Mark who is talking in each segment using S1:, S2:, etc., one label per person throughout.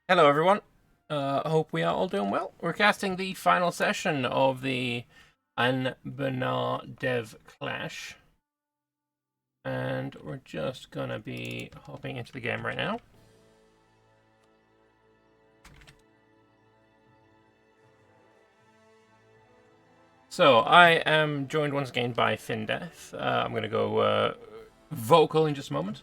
S1: Hello, everyone. I hope we are all doing well. We're casting the final session of the Anbennar DevClash, and we're just gonna be hopping into the game right now. So I am joined once again by Findeath. I'm gonna go vocal in just a moment.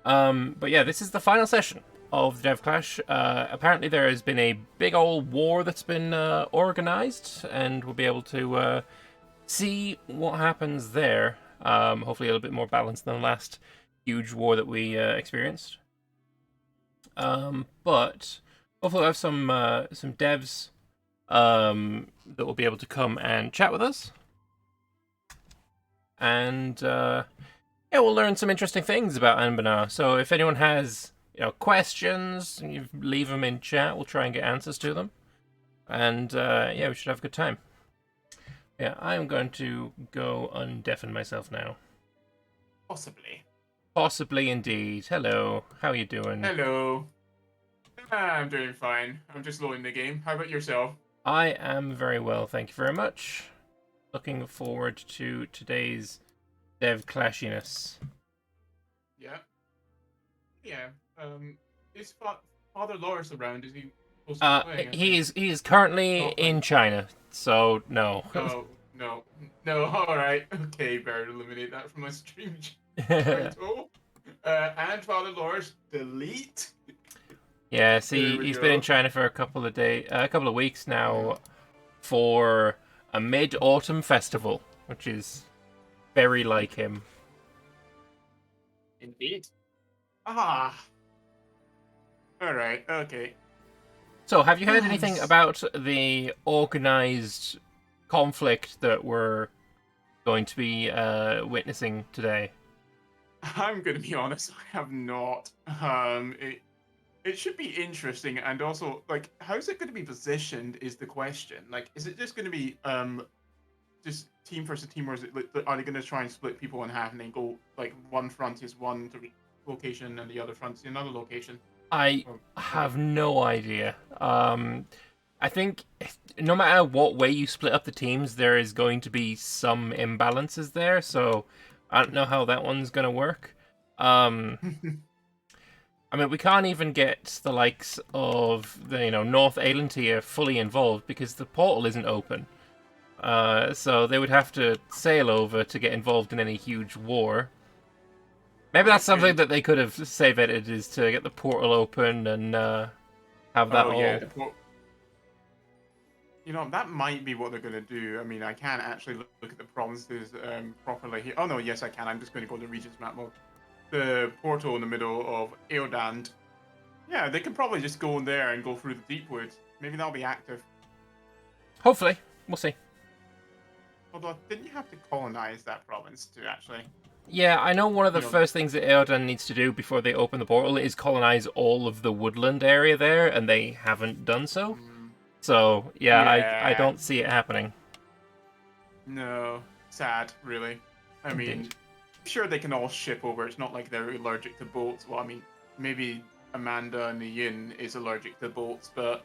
S1: But yeah, this is the final session of the DevClash. Apparently there has been a big old war that's been organized, and we'll be able to see what happens there. Hopefully a little bit more balanced than the last huge war that we experienced. But hopefully we'll have some devs that will be able to come and chat with us. And yeah, we'll learn some interesting things about Anbennar. So if anyone has questions, you leave them in chat. We'll try and get answers to them. And yeah, we should have a good time. Yeah, I'm going to go undeafen myself now.
S2: Possibly.
S1: Possibly indeed. Hello, how are you doing?
S2: Hello. I'm doing fine. I'm just loading the game. How about yourself?
S1: I am very well, thank you very much. Looking forward to today's dev clashiness.
S2: Yeah. Yeah. Is Fatherlorris around? Is he supposed to be playing? I think.
S1: He is currently
S2: Oh,
S1: in China, so no.
S2: oh, no. No, alright. Okay, better eliminate that from my stream title. And Fatherlorris, delete.
S1: Yeah,
S2: There
S1: see,
S2: we
S1: he's been in
S2: go.
S1: China for a couple of weeks
S2: Yeah.
S1: now for a mid-autumn festival, which is very like him.
S2: Indeed. Ah. Alright, okay.
S1: So, have you heard
S2: I'm
S1: anything about the organized conflict that we're going to be witnessing today?
S2: I'm gonna be honest, I have not. It should be interesting, and also like, how's it going to be positioned is the question. Like, is it just going to be just team versus team, or is it are they going to try and split people in half and then go like one front is location and the other front is another location?
S1: I
S2: Or like,
S1: have no idea. I think no matter what way you split up the teams, there is going to be some imbalances there. So I don't know how that one's going to work. Um, I mean, we can't even get the likes of the North Aelantir fully involved because the portal isn't open. So they would have to sail over to get involved in any huge war. Maybe
S2: well,
S1: that's
S2: they
S1: something
S2: could.
S1: that they could have save edited, is to get the portal open and have that
S2: Oh yeah,
S1: all.
S2: the port. You know, that might be what they're going to do. I mean, I can't actually look at the provinces properly here. Oh no, yes I can. I'm just going to go to regions map mode. The portal in the middle of Eodand. Yeah, they could probably just go in there and go through the deep woods. Maybe that'll be active.
S1: Hopefully, we'll see.
S2: Although, didn't you have to colonize that province to actually,
S1: Yeah, I know one of the
S2: you know?
S1: first things that Eodan needs to do before they open the portal is colonize all of the woodland area there, and they haven't done so.
S2: Mm,
S1: So yeah, I
S2: yeah,
S1: don't see it happening.
S2: no, sad, really. I
S1: Indeed.
S2: mean, I'm sure they can all ship over. It's not like they're allergic to boats. Well, I mean, maybe Amanda and the Yin is allergic to boats, but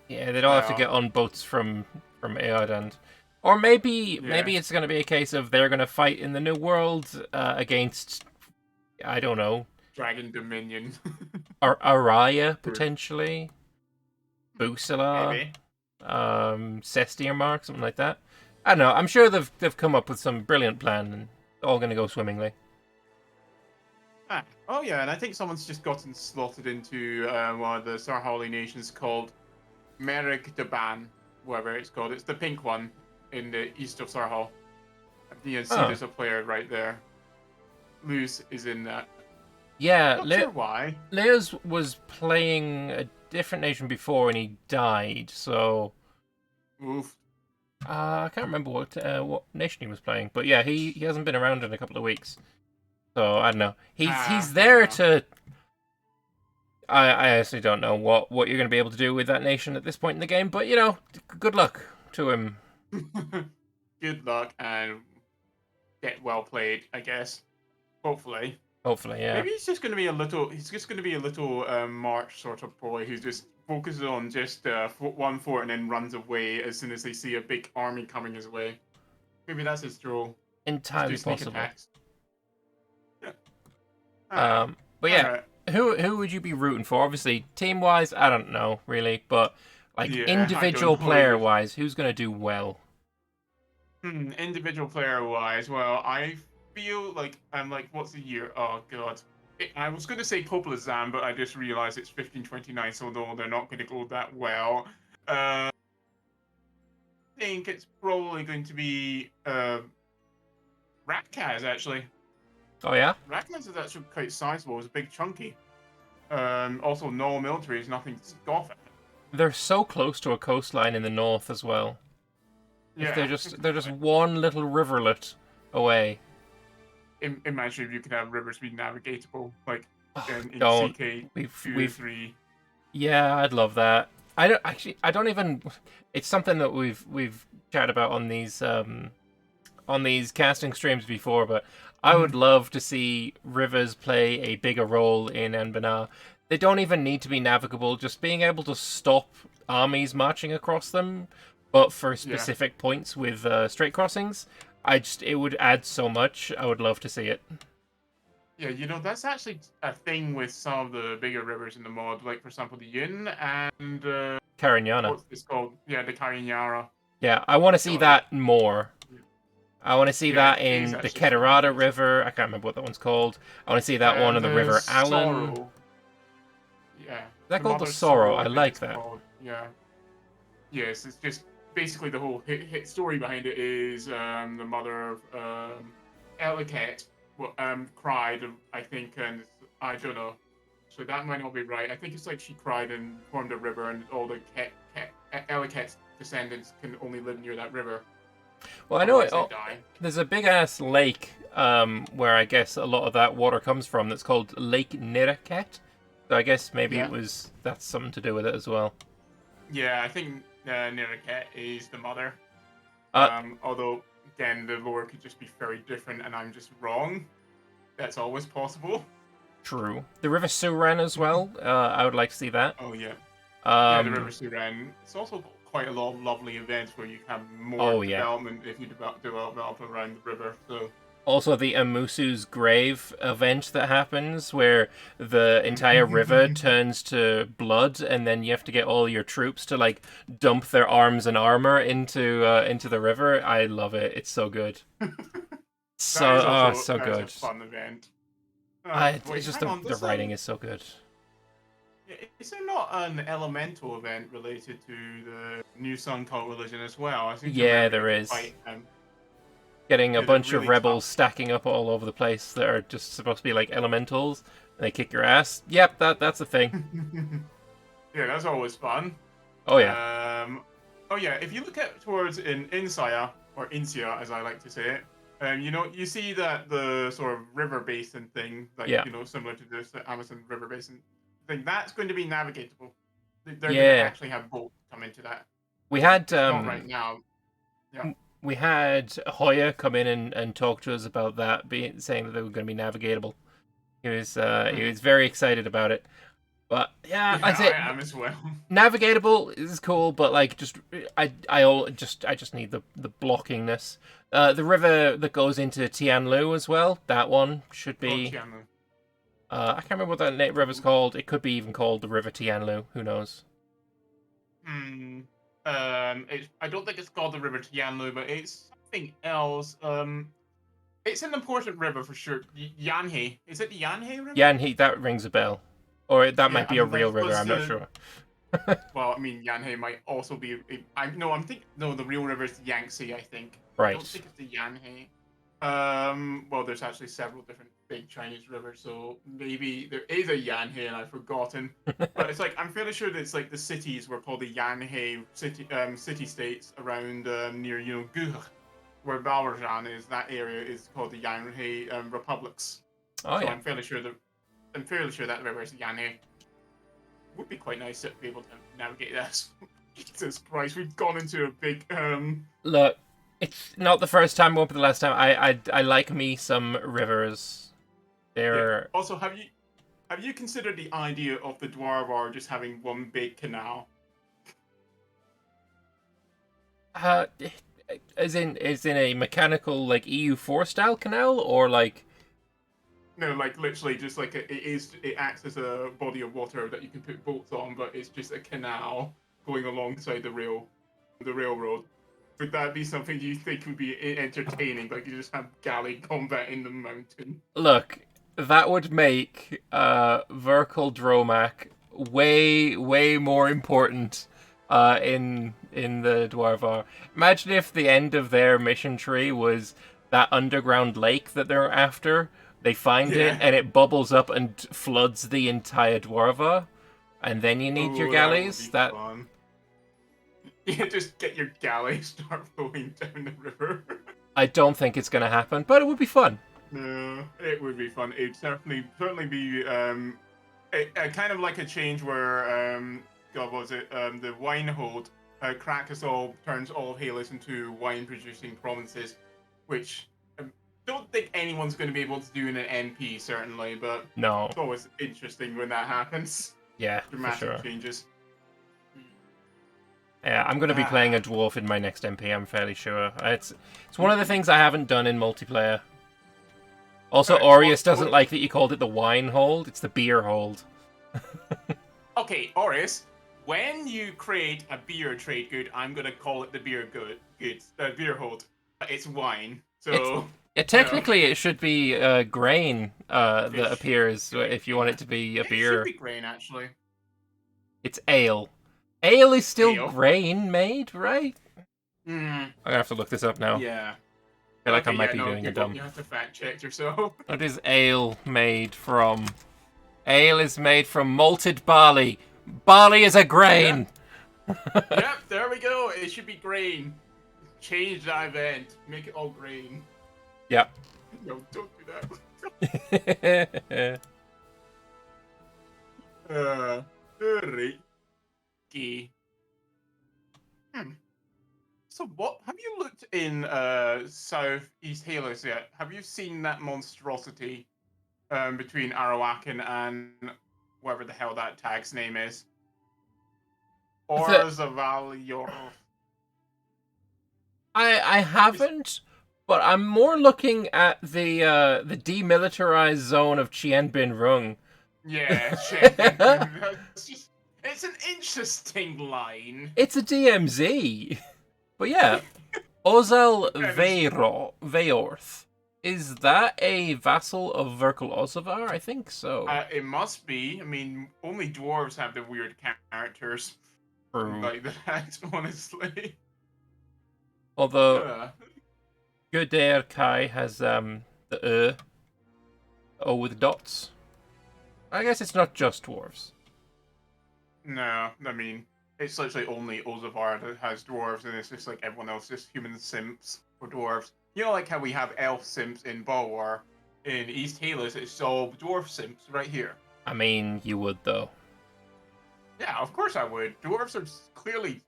S1: Yeah, they'd all have to get
S2: well,
S1: on boats from Eodan. Or maybe
S2: yeah,
S1: it's going to be a case of they're going to fight in the New World against, I don't know,
S2: Dragon Dominion,
S1: Araya potentially, Busala,
S2: maybe.
S1: Sestier Mark, something like that. I don't know. I'm sure they've come up with some brilliant plan, and it's all going to go swimmingly.
S2: Ah, oh yeah, and I think someone's just gotten slotted into one of the Sarhali nations called Merrick Daban, whatever it's called. It's the pink one in the east of Sarhal. You can see
S1: Oh,
S2: there's a player right there. Luz is in that.
S1: yeah.
S2: Not sure why.
S1: Leo's was playing a different nation before, and he died. So
S2: Oof.
S1: I can't remember what nation he was playing. But yeah, he hasn't been around in a couple of weeks. So I don't know. He's
S2: Fair
S1: there
S2: enough.
S1: to. I honestly don't know what you're going to be able to do with that nation at this point in the game. But good luck to him.
S2: Good luck and get well played, I guess. Hopefully.
S1: Hopefully, yeah.
S2: Maybe he's just going to be a little. He's just going to be a little March sort of boy who just focuses on just one fort and then runs away as soon as they see a big army coming his way. Maybe that's his role. Just do
S1: Entirely
S2: sneak
S1: possible.
S2: attacks. Yeah. Alright.
S1: But yeah,
S2: Alright.
S1: who would you be rooting for? Obviously, team wise, I don't know really, but like
S2: Yeah,
S1: individual
S2: I don't know
S1: player
S2: either.
S1: wise, who's gonna do well?
S2: Individual player wise, well, I feel like I'm like, what's the year? Oh god. I was going to say Poplazam, but I just realized it's 1529, so no, they're not going to go that well. I think it's probably going to be Ratkaz, actually.
S1: Oh yeah,
S2: Ratkaz is actually quite sizable. It's a big chunky. Also, no military is nothing to scoff at.
S1: they're so close to a coastline in the north as well. If
S2: Yeah.
S1: they're just one little riverlet away.
S2: Imagine if you could have rivers be navigatable, like in
S1: Don't
S2: CK
S1: we've
S2: 3.
S1: Yeah, I'd love that. I don't even. It's something that we've chatted about on these casting streams before, but I would love to see rivers play a bigger role in Anbennar. They don't even need to be navigable, just being able to stop armies marching across them, but for
S2: Yeah.
S1: specific points with straight crossings. It would add so much. I would love to see it.
S2: Yeah, that's actually a thing with some of the bigger rivers in the mod, like, for example, the Yin and,
S1: Carignana.
S2: what's this called? Yeah, the Karinyara.
S1: Yeah, I want to see that more. I want to see
S2: Yeah,
S1: that
S2: it is
S1: in the
S2: actually super
S1: Keterada
S2: nice.
S1: River. I can't remember what that one's called. I want to see that one in the River Allen.
S2: Sorrow. Yeah.
S1: Is that called the
S2: Mother's
S1: Sorrow? I
S2: think
S1: like
S2: it's
S1: that.
S2: called. Yeah. Yes, it's just basically the whole hit story behind it is the mother of Ellicat cried, I think, and I don't know. So that might not be right. I think it's like she cried and formed a river, and all the Ellicat's descendants can only live near that river.
S1: Well, I know
S2: Otherwise they die.
S1: there's a big ass lake where I guess a lot of that water comes from. That's called Lake Niraket. So I guess maybe
S2: Yeah.
S1: that's something to do with it as well.
S2: Yeah, I think Niraket is the mother.
S1: Uh,
S2: Although, again, the lore could just be very different, and I'm just wrong. That's always possible.
S1: True. The River Suran as well. I would like to see that.
S2: Oh yeah. Yeah, the
S1: Um,
S2: River Suran. It's also got quite a lot of lovely events where you have more
S1: Oh, yeah.
S2: development if you develop around the river. So
S1: Also, the Amusu's Grave event that happens, where the entire river turns to blood, and then you have to get all your troops to like dump their arms and armor into the river. I love it. It's so good. So
S2: that is also
S1: so
S2: that is
S1: good.
S2: a fun event.
S1: It's
S2: Wait,
S1: just
S2: hang on,
S1: the writing is so good.
S2: is there not an elemental event related to the New Sun cult religion as well? I seem to
S1: Yeah,
S2: remember
S1: there
S2: you can
S1: is.
S2: fight,
S1: Getting a
S2: yeah, they're
S1: bunch of
S2: really
S1: rebels
S2: tough.
S1: stacking up all over the place that are just supposed to be like elementals, and they kick your ass. Yep, that's a thing.
S2: Yeah, that's always fun.
S1: Oh yeah.
S2: Oh yeah, if you look at towards in Insaya, or Insia as I like to say it, you see that the sort of river basin thing, like,
S1: Yeah.
S2: Similar to this the Amazon River Basin thing, that's going to be navigatable. They're going to
S1: Yeah.
S2: actually have boats come into that.
S1: We had
S2: Not right now. Yeah.
S1: we had Hoya come in and talk to us about that, saying that they were going to be navigatable. He was very excited about it. But yeah,
S2: Yeah,
S1: that's it.
S2: I am as well.
S1: Navigatable is cool, but like I just need the blockingness. The river that goes into Tianlu as well. That one should be.
S2: Tianlu.
S1: I can't remember what that river's called. It could be even called the River Tianlu. Who knows?
S2: I don't think it's called the River Tianlu, but it's something else. It's an important river for sure. Yanhe. Is it the Yanhe River?
S1: Yanhe, that rings a bell. Or that might be a real river, I'm not
S2: the-
S1: sure.
S2: Well, I mean, Yanhe might also be. The real river is the Yangtze, I think.
S1: Right.
S2: I don't think it's the Yanhe. Well, there's actually several different big Chinese rivers, so maybe there is a Yanhe and I've forgotten. But it's like I'm fairly sure that it's like the cities were called the Yanhe city states around near Guh, where Balrajan is. That area is called the Yanhe republics.
S1: Oh
S2: So
S1: yeah.
S2: I'm fairly sure that river is the Yanhe. Would be quite nice to be able to navigate that. Jesus Christ, we've gone into a big
S1: Look, it's not the first time, won't be the last time. I like me some rivers. They're
S2: Also, have you considered the idea of the Dwarvar just having one big canal?
S1: uh, as in a mechanical like EU4 style canal, or like
S2: No, like literally, just like it acts as a body of water that you can put boats on, but it's just a canal going alongside the railroad. Would that be something you think would be entertaining? Like you just have galley combat in the mountain.
S1: look, that would make Verkal Dromak way more important in the Dwarvar. Imagine if the end of their mission tree was that underground lake that they're after. They find it
S2: Yeah.
S1: and it bubbles up and floods the entire Dwarvar, and then you need your
S2: Oh, that would be
S1: galleys. That
S2: fun. Yeah, just get your galley, start flowing down the river.
S1: I don't think it's going to happen, but it would be fun.
S2: No, it would be fun. It'd certainly be kind of like a change where God, what was it? The wine hold, Krakasol turns all Halos into wine producing provinces, which I don't think anyone's going to be able to do in an NP certainly, but
S1: No,
S2: it's always interesting when that happens.
S1: yeah, for
S2: Dramatic
S1: sure.
S2: changes.
S1: Yeah, I'm going to be playing a dwarf in my next MP. I'm fairly sure. It's one of the things I haven't done in multiplayer. Also, Aureus doesn't like that you called it the wine hold. It's the beer hold.
S2: Okay, Oris, when you create a beer trade good, I'm gonna call it the beer goods, beer hold. It's wine, so
S1: Yeah, technically it should be grain that
S2: Fish.
S1: appears if you want it to be a
S2: it
S1: beer.
S2: should be grain actually.
S1: It's ale. Ale is still
S2: Ale.
S1: grain made, right?
S2: Mm,
S1: I'm gonna have to look this up now.
S2: yeah.
S1: I feel like I might be doing a dumb.
S2: You have to fact check yourself.
S1: What is ale made from? Ale is made from malted barley. Barley is a grain.
S2: Yep, there we go. It should be grain. Change that event. Make it all grain.
S1: Yep.
S2: No, don't do that. Alright. So what have you looked in Southeast Halos yet? Have you seen that monstrosity between Arawakan and whatever the hell that tag's name is? Or Zavalior.
S1: I haven't, but I'm more looking at the demilitarized zone of Chien Bin Rung.
S2: Yeah, it's an interesting line.
S1: It's a DMZ. But yeah, Ozel Veorth. Is that a vassal of Verkal Ozavar? I think so.
S2: It must be. I mean, only dwarves have the weird characters like that, honestly.
S1: Although Godair Kai has the O with dots. I guess it's not just dwarves.
S2: No, I mean, it's literally only Ozavar that has dwarves, and it's just like everyone else, just human simps for dwarves. You know, like how we have elf simps in Balwar. In East Halos, it's all dwarf simps right here.
S1: I mean, you would, though.
S2: Yeah, of course I would. Dwarves are clearly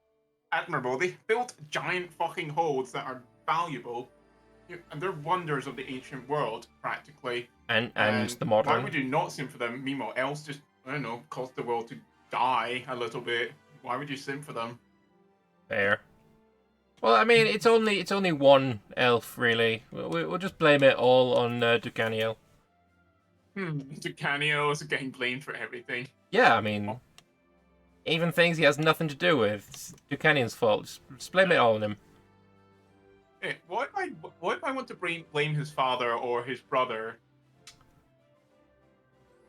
S2: admirable. They built giant fucking holds that are valuable. And they're wonders of the ancient world, practically.
S1: And the modern.
S2: Why would you not simp for them? Meanwhile, elves just, I don't know, cause the world to die a little bit. Why would you simp for them?
S1: Fair. Well, I mean, it's only one elf, really. We'll just blame it all on Ducaniel.
S2: Ducaniel is getting blamed for everything.
S1: Yeah, I mean, even things he has nothing to do with. It's Ducaniel's fault. Just blame it all on him.
S2: Hey, what if I want to blame his father or his brother?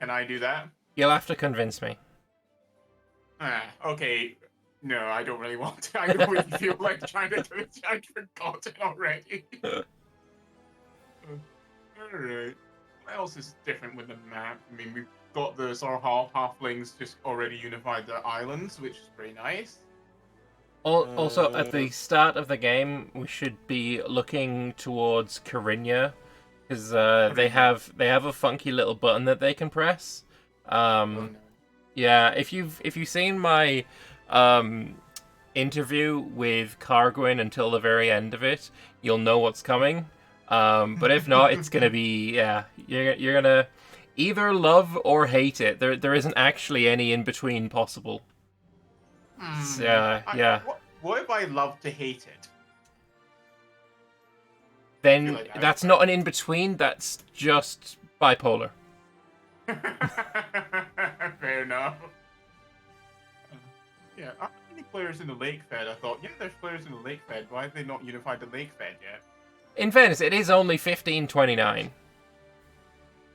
S2: Can I do that?
S1: You'll have to convince me.
S2: Okay. No, I don't really want to. I don't really feel like trying to do it. I've forgotten already. Alright. What else is different with the map? I mean, we've got the Sarhal halflings just already unified their islands, which is pretty nice.
S1: Also, at the start of the game, we should be looking towards Carinia, because they have a funky little button that they can press. Yeah, if you've seen my interview with Cargwin until the very end of it, you'll know what's coming. But if not, it's gonna be you're gonna Either love or hate it. There isn't actually any in between possible. Yeah.
S2: What if I love to hate it? I feel
S1: Then
S2: like
S1: that's not an in between. That's just bipolar.
S2: Fair enough. Yeah, aren't there any players in the Lake Fed? I thought, yeah, there's players in the Lake Fed. Why have they not unified the Lake Fed yet?
S1: In fairness, it is only 1529.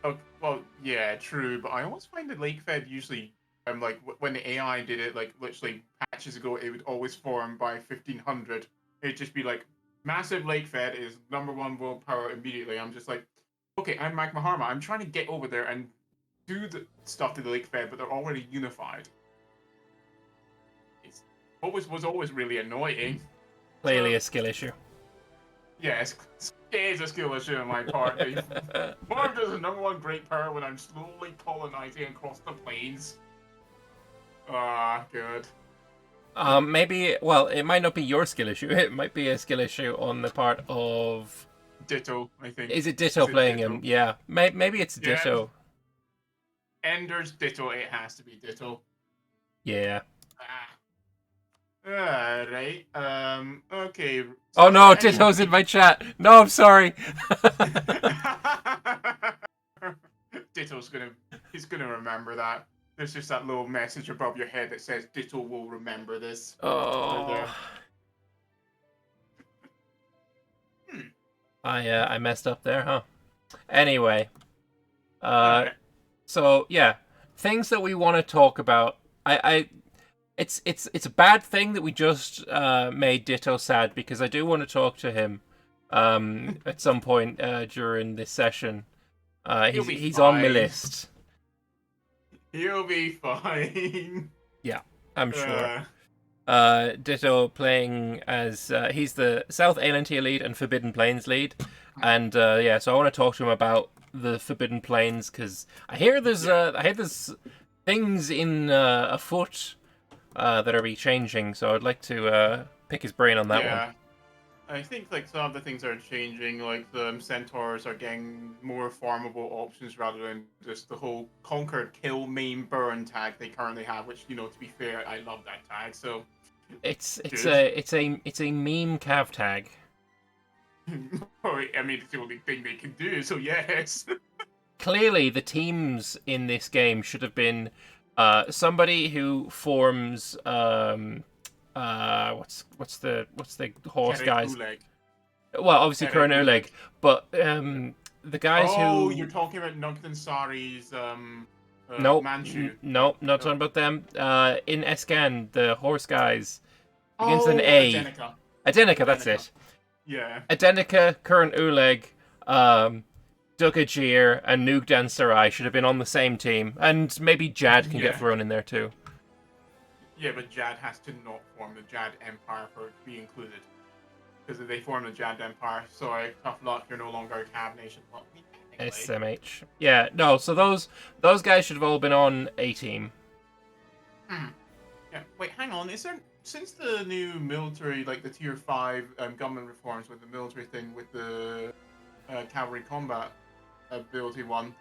S2: Oh, well, yeah, true. But I always find the Lake Fed usually, like when the AI did it, like literally patches ago, it would always form by 1500. It'd just be like, massive Lake Fed is #1 world power immediately. I'm just like, okay, I'm Magma Harma. I'm trying to get over there and do the stuff to the Lake Fed, but they're already unified. It's was always really annoying.
S1: Clearly a skill issue.
S2: Yes, it is a skill issue on my part. Farmed is the #1 great power when I'm slowly colonizing across the plains. Ah, good.
S1: Maybe, well, it might not be your skill issue. It might be a skill issue on the part of...
S2: Ditto, I think.
S1: Is it Ditto playing
S2: Ditto?
S1: him? Yeah. Maybe it's
S2: Yeah.
S1: Ditto.
S2: Ender's Ditto, it has to be Ditto.
S1: Yeah.
S2: Alright, okay.
S1: Oh no, Ditto's in my chat. No, I'm sorry.
S2: Ditto's he's gonna remember that. There's just that little message above your head that says Ditto will remember this.
S1: Oh. I messed up there, huh? Anyway. So yeah, things that we want to talk about. It's a bad thing that we just made Ditto sad, because I do want to talk to him at some point during this session. He's on my list.
S2: He'll be fine.
S1: Yeah, I'm sure. Ditto playing as he's the South Aelantia lead and Forbidden Plains lead, and yeah, so I want to talk to him about the Forbidden Plains, because I hear there's things in afoot that are changing, so I'd like to pick his brain on that one.
S2: I think like some of the things are changing, like the Centaurs are getting more farmable options rather than just the whole conquer, kill, maim, burn tag they currently have. Which, to be fair, I love that tag. So
S1: it's a meme cav tag.
S2: I mean, it's the only thing they can do. So yes.
S1: Clearly, the teams in this game should have been somebody who forms what's the horse guys?
S2: Uleg.
S1: Well, obviously Karen Uleg, but the guys who...
S2: Oh, you're talking about Nugden Sari's
S1: nope,
S2: Manchu.
S1: Nope, not talking about them. In Escan, the horse guys begins with an A. Adenica, that's it.
S2: Yeah.
S1: Adenica, Current Uleg, Dugajir, and Nugdan Sarai should have been on the same team, and maybe Jad can get thrown in there too.
S2: Yeah, but Jad has to not form the Jad Empire for it to be included. Because if they form the Jad Empire, sorry, tough luck, you're no longer a Cav nation. Well,
S1: SMH. Yeah, no, so those guys should have all been on a team.
S2: Yeah, wait, hang on, is there... Since the new military, like the Tier 5 government reforms with the military thing with the cavalry combat ability one,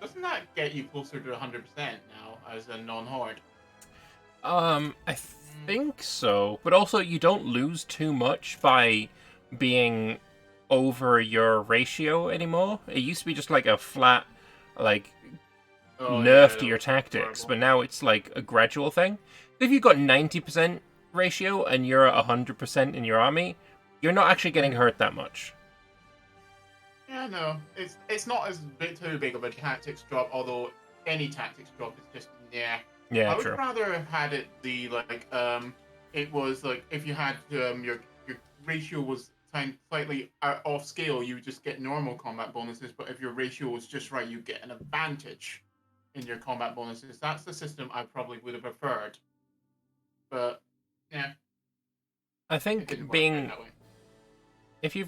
S2: doesn't that get you closer to 100% now as a non-horde?
S1: I think so, but also you don't lose too much by being over your ratio anymore. It used to be just like a flat, like, nerf to your tactics, but now it's like a gradual thing. If you've got 90% ratio and you're at 100% in your army, you're not actually getting hurt that much.
S2: Yeah, no, it's not as too big of a tactics drop, although any tactics drop is just, yeah.
S1: Yeah,
S2: I would rather have had it the, like, it was like, if you had your ratio was slightly off scale, you just get normal combat bonuses, but if your ratio was just right, you get an advantage in your combat bonuses. That's the system I probably would have preferred. But, yeah.
S1: I think being... If you're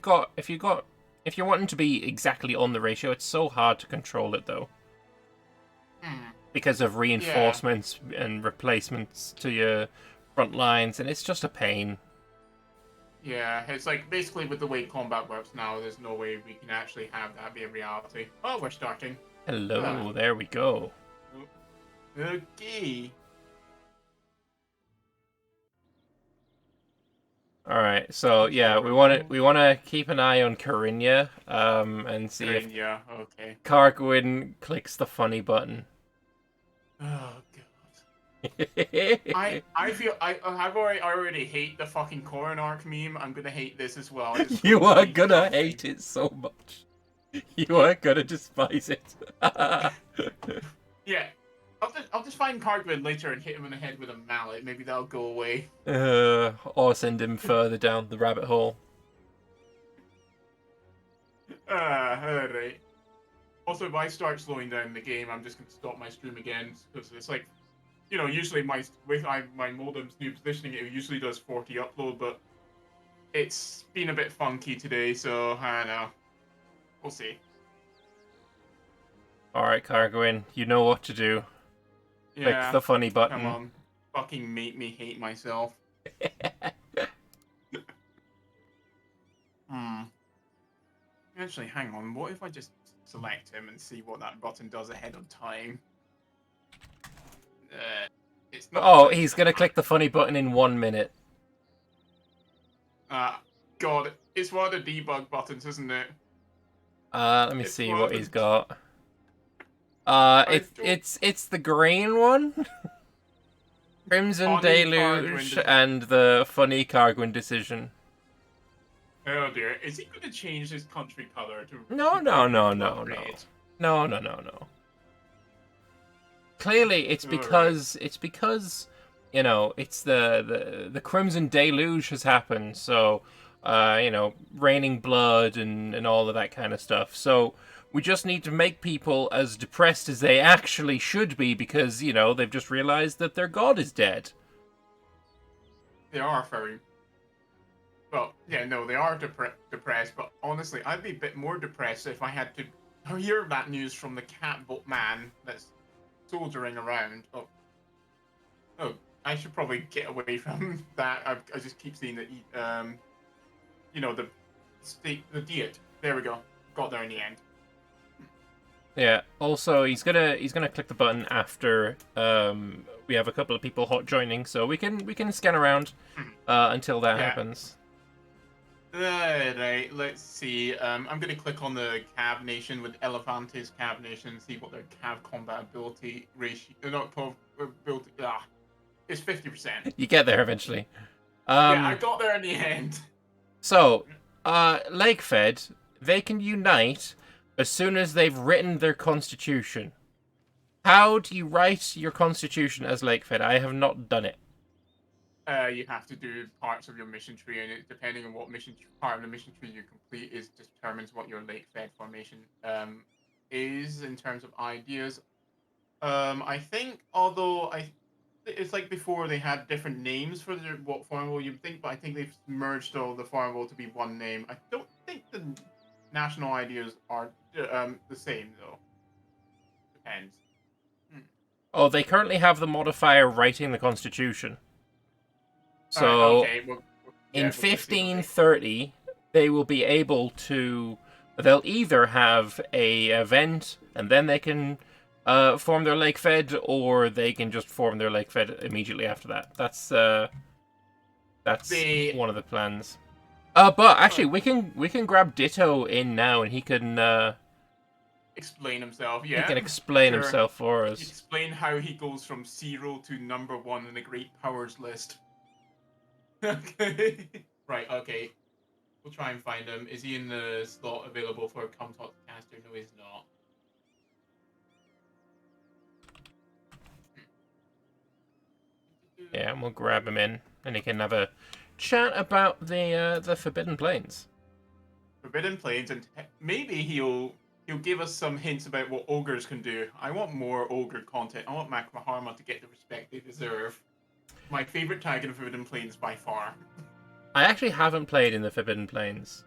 S1: wanting to be exactly on the ratio, it's so hard to control it, though. Because of reinforcements and replacements to your front lines, and it's just a pain.
S2: Yeah, it's like, basically with the way combat works now, there's no way we can actually have that be a reality. Oh, we're starting.
S1: Hello, there we go.
S2: Okay.
S1: All right, so yeah, we want to keep an eye on Corinna, and see if
S2: Yeah, okay.
S1: Cargwin clicks the funny button.
S2: Oh god. I feel I already hate the fucking Corn Arc meme. I'm gonna hate this as well. It's
S1: You
S2: going to
S1: are
S2: be
S1: gonna
S2: something.
S1: hate it so much. You are gonna despise it.
S2: Yeah. I'll just find Cargwin later and hit him in the head with a mallet. Maybe that'll go away.
S1: Or send him further down the rabbit hole.
S2: Alright. Also, if I start slowing down the game, I'm just gonna stop my stream again because it's like, usually my modem's new positioning, it usually does 40 upload, but it's been a bit funky today, so I don't know. We'll see.
S1: Alright, Cargwin, you know what to do. Click
S2: Yeah.
S1: the funny button.
S2: Come on. Fucking make me hate myself. Actually, hang on. What if I just select him and see what that button does ahead of time? It's not.
S1: Oh, he's gonna click the funny button in 1 minute.
S2: God, it's one of the debug buttons, isn't it?
S1: Let me see what he's got. It's the green one. Crimson Deluge and the funny Cargwin decision.
S2: Oh dear, is he going to change his country color to?
S1: No. Clearly, it's because it's the Crimson Deluge has happened. So, raining blood and all of that kind of stuff. So we just need to make people as depressed as they actually should be because they've just realized that their god is dead.
S2: They are very. Well, yeah, no, they are depressed, but honestly, I'd be a bit more depressed if I had to hear that news from the catboat man that's soldiering around. Oh, I should probably get away from that. I just keep seeing that, the Diet. There we go. Got there in the end.
S1: Yeah. Also, he's gonna click the button after we have a couple of people hot joining, so we can scan around until that happens.
S2: Right, let's see. I'm going to click on the Cav Nation with Elephante's Cav Nation and see what their Cav combat ability ratio. Not ability. It's 50%.
S1: You get there eventually.
S2: Yeah, I got there in the end.
S1: So, Lakefed, they can unite as soon as they've written their constitution. How do you write your constitution as Lakefed? I have not done it.
S2: You have to do parts of your mission tree, and depending on what part of the mission tree you complete determines what your Lakefed formation is in terms of ideas. I think, although it's like before they had different names for what farmville you'd think, but I think they've merged all the farmville to be one name. I don't think the national ideas are the same though. Depends.
S1: Oh, they currently have the modifier writing the constitution. So, in 1530, they will be able to. They'll either have a event, and then they can form their Lakefed, or they can just form their Lakefed immediately after that. That's one of the plans. But actually, we can grab Ditto in now, and he can
S2: explain himself. Yeah,
S1: he can explain himself for us.
S2: Explain how he goes from 0 to number 1 in the Great Powers list. Okay. Right, okay. We'll try and find him. Is he in the slot available for Come Talk to Caster? No, he's not.
S1: Yeah, and we'll grab him in, and he can have a chat about the Forbidden Plains.
S2: Forbidden Plains, and maybe he'll give us some hints about what ogres can do. I want more ogre content. I want Makrahama to get the respect they deserve. My favorite tag in the Forbidden Plains by far.
S1: I actually haven't played in the Forbidden Plains,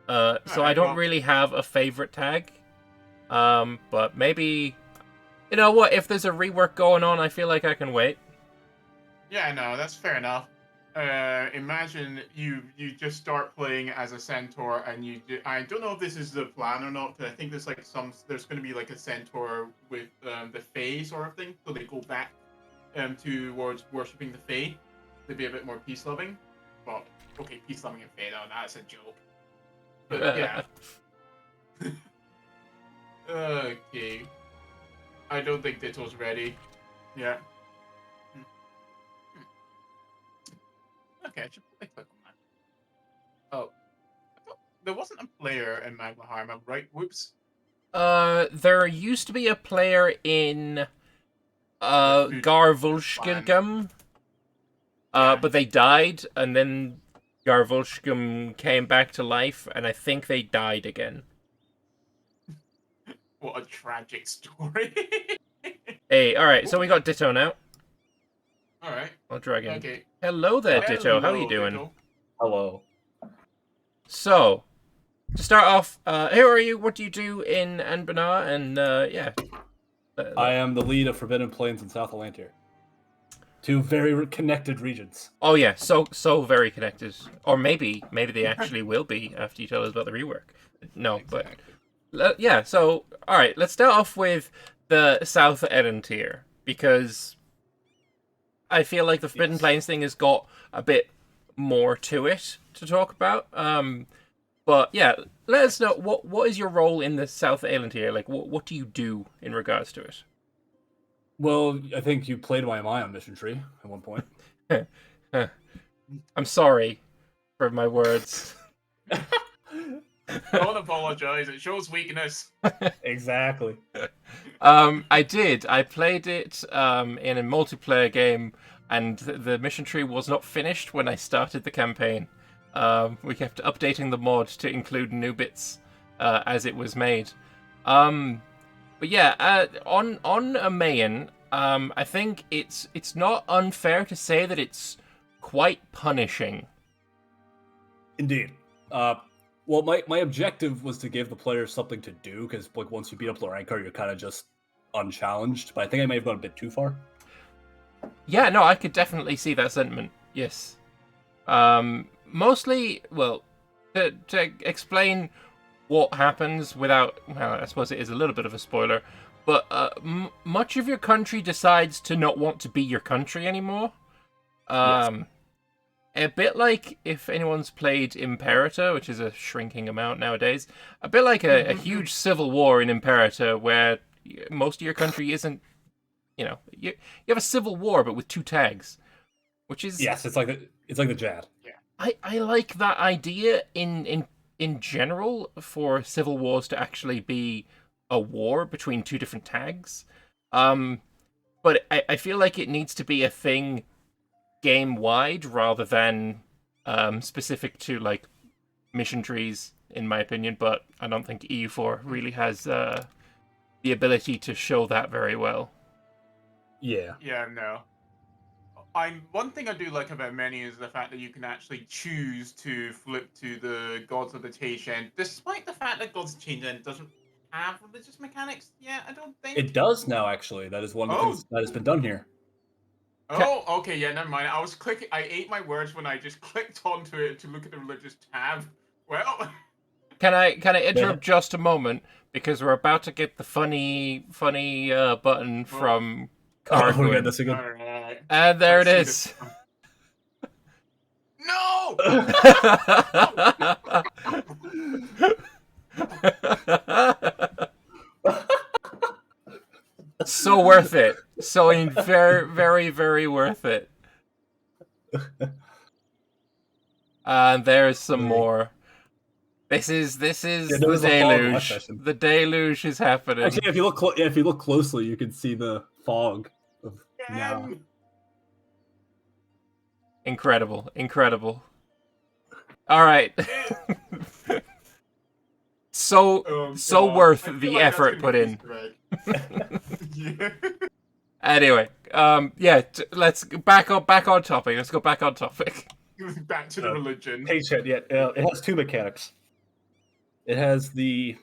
S1: so I don't really have a favorite tag. But maybe, you know what? If there's a rework going on, I feel like I can wait.
S2: Yeah, no, that's fair enough. imagine you just start playing as a centaur, and I don't know if this is the plan or not, because I think there's like there's going to be like a centaur with the Fae sort of thing, so they go back towards worshipping the Fae to be a bit more peace loving. But okay, peace loving and Fae, though, that's a joke. But yeah. Okay. I don't think Ditto's ready. Yeah. Okay, I should probably click on that. Oh, there wasn't a player in Magma Harma, right? Whoops.
S1: There used to be a player in Garvulshkagum, but they died, and then Garvulshkagum came back to life, and I think they died again.
S2: What a tragic story.
S1: Hey, alright, so we got Ditto now.
S2: Alright.
S1: I'll drag in.
S2: Okay.
S1: Hello there, Ditto. How are you doing?
S2: Ditto.
S3: Hello.
S1: So, to start off, who are you? What do you do in Anbennar? And, yeah.
S3: I am the lead of Forbidden Plains and South Atlantia. Two very connected regions.
S1: Oh yeah, so very connected. Or maybe they actually will be after you tell us about the rework. No, exactly. But yeah. So all right, let's start off with the South Atlantia, because I feel like the Forbidden Plains thing has got a bit more to it to talk about. But yeah, let us know what is your role in the South Atlantia? Like, what do you do in regards to it?
S3: Well, I think you played my Ion mission tree at one point.
S1: I'm sorry for my words.
S2: Don't apologize. It shows weakness.
S3: Exactly.
S1: I did. I played it in a multiplayer game, and the mission tree was not finished when I started the campaign. We kept updating the mod to include new bits as it was made. But yeah, on Amayan, I think it's not unfair to say that it's quite punishing.
S3: Indeed. Well, my objective was to give the players something to do, because like once you beat up Lorankar, you're kind of just unchallenged. But I think I may have gone a bit too far.
S1: Yeah, no, I could definitely see that sentiment. Yes. Mostly, well, to explain what happens without, well, I suppose it is a little bit of a spoiler, but much of your country decides to not want to be your country anymore.
S3: Yes.
S1: A bit like if anyone's played Imperator, which is a shrinking amount nowadays, a bit like a huge civil war in Imperator where most of your country isn't, you have a civil war but with two tags, which is...
S3: Yes, it's like the Jad.
S1: Yeah. I like that idea in general for civil wars to actually be a war between two different tags. But I feel like it needs to be a thing game-wide rather than specific to, like, mission trees, in my opinion. But I don't think EU4 really has the ability to show that very well.
S3: Yeah.
S2: Yeah, no. One thing I do like about many is the fact that you can actually choose to flip to the Gods of the Tayshen, despite the fact that Gods of the Tayshen doesn't have religious mechanics yet, I don't think.
S3: It does now, actually. That is one of the things that has been done here.
S2: Oh, okay, yeah, never mind. I ate my words when I just clicked onto it to look at the religious tab. Well...
S1: Can I interrupt just a moment, because we're about to get the funny button from Cargwin.
S3: Oh, yeah, that's a good...
S2: Right.
S1: And there it is.
S2: No!
S1: So worth it. So very, very, very worth it. And there's some more. This is the deluge. The deluge is happening.
S3: Actually, if you look closely, you can see the fog of now.
S1: Incredible. All right. So worth the effort put in.
S2: Yeah.
S1: Anyway, yeah, let's back on topic. Let's go back on topic.
S2: Back to the religion.
S3: Tayshen, yeah, it has two mechanics. It has the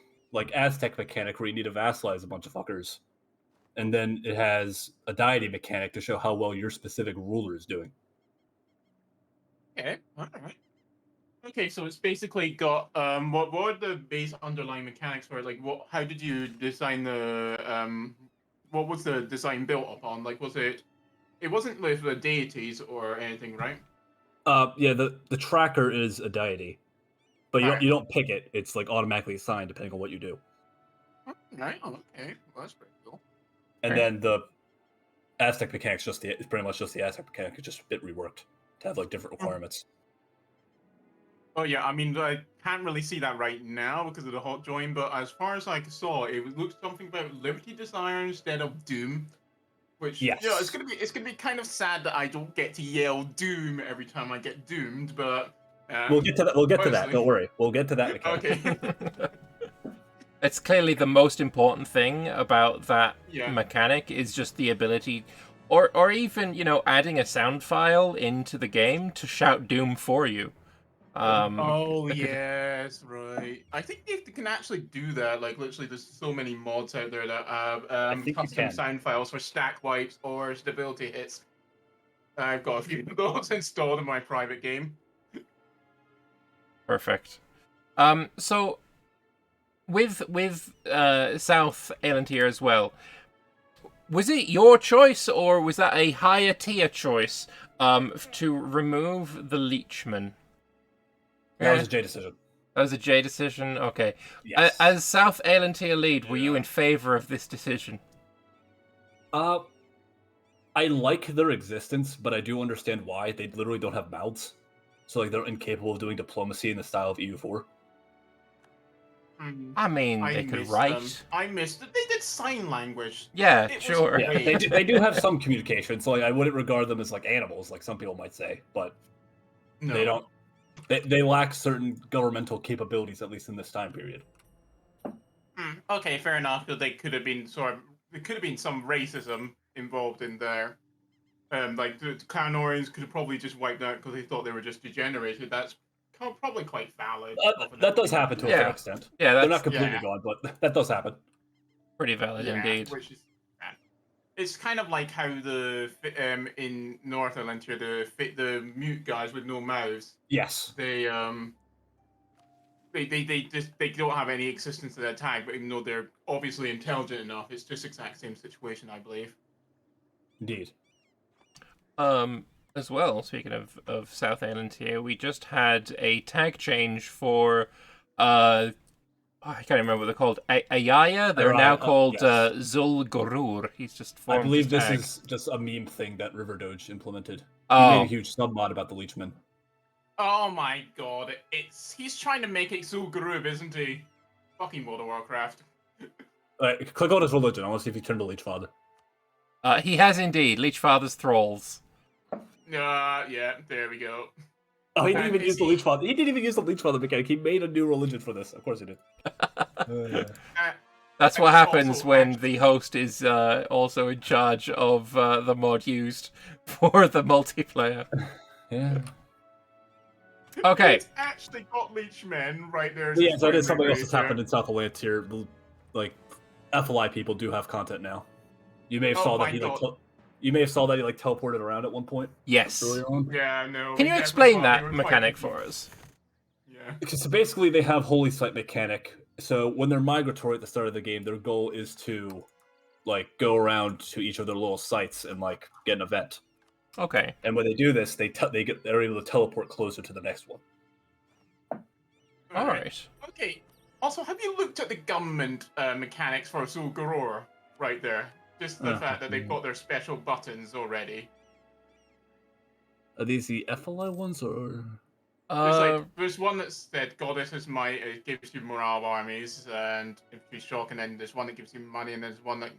S3: Aztec mechanic where you need to vassalize a bunch of fuckers, and then it has a deity mechanic to show how well your specific ruler is doing.
S2: Okay, all right. Okay, so it's basically got what are the base underlying mechanics for it? Like what how did you design the what was the design built upon? Like was it wasn't with the deities or anything, right?
S3: Yeah, the tracker is a deity, but
S2: Alright.
S3: you don't pick it. It's like automatically assigned depending on what you do.
S2: Right, oh, okay. Well, that's pretty cool.
S3: And
S1: Right.
S3: then the Aztec mechanics it's pretty much just the Aztec mechanic. It's just a bit reworked to have like different requirements.
S2: Oh yeah, I mean I can't really see that right now because of the hot join, but as far as I saw, it looked something about Liberty Desire instead of Doom. Which
S3: Yes.
S2: it's gonna be kind of sad that I don't get to yell Doom every time I get doomed, but
S3: We'll get to that. We'll get to that.
S2: honestly,
S3: Don't worry. We'll get to that mechanic.
S2: okay.
S1: It's clearly the most important thing about that
S2: Yeah.
S1: mechanic is just the ability, or even adding a sound file into the game to shout Doom for you.
S2: Oh
S1: that could-
S2: yes, right. I think they can actually do that. Like literally, there's so many mods out there that have
S3: think you
S2: custom
S3: can.
S2: sound files for stack wipes or stability hits. I've got a few of those installed in my private game.
S1: Perfect. So with South Elantir as well, was it your choice or was that a higher tier choice to remove the Leechman?
S3: That was a J decision.
S1: That was a J decision? Okay.
S3: Yes.
S1: As South Elantir lead, were you in favor of this decision?
S3: I like their existence, but I do understand why. They literally don't have mouths. So like they're incapable of doing diplomacy in the style of EU4.
S1: I mean, they could write.
S2: I missed it. They did sign language.
S1: Yeah,
S2: It was
S1: sure.
S3: Yeah,
S2: great.
S3: they do have some communication, so like I wouldn't regard them as like animals, like some people might say, but
S2: No.
S3: they don't. They lack certain governmental capabilities, at least in this time period.
S2: Okay, fair enough. Because there could have been some racism involved in there. Like the Clanorians could have probably just wiped out because they thought they were just degenerated. That's probably quite valid.
S3: That does happen to a fair extent.
S1: Yeah,
S3: They're
S1: that's
S3: not completely gone, but that does happen.
S1: pretty valid indeed.
S2: Which is it's kind of like how the in North Atlantia the mute guys with no mouths.
S3: Yes.
S2: They don't have any existence to their tag, but even though they're obviously intelligent enough, it's just exact same situation, I believe.
S3: Indeed.
S1: As well, speaking of South Island here, we just had a tag change for I can't remember what they're called. Ayaya. They're now called
S3: yes.
S1: Zul Gorur. He's just formed.
S3: I believe
S1: his
S3: this
S1: tag.
S3: is just a meme thing that River Doge implemented. He
S1: Oh,
S3: made a huge submod about the Leechman.
S2: Oh my god, he's trying to make it Zul'Gurub, isn't he? Fucking World of Warcraft.
S3: Click on his religion. I want to see if he turned to Leech Father.
S1: he has indeed. Leech Father's thralls.
S2: Yeah, there we go.
S3: Oh, he didn't
S2: And
S3: even use the Leech Father. He didn't even use the Leech Father mechanic. He made a new religion for this. Of course he did.
S1: That's what
S2: And
S1: happens
S2: also
S1: when the host is also in charge of the mod used for the multiplayer.
S3: Yeah.
S1: Okay.
S2: It's actually got Leechmen right there.
S3: Yeah, so it is something else that's happened in South Atlantia. Like, FLI people do have content now. You may have saw that he like teleported around at one point.
S1: Yes.
S3: Earlier on.
S2: Yeah, no.
S1: Can you explain that mechanic for us?
S2: Yeah.
S3: So basically, they have Holy Site mechanic. So when they're migratory at the start of the game, their goal is to like go around to each of their little sites and like get an event.
S1: Okay.
S3: And when they do this, they're able to teleport closer to the next one.
S1: All right.
S2: Okay. Also, have you looked at the government mechanics for Zul'Gurub right there? Just the fact that they've got their special buttons already.
S3: Are these the FLI ones or?
S2: There's one that said Goddess's Might, it gives you morale armies and infantry shock, and then there's one that gives you money, and there's one that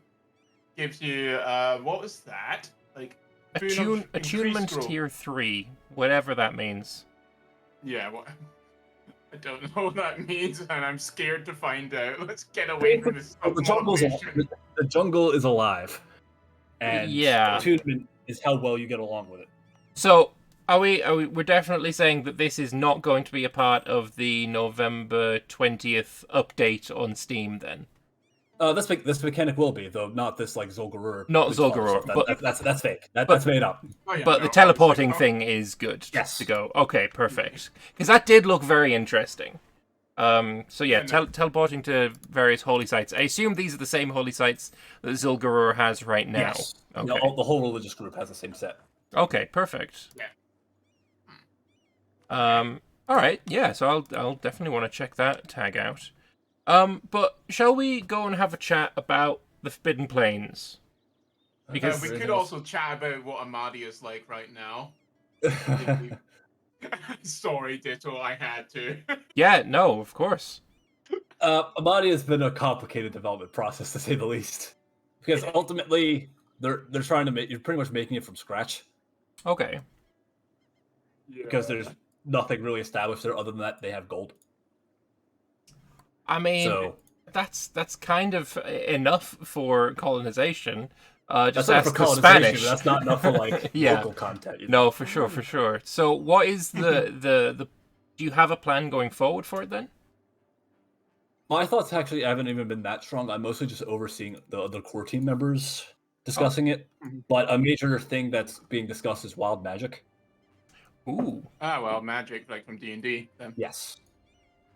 S2: gives you what was that? Like
S1: attunement tier 3, whatever that means.
S2: Yeah, what? I don't know what that means, and I'm scared to find out. Let's get away from this.
S3: The jungle is alive, and attunement is how well you get along with it.
S1: So, we're definitely saying that this is not going to be a part of the November 20th update on Steam, then?
S3: This mechanic will be, though not this like Zul'Gurur.
S1: Not
S3: Bleach Funnel
S1: Zul'Gurur,
S3: stuff.
S1: but
S3: That's fake.
S1: but-
S3: That's made up.
S2: Oh, yeah,
S1: but
S2: no,
S1: the teleporting
S2: obviously.
S1: thing is good
S3: Yes.
S1: to go. Okay, perfect. Because that did look very interesting. So yeah,
S2: Yeah, no.
S1: teleporting to various holy sites. I assume these are the same holy sites that Zul'Gurur has right now.
S3: Yes.
S1: Okay.
S3: The whole religious group has the same set.
S1: Okay, perfect.
S2: Yeah.
S1: All right, yeah. So I'll definitely want to check that tag out. But shall we go and have a chat about the Forbidden Plains? Because
S2: we could also chat about what Amadi is like right now. Sorry, Ditto, I had to.
S1: yeah, no, of course.
S3: Amadi has been a complicated development process, to say the least, because ultimately they're trying to make, you're pretty much making it from scratch,
S1: Okay.
S3: because there's nothing really established there other than that they have gold.
S1: I mean,
S3: So
S1: that's kind of enough for colonization. Just
S3: that's not
S1: ask
S3: for
S1: the
S3: colonization,
S1: Spanish.
S3: but that's not enough for like
S1: Yeah.
S3: local content. You know?
S1: No, for sure, for sure. So, what is the? Do you have a plan going forward for it then?
S3: My thoughts actually haven't even been that strong. I'm mostly just overseeing the other core team members discussing it.
S2: Mhm.
S3: But a major thing that's being discussed is wild magic.
S1: Ooh.
S2: Ah, well, magic, like from D&D. Then.
S3: Yes.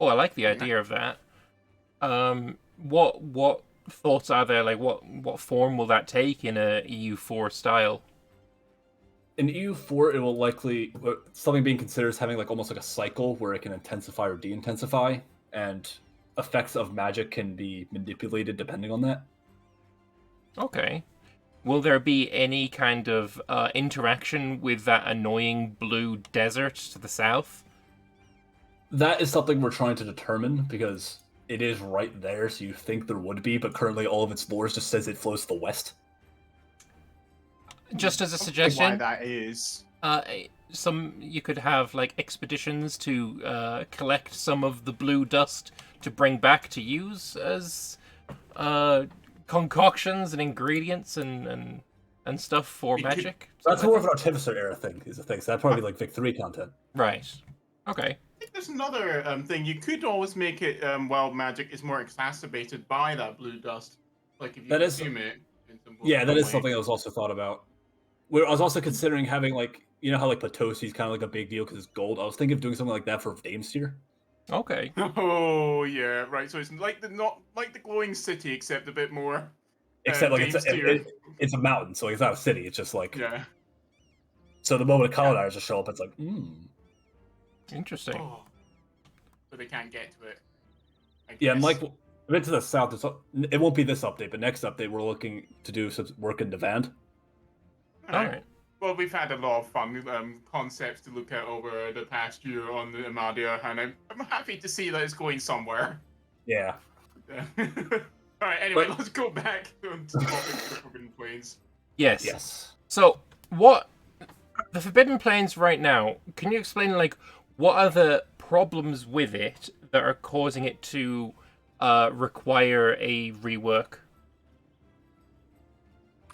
S1: Oh, I like the idea of that. What thoughts are there? Like, what form will that take in a EU4 style?
S3: In EU4, it will likely something being considered as having like almost like a cycle where it can intensify or de-intensify, and effects of magic can be manipulated depending on that.
S1: Okay. Will there be any kind of interaction with that annoying blue desert to the south?
S3: That is something we're trying to determine because it is right there, so you think there would be, but currently all of its lore just says it flows to the west.
S1: Just as a
S2: Why
S1: suggestion,
S2: that is?
S1: you could have like expeditions to collect some of the blue dust to bring back to use as concoctions and ingredients and stuff for
S2: We could-
S1: magic.
S3: That's
S1: So
S3: more of an Artificer era thing, is the thing. So that'd probably be like Vic 3 content.
S1: right. Okay.
S2: I think there's another thing. You could always make it wild magic is more exacerbated by that blue dust. Like if you
S3: That is-
S2: consume it. In some
S3: Yeah, that
S2: way.
S3: is something that was also thought about. I was also considering having like, you know how like Potosi is kind of like a big deal because it's gold. I was thinking of doing something like that for Damestier.
S1: Okay.
S2: Oh yeah, right. So it's like not like the glowing city, except a bit more.
S3: Except like
S2: Damestier.
S3: it's a mountain, so it's not a city. It's just like
S2: Yeah.
S3: so the moment colonizers show up, it's like,
S1: Interesting.
S2: Oh. So they can't get to it. I
S3: yeah. And
S2: guess.
S3: like a bit to the south, it won't be this update, but next update we're looking to do some work in Devand.
S1: All right.
S2: Well, we've had a lot of fun concepts to look at over the past year on the Amadia, and I'm happy to see that it's going somewhere.
S3: Yeah.
S2: All right. Anyway,
S3: But-
S2: let's go back to the topic of the Forbidden Plains.
S1: Yes.
S3: Yes.
S1: So, what the Forbidden Plains right now? Can you explain like what are the problems with it that are causing it to require a rework?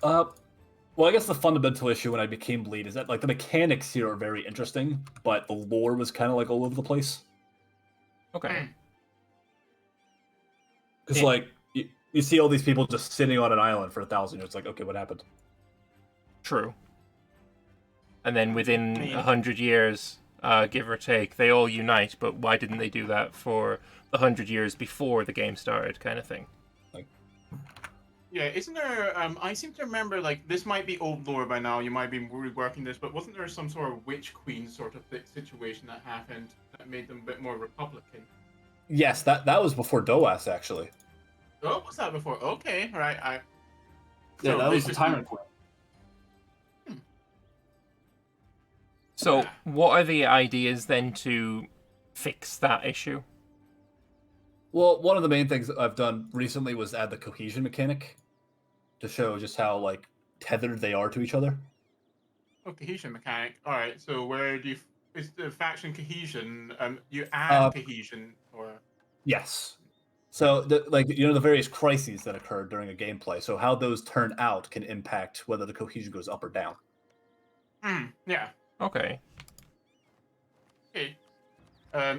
S3: Well, I guess the fundamental issue when I became lead is that like the mechanics here are very interesting, but the lore was kind of like all over the place.
S1: Okay.
S3: Because
S1: Yeah.
S3: like you see all these people just sitting on an island for 1,000 years. It's like, okay, what happened?
S1: True. And then within
S2: I mean-
S1: 100 years, give or take, they all unite. But why didn't they do that for the 100 years before the game started, kind of thing?
S2: Yeah, isn't there? I seem to remember like this might be old lore by now. You might be reworking this, but wasn't there some sort of witch queen sort of situation that happened that made them a bit more Republican?
S3: Yes, that was before Doas actually.
S2: Oh, was that before? Okay, all right.
S3: Yeah,
S2: So
S3: that
S2: they
S3: was the
S2: just-
S3: Tyrant Queen.
S1: So, what are the ideas then to fix that issue?
S3: Well, one of the main things I've done recently was add the cohesion mechanic to show just how like tethered they are to each other.
S2: Oh, cohesion mechanic. All right. So where do you? Is the faction cohesion? You add cohesion or?
S3: Yes. So the various crises that occurred during a gameplay. So how those turn out can impact whether the cohesion goes up or down.
S2: Yeah.
S1: Okay.
S2: Okay.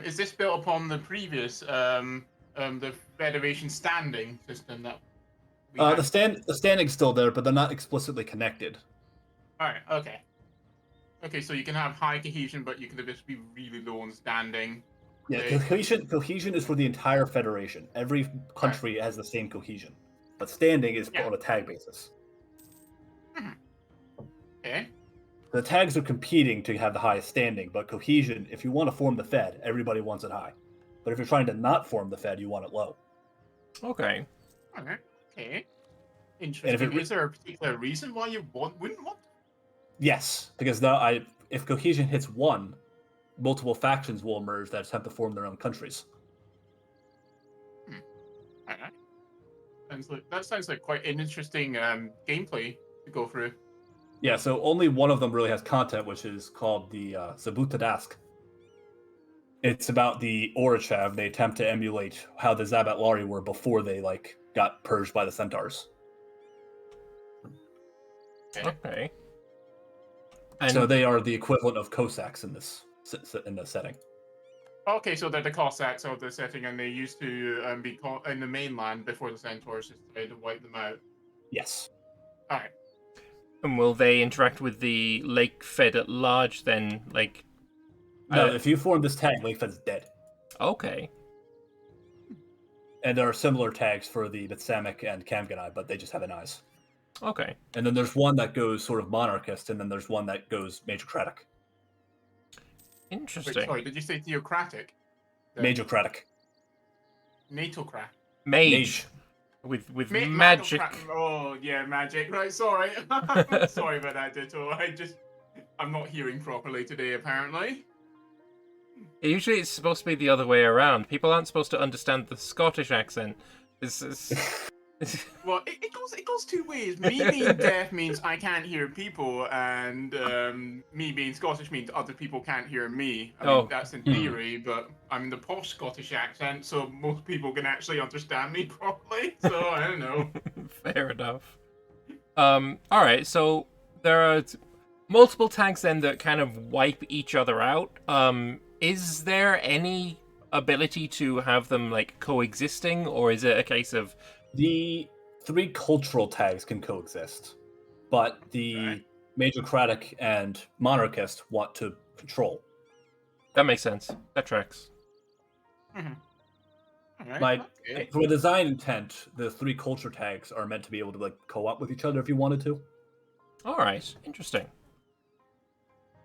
S2: Is this built upon the previous the Federation standing system that
S3: The standing's still there, but they're not explicitly connected.
S2: Alright, okay. Okay, so you can have high cohesion, but you can just be really low on standing.
S3: Yeah,
S2: Okay.
S3: cohesion is for the entire federation. Every country has the same cohesion, but standing is on a tag basis.
S2: Okay.
S3: The tags are competing to have the highest standing, but cohesion, if you want to form the Fed, everybody wants it high. But if you're trying to not form the Fed, you want it low.
S1: Okay.
S2: Alright. Okay. Interesting. Is there a particular reason why you wouldn't want?
S3: Yes, because if cohesion hits 1, multiple factions will emerge that attempt to form their own countries.
S2: Alright. That sounds like quite an interesting gameplay to go through.
S3: Yeah, so only one of them really has content, which is called the Zabutadask. It's about the Orachav. They attempt to emulate how the Zabatlari were before they got purged by the Centaurs.
S1: Okay.
S3: So they are the equivalent of Cossacks in this setting.
S2: Okay, so they're the Cossacks of the setting, and they used to be in the mainland before the Centaurs decided to wipe them out.
S3: Yes.
S2: All right.
S1: And will they interact with the Lake Fed at large then?
S3: No, if you form this tag, Lake Fed's dead.
S1: Okay.
S3: And there are similar tags for the Bitsamic and Kamganai, but they just have an eyes.
S1: Okay.
S3: And then there's one that goes sort of monarchist, and then there's one that goes majorcratic.
S1: Interesting.
S2: Wait, sorry, did you say theocratic?
S3: Majorcratic.
S2: Natocrat.
S1: Mage. With magic.
S2: Oh yeah, magic. Right, sorry. Sorry about that, Ditto. I'm not hearing properly today, apparently.
S1: Usually it's supposed to be the other way around. People aren't supposed to understand the Scottish accent. This is...
S2: Well, it goes two ways. Me being deaf means I can't hear people, and me being Scottish means other people can't hear me. I mean, that's in theory, but I'm in the posh Scottish accent, so most people can actually understand me properly. So I don't know.
S1: Fair enough. All right, so there are multiple tags then that kind of wipe each other out. Is there any ability to have them coexisting, or is it a case of
S3: the 3 cultural tags can coexist, but the majorcratic and monarchist want to control?
S1: That makes sense. That tracks.
S2: Right.
S3: For design intent, the 3 culture tags are meant to be able to co-op with each other if you wanted to.
S1: All right, interesting.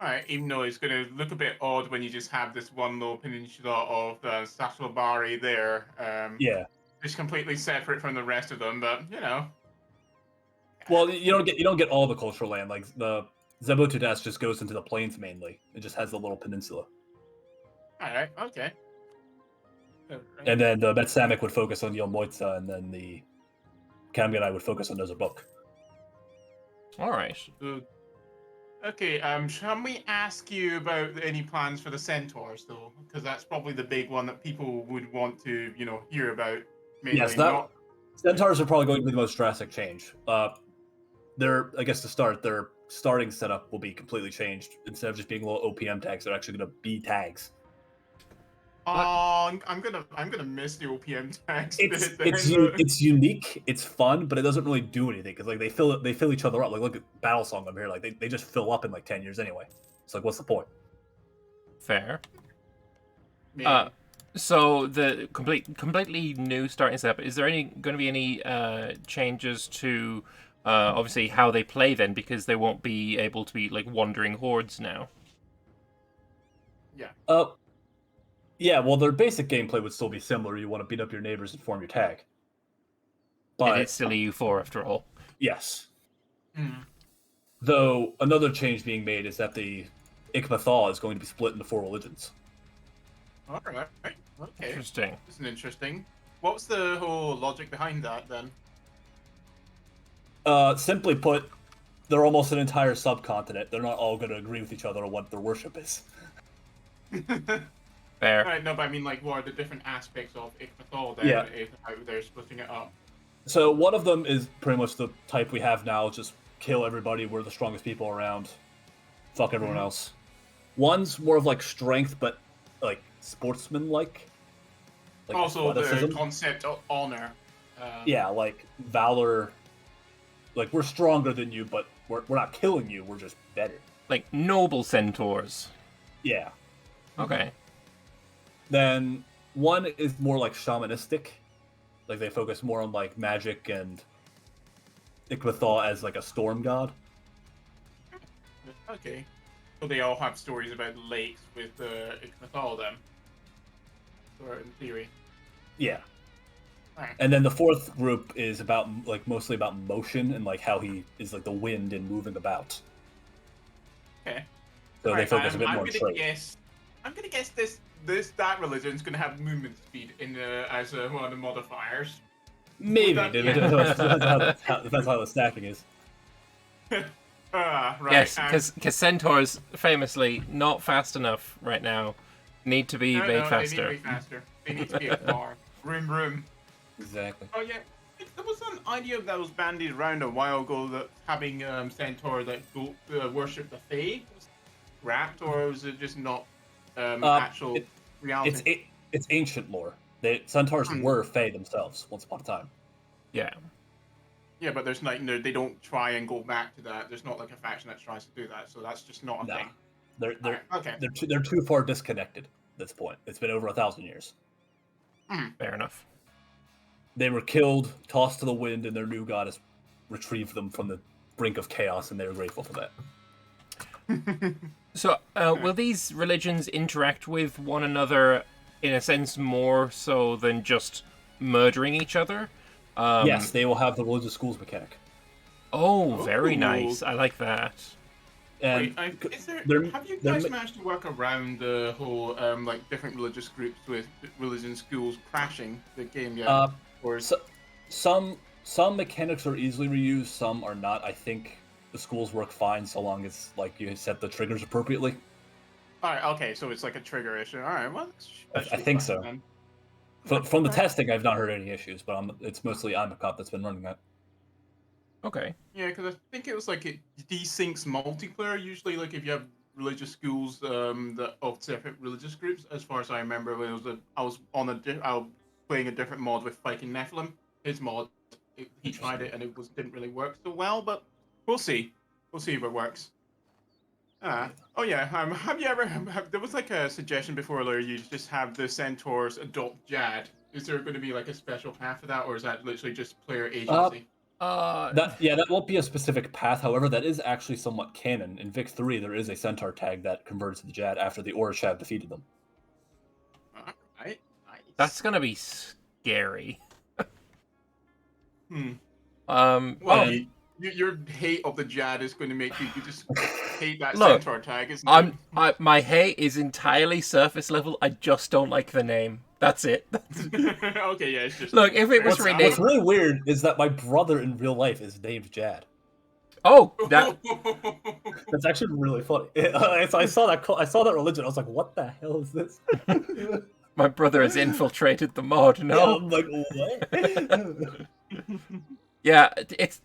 S2: Alright, even though it's going to look a bit odd when you just have this one little peninsula of Satlabari there.
S3: Yeah.
S2: Just completely separate from the rest of them, but
S3: Well, you don't get all the cultural land. The Zabutudas just goes into the plains mainly. It just has the little peninsula.
S2: Alright, okay.
S3: And then the Betsamic would focus on Yelmoitsa, and then the Kamganai would focus on Nozabuk.
S1: All right.
S2: Okay, shall we ask you about any plans for the Centaurs, though? Because that's probably the big one that people would want to, hear about.
S3: Yes, Centaurs are probably going to be the most drastic change. Their starting setup will be completely changed. Instead of just being little OPM tags, they're actually going to be tags.
S2: Oh, I'm gonna miss the OPM tags.
S3: It's unique, it's fun, but it doesn't really do anything because they fill each other up. Look at Battle Song up here. They just fill up in 10 years anyway. It's what's the point?
S1: Fair. So the completely new starting setup. Is there going to be any changes to obviously how they play then, because they won't be able to be wandering hordes now?
S2: Yeah.
S3: Yeah, well, their basic gameplay would still be similar. You want to beat up your neighbors and form your tag. But
S1: it's still EU4 after all.
S3: Yes. Though another change being made is that the Ikmathal is going to be split into 4 religions.
S2: All right. Okay.
S1: Interesting.
S2: This is interesting. What's the whole logic behind that then?
S3: Simply put, they're almost an entire subcontinent. They're not all going to agree with each other on what their worship is.
S1: Fair.
S2: Right, no, but I mean, what are the different aspects of Ikmathal then, how they're splitting it up?
S3: So one of them is pretty much the type we have now, just kill everybody, we're the strongest people around, fuck everyone else. One's more of strength, but sportsman-like.
S2: Also, the concept of honor.
S3: Yeah, like Valor, like we're stronger than you, but we're not killing you. We're just better.
S1: Like noble centaurs.
S3: Yeah.
S1: Okay.
S3: Then one is more like shamanistic, like they focus more on like magic and Ichthyosaur as like a storm god.
S2: Okay. So they all have stories about lakes with Ichthyosaur then. Or in theory.
S3: Yeah.
S2: Right.
S3: And then the fourth group is about like mostly about motion and like how he is like the wind and moving about.
S2: Okay.
S3: So
S2: All
S3: they
S2: right,
S3: focus a bit more on
S2: gonna
S3: trade.
S2: guess. I'm gonna guess that religion's gonna have movement speed in as one of the modifiers.
S3: Maybe.
S2: that be
S3: Depends how the stacking is.
S2: Right.
S1: Yes, because centaurs famously not fast enough right now. Need to be made faster.
S2: They need to be faster. They need to be a car. Room.
S3: Exactly.
S2: Oh yeah. There was an idea that was bandied around a while ago that having centaur that go worship the Fae was scrapped, or was it just not actual reality?
S3: It's ancient lore. Centaurs were Fae themselves once upon a time.
S1: Yeah.
S2: Yeah, but there's like they don't try and go back to that. There's not like a faction that tries to do that, so that's just not a thing.
S3: They're too far disconnected at this point. It's been over 1,000 years.
S1: Fair enough.
S3: They were killed, tossed to the wind, and their new goddess retrieved them from the brink of chaos, and they were grateful for that.
S1: So, will these religions interact with one another in a sense more so than just murdering each other?
S3: Yes, they will have the religious schools mechanic.
S1: Oh, very nice. I like that.
S3: And
S2: wait, have you guys managed to work around the whole like different religious groups with religion schools crashing the game yet?
S3: Some mechanics are easily reused, some are not. I think the schools work fine so long as like you set the triggers appropriately.
S2: All right, okay, so it's like a trigger issue. All right, well,
S3: I think so.
S2: Then.
S3: From the testing, I've not heard any issues, but it's mostly I'm a cop that's been running that.
S1: Okay.
S2: Yeah, because I think it was like it desyncs multiplayer usually. Like if you have religious schools that of separate religious groups, as far as I remember, when I was playing a different mod with Viking Nephilim. His mod, he tried it and it didn't really work so well, but we'll see. We'll see if it works. Oh yeah. Have you ever? There was like a suggestion before where you just have the centaurs adopt Jad. Is there going to be like a special path for that, or is that literally just player agency?
S3: That won't be a specific path. However, that is actually somewhat canon. In Vic 3, there is a centaur tag that converts to the Jad after the Orishab defeated them.
S2: Alright, nice.
S1: That's gonna be scary.
S2: Your hate of the Jad is going to make you just hate that
S1: Look,
S2: centaur tag, isn't it?
S1: My hate is entirely surface level. I just don't like the name. That's it.
S2: Okay, yeah, it's just...
S1: Look, if it was renamed...
S3: What's really weird is that my brother in real life is named Jad.
S1: Oh,
S3: that's actually really funny. I saw that religion. I was like, "What the hell is this?"
S1: My brother has infiltrated the mod. No,
S3: yeah, I'm like, what?
S1: Yeah, it's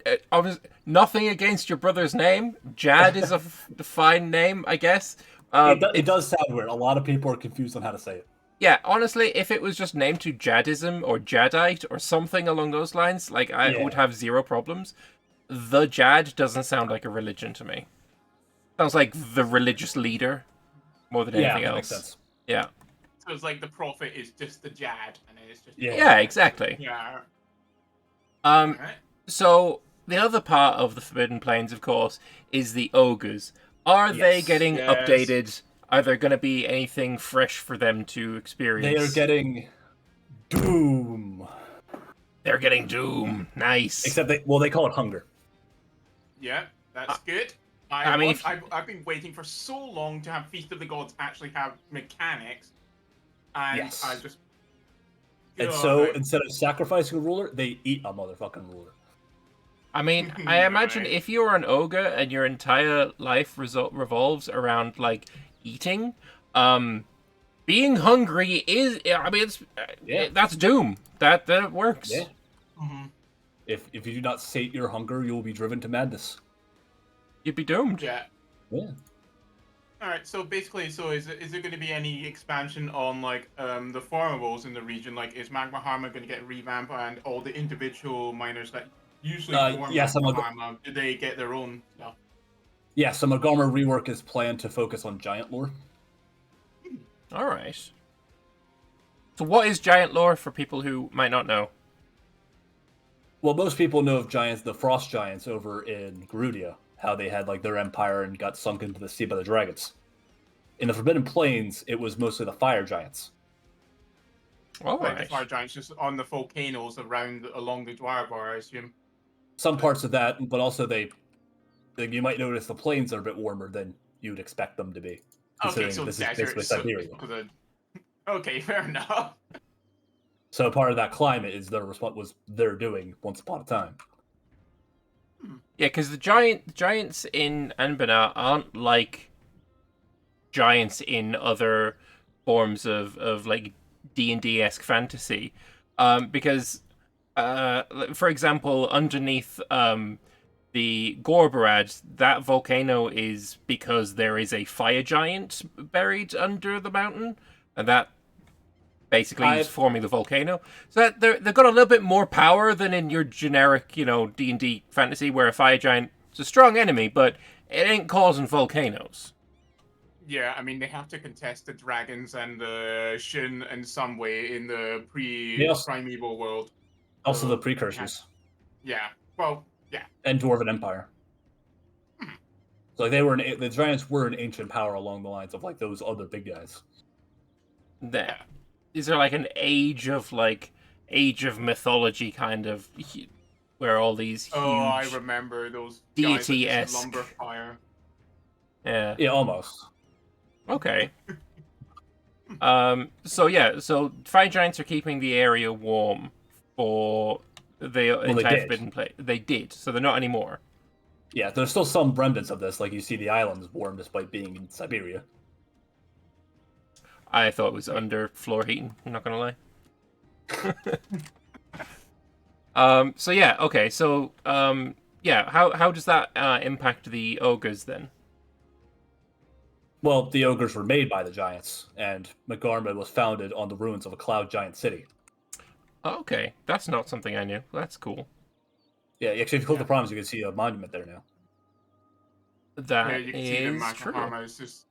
S1: nothing against your brother's name. Jad is a fine name, I guess.
S3: It does sound weird. A lot of people are confused on how to say it.
S1: Yeah, honestly, if it was just named to Jadism or Jadite or something along those lines, like I would have zero problems. The Jad doesn't sound like a religion to me. Sounds like the religious leader more than anything else.
S3: Makes sense.
S1: Yeah.
S2: So it's like the prophet is just the Jad, and it's just...
S1: Yeah, exactly.
S2: Yeah.
S1: Right. So the other part of the Forbidden Plains, of course, is the ogres. Are they getting updated? Are there going to be anything fresh for them to experience?
S3: They are getting Doom.
S1: They're getting Doom. Nice.
S3: Except they call it Hunger.
S2: Yeah, that's good. I've been waiting for so long to have Feast of the Gods actually have mechanics, and I just...
S3: And so instead of sacrificing a ruler, they eat a motherfucking ruler.
S1: I mean, I imagine if you're an ogre and your entire life revolves around like eating, being hungry is, I mean, that's doom. That works.
S3: Yeah. Mm-hmm. If you do not sate your hunger, you will be driven to madness.
S1: You'd be doomed.
S2: Yeah.
S3: Yeah.
S2: All right, so basically, so is there going to be any expansion on like the formables in the region? Like, is Magma Harma going to get revamped, and all the individual miners that usually form
S3: Yes,
S2: Magma Harma, do they get their own stuff?
S3: Yeah, so Magarma rework is planned to focus on giant lore.
S1: All right. So what is giant lore for people who might not know?
S3: Well, most people know of giants, the frost giants over in Garudia, how they had like their empire and got sunk into the sea by the dragons. In the Forbidden Plains, it was mostly the fire giants.
S1: All
S2: Like
S1: right.
S2: the fire giants just on the volcanoes along the Dwarvar, I assume.
S3: Some parts of that, but also you might notice the plains are a bit warmer than you'd expect them to be, considering
S2: Okay, so
S3: this
S2: desert.
S3: is basically Siberia.
S2: Okay, fair enough.
S3: So part of that climate is what was they're doing once upon a time.
S1: Yeah, because the giants in Anbennar aren't like giants in other forms of like D&D-esque fantasy. Because, for example, underneath the Gorbarad, that volcano is because there is a fire giant buried under the mountain, and that basically is forming the volcano. So that they've got a little bit more power than in your generic, D&D fantasy where a fire giant is a strong enemy, but it ain't causing volcanoes.
S2: Yeah, I mean they have to contest the dragons and the Shin in some way in the primeval world.
S3: Also, the precursors.
S2: Yeah. Well, yeah.
S3: And Dwarven Empire. So like the giants were an ancient power along the lines of like those other big guys.
S1: Is there like an age of mythology kind of where all these huge
S2: I remember those
S1: deity-esque
S2: lumber fire.
S1: Yeah.
S3: Yeah, almost.
S1: Okay. So fire giants are keeping the area warm for the entire Forbidden Place. They did, so they're not anymore.
S3: Yeah, there's still some remnants of this, like you see the islands warm despite being in Siberia.
S1: I thought it was under floor heating, I'm not gonna lie. So yeah, okay, so how does that impact the ogres then?
S3: Well, the ogres were made by the giants, and Magarma was founded on the ruins of a cloud giant city.
S1: Oh, okay, that's not something I knew. That's cool.
S3: Yeah, actually, if you click the proms, you can see a monument there now.
S2: You can see the Magma Harma is just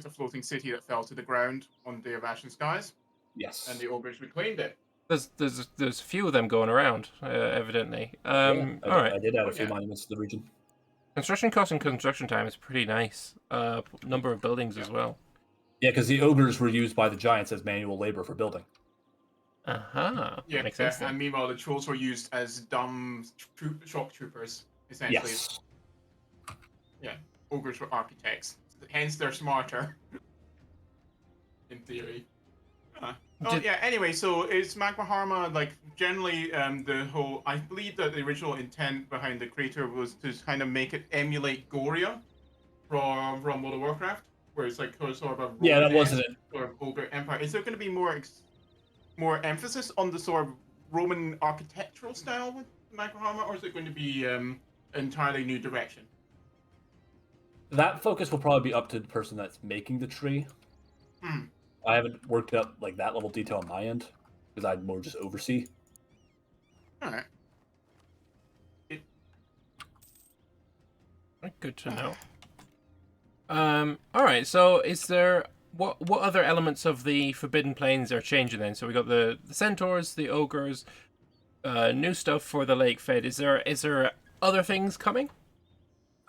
S2: a floating city that fell to the ground on the Day of Ashen Skies.
S3: Yes.
S2: And the ogres reclaimed it.
S1: There's a few of them going around, evidently. All right.
S3: I did add a few monuments to the region.
S1: Construction cost and construction time is pretty nice. Number of buildings as well.
S3: Yeah, because the ogres were used by the giants as manual labor for building.
S2: Yeah,
S1: makes sense.
S2: And meanwhile, the trolls were used as dumb shock troopers, essentially.
S3: Yes.
S2: Yeah, ogres were architects, hence they're smarter. In theory. Anyway, so is Magma Harma like generally the whole? I believe that the original intent behind the creator was to kind of make it emulate Goria from World of Warcraft, where it's like sort of a
S3: that wasn't it.
S2: Sort of ogre empire. Is there going to be more emphasis on the sort of Roman architectural style with Magma Harma, or is it going to be entirely new direction?
S3: That focus will probably be up to the person that's making the tree. I haven't worked up like that level of detail on my end because I'd more just oversee.
S2: All right.
S1: Good to know. All right. So, is there what other elements of the Forbidden Plains are changing then? So we got the centaurs, the ogres, new stuff for the Lake Fed. Is there other things coming?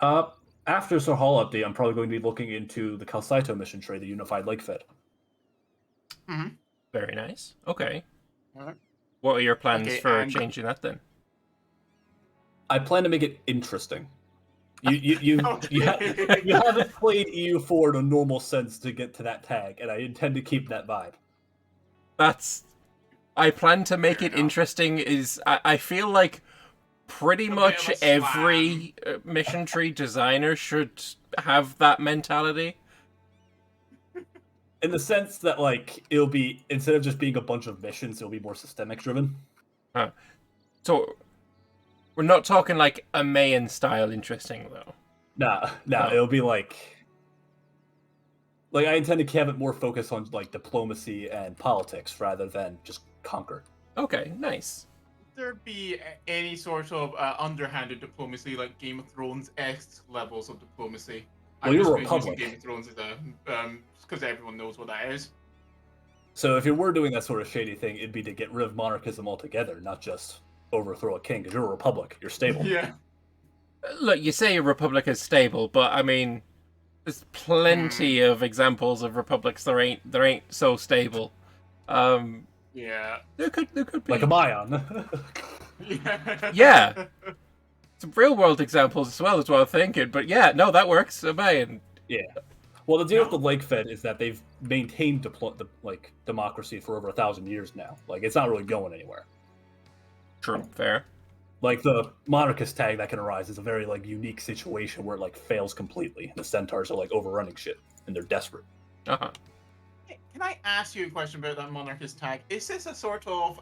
S3: After Sarhal update, I'm probably going to be looking into the Calcito mission trade, the Unified Lake Fed.
S1: Very nice. Okay.
S2: All right.
S1: What are your plans for changing that then?
S3: I plan to make it interesting. You haven't played EU4 in a normal sense to get to that tag, and I intend to keep that vibe.
S1: I plan to make it interesting. I feel like pretty much every mission tree designer should have that mentality.
S3: In the sense that, like, it'll be, instead of just being a bunch of missions, it'll be more systemic driven.
S1: So, we're not talking like a Mayan style interesting, though.
S3: Nah, it'll be like, Like, I intend to have it more focused on like diplomacy and politics rather than just conquer.
S1: Okay, nice.
S2: There be any sort of underhanded diplomacy, like Game of Thrones-esque levels of diplomacy?
S3: Well,
S2: I'm
S3: you're
S2: just
S3: a
S2: going to use
S3: republic.
S2: Game of Thrones as a because everyone knows what that is.
S3: So if you were doing that sort of shady thing, it'd be to get rid of monarchism altogether, not just overthrow a king. Because you're a republic, you're stable.
S2: Yeah.
S1: Look, you say a republic is stable, but I mean, there's plenty of examples of republics that ain't so stable.
S2: Yeah.
S1: There could be
S3: Like a Mayan.
S1: Yeah. Some real world examples as well, is what I'm thinking. But yeah, no, that works. Man.
S3: Yeah. Well, the deal with the Lake Fed is that they've maintained democracy for over 1,000 years now. Like, it's not really going anywhere.
S1: True, fair.
S3: Like, the monarchist tag that can arise is a very like unique situation where it like fails completely. The Centaurs are like overrunning shit, and they're desperate.
S1: Uh-huh.
S2: Can I ask you a question about that monarchist tag? Is this a sort of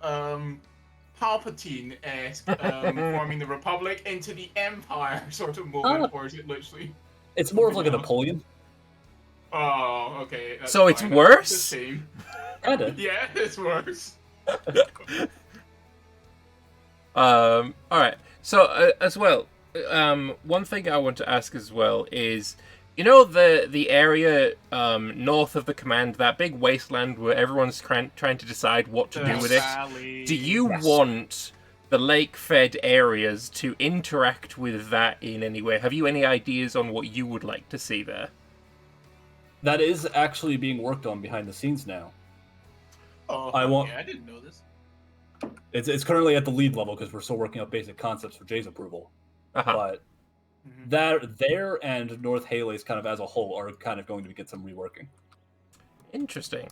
S2: Palpatine-esque forming the Republic into the Empire sort of moment, or is it literally?
S3: It's more of like a Napoleon.
S2: Oh, okay. That's
S1: So it's
S2: fine.
S1: worse?
S2: It's the same.
S3: Kinda.
S2: Yeah, it's worse.
S1: All right. So as well, one thing I want to ask as well is, you know, the area north of the command, that big wasteland where everyone's trying to decide what to do with it.
S2: Valley.
S1: Do you want the lake-fed areas to interact with that in any way? Have you any ideas on what you would like to see there?
S3: That is actually being worked on behind the scenes now.
S2: Oh,
S3: I
S2: I didn't know this.
S3: It's currently at the lead level because we're still working out basic concepts for Jay's approval.
S1: Uh-huh.
S3: But there and North Haley's kind of as a whole are kind of going to get some reworking.
S1: Interesting.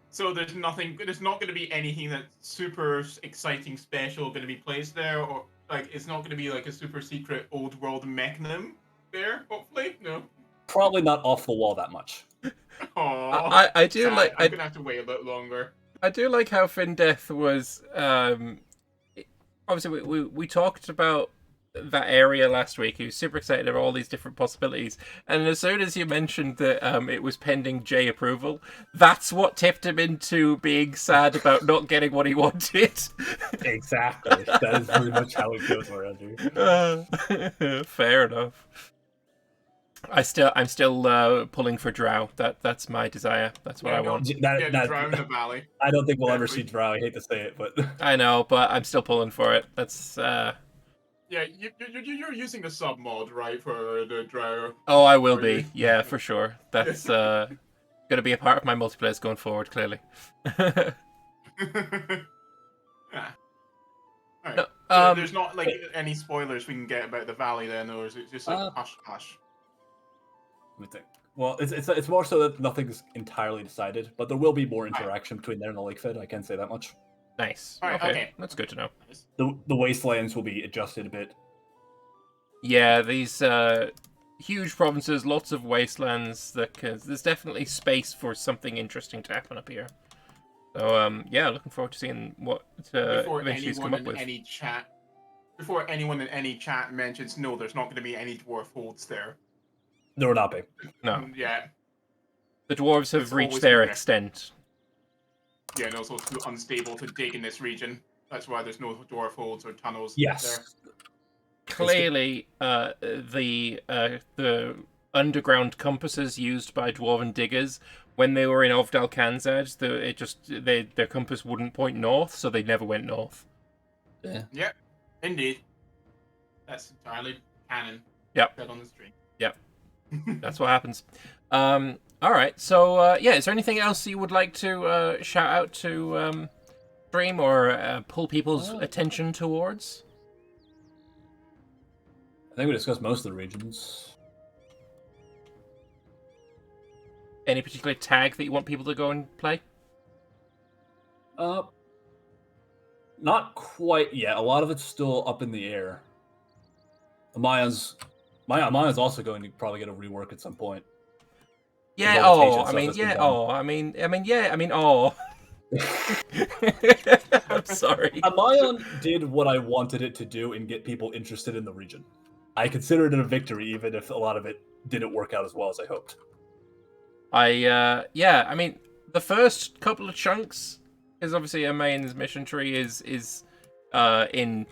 S2: So there's nothing. There's not going to be anything that's super exciting, special going to be placed there, or like it's not going to be like a super secret old world mechanism there. Hopefully, no.
S3: Probably not off the wall that much.
S2: Aww,
S1: I do
S2: sad.
S1: like.
S2: I'm gonna have to wait a bit longer.
S1: I do like how Findeath was. Obviously, we talked about that area last week. He was super excited about all these different possibilities, and as soon as you mentioned that it was pending J approval, that's what tipped him into being sad about not getting what he wanted.
S3: Exactly. That is pretty much how it goes around here.
S1: Fair enough. I'm still pulling for Drow. That's my desire. That's what I want.
S2: Drown in the valley.
S3: I don't think we'll ever see Drow. I hate to say it, but
S1: I know, but I'm still pulling for it. That's
S2: Yeah, you're using the sub mod, right, for the Drow?
S1: Oh, I will be. Yeah, for sure. That's gonna be a part of my multiplayer going forward. Clearly.
S2: Yeah. Alright.
S1: No,
S2: There's not like any spoilers we can get about the valley then, or is it just like hush hush?
S3: let me think. Well, it's more so that nothing's entirely decided, but there will be more interaction between there and the Lake Fed. I can say that much.
S1: Nice.
S2: All right, okay.
S1: That's good to know.
S3: The wastelands will be adjusted a bit.
S1: Yeah, these huge provinces, lots of wastelands. There's definitely space for something interesting to happen up here. So yeah, looking forward to seeing what eventually come up with.
S2: Before anyone in any chat mentions, no, there's not going to be any dwarf holds there.
S3: There will not be.
S1: No.
S2: Yeah.
S1: The dwarves have
S2: It's
S1: reached
S2: always
S1: their
S2: been there.
S1: extent.
S2: Yeah, and also too unstable to dig in this region. That's why there's no dwarf holds or tunnels
S3: Yes.
S2: there.
S1: Clearly, the underground compasses used by dwarven diggers when they were in Ovdal Kanzad, their compass wouldn't point north, so they never went north.
S3: Yeah.
S2: Yep, indeed. That's entirely canon.
S1: Yep.
S2: Said on the stream.
S1: Yep. That's what happens. All right. So yeah, is there anything else you would like to shout out to stream or pull people's attention towards?
S3: I think we discussed most of the regions.
S1: Any particular tag that you want people to go and play?
S3: Not quite yet. A lot of it's still up in the air. Maya's also going to probably get a rework at some point.
S1: Yeah.
S3: All the
S1: Oh, I mean,
S3: Tejan stuff has
S1: yeah.
S3: been
S1: Oh, I mean, yeah. I mean, oh. I'm sorry.
S3: Amayan did what I wanted it to do and get people interested in the region. I consider it a victory, even if a lot of it didn't work out as well as I hoped.
S1: Yeah, I mean, the first couple of chunks is obviously a main mission tree is in,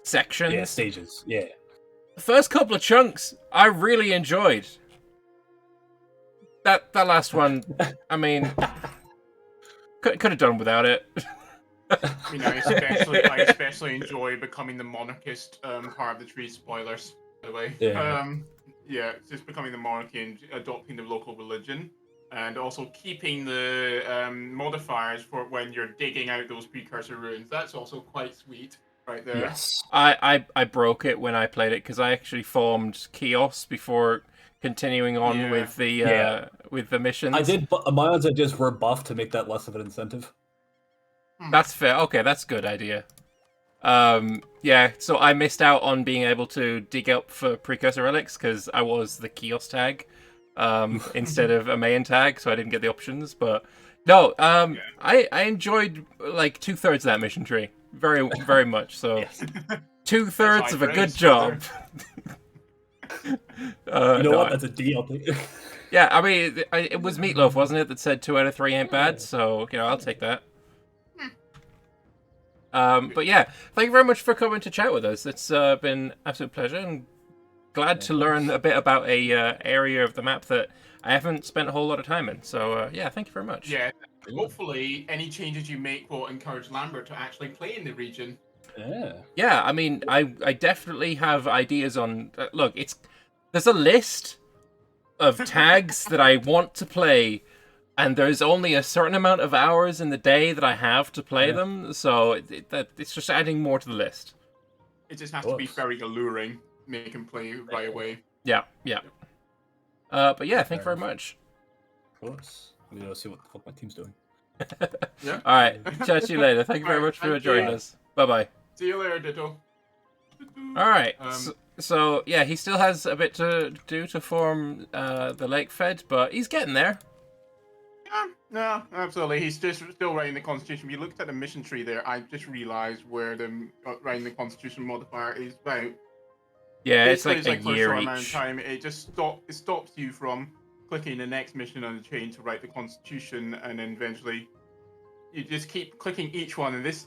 S1: sections.
S3: Yeah, stages. Yeah.
S1: The first couple of chunks I really enjoyed. That last one, I mean, could have done without it.
S2: I mean, I especially enjoy becoming the monarchist part of the tree. Spoilers, by the way.
S3: Yeah.
S2: Yeah, just becoming the monarchy and adopting the local religion, and also keeping the modifiers for when you're digging out those precursor ruins. That's also quite sweet, right there.
S3: Yes.
S1: I broke it when I played it because I actually formed Chaos before continuing on with the missions.
S3: I did. My odds ideas were buffed to make that less of an incentive.
S1: That's fair. Okay, that's a good idea. Yeah, so I missed out on being able to dig up for precursor relics because I was the Chaos tag instead of a main tag, so I didn't get the options. But no, I enjoyed like 2/3 of that mission tree very, very much. So 2/3 of a good job.
S3: You know what? That's a deal.
S1: Yeah, I mean, it was Meatloaf, wasn't it, that said 2 out of 3 ain't bad? So, I'll take that. But yeah, thank you very much for coming to chat with us. It's been an absolute pleasure, and glad to learn a bit about a area of the map that I haven't spent a whole lot of time in. So, yeah, thank you very much.
S2: Yeah, hopefully any changes you make will encourage Lambert to actually play in the region.
S1: Yeah, I mean, I definitely have ideas on... look, there's a list of tags that I want to play, and there's only a certain amount of hours in the day that I have to play them, so it's just adding more to the list.
S2: It just has to be very alluring, make him play right away.
S1: Yeah. But yeah, thank you very much.
S3: Of course. We gotta see what the fuck my team's doing.
S2: Yeah.
S1: All right, chat to you later. Thank you very much for joining us. Bye-bye.
S2: See you later, Ditto.
S1: All right. So yeah, he still has a bit to do to form the lake fed, but he's getting there.
S2: No, absolutely. He's just still writing the Constitution. If you looked at the mission tree there, I just realized where the writing the Constitution modifier is about.
S1: Yeah, it's like
S2: for
S1: a year
S2: short
S1: each.
S2: amount of time. It just stops you from clicking the next mission on the chain to write the Constitution, and then eventually you just keep clicking each one. And this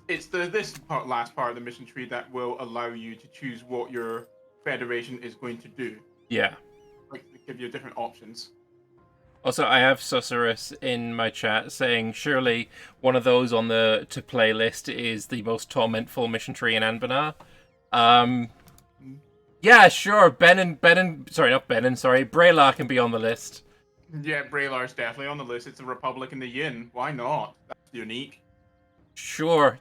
S2: last part of the mission tree that will allow you to choose what your federation is going to do.
S1: Yeah.
S2: Like give you different options.
S1: Also, I have Susurrus in my chat saying, surely one of those on the to play list is the most tormentful mission tree in Anbennar. Yeah, sure. Braylar can be on the list.
S2: Yeah, Braylar's definitely on the list. It's a Republic in the Yin. Why not? That's unique.
S1: Sure.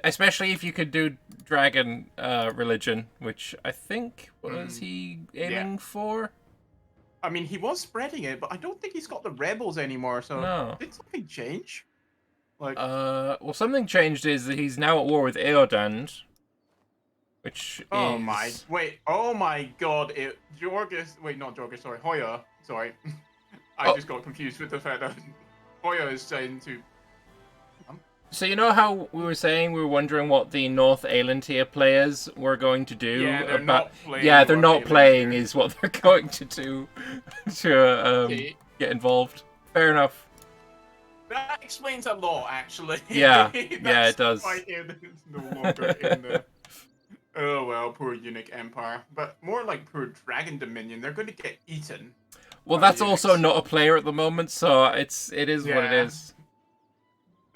S1: Especially if you could do Dragon religion, which I think was he aiming for?
S2: I mean, he was spreading it, but I don't think he's got the rebels anymore. So
S1: no.
S2: Did something change? Like,
S1: well, something changed is that he's now at war with Eodand, which
S2: oh
S1: is...
S2: my god! Hoya. Sorry, I just got confused with the fact that Hoya is saying to.
S1: So you know how we were saying we were wondering what the North Aelantir players were going to do?
S2: Yeah, they're not playing.
S1: Yeah, they're not playing is what they're going to do to get involved. Fair enough.
S2: That explains a lot, actually.
S1: Yeah, yeah, it does.
S2: Why it's no longer in the... Oh well, poor Unique Empire. But more like poor Dragon Dominion. They're going to get eaten.
S1: Well, that's also not a player at the moment, so it is what it is.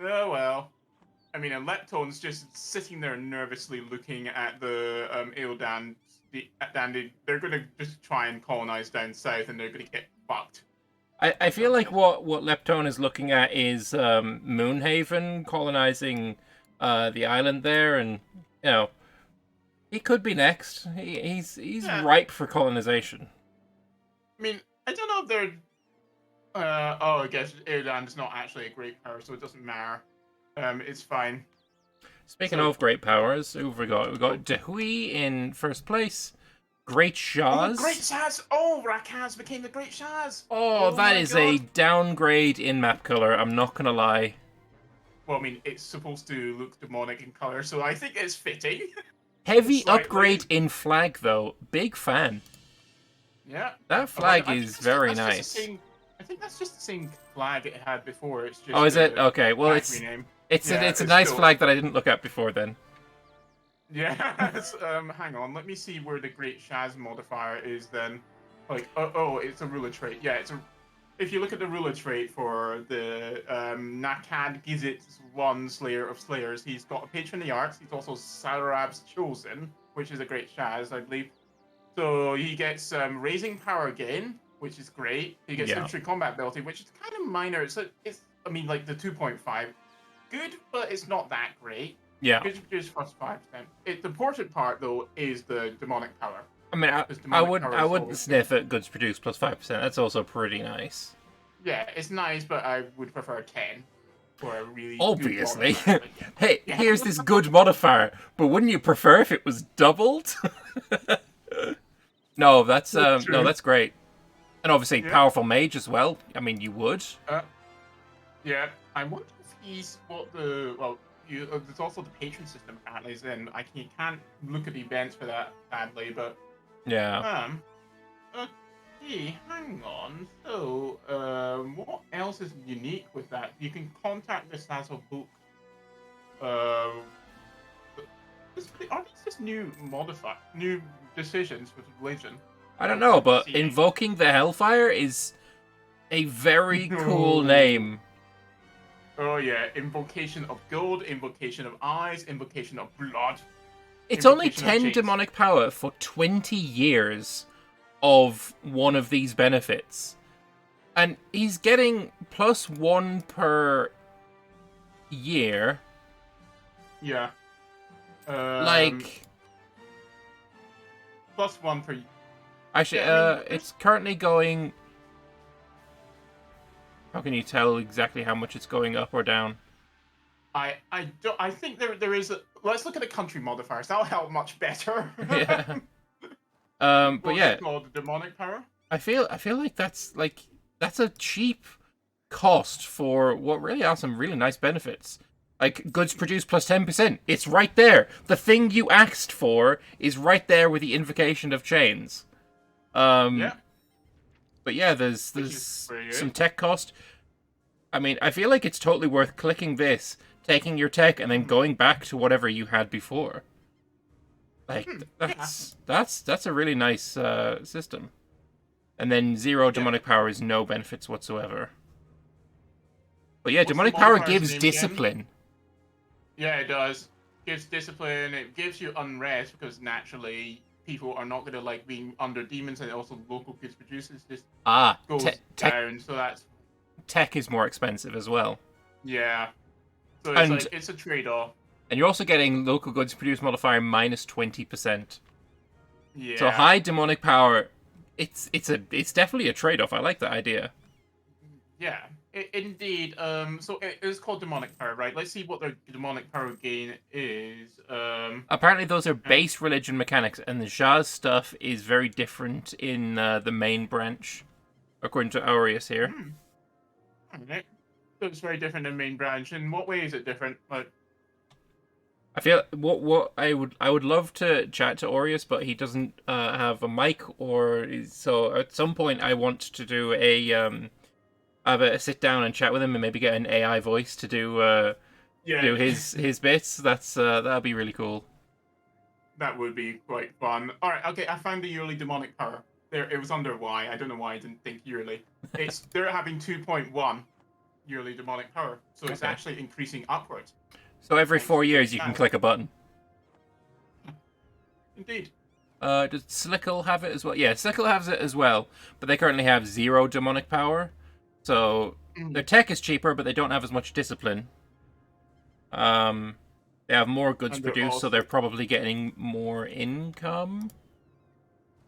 S2: Oh well. I mean, and Lepton's just sitting there nervously looking at the Eodan. They're going to just try and colonize down south, and they're going to get fucked.
S1: I feel like what Lepton is looking at is Moonhaven colonizing the island there, and he could be next. He's ripe for colonization.
S2: I mean, I don't know if they're. I guess Eodan's not actually a great power, so it doesn't matter. It's fine.
S1: Speaking of great powers, who have we got? We've got Dehui in first place. Great Shaz.
S2: Oh, Great Shaz! Oh, Rakaz became the Great Shaz!
S1: Oh, that is a downgrade in map color, I'm not gonna lie.
S2: Well, I mean, it's supposed to look demonic in color, so I think it's fitting.
S1: Heavy upgrade in flag, though. Big fan.
S2: Yeah.
S1: That flag is very nice.
S2: I I think that's just the same flag it had before. It's just.
S1: Oh, is it? Okay. Well,
S2: flag
S1: it's
S2: rename.
S1: it's
S2: Yeah,
S1: a nice
S2: still...
S1: flag that I didn't look at before then.
S2: Yeah. Hang on. Let me see where the Great Shaz modifier is then. Like, oh, it's a ruler trait. Yeah, it's a. If you look at the ruler trait for the Nakad Gizit's one Slayer of Slayers, he's got a Patron of the Arts. He's also Sarab's Chosen, which is a Great Shaz, I believe. So he gets raising power again, which is great. He gets infantry combat ability, which is kind of minor. It's I mean, like the 2.5, good, but it's not that great.
S1: Yeah.
S2: Good just plus 5%. The important part though is the demonic power.
S1: I mean, I wouldn't sniff at goods produced plus 5%. That's also pretty nice.
S2: Yeah, it's nice, but I would prefer 10 for a really
S1: obviously.
S2: Good
S1: Hey, here's this good modifier, but wouldn't you prefer if it was doubled? No, that's great. And obviously powerful mage as well. I mean, you would.
S2: Yeah, I wonder if he's what the there's also the patron system apparently is in. I can't look at the events for that badly, but
S1: yeah.
S2: Okay, hang on. So, what else is unique with that? You can contact the Sarhal book. Are these just new decisions with religion?
S1: I don't know, but invoking the Hellfire is a very cool name.
S2: Oh yeah, invocation of gold, invocation of eyes, invocation of blood.
S1: It's only 10 demonic power for 20 years of one of these benefits. And he's getting +1 per year.
S2: Yeah.
S1: Like...
S2: +1 per...
S1: Actually, it's currently going... How can you tell exactly how much it's going up or down?
S2: I think there is a... Let's look at the country modifiers. That'll help much better.
S1: Yeah. But yeah,
S2: called the demonic power.
S1: I feel like that's a cheap cost for what really are some really nice benefits. Like goods produced plus 10%. It's right there. The thing you asked for is right there with the invocation of chains.
S2: Yeah.
S1: But yeah, there's some tech cost. I mean, I feel like it's totally worth clicking this, taking your tech, and then going back to whatever you had before. Like that's a really nice system. And then 0 demonic power is no benefits whatsoever. But yeah, demonic power gives discipline.
S2: Yeah, it does. Gives discipline. It gives you unrest because naturally people are not going to like being under demons, and also local goods producers just goes down. So that's
S1: tech is more expensive as well.
S2: Yeah. So it's it's a trade-off.
S1: And you're also getting local goods produced modifier minus 20%.
S2: Yeah.
S1: So high demonic power, it's definitely a trade-off. I like that idea.
S2: Yeah, indeed. So it is called demonic power, right? Let's see what the demonic power gain is.
S1: Apparently those are base religion mechanics, and the Shaz stuff is very different in the main branch, according to Aureus here.
S2: Okay. So it's very different in main branch. In what way is it different? Like,
S1: I feel what I would love to chat to Aureus, but he doesn't have a mic, so at some point I want to do have a sit down and chat with him and maybe get an AI voice to do do his bits. That'd be really cool.
S2: That would be quite fun. All right, okay, I found the yearly demonic power. There, it was under Y. I don't know why I didn't think yearly. They're having 2.1 yearly demonic power, so it's actually increasing upwards.
S1: So every 4 years you can click a button.
S2: Indeed.
S1: Does Slickle have it as well? Yeah, Slickle has it as well, but they currently have 0 demonic power. So their tech is cheaper, but they don't have as much discipline. They have more goods produced, so they're probably getting more income.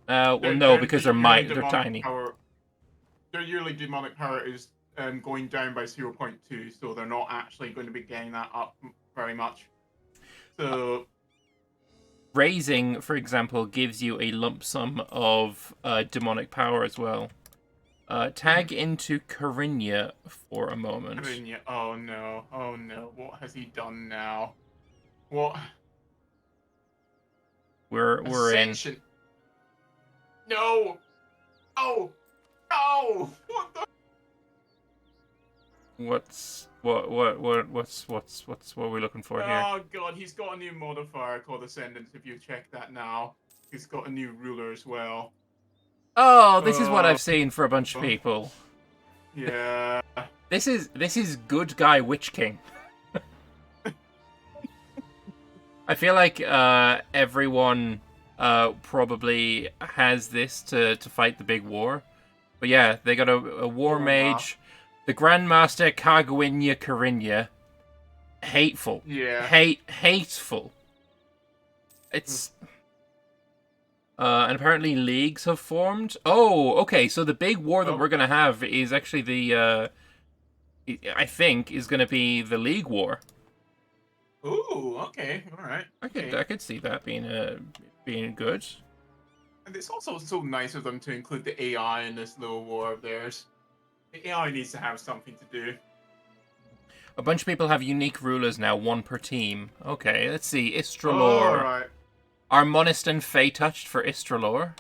S1: Well, no, because they're tiny.
S2: Their yearly demonic power is going down by 0.2, so they're not actually going to be getting that up very much. So
S1: raising, for example, gives you a lump sum of demonic power as well. Tag into Carinya for a moment.
S2: Carinya, oh no, what has he done now? What?
S1: We're
S2: Ascension. In. No! Oh! No! What the?
S1: What's what are we looking for here?
S2: Oh god, he's got a new modifier called Ascendance. If you check that now, he's got a new ruler as well.
S1: Oh, this is what I've seen for a bunch of
S2: Oh.
S1: people.
S2: Yeah.
S1: This is good guy Witch King. I feel like everyone probably has this to fight the big war. But yeah, they got a war
S2: Oh, wow.
S1: mage, the Grandmaster Kargwinya Karinya. Hateful.
S2: Yeah.
S1: Hateful. It's and apparently leagues have formed. Oh, okay, so the big war that we're gonna have is actually the I think is gonna be the League War.
S2: Ooh, okay, alright.
S1: I could see that being good.
S2: And it's also so nice of them to include the AI in this little war of theirs. The AI needs to have something to do.
S1: A bunch of people have unique rulers now, one per team. Okay, let's see. Istralor.
S2: Alright.
S1: Armonist and Fey Touched for Istralor.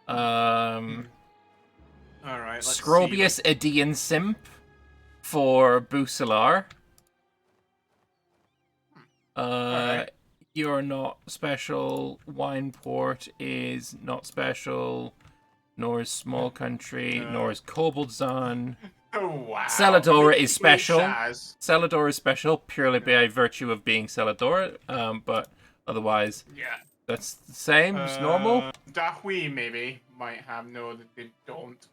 S2: Alright, let's
S1: Scrobius
S2: see,
S1: Aedean Simp for Bucelar.
S2: Alright.
S1: You're not special. Wineport is not special. Nor is Small Country. Nor is Koboldzan.
S2: Oh, wow.
S1: Celadora is special.
S2: Shaz.
S1: Celadora is special purely by virtue of being Celadora. But otherwise,
S2: Yeah.
S1: that's the same. It's normal.
S2: Dahui maybe might have that they don't.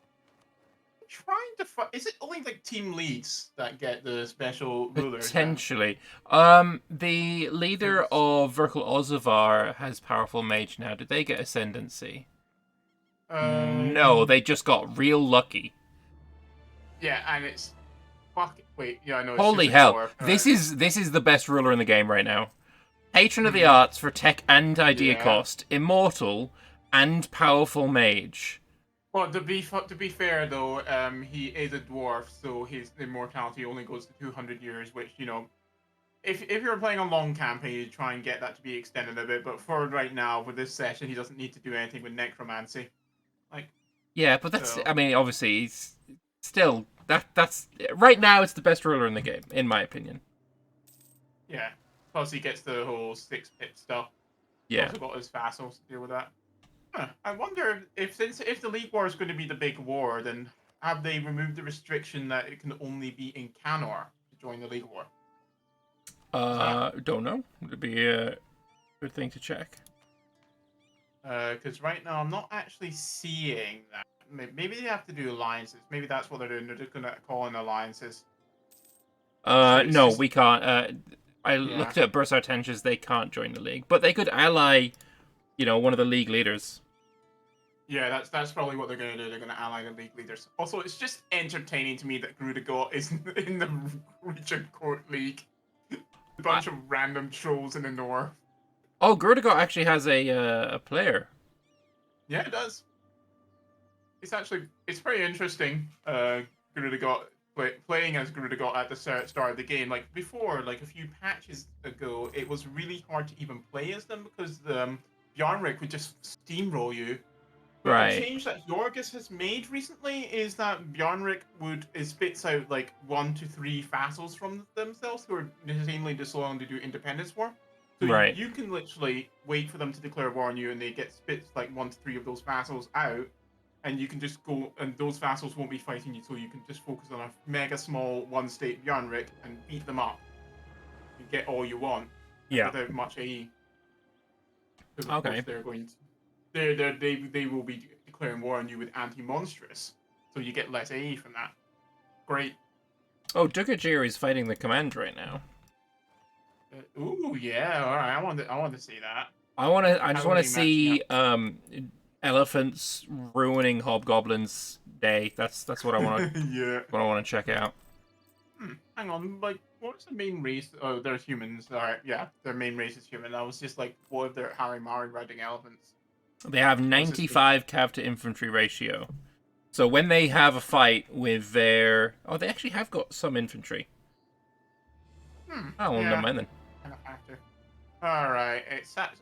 S2: Trying to is it only like team leads that get the special rulers?
S1: Potentially. The leader of Verkal Ozavar has powerful mage now. Did they get ascendancy? No, they just got real lucky.
S2: Yeah, and it's wait, yeah, I know.
S1: Holy hell! This is the best ruler in the game right now. Patron of the arts for tech and idea cost, immortal and powerful mage.
S2: Well, to be fair though, he is a dwarf, so his immortality only goes to 200 years, which, you know, if you're playing a long campaign, you try and get that to be extended a bit. But for right now, with this session, he doesn't need to do anything with necromancy. Like.
S1: Yeah, but that's. I mean, obviously, he's still that's right now. It's the best ruler in the game, in my opinion.
S2: Yeah. Plus, he gets the whole 6-pip stuff.
S1: Yeah.
S2: Also got his vassals to deal with that. Huh. I wonder if the League War is going to be the big war, then have they removed the restriction that it can only be in Canor to join the League War?
S1: Don't know. It'd be a good thing to check.
S2: Because right now I'm not actually seeing that. Maybe they have to do alliances. Maybe that's what they're doing. They're just going to call in alliances.
S1: No, we can't. I looked at Bursar they can't join the league, but they could ally, one of the league leaders.
S2: Yeah, that's probably what they're going to do. They're going to ally the league leaders. Also, it's just entertaining to me that Grudagot is in the Regent Court League. A bunch of random trolls in the north.
S1: Oh, Grudagot actually has a player.
S2: Yeah, it does. It's pretty interesting. Grudagot playing as Grudagot at the start of the game. Like before, like a few patches ago, it was really hard to even play as them because Bjarnrik would just steamroll you.
S1: Right.
S2: The change that Jorgis has made recently is that Bjarnrik spits out like 1 to 3 vassals from themselves who are insanely disloyal to do independence war. So
S1: right.
S2: you can literally wait for them to declare war on you, and they get spits like 1 to 3 of those vassals out, and you can just go, and those vassals won't be fighting you, so you can just focus on a mega small 1-state Bjarnrik and beat them up. You get all you want.
S1: Yeah.
S2: Without much AE.
S1: Okay.
S2: They're going to. They will be declaring war on you with anti-monstrous, so you get less AE from that. Great.
S1: Oh, Dugajir is fighting the command right now.
S2: Ooh, yeah. All right, I want to see that.
S1: I just want to see elephants ruining hobgoblins' day. That's what I want to.
S2: Yeah.
S1: What I want to check out.
S2: Hang on, like, what's the main race? Oh, they're humans. All right, yeah, their main race is human. I was just like, what if they're Harry Mari riding elephants?
S1: They have 95 cav to infantry ratio. So when they have a fight with their... Oh, they actually have got some infantry. Oh, well, never mind then.
S2: Kind of factor. Alright,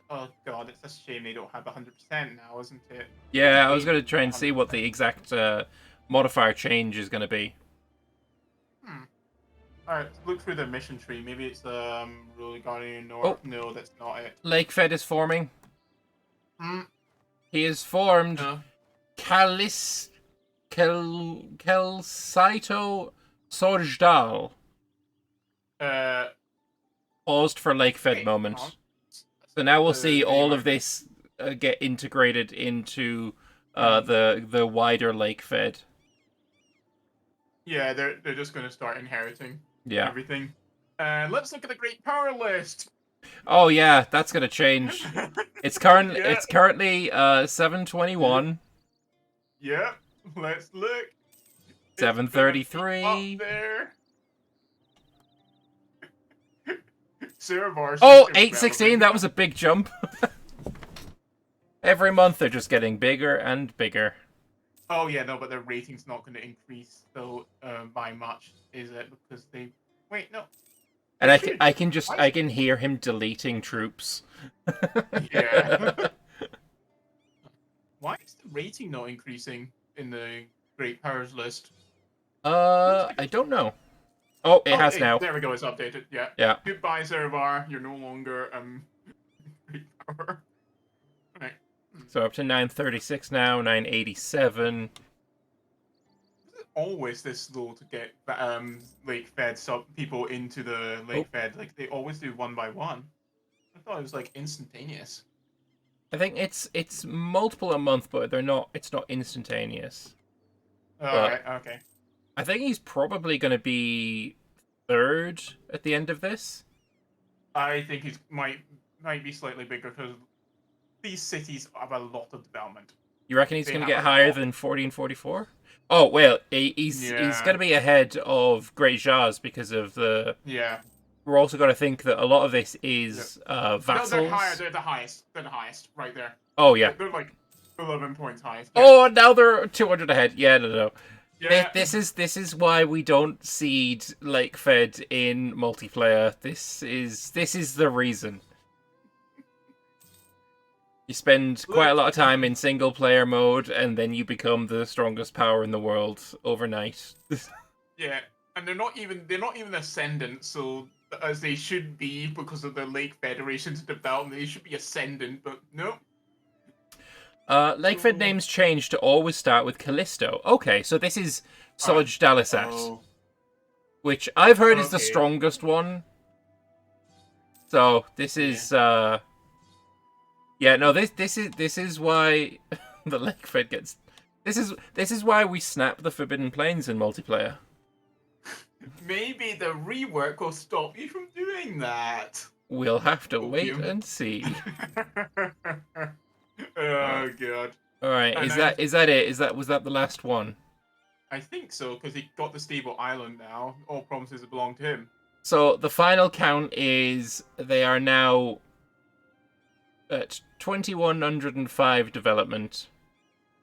S2: oh god, it's a shame they don't have 100% now, isn't it?
S1: Yeah, I was going to try and see what the exact modifier change is going to be.
S2: Alright, look through the mission tree. Maybe it's Ruler Guardian or
S1: Oh.
S2: no, that's not it.
S1: Lake Fed is forming.
S2: Hmm.
S1: He has formed
S2: No.
S1: Kelsaito Sorjdal. Paused for Lake Fed
S2: Wait,
S1: moment.
S2: hang on.
S1: So now we'll
S2: The
S1: see
S2: name
S1: all
S2: I
S1: of
S2: think.
S1: this get integrated into the wider Lake Fed.
S2: Yeah, they're just gonna start inheriting
S1: Yeah.
S2: everything. Let's look at the Great Power list.
S1: Oh yeah, that's gonna change. It's currently
S2: Yeah.
S1: it's currently 721,
S2: Yep. Let's look. It's
S1: 733.
S2: gonna be up there. Servar
S1: Oh,
S2: system
S1: 816.
S2: development.
S1: That was a big jump. Every month they're just getting bigger and bigger.
S2: Oh yeah, no, but their rating's not going to increase though by much, is it? Because they wait, no.
S1: And
S2: They
S1: I
S2: should.
S1: can hear him deleting troops.
S2: Yeah. Why is the rating not increasing in the Great Powers list?
S1: I don't know. Oh, it has
S2: hey,
S1: now.
S2: There we go. It's updated. Yeah.
S1: Yeah.
S2: Goodbye, Servar. You're no longer Great Power. Right.
S1: So up to 936 now, 987.
S2: Always this slow to get Lake Fed sub people into the Lake Fed. Like they always do one by one. I thought it was like instantaneous.
S1: I think it's multiple a month, but they're not. It's not instantaneous.
S2: All right. Okay.
S1: I think he's probably going to be third at the end of this.
S2: I think it might be slightly bigger because these cities have a lot of development.
S1: You reckon he's
S2: They
S1: going to
S2: have
S1: get
S2: a
S1: higher
S2: lot.
S1: than 40 and 44? Oh well, he's going to be ahead of Great Jars because of the.
S2: Yeah.
S1: We're also got to think that a lot of this is vassals.
S2: No, they're higher. They're the highest. They're the highest, right there.
S1: Oh yeah.
S2: They're like 11 points highest.
S1: Yeah. Oh, now they're 200 ahead. Yeah, no.
S2: Yeah.
S1: This is why we don't seed Lake Fed in multiplayer. This is the reason. You spend quite a lot of time in single player mode, and then you become the strongest power in the world overnight.
S2: Yeah, and they're not even ascendant, so as they should be because of the Lake Federation's development, they should be ascendant, but no.
S1: Lake Fed names changed to always start with Callisto. Okay, so this is Soj Dalisat,
S2: Oh.
S1: which I've heard is the
S2: Okay.
S1: strongest one. So this is yeah, no, this is why the Lake Fed gets this is why we snap the Forbidden Plains in multiplayer.
S2: Maybe the rework will stop you from doing that.
S1: We'll have to wait
S2: Opium.
S1: and see.
S2: Oh god.
S1: All right,
S2: And
S1: is that it? Was that the last one?
S2: I think so, because he got the stable island now. All promises belong to him.
S1: So the final count is they are now at 2105 development.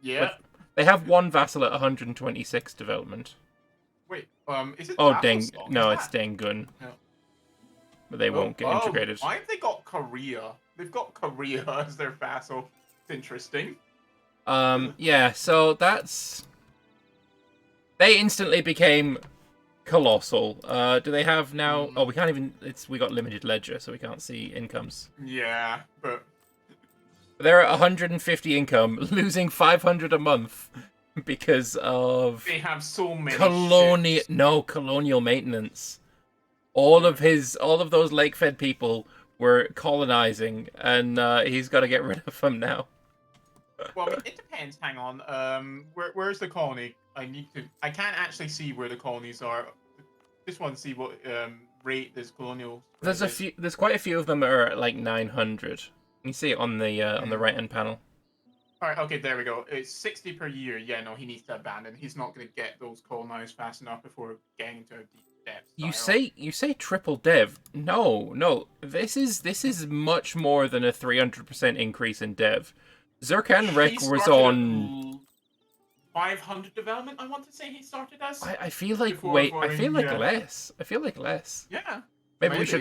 S2: Yeah.
S1: They have one vassal at 126 development.
S2: Wait, is it
S1: Oh,
S2: Vassal stock?
S1: no,
S2: Is
S1: it's
S2: that-
S1: Dengun.
S2: No.
S1: But they won't get integrated.
S2: Why have they got Korea? They've got Korea as their vassal. It's interesting.
S1: Yeah, so that's... They instantly became colossal. Do they have now... Oh, we can't even... We got limited ledger, so we can't see incomes.
S2: Yeah, but...
S1: They're at 150 income, losing 500 a month because of...
S2: They have so many ships.
S1: colonial maintenance. All of those lake-fed people were colonizing, and he's got to get rid of them now.
S2: Well, I mean, it depends. Hang on. Where's the colony? I can't actually see where the colonies are. Just want to see what rate this colonial.
S1: There's quite a few of them that are at like 900. You can see it on the right-hand panel.
S2: All right. Okay. There we go. It's 60 per year. Yeah. No, he needs to abandon. He's not going to get those colonized fast enough before getting into a deep depth.
S1: You say triple dev. No. This is much more than a 300% increase in dev. Zerkan Rek was on
S2: 500 development. I want to say he started as.
S1: I feel like
S2: Before
S1: I feel like
S2: yeah.
S1: less. I feel like less.
S2: Yeah.
S1: Maybe we should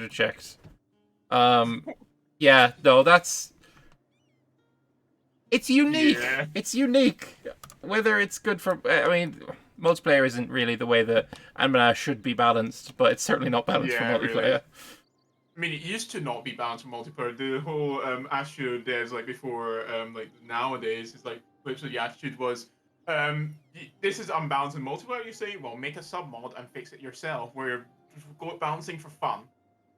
S1: have checked. Yeah, no, that's it's unique.
S2: Yeah.
S1: It's unique. Whether it's good for I mean, multiplayer isn't really the way that Anbennar should be balanced, but it's certainly not balanced for
S2: Yeah,
S1: multiplayer.
S2: really. I mean, it used to not be balanced for multiplayer. The whole Astro devs, like before, like nowadays, is like literally the attitude was, this is unbalanced in multiplayer. You say, well, make a sub mod and fix it yourself. We're balancing for fun.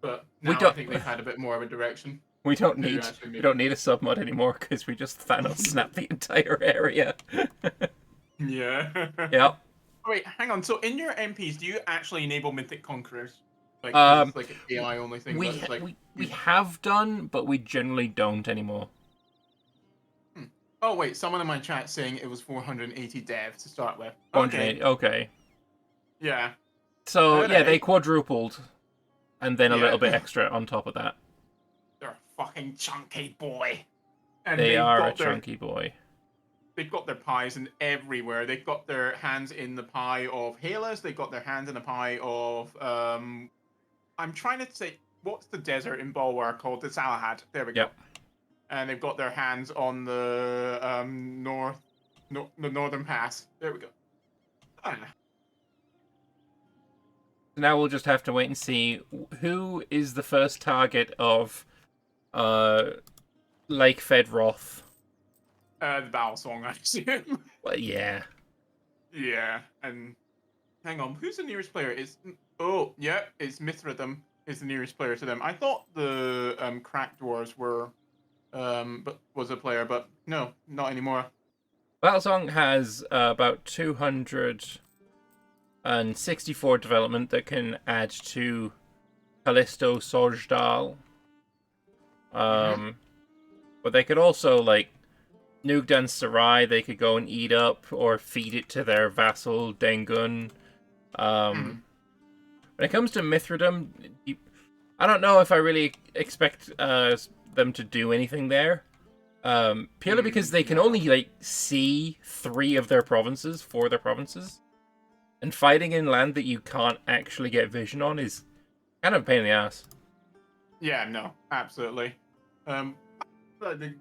S2: But
S1: We
S2: now I
S1: don't-
S2: think they've had a bit more of a direction.
S1: We don't
S2: to
S1: need
S2: actually
S1: we
S2: make-
S1: don't need a submod anymore because we just Thanos snap the entire area.
S2: Yeah.
S1: Yep.
S2: Wait, hang on. So in your MPs, do you actually enable Mythic Conquerors? Like,
S1: Um,
S2: it's like an AI only thing.
S1: We
S2: That's like,
S1: we have done, but we generally don't anymore.
S2: Oh wait, someone in my chat saying it was 480 dev to start with.
S1: 480. Okay.
S2: Yeah.
S1: So yeah, they
S2: Alright.
S1: quadrupled, and then a
S2: Yeah.
S1: little bit extra on top of that.
S2: They're a fucking chunky boy. And
S1: They
S2: they've
S1: are a
S2: got their,
S1: chunky boy.
S2: They've got their pies in everywhere. They've got their hands in the pie of Halas. They've got their hands in the pie of I'm trying to say, what's the desert in Bulwark called? The Salahad. There we go.
S1: Yep.
S2: And they've got their hands on the the northern pass. There we go. Ah.
S1: Now we'll just have to wait and see who is the first target of Lake Fed Wrath.
S2: The battle song, I assume.
S1: Well, yeah.
S2: Yeah, and hang on, who's the nearest player? It's it's Mithridum is the nearest player to them. I thought the Crack Dwarves were but was a player, but no, not anymore.
S1: Battlesong has about 264 development that can add to Callisto Sojdal. But they could also like Nugdan Sarai. They could go and eat up or feed it to their vassal Dengun. When it comes to Mithridum, I don't know if I really expect them to do anything there. Purely because they can only like see 3 of their provinces, 4 of their provinces, and fighting in land that you can't actually get vision on is kind of a pain in the ass.
S2: Yeah, no, absolutely.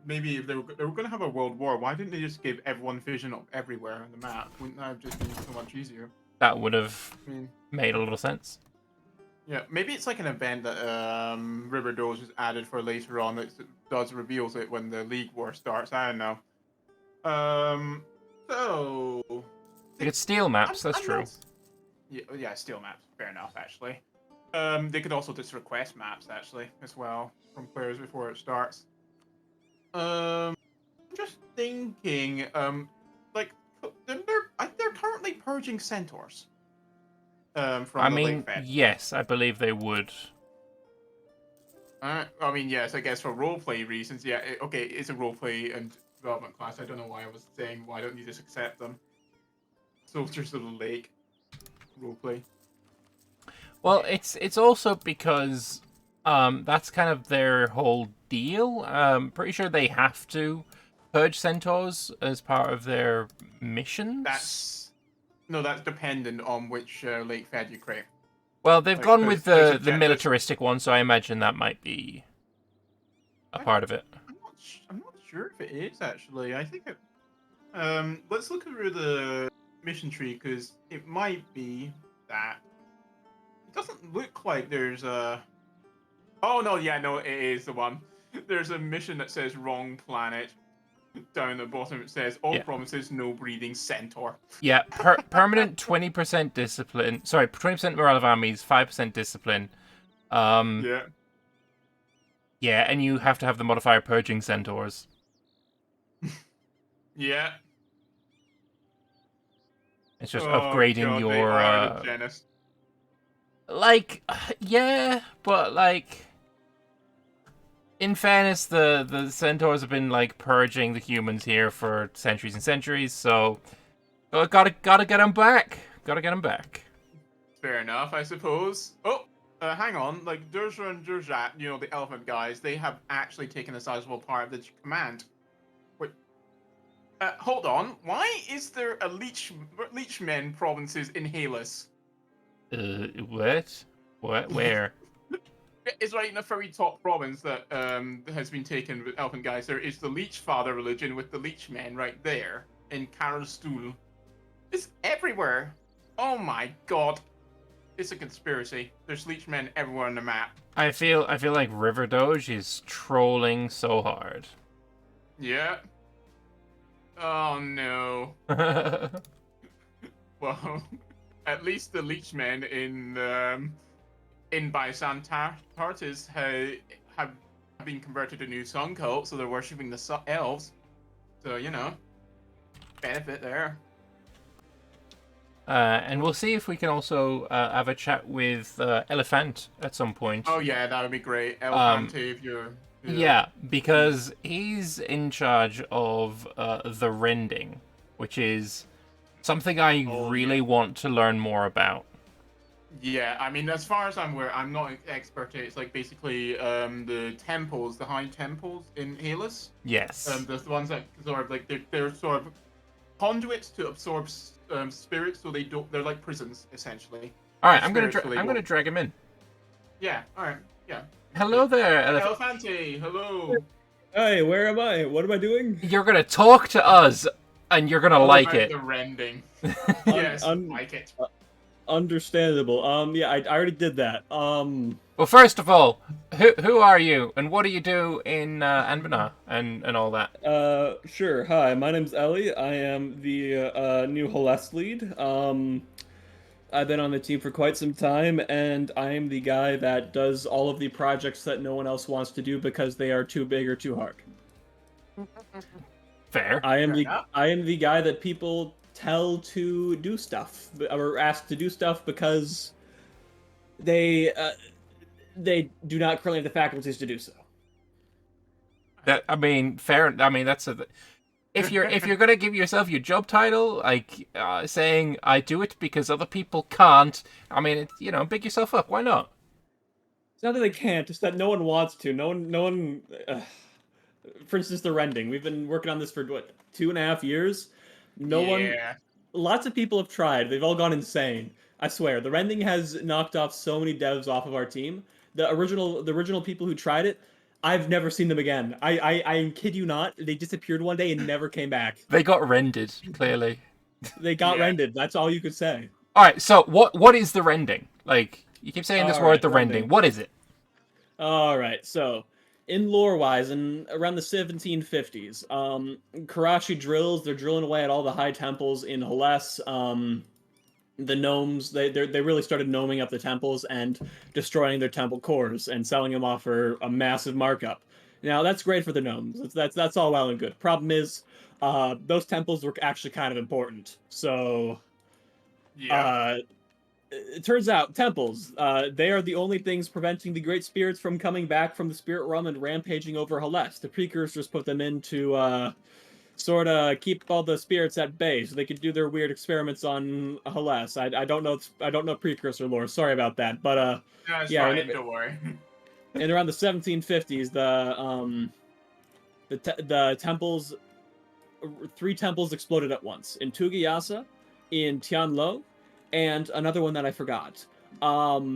S2: Maybe if they were going to have a world war, why didn't they just give everyone vision up everywhere on the map? Wouldn't that have just been so much easier?
S1: That would have
S2: I mean,
S1: made a little sense.
S2: yeah, maybe it's like an event that River Doge is added for later on that does reveals it when the League War starts. I don't know. So
S1: They could steal maps, that's
S2: I'm
S1: true.
S2: not- Yeah, steal maps. Fair enough, actually. They could also just request maps actually as well from players before it starts. I'm just thinking, like they're currently purging Centaurs. From
S1: I
S2: the
S1: mean,
S2: Lake Fed.
S1: yes, I believe they would.
S2: I mean, yes, I guess for roleplay reasons, yeah. Okay, it's a roleplay and development class. I don't know why I was saying why don't you just accept them? Soldiers of the Lake, roleplay.
S1: Well, it's also because that's kind of their whole deal. Pretty sure they have to purge centaurs as part of their missions.
S2: That's dependent on which Lake Fed you create.
S1: Well, they've
S2: Like,
S1: gone with
S2: there's
S1: the militaristic one, so I imagine that might be a part of it.
S2: I'm not sure if it is actually. I think it. Let's look through the mission tree because it might be that. It doesn't look like there's a. Oh no! Yeah, no, it is the one. There's a mission that says wrong planet. Down the bottom it says all provinces no breeding centaur.
S1: Yeah, permanent 20% discipline. Sorry, 20% morale of armies, 5% discipline.
S2: Yeah.
S1: Yeah, and you have to have the modifier purging centaurs.
S2: Yeah.
S1: It's just
S2: Oh,
S1: upgrading
S2: God, they
S1: your
S2: are the genus.
S1: like yeah, but like in fairness, the centaurs have been like purging the humans here for centuries and centuries, so gotta get them back. Gotta get them back.
S2: Fair enough, I suppose. Oh, hang on. Like Durja and Durjat, you know, the elephant guys, they have actually taken a sizable part of the command. Wait. Hold on. Why is there a Leechmen provinces in Halus?
S1: What? What? Where?
S2: It's right in the very top province that has been taken with elephant guys. There is the Leech Father religion with the Leechmen right there in Karlstool. It's everywhere. Oh my god. It's a conspiracy. There's leechmen everywhere on the map.
S1: I feel like River Doge is trolling so hard.
S2: Yeah. Oh no. Well, at least the leechmen in by Santartis have been converted to new sun cult, so they're worshipping the elves. So benefit there.
S1: And we'll see if we can also have a chat with Elephant at some point.
S2: Oh yeah, that would be great. Elefante, if you're.
S1: Yeah, because he's in charge of the Rending, which is something I really want to learn more about.
S2: Yeah, I mean, as far as I'm aware, I'm not an expert. It's like basically the temples, the high temples in Hellas.
S1: Yes.
S2: The ones that sort of like they're sort of conduits to absorb spirits, so they're like prisons essentially.
S1: All right, I'm gonna drag him in.
S2: Yeah. All right. Yeah.
S1: Hello there,
S2: Elefante. Hello.
S4: Hey, where am I? What am I doing?
S1: You're gonna talk to us, and you're gonna like it.
S2: The Rending. Yes, like it.
S4: Understandable. Yeah, I already did that.
S1: Well, first of all, who are you, and what do you do in Anbennar and all that?
S4: Sure. Hi, my name's Ellie. I am the new Hellas lead. I've been on the team for quite some time, and I'm the guy that does all of the projects that no one else wants to do because they are too big or too hard.
S1: Fair.
S4: I am the guy that people tell to do stuff, or ask to do stuff because they do not currently have the faculties to do so.
S1: Fair. I mean, that's a. If you're gonna give yourself your job title, like saying I do it because other people can't, I mean, big yourself up. Why not?
S4: It's not that they can't; it's that no one wants to. No one. For instance, the Rending. We've been working on this for 2.5 years. No one. Lots of people have tried. They've all gone insane. I swear, the Rending has knocked off so many devs off of our team. The original people who tried it, I've never seen them again. I kid you not. They disappeared one day and never came back.
S1: They got rendered, clearly.
S4: They got rendered. That's all you could say.
S1: All right. So what is the Rending? Like, you keep saying this word, the Rending. What is it?
S4: All right. So, in lore-wise, around the 1750s, Karachi drills. They're drilling away at all the high temples in Hellas. The gnomes, they really started gnoming up the temples and destroying their temple cores and selling them off for a massive markup. Now, that's great for the gnomes. That's all well and good. Problem is, those temples were actually kind of important. So, it turns out temples, they are the only things preventing the great spirits from coming back from the spirit realm and rampaging over Hellas. The precursors put them in to sort of keep all the spirits at bay so they could do their weird experiments on Hellas. I don't know precursor lore. Sorry about that. But
S2: no, it's fine, don't worry.
S4: And around the 1750s, the temples, 3 temples exploded at once in Tugayasa, in Tianlo, and another one that I forgot. But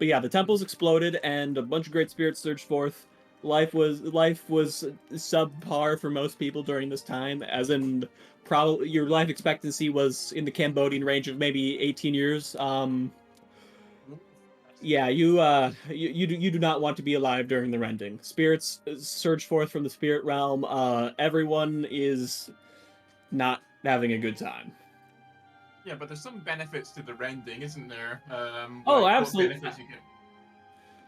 S4: yeah, the temples exploded and a bunch of great spirits surged forth. Life was subpar for most people during this time, as in probably your life expectancy was in the Cambodian range of maybe 18 years. Yeah, you do not want to be alive during the Rending. Spirits surge forth from the spirit realm. Everyone is not having a good time.
S2: Yeah, but there's some benefits to the Rending, isn't there?
S4: Absolutely.
S2: What benefits you get?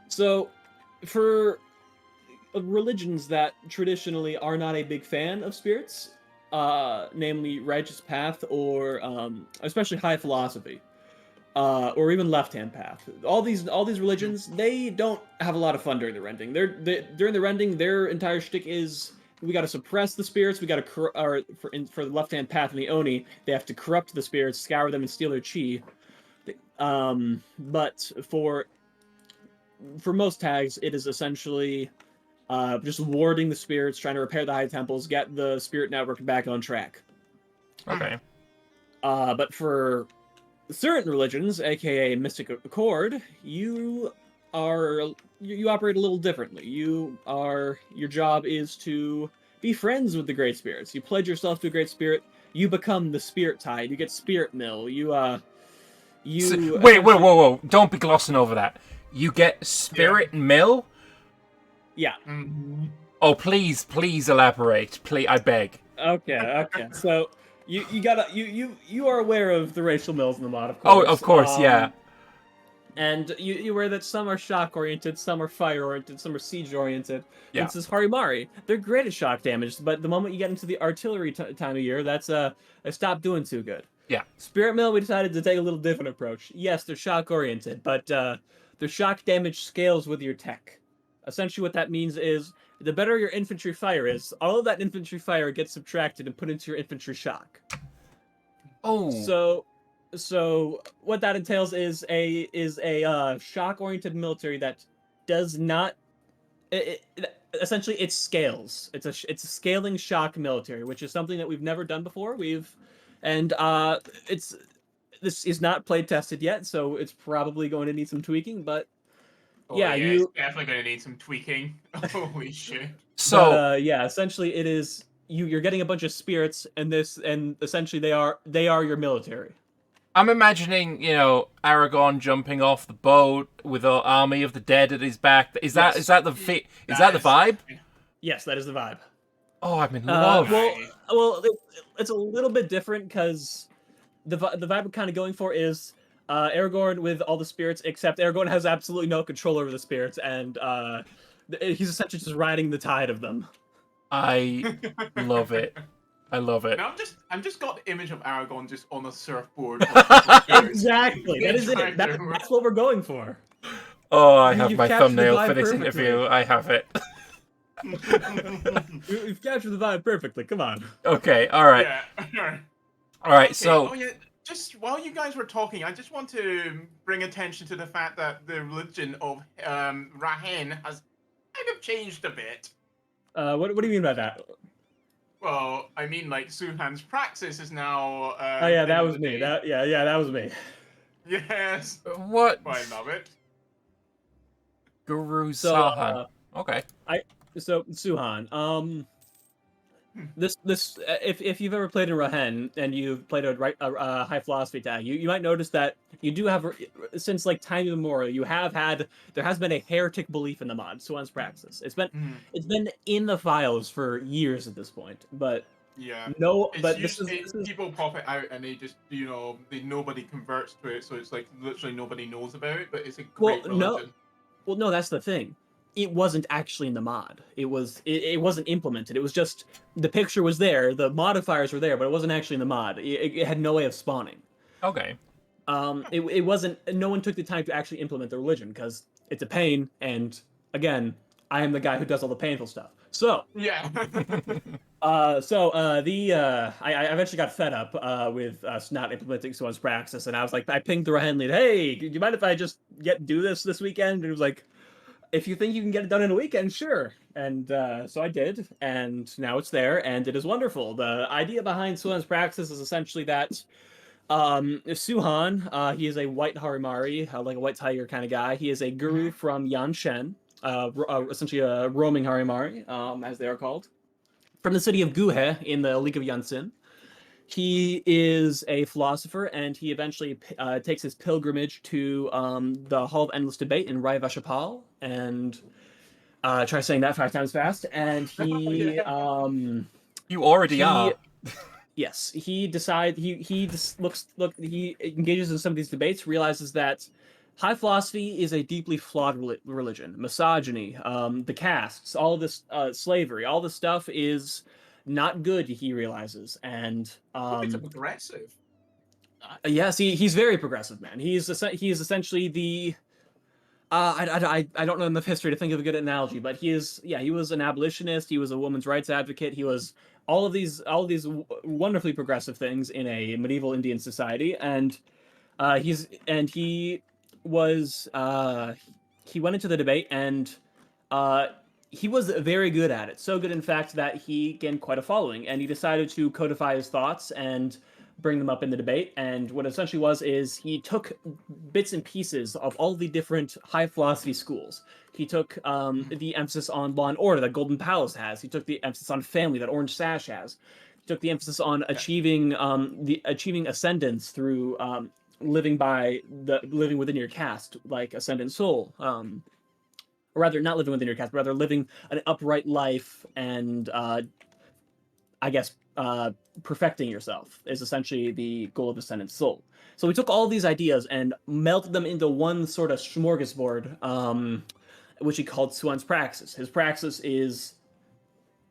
S4: So, for religions that traditionally are not a big fan of spirits, namely righteous path or especially high philosophy, or even left-hand path. All these religions, they don't have a lot of fun during the Rending. During the Rending, their entire shtick is we got to suppress the spirits. We got to for the left-hand path in the Oni, they have to corrupt the spirits, scour them, and steal their chi. But for most tags, it is essentially just warding the spirits, trying to repair the high temples, get the spirit network back on track.
S1: Okay.
S4: But for certain religions, aka Mystic Accord, you operate a little differently. Your job is to be friends with the great spirits. You pledge yourself to a great spirit, you become the spirit tide. You get spirit mill. You
S1: Wait, whoa! Don't be glossing over that. You get spirit mill.
S4: Yeah.
S2: Mhm.
S1: Oh, please elaborate. Please, I beg.
S4: Okay. So you are aware of the racial mills in the mod, of
S1: Oh,
S4: course.
S1: of course, yeah.
S4: And you're aware that some are shock oriented, some are fire oriented, some are siege oriented.
S1: Yeah.
S4: And this is Harimari. They're great at shock damage, but the moment you get into the artillery time of year, they stop doing too good.
S1: Yeah.
S4: Spirit Mill, we decided to take a little different approach. Yes, they're shock oriented, but their shock damage scales with your tech. Essentially, what that means is the better your infantry fire is, all of that infantry fire gets subtracted and put into your infantry shock.
S1: Oh.
S4: So what that entails is a shock oriented military that does not. Essentially, it scales. It's a scaling shock military, which is something that we've never done before. This is not play tested yet, so it's probably going to need some tweaking. But
S2: Oh,
S4: yeah,
S2: it's definitely going to need some tweaking. Holy shit.
S1: So
S4: essentially, it is you're getting a bunch of spirits, and essentially they are your military.
S1: I'm imagining, Aragorn jumping off the boat with an army of the dead at his back. Is that the vibe?
S4: Yes, that is the vibe.
S1: Oh, I'm in love.
S4: Well, it's a little bit different because the vibe we're kind of going for is Aragorn with all the spirits, except Aragorn has absolutely no control over the spirits, and he's essentially just riding the tide of them.
S1: I love it. I love it.
S2: Now I'm just got the image of Aragorn just on a surfboard.
S4: Exactly, that is it. That's what we're going for.
S1: Oh, I have my
S4: captured the
S1: thumbnail
S4: vibe
S1: for this
S4: perfectly.
S1: interview. I have it.
S4: We've captured the vibe perfectly. Come on.
S1: Okay, all right.
S2: Yeah.
S1: All right,
S2: Okay,
S1: so
S2: just while you guys were talking, I just want to bring attention to the fact that the religion of Rahen has kind of changed a bit.
S4: What do you mean by that?
S2: Well, I mean, like Suhan's praxis is now.
S4: Oh yeah, that was me. That was me.
S2: Yes.
S1: what?
S2: I love it.
S1: Guru
S4: So,
S1: Sarhal. Okay.
S4: So Suhan, this if you've ever played in Rahen and you've played a high philosophy tag, you might notice that you do have, since like time immemorial, there has been a heretic belief in the mod, Suhan's praxis. It's been in the files for years at this point, but
S2: yeah,
S4: this is
S2: people pop it out and they just nobody converts to it, so it's like literally nobody knows about it, but it's a great religion.
S4: No, that's the thing. It wasn't actually in the mod. It wasn't implemented. It was just the picture was there, the modifiers were there, but it wasn't actually in the mod. It had no way of spawning.
S1: Okay.
S4: It wasn't. No one took the time to actually implement the religion because it's a pain. And again, I am the guy who does all the painful stuff. So
S2: yeah.
S4: I eventually got fed up with us not implementing Swan's praxis, and I was like, I pinged the Rahen lead, hey, do you mind if I just do this weekend? And it was like, if you think you can get it done in a weekend, sure. And so I did, and now it's there, and it is wonderful. The idea behind Suhan's praxis is essentially that Suhan, he is a white Harimari, like a white tiger kind of guy. He is a guru from Yanshen, essentially a roaming Harimari, as they are called, from the city of Guhe in the League of Yansin. He is a philosopher, and he eventually takes his pilgrimage to the Hall of Endless Debate in Rai Vashapal, and try saying that 5 times fast. And he,
S1: you already are.
S4: Yes, he decides he engages in some of these debates, realizes that high philosophy is a deeply flawed religion. Misogyny, the castes, all of this slavery, all this stuff is not good, he realizes. And
S2: It's progressive.
S4: yes, he's very progressive, man. He is essentially the I don't know enough history to think of a good analogy, but he was an abolitionist, he was a women's rights advocate, he was all of these wonderfully progressive things in a medieval Indian society, and he went into the debate, and he was very good at it. So good, in fact, that he gained quite a following, and he decided to codify his thoughts and bring them up in the debate. And what it essentially was is he took bits and pieces of all the different high philosophy schools. He took the emphasis on law and order that Golden Palace has. He took the emphasis on family that Orange Sash has. took the emphasis on achieving achieving ascendance through living within your caste, like Ascendant Soul. Or rather, not living within your caste, but rather living an upright life and I guess perfecting yourself is essentially the goal of Ascendant Soul. So we took all these ideas and melted them into one sort of smorgasbord, which he called Suan's Praxis. His praxis is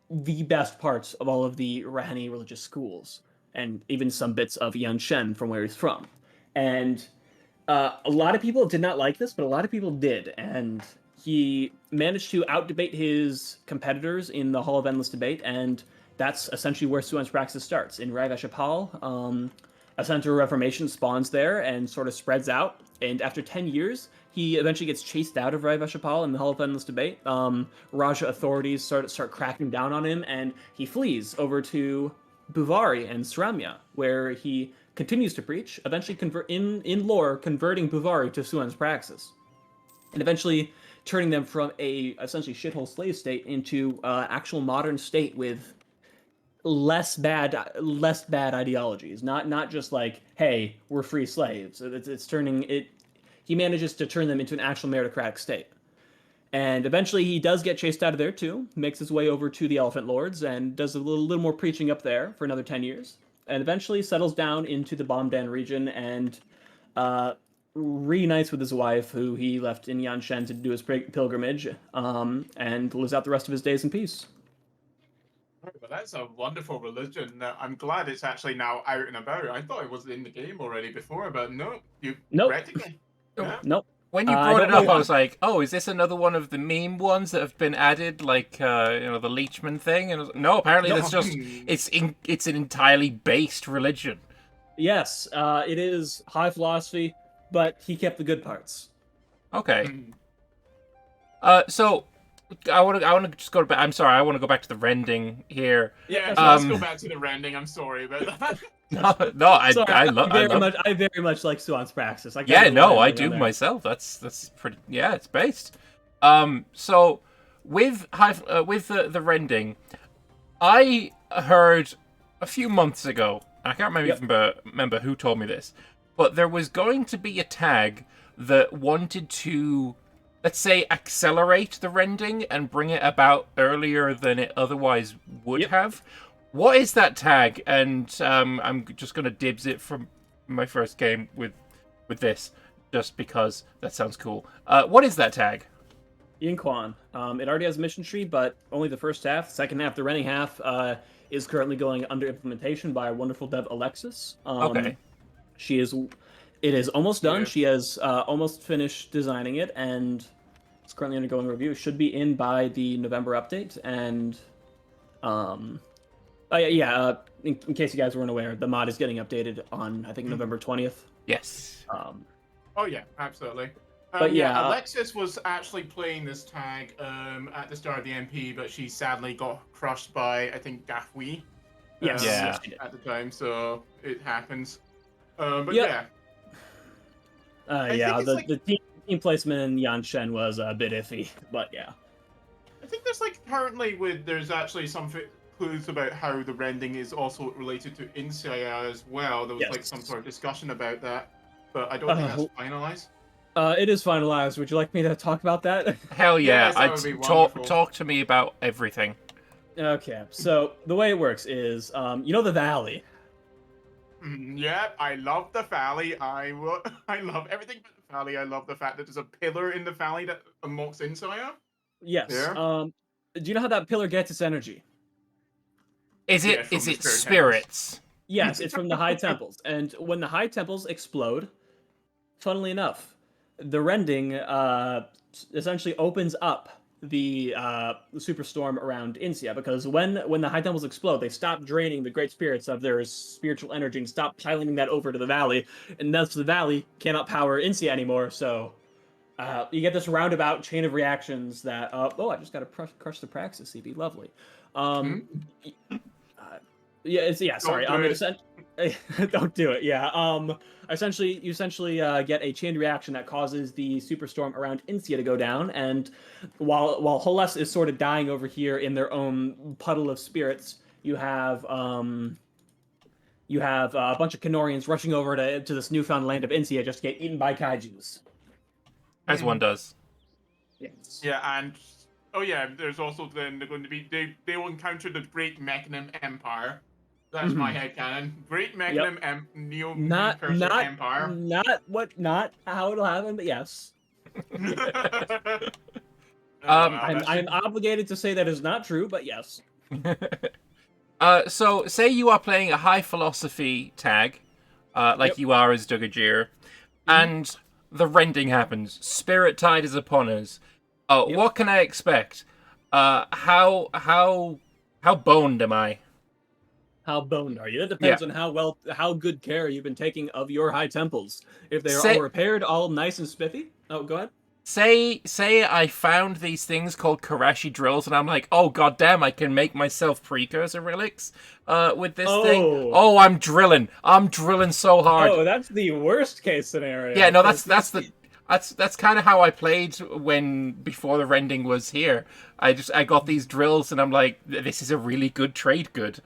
S4: the best parts of all of the Rahani religious schools, and even some bits of Yanshen from where he's from. And a lot of people did not like this, but a lot of people did, and he managed to out-debate his competitors in the Hall of Endless Debate, and that's essentially where Suan's Praxis starts. In Rai-Vashapal, a center of reformation spawns there and sort of spreads out, and after 10 years, he eventually gets chased out of Rai-Vashapal in the Hall of Endless Debate. Raja authorities start cracking down on him, and he flees over to Buvari and Sramya, where he continues to preach, eventually in lore converting Buvari to Suan's Praxis, and eventually turning them from a essentially shithole slave state into actual modern state with less bad ideologies. Not just like, hey, we're free slaves. It's turning it. He manages to turn them into an actual meritocratic state. And eventually he does get chased out of there too, makes his way over to the Elephant Lords and does a little more preaching up there for another 10 years. And eventually settles down into the Bomdan region and reunites with his wife, who he left in Yanshen to do his pilgrimage, and lives out the rest of his days in peace.
S2: Well, that's a wonderful religion. I'm glad it's actually now out and about. I thought it was in the game already before, but no, you corrected me. Yeah.
S4: Nope.
S1: When you brought it up, I was like, "Oh, is this another one of the meme ones that have been added, like the Leechman thing?" And I was like, no, apparently that's just it's an entirely based religion.
S4: Yes, it is high philosophy, but he kept the good parts.
S1: Okay. So I want to just go back. I'm sorry, I want to go back to the Rending here.
S2: Yeah, let's go back to the Rending. I'm sorry about that.
S4: I very much like Suan's Praxis.
S1: I do myself. That's pretty. Yeah, it's based. So with the Rending, I heard a few months ago. I can't remember who told me this, but there was going to be a tag that wanted to, let's say, accelerate the Rending and bring it about earlier than it otherwise would have. What is that tag? And I'm just going to dibs it from my first game with this, just because that sounds cool. What is that tag?
S4: Yinquan. It already has a mission tree, but only the first half. The second half, the Rending half, is currently going under implementation by our wonderful dev Alexis.
S1: Okay.
S4: It is almost done. Yeah. She has almost finished designing it, and it's currently undergoing review. It should be in by the November update, and in case you guys weren't aware, the mod is getting updated on, I think, November 20th.
S1: Yes.
S2: Oh yeah, absolutely.
S4: But
S2: Alexis was actually playing this tag at the start of the MP, but she sadly got crushed by, I think, Gafui.
S4: Yes.
S2: At the time, so it happens.
S4: The team placement in Yanshen was a bit iffy, but yeah.
S2: I think there's actually some clues about how the Rending is also related to Insiaya as well. There was some sort of discussion about that, but I don't think that's finalized.
S4: It is finalized. Would you like me to talk about that?
S1: Hell yeah! Talk to me about everything.
S4: Okay, so the way it works is, the valley.
S2: Yeah, I love the valley. I love everything about the valley. I love the fact that there's a pillar in the valley that unlocks Insiaya.
S4: Yes.
S2: Yeah.
S4: Do you know how that pillar gets its energy?
S1: Is it spirits?
S4: Yes, it's from the high temples. And when the high temples explode, funnily enough, the Rending essentially opens up the superstorm around Insia, because when the high temples explode, they stop draining the great spirits of their spiritual energy and stop piloting that over to the valley, and thus the valley cannot power Insia anymore. So you get this roundabout chain of reactions that I just got to crush the Praxis CB, lovely. Sorry. Don't do it. Yeah. You essentially get a chain reaction that causes the superstorm around Insia to go down, and while Holes is sort of dying over here in their own puddle of spirits, you have a bunch of Kenorians rushing over to this newfound land of Insia just to get eaten by kaijus.
S1: As one does.
S4: Yes.
S2: Yeah, and oh yeah, there's also then they're going to be they will encounter the Great Mechanim Empire. That's my headcanon. Great Mechanim Neo Precursor Empire.
S4: Not how it'll happen, but yes. I'm obligated to say that is not true, but yes.
S1: So say you are playing a high philosophy tag, like you are as Dugajir, and the rending happens. Spirit Tide is upon us. What can I expect? How boned am I?
S4: How boned are you? That depends on how good care you've been taking of your high temples. If they are all repaired, all nice and spiffy. Oh, go ahead.
S1: Say I found these things called Karashi drills, and I'm like, oh goddamn, I can make myself precursor relics with this thing. Oh, I'm drilling so hard.
S4: Oh, that's the worst case scenario.
S1: Yeah, no, that's kind of how I played before the rending was here. I got these drills, and I'm like, this is a really good trade good.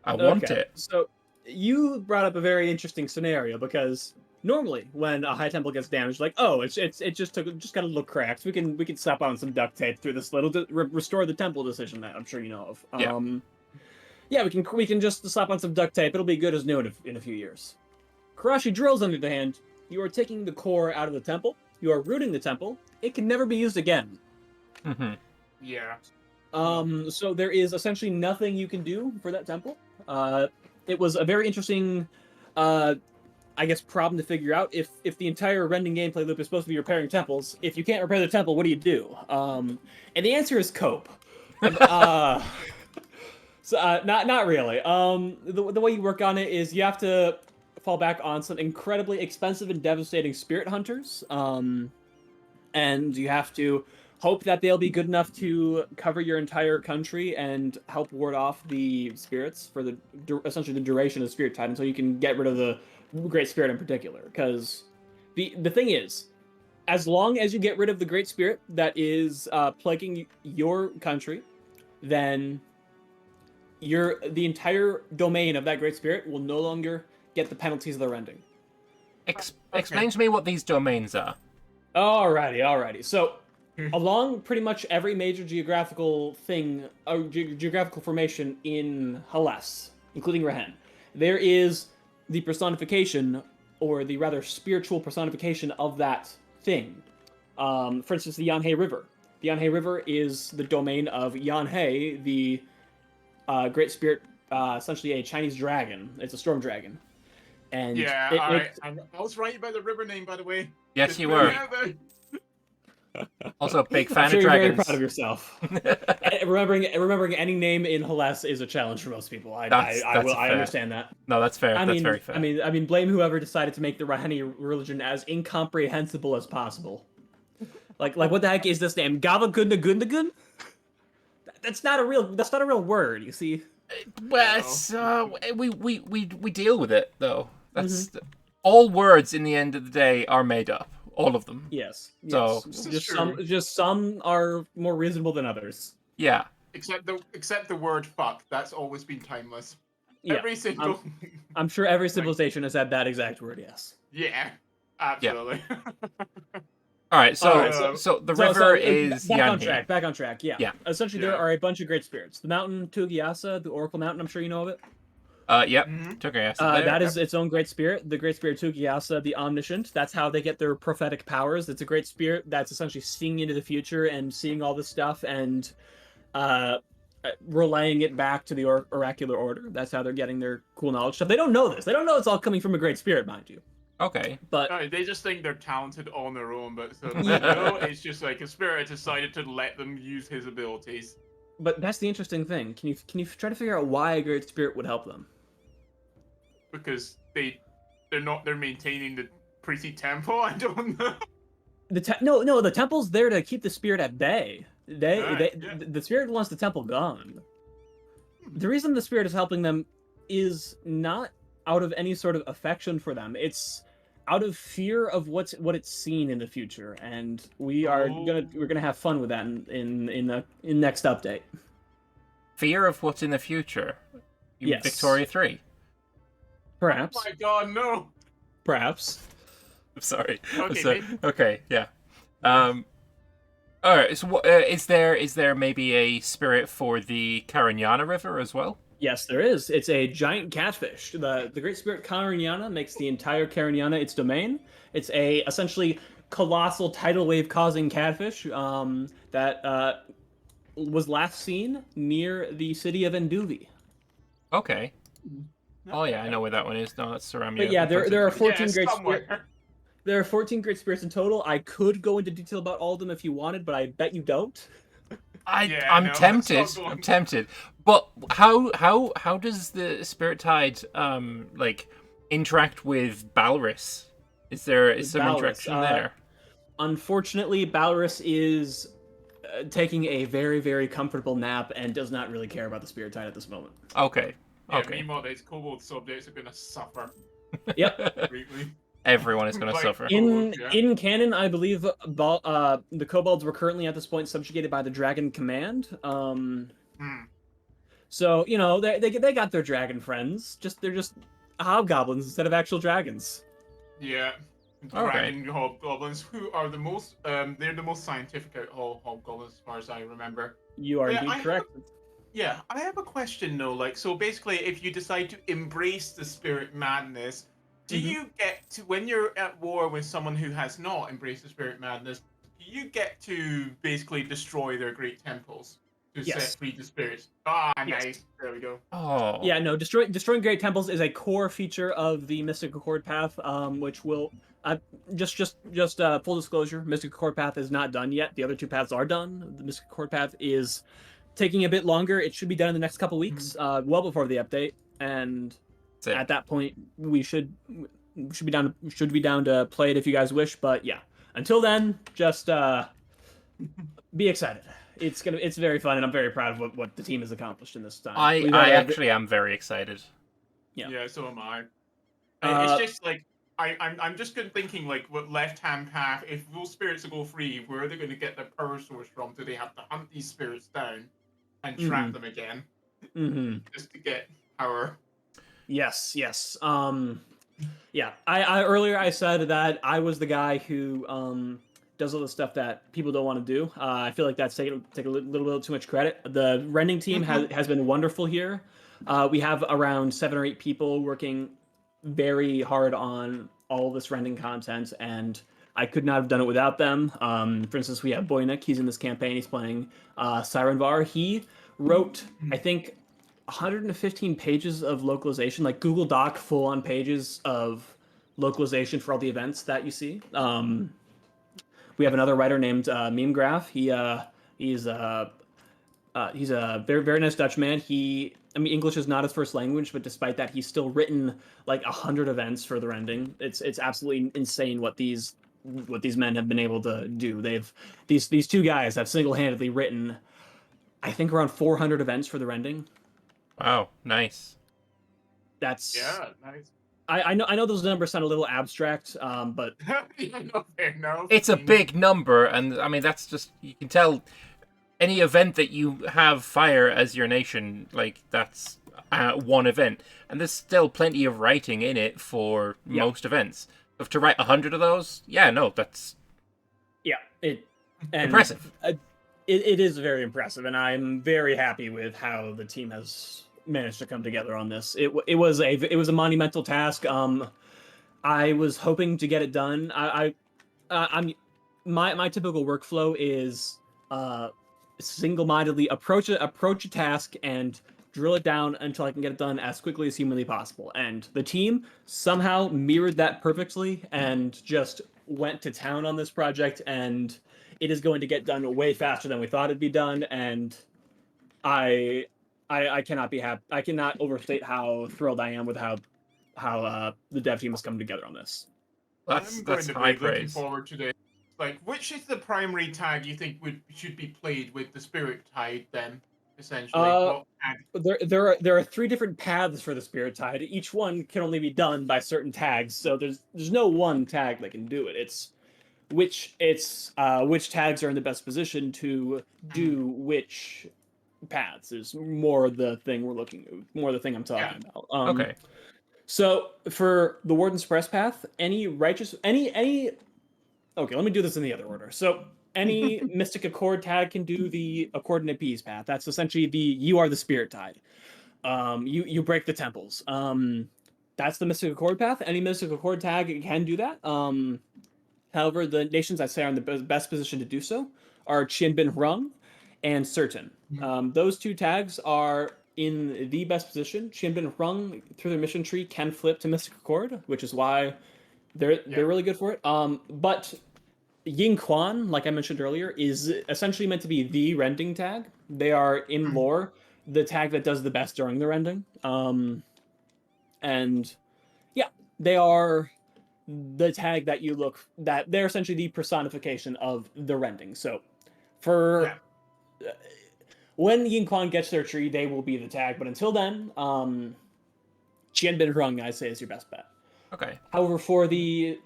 S1: I want it.
S4: So you brought up a very interesting scenario because normally when a high temple gets damaged, like, oh, it just got a little cracks. We can slap on some duct tape through this little restore the temple decision that I'm sure you know of. Yeah, we can just slap on some duct tape. It'll be good as new in a few years. Karashi drills, on the other hand, you are taking the core out of the temple. You are rooting the temple. It can never be used again.
S1: Mm-hmm.
S2: Yeah.
S4: So there is essentially nothing you can do for that temple. It was a very interesting, I guess, problem to figure out. If the entire Rending gameplay loop is supposed to be repairing temples, if you can't repair the temple, what do you do? And the answer is cope. Not really. The way you work on it is you have to fall back on some incredibly expensive and devastating spirit hunters, and you have to hope that they'll be good enough to cover your entire country and help ward off the spirits for essentially the duration of the Spirit Tide until you can get rid of the Great Spirit in particular. Because the thing is, as long as you get rid of the Great Spirit that is plaguing your country, then the entire domain of that Great Spirit will no longer get the penalties of the rending.
S1: Explain to me what these domains are.
S4: Alrighty. So, along pretty much every major geographical thing, geographical formation in Hellas, including Rehen, there is the personification, or the rather spiritual personification of that thing. For instance, the Yanhei River. The Yanhei River is the domain of Yanhei, the Great Spirit, essentially a Chinese dragon. It's a storm dragon. And
S2: I was right about the river name, by the way.
S1: Yes, you were. Also, a big fan of
S4: you're
S1: dragons.
S4: Very proud of yourself. remembering any name in Hellas is a challenge for most people. I understand that.
S1: No, that's fair. That's very fair.
S4: I mean, blame whoever decided to make the Raheni religion as incomprehensible as possible. Like what the heck is this name? Gavagundagundagun? That's not a real word. You see.
S1: Well, we deal with it though. That's all words. In the end of the day, are made up. All of them.
S4: Yes.
S1: So
S4: just some are more reasonable than others.
S1: Yeah.
S2: Except the word fuck. That's always been timeless.
S4: Yeah.
S2: Every single.
S4: I'm sure every civilization has had that exact word. Yes.
S2: Yeah. Absolutely.
S1: Yeah. All right. So the river is Yanhei.
S4: Back on track. Yeah. Essentially, there are a bunch of great spirits. The mountain Tugiasa, the Oracle Mountain. I'm sure you know of it.
S1: Yep. Tugiasa.
S4: That is its own great spirit. The great spirit Tugiasa, the Omniscient. That's how they get their prophetic powers. It's a great spirit that's essentially seeing into the future and seeing all this stuff and relaying it back to the oracular order. That's how they're getting their cool knowledge stuff. They don't know this. They don't know it's all coming from a great spirit, mind you.
S1: Okay.
S4: But
S2: they just think they're talented on their own, but it's just like a spirit decided to let them use his abilities.
S4: But that's the interesting thing. Can you try to figure out why a great spirit would help them?
S2: Because they're maintaining the pretty temple. I don't know.
S4: No, the temple's there to keep the spirit at bay. The spirit wants the temple gone. The reason the spirit is helping them is not out of any sort of affection for them. It's out of fear of what it's seen in the future, and we're gonna have fun with that in next update.
S1: fear of what's in the future.
S4: Yes.
S1: Victoria 3.
S4: Perhaps.
S2: Oh my god, no.
S4: Perhaps.
S1: I'm sorry.
S2: Okay,
S1: Okay, yeah. All right. So, is there maybe a spirit for the Carignana River as well?
S4: Yes, there is. It's a giant catfish. The Great Spirit Carignana makes the entire Carignana its domain. It's a essentially colossal tidal wave causing catfish that was last seen near the city of Enduvi.
S1: Okay. Oh yeah, I know where that one is. No, that's Saramia.
S4: But yeah, there are 14
S2: Yes,
S4: great
S2: somewhere.
S4: spirits. There are 14 great spirits in total. I could go into detail about all of them if you wanted, but I bet you don't.
S2: Yeah,
S1: I'm
S2: no, let's
S1: tempted.
S2: not go on.
S1: I'm tempted. But how does the Spirit Tide like interact with Balris? Is there some
S4: Balris,
S1: interaction there?
S4: Unfortunately, Balris is taking a very, very comfortable nap and does not really care about the Spirit Tide at this moment.
S1: Okay.
S2: Yeah,
S1: Okay.
S2: meanwhile, these kobold subjects are gonna suffer
S4: Yep.
S2: greatly.
S1: Everyone is going to
S2: Like,
S1: suffer.
S4: In canon, I believe the kobolds were currently at this point subjugated by the Dragon Command. So you know they got their dragon friends. They're just hobgoblins instead of actual dragons.
S2: Yeah.
S1: All
S2: Dragon hobgoblins, who are the most they're the most scientific out of all hobgoblins as far as I remember.
S4: You are
S2: Yeah,
S4: indeed correct.
S2: Yeah, I have a question though. Like, so basically, if you decide to embrace the spirit madness, do you get to, when you're at war with someone who has not embraced the spirit madness, do you get to basically destroy their great temples to
S4: Yes.
S2: set free the spirits? Ah,
S4: Yes.
S2: nice. There we go.
S1: Oh.
S4: Yeah, no, destroying great temples is a core feature of the Mystic Accord path, which will just full disclosure, Mystic Accord path is not done yet. The other two paths are done. The Mystic Accord path is taking a bit longer. It should be done in the next couple weeks, well before the update, and at that point we should be down to play it if you guys wish. But yeah, until then, just be excited. It's very fun, and I'm very proud of what the team has accomplished in this time.
S1: I actually am very excited.
S2: Yeah, so am I.
S4: Uh,
S2: It's just like I'm just thinking like what left hand path. If those spirits go free, where are they going to get their power source from? Do they have to hunt these spirits down and trap them again just to get power?
S4: Yes. Yeah. I earlier I said that I was the guy who does all the stuff that people don't want to do. I feel like that's taking a little bit too much credit. The Rending team has been wonderful here. We have around 7 or 8 people working very hard on all this Rending content, and I could not have done it without them. For instance, we have Boynik. He's in this campaign. He's playing Sirenvar. He wrote, I think, 115 pages of localization, like Google Doc full-on pages of localization for all the events that you see. We have another writer named Meme Graph. He's a very, very nice Dutchman. English is not his first language, but despite that, he's still written like 100 events for the Rending. It's absolutely insane what these men have been able to do. These two guys have single-handedly written, I think, around 400 events for the Rending.
S1: Wow, nice.
S4: That's
S2: Nice.
S4: I know those numbers sound a little abstract, but
S1: It's a big number, and I mean that's just, you can tell any event that you have fire as your nation, like that's one event, and there's still plenty of writing in it for most events. If to write 100 of those, that's impressive.
S4: It is very impressive, and I'm very happy with how the team has managed to come together on this. It was a monumental task. I was hoping to get it done. My typical workflow is single-mindedly approach a task and drill it down until I can get it done as quickly as humanly possible. And the team somehow mirrored that perfectly and just went to town on this project, and it is going to get done way faster than we thought it'd be done. And I cannot be happy. I cannot overstate how thrilled I am with how the dev team has come together on this.
S1: That's high praise.
S2: Looking forward to this. Like, which is the primary tag you think should be played with the Spirit Tide then? Essentially,
S4: there are 3 different paths for the Spirit Tide. Each one can only be done by certain tags, so there's no one tag that can do it. It's which tags are in the best position to do which paths is more the thing I'm talking about.
S1: Okay.
S4: So for the Warden Suppress path, any okay, let me do this in the other order. So any Mystic Accord tag can do the Accord and Appease path. That's essentially you are the Spirit Tide. You break the temples. That's the Mystic Accord path. Any Mystic Accord tag can do that. However, the nations I say are in the best position to do so are Qianbin Rung and Certain. Those two tags are in the best position. Qianbin Rung, through their mission tree, can flip to Mystic Accord, which is why they're really good for it. But Ying Quan, like I mentioned earlier, is essentially meant to be the Rending tag. They are, in lore, the tag that does the best during the Rending. And yeah, they are the tag that they're essentially the personification of the Rending. So for when Ying Quan gets their tree, they will be the tag. But until then, Qianbin Rung, I say, is your best bet.
S1: Okay.
S4: However, for the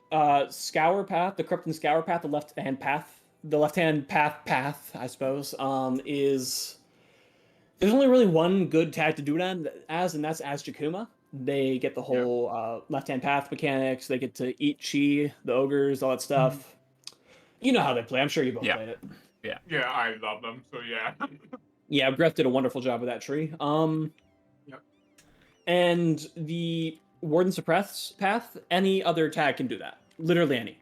S4: Scour path, the Corrupt and Scour path, the left-hand path, I suppose, is there's only really one good tag to do it as, and that's as Jakuma. They get the whole left-hand path mechanics. They get to eat chi, the ogres, all that stuff. You know how they play. I'm sure you both played it.
S1: Yeah.
S2: Yeah, I love them. So yeah.
S4: Yeah, Gref did a wonderful job with that tree. And the Warden Suppress path, any other tag can do that. Literally any.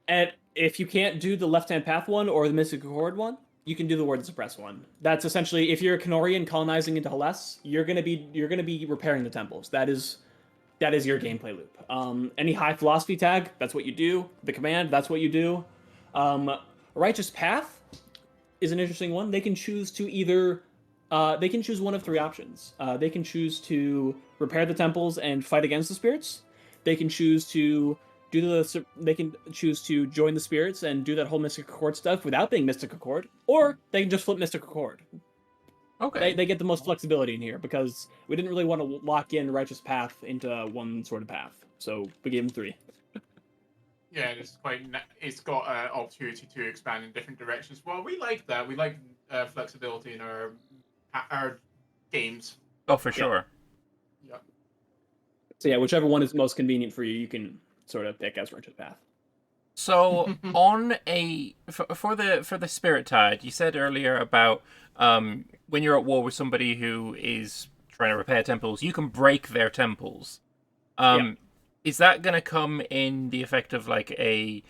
S4: And if you can't do the left-hand path one or the Mystic Accord one, you can do the Warden Suppress one. That's essentially, if you're a Kenorian colonizing into Hellas, you're gonna be repairing the temples. That is your gameplay loop. Any high philosophy tag, that's what you do. The command, that's what you do. Righteous Path is an interesting one. They can choose to either they can choose one of three options. They can choose to repair the temples and fight against the spirits. They can choose to they can choose to join the spirits and do that whole Mystic Accord stuff without being Mystic Accord, or they can just flip Mystic Accord.
S1: Okay.
S4: They get the most flexibility in here because we didn't really want to lock in Righteous Path into one sort of path, so we gave them three.
S2: Yeah, it's got opportunity to expand in different directions. Well, we like that. We like flexibility in our games.
S1: Oh, for sure.
S2: Yeah.
S4: So yeah, whichever one is most convenient for you, you can sort of pick as Righteous Path.
S1: So for the Spirit Tide, you said earlier about when you're at war with somebody who is trying to repair temples, you can break their temples. Is that going to come in the effect of like a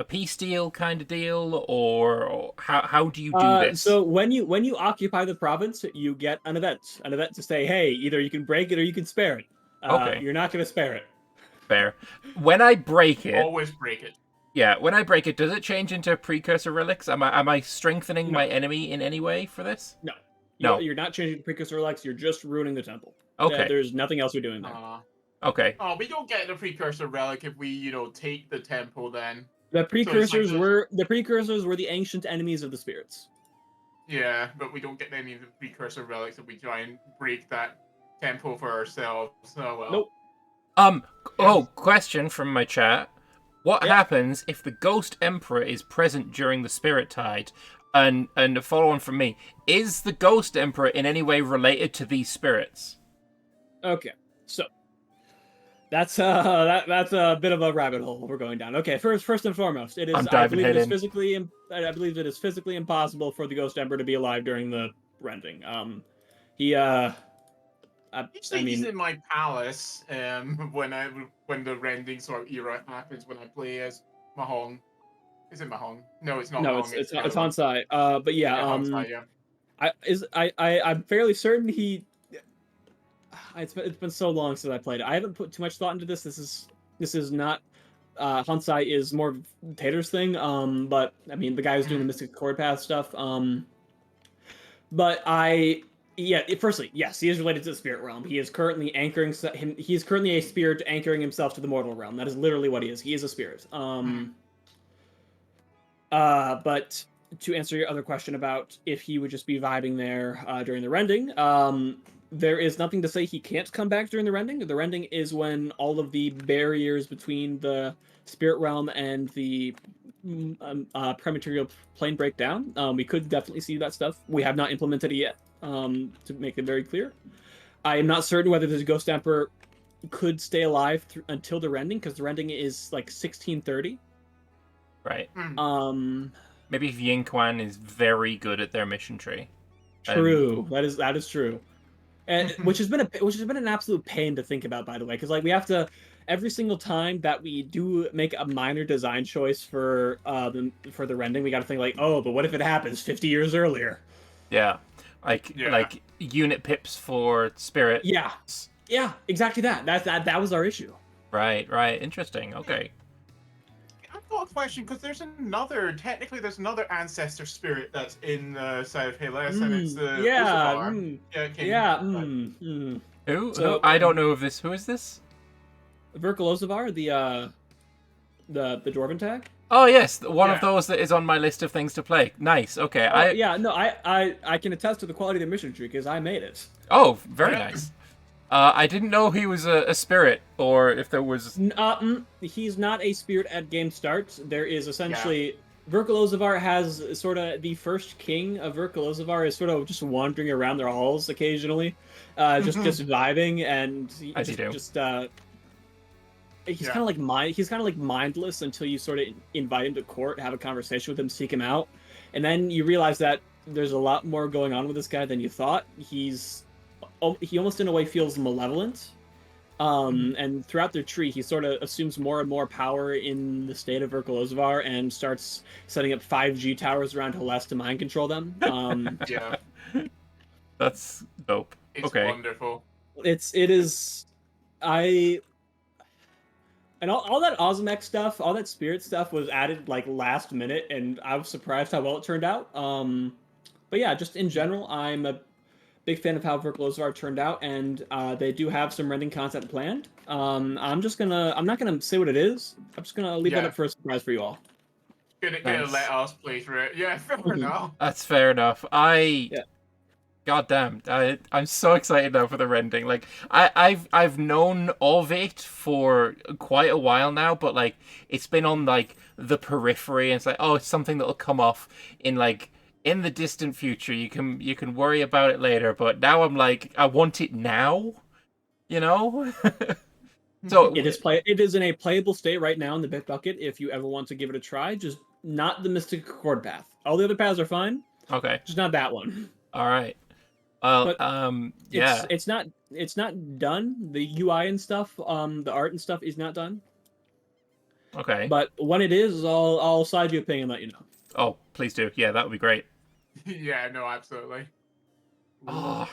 S1: peace deal kind of deal, or how do you do this?
S4: So when you occupy the province, you get an event to say, hey, either you can break it or you can spare it.
S1: Okay.
S4: You're not going to spare it.
S1: Fair. When I break it,
S2: always break it.
S1: Yeah, when I break it, does it change into precursor relics? Am I strengthening my enemy in any way for this?
S4: No.
S1: No.
S4: You're not changing to precursor relics. You're just ruining the temple.
S1: Okay.
S4: There's nothing else you're doing there.
S1: Okay.
S2: Oh, we don't get the precursor relic if we, take the temple then.
S4: The precursors were the ancient enemies of the spirits.
S2: Yeah, but we don't get any of the precursor relics if we try and break that temple for ourselves. Oh well.
S4: Nope.
S1: Question from my chat. What happens if the Ghost Emperor is present during the Spirit Tide? And a follow-on from me. Is the Ghost Emperor in any way related to these spirits?
S4: Okay, so that's a bit of a rabbit hole we're going down. Okay, first and foremost, I believe it is physically impossible for the Ghost Emperor to be alive during the Rending.
S2: He's in my palace when the Rending sort of era happens, when I play as Mahong. Is it Mahong? No, it's not.
S4: No,
S2: Mahong,
S4: it's Hansai. But yeah,
S2: Hansai, yeah.
S4: I'm fairly certain he. It's been so long since I played it. I haven't put too much thought into this. This is not. Hansai is more of Tater's thing. But I mean, the guy who's doing the Mystic Accord Path stuff. Firstly, yes, he is related to the spirit realm. He is currently anchoring him. He is currently a spirit anchoring himself to the mortal realm. That is literally what he is. He is a spirit. But to answer your other question about if he would just be vibing there during the Rending, there is nothing to say he can't come back during the Rending. The Rending is when all of the barriers between the spirit realm and the prematerial plane breakdown. We could definitely see that stuff. We have not implemented it yet, to make it very clear. I am not certain whether the Ghost Emperor could stay alive until the Rending, because the Rending is like 1630.
S1: Right.
S4: Um,
S1: Maybe if Yingquan is very good at their mission tree.
S4: True. That is true. And which has been an absolute pain to think about, by the way, because like we have to every single time that we do make a minor design choice for the Rending, we got to think like, oh, but what if it happens 50 years earlier?
S1: Yeah. Like unit pips for spirit.
S4: Yeah, exactly that. That was our issue.
S1: Right. Interesting. Okay.
S2: I've got a question, because there's another ancestor spirit that's in the side of Hales, and it's the Uzavar.
S1: Who? I don't know of this. Who is this?
S4: Verkal Ozavar, the Dwarven tag.
S1: Oh yes, one of those that is on my list of things to play. Nice. Okay.
S4: I can attest to the quality of the mission tree because I made it.
S1: Oh, very nice. I didn't know he was a spirit, or if there was.
S4: He's not a spirit at game start. There is essentially Verkal Ozavar has sort of the first king of Verkal Ozavar is sort of just wandering around their halls occasionally, just vibing, and he's kind of like mindless until you sort of invite him to court, have a conversation with him, seek him out, and then you realize that there's a lot more going on with this guy than you thought. He almost in a way feels malevolent, and throughout their tree he sort of assumes more and more power in the state of Verkal Ozavar and starts setting up 5G towers around Hales to mind control them.
S1: That's dope.
S2: It's wonderful.
S4: And all that Osmec stuff, all that spirit stuff was added like last minute, and I was surprised how well it turned out. But yeah, just in general, I'm a big fan of how Verkal Ozavar turned out, and they do have some Rending content planned. I'm not gonna say what it is. I'm just gonna leave that up for a surprise for you all.
S2: Gonna let us play through it. Yeah, fair enough.
S1: That's fair enough. God damn, I'm so excited now for the Rending. Like, I've known of it for quite a while now, but like it's been on like the periphery, and it's like, oh, it's something that'll come off in the distant future. You can worry about it later, but now I'm like, I want it now, you know. So
S4: it is in a playable state right now in the Bitbucket. If you ever want to give it a try, just not the Mystic Accord path. All the other paths are fine.
S1: Okay,
S4: just not that one.
S1: All right. Well,
S4: it's not done. The UI and stuff, the art and stuff is not done.
S1: Okay.
S4: But when it is, I'll slide you a ping and let you know.
S1: Oh, please do. Yeah, that would be great.
S2: Yeah, no, absolutely.
S1: Oh,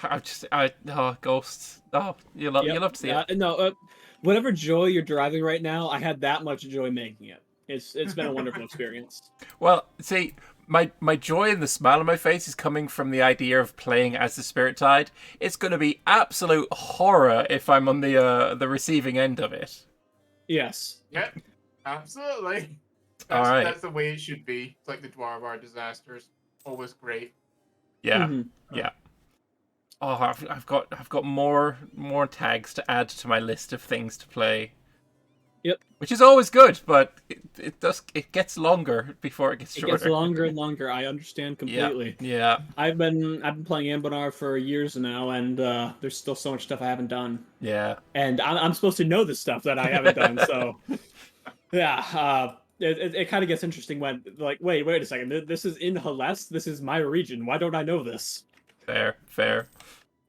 S1: Ghosts. Oh, you love to see it.
S4: Whatever joy you're deriving right now, I had that much joy making it. It's been a wonderful experience.
S1: Well, see, my joy and the smile on my face is coming from the idea of playing as the Spirit Tide. It's going to be absolute horror if I'm on the receiving end of it.
S4: Yes.
S2: Yep. Absolutely.
S1: All right.
S2: That's the way it should be. It's like the Dwarvar disasters. Always great.
S1: Yeah.
S4: Mm-hmm.
S1: Yeah. Oh, I've got more tags to add to my list of things to play.
S4: Yep.
S1: Which is always good, but it gets longer before it gets shorter.
S4: It gets longer and longer. I understand completely.
S1: Yeah.
S4: I've been playing Anbennar for years now, and there's still so much stuff I haven't done.
S1: Yeah.
S4: And I'm supposed to know the stuff that I haven't done, so yeah. It kind of gets interesting when like, wait a second. This is in Hales. This is my region. Why don't I know this?
S1: Fair.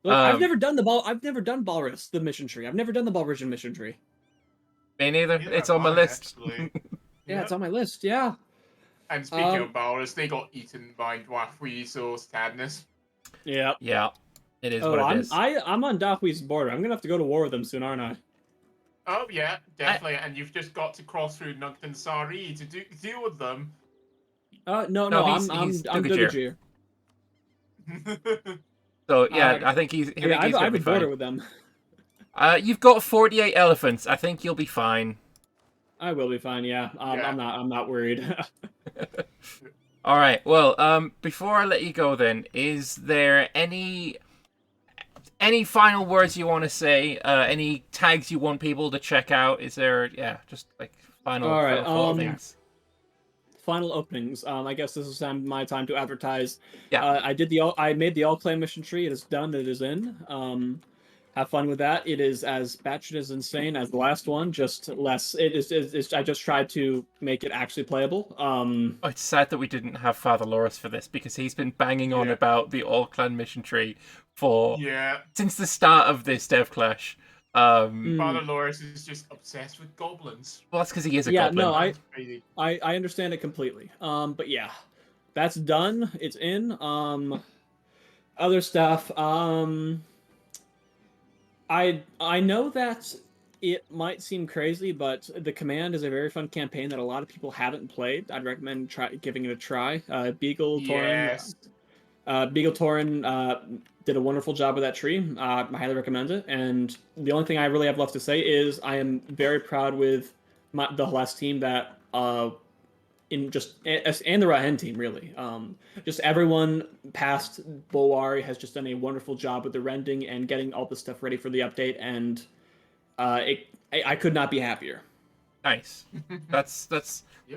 S4: Look, I've never done Balris, the mission tree. I've never done the Balrisian mission tree.
S1: Me neither. It's on my list.
S4: Yeah, it's on my list. Yeah.
S2: And speaking of Balrus, they got eaten by Dwafwi, so sadness.
S4: Yeah.
S1: Yeah. It is what it is.
S4: I'm on Dahwi's border. I'm gonna have to go to war with them soon, aren't I?
S2: Oh yeah, definitely. And you've just got to cross through Nugtan Sari to deal with them.
S4: No, I'm Dugajir.
S1: So yeah, I think he's. I have a
S4: border with them.
S1: You've got 48 elephants. I think you'll be fine.
S4: I will be fine. Yeah. I'm not worried.
S1: All right. Well, before I let you go, then, is there any final words you want to say? Any tags you want people to check out? Is there just like final things?
S4: final openings. I guess this is my time to advertise.
S1: Yeah.
S4: I made the all claim mission tree. It is done. It is in. Have fun with that. It is as batshit as insane as the last one, just less. I just tried to make it actually playable.
S1: Oh, it's sad that we didn't have Fatherlorris for this, because he's been banging on about the all clan mission tree since the start of this DevClash.
S2: Fatherlorris is just obsessed with goblins.
S1: Well, that's because he is a goblin.
S4: No, I understand it completely. But yeah, that's done. It's in. Other stuff. I know that it might seem crazy, but The Command is a very fun campaign that a lot of people haven't played. I'd recommend giving it a try. Beagle Torin did a wonderful job with that tree. I highly recommend it. And the only thing I really have left to say is I am very proud with the last team that and the Rahen team, really. Just everyone past Bolwari has just done a wonderful job with the rending and getting all the stuff ready for the update, and I could not be happier.
S1: Nice. That's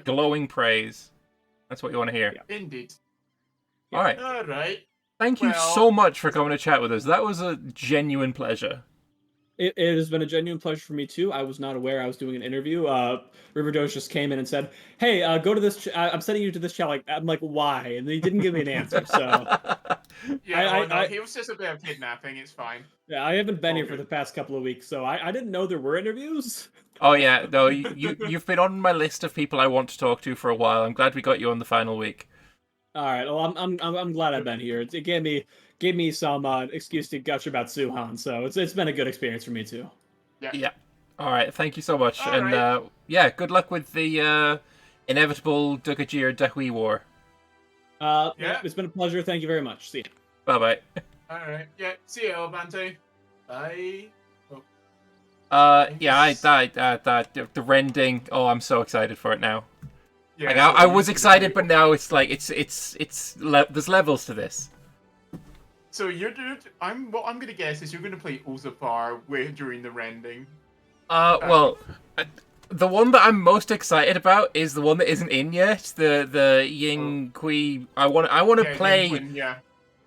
S1: glowing praise. That's what you want to hear.
S2: Yeah. Indeed.
S1: All right.
S2: All right.
S1: Thank you so much for coming to chat with us. That was a genuine pleasure.
S4: It has been a genuine pleasure for me too. I was not aware I was doing an interview. Riverdoge just came in and said, "Hey, go to this. I'm sending you to this channel." I'm like, "Why?" And he didn't give me an answer. So
S2: he was just a bit of kidnapping. It's fine.
S4: Yeah, I haven't been here for the past couple of weeks, so I didn't know there were interviews.
S1: Oh yeah, no, you've been on my list of people I want to talk to for a while. I'm glad we got you on the final week.
S4: All right, well, I'm glad I've been here. It gave me some excuse to gush about Suhan, so it's been a good experience for me too.
S1: Yeah. All right, thank you so much, good luck with the inevitable Dugajir Dahui War.
S4: It's been a pleasure. Thank you very much. See you.
S1: Bye bye.
S2: All right, see you, Bante. Bye.
S1: The Rending. Oh, I'm so excited for it now. Yeah, like, I was excited, but now it's like there's levels to this.
S2: So I'm gonna guess is you're gonna play Ozapar during the Rending.
S1: The one that I'm most excited about is the one that isn't in yet. The Ying Kui. I want to play.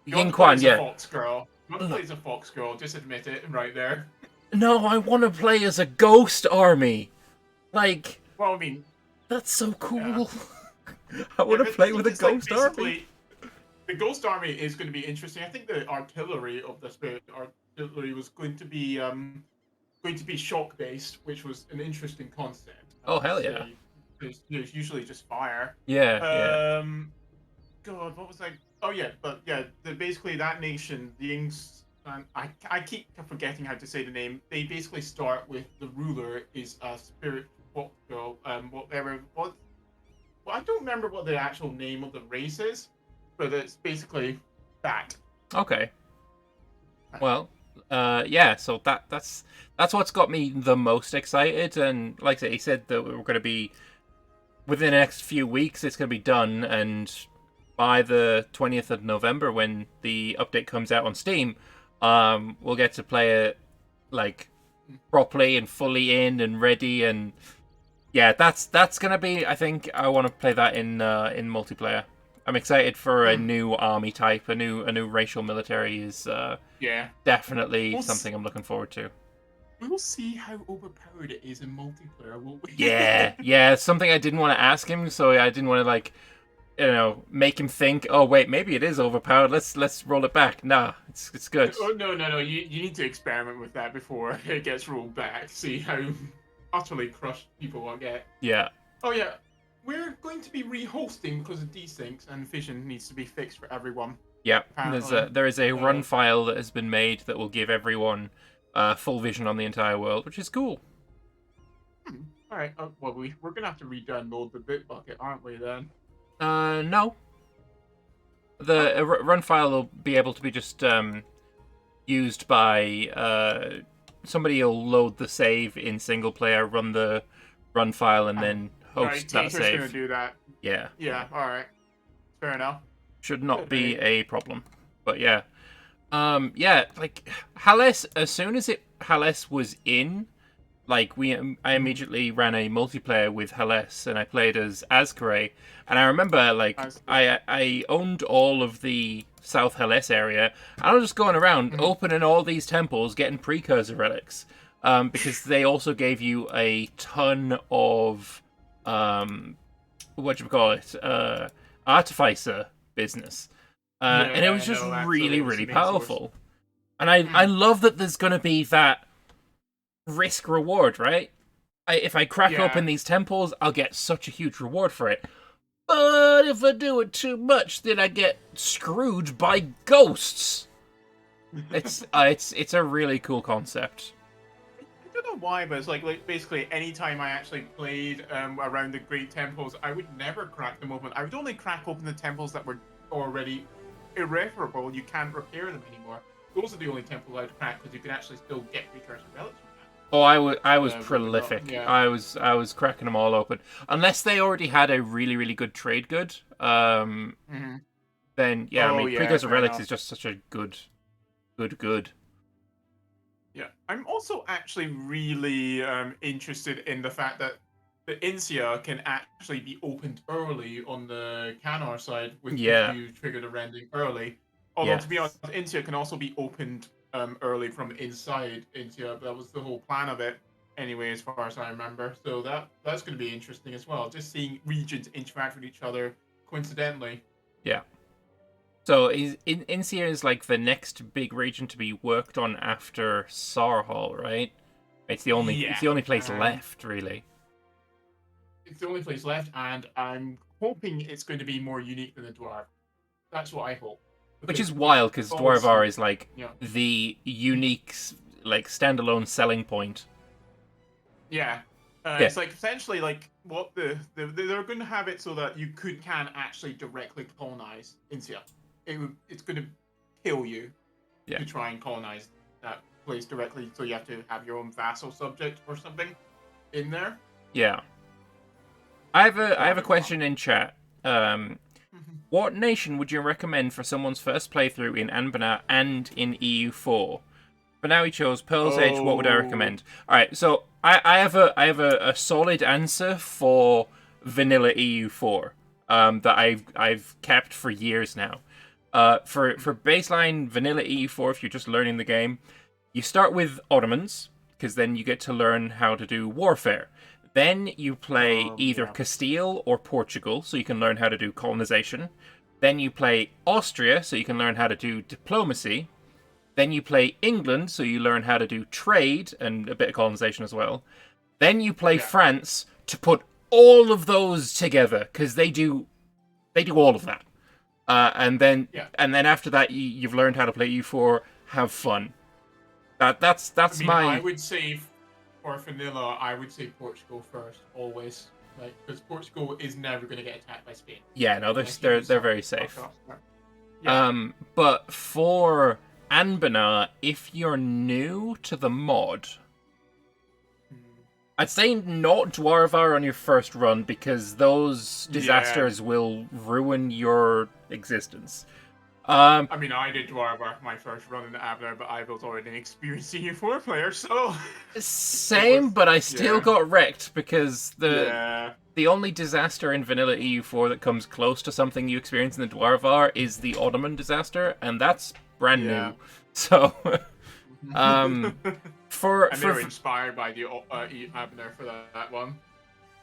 S1: Ying Quan. Yeah.
S2: Fox girl. You want to play as a fox girl? Just admit it right there.
S1: No, I want to play as a ghost army. Like.
S2: Well, I mean.
S1: That's so cool. Yeah. I want to play with a ghost army.
S2: The ghost army is going to be interesting. I think the artillery of the spirit artillery was going to be shock based, which was an interesting concept.
S1: Oh hell yeah!
S2: It's usually just fire.
S1: Yeah.
S2: God, what was I? Oh yeah, but yeah, basically that nation, the Ings. I keep forgetting how to say the name. They basically start with the ruler is a spirit. Whatever. Well, I don't remember what the actual name of the race is, but it's basically that.
S1: Okay. Well, so that's what's got me the most excited, and like I said, he said that we were going to be within the next few weeks. It's going to be done, and by the 20th of November, when the update comes out on Steam, we'll get to play it like properly and fully in and ready and. Yeah, that's gonna be. I think I want to play that in multiplayer. I'm excited for a new army type, a new racial military is definitely something I'm looking forward to.
S2: We'll see how overpowered it is in multiplayer, won't we?
S1: Yeah, something I didn't want to ask him, so I didn't want to make him think. Oh wait, maybe it is overpowered. Let's roll it back. Nah, it's good.
S2: Oh no, you need to experiment with that before it gets rolled back. See how utterly crushed people will get.
S1: Yeah.
S2: Oh yeah, we're going to be rehosting because of desyncs and vision needs to be fixed for everyone.
S1: Yeah, there is a run file that has been made that will give everyone full vision on the entire world, which is cool.
S2: All right. Well, we're gonna have to re-download the Bitbucket, aren't we? Then.
S1: No. The run file will be able to be just used by somebody will load the save in single player, run the run file, and then host that save.
S2: Gonna do that.
S1: Yeah.
S2: Yeah. All right. Fair enough.
S1: Should not be a problem. But yeah. Like Hales, as soon as Hales was in, like I immediately ran a multiplayer with Hales, and I played as Ascaray, and I remember like I owned all of the South Hales area, and I was just going around opening all these temples, getting precursor relics, because they also gave you a ton of what you call it, artificer business, and it was just
S2: no,
S1: really
S2: absolutely. It's
S1: really
S2: the main source.
S1: powerful, and I love that there's gonna be that risk reward, right? If I crack open these temples, I'll get such a huge reward for it. But if I do it too much, then I get screwed by ghosts. It's a really cool concept.
S2: I don't know why, but it's like basically anytime I actually played around the Great Temples, I would never crack them open. I would only crack open the temples that were already irreparable. You can't repair them anymore. Those are the only temples I'd crack because you can actually still get precursor relics from that.
S1: Oh, I was prolific.
S2: Yeah.
S1: I was cracking them all open. Unless they already had a really really good trade good. Then yeah, I mean precursor relics is just such a good.
S2: Yeah, I'm also actually really interested in the fact that the Incia can actually be opened early on the Canar side if you trigger the Rending early. Although to be honest, Incia can also be opened early from inside Incia. That was the whole plan of it, anyway, as far as I remember. So that's going to be interesting as well. Just seeing regions interact with each other coincidentally.
S1: Yeah. So Incia is like the next big region to be worked on after Sarhal, right? It's the only place left, really.
S2: It's the only place left, and I'm hoping it's going to be more unique than the Dwarf. That's what I hope.
S1: Which is wild, because Dwarvar is like the unique, like standalone selling point.
S2: Yeah. It's like essentially like what they're going to have it so that you can actually directly colonize Incia. It's going to kill you to try and colonize that place directly. So you have to have your own vassal subject or something in there.
S1: Yeah. I have a question in chat. What nation would you recommend for someone's first playthrough in Anbennar and in EU4? For now, he chose Pearl's Edge. What would I recommend? All right, so I have a solid answer for vanilla EU4 that I've kept for years now. For baseline vanilla EU4, if you're just learning the game, you start with Ottomans because then you get to learn how to do warfare. Then you play either Castile or Portugal, so you can learn how to do colonization. Then you play Austria, so you can learn how to do diplomacy. Then you play England, so you learn how to do trade and a bit of colonization as well. Then you play France to put all of those together, because they do all of that. And then after that, you've learned how to play EU4. Have fun.
S2: I would say for vanilla, I would say Portugal first, always. Like, because Portugal is never going to get attacked by Spain.
S1: Yeah, no, they're very safe. But for Anbennar, if you're new to the mod, I'd say not Dwarvar on your first run, because those disasters will ruin your existence.
S2: I mean, I did Dwarvar my first run in the Anbennar, but I was already an experienced EU4 player, so...
S1: Same, but I still got wrecked, because the only disaster in vanilla EU4 that comes close to something you experience in the Dwarvar is the Ottoman disaster, and that's brand new. So,
S2: and they were inspired by the Anbennar for that one.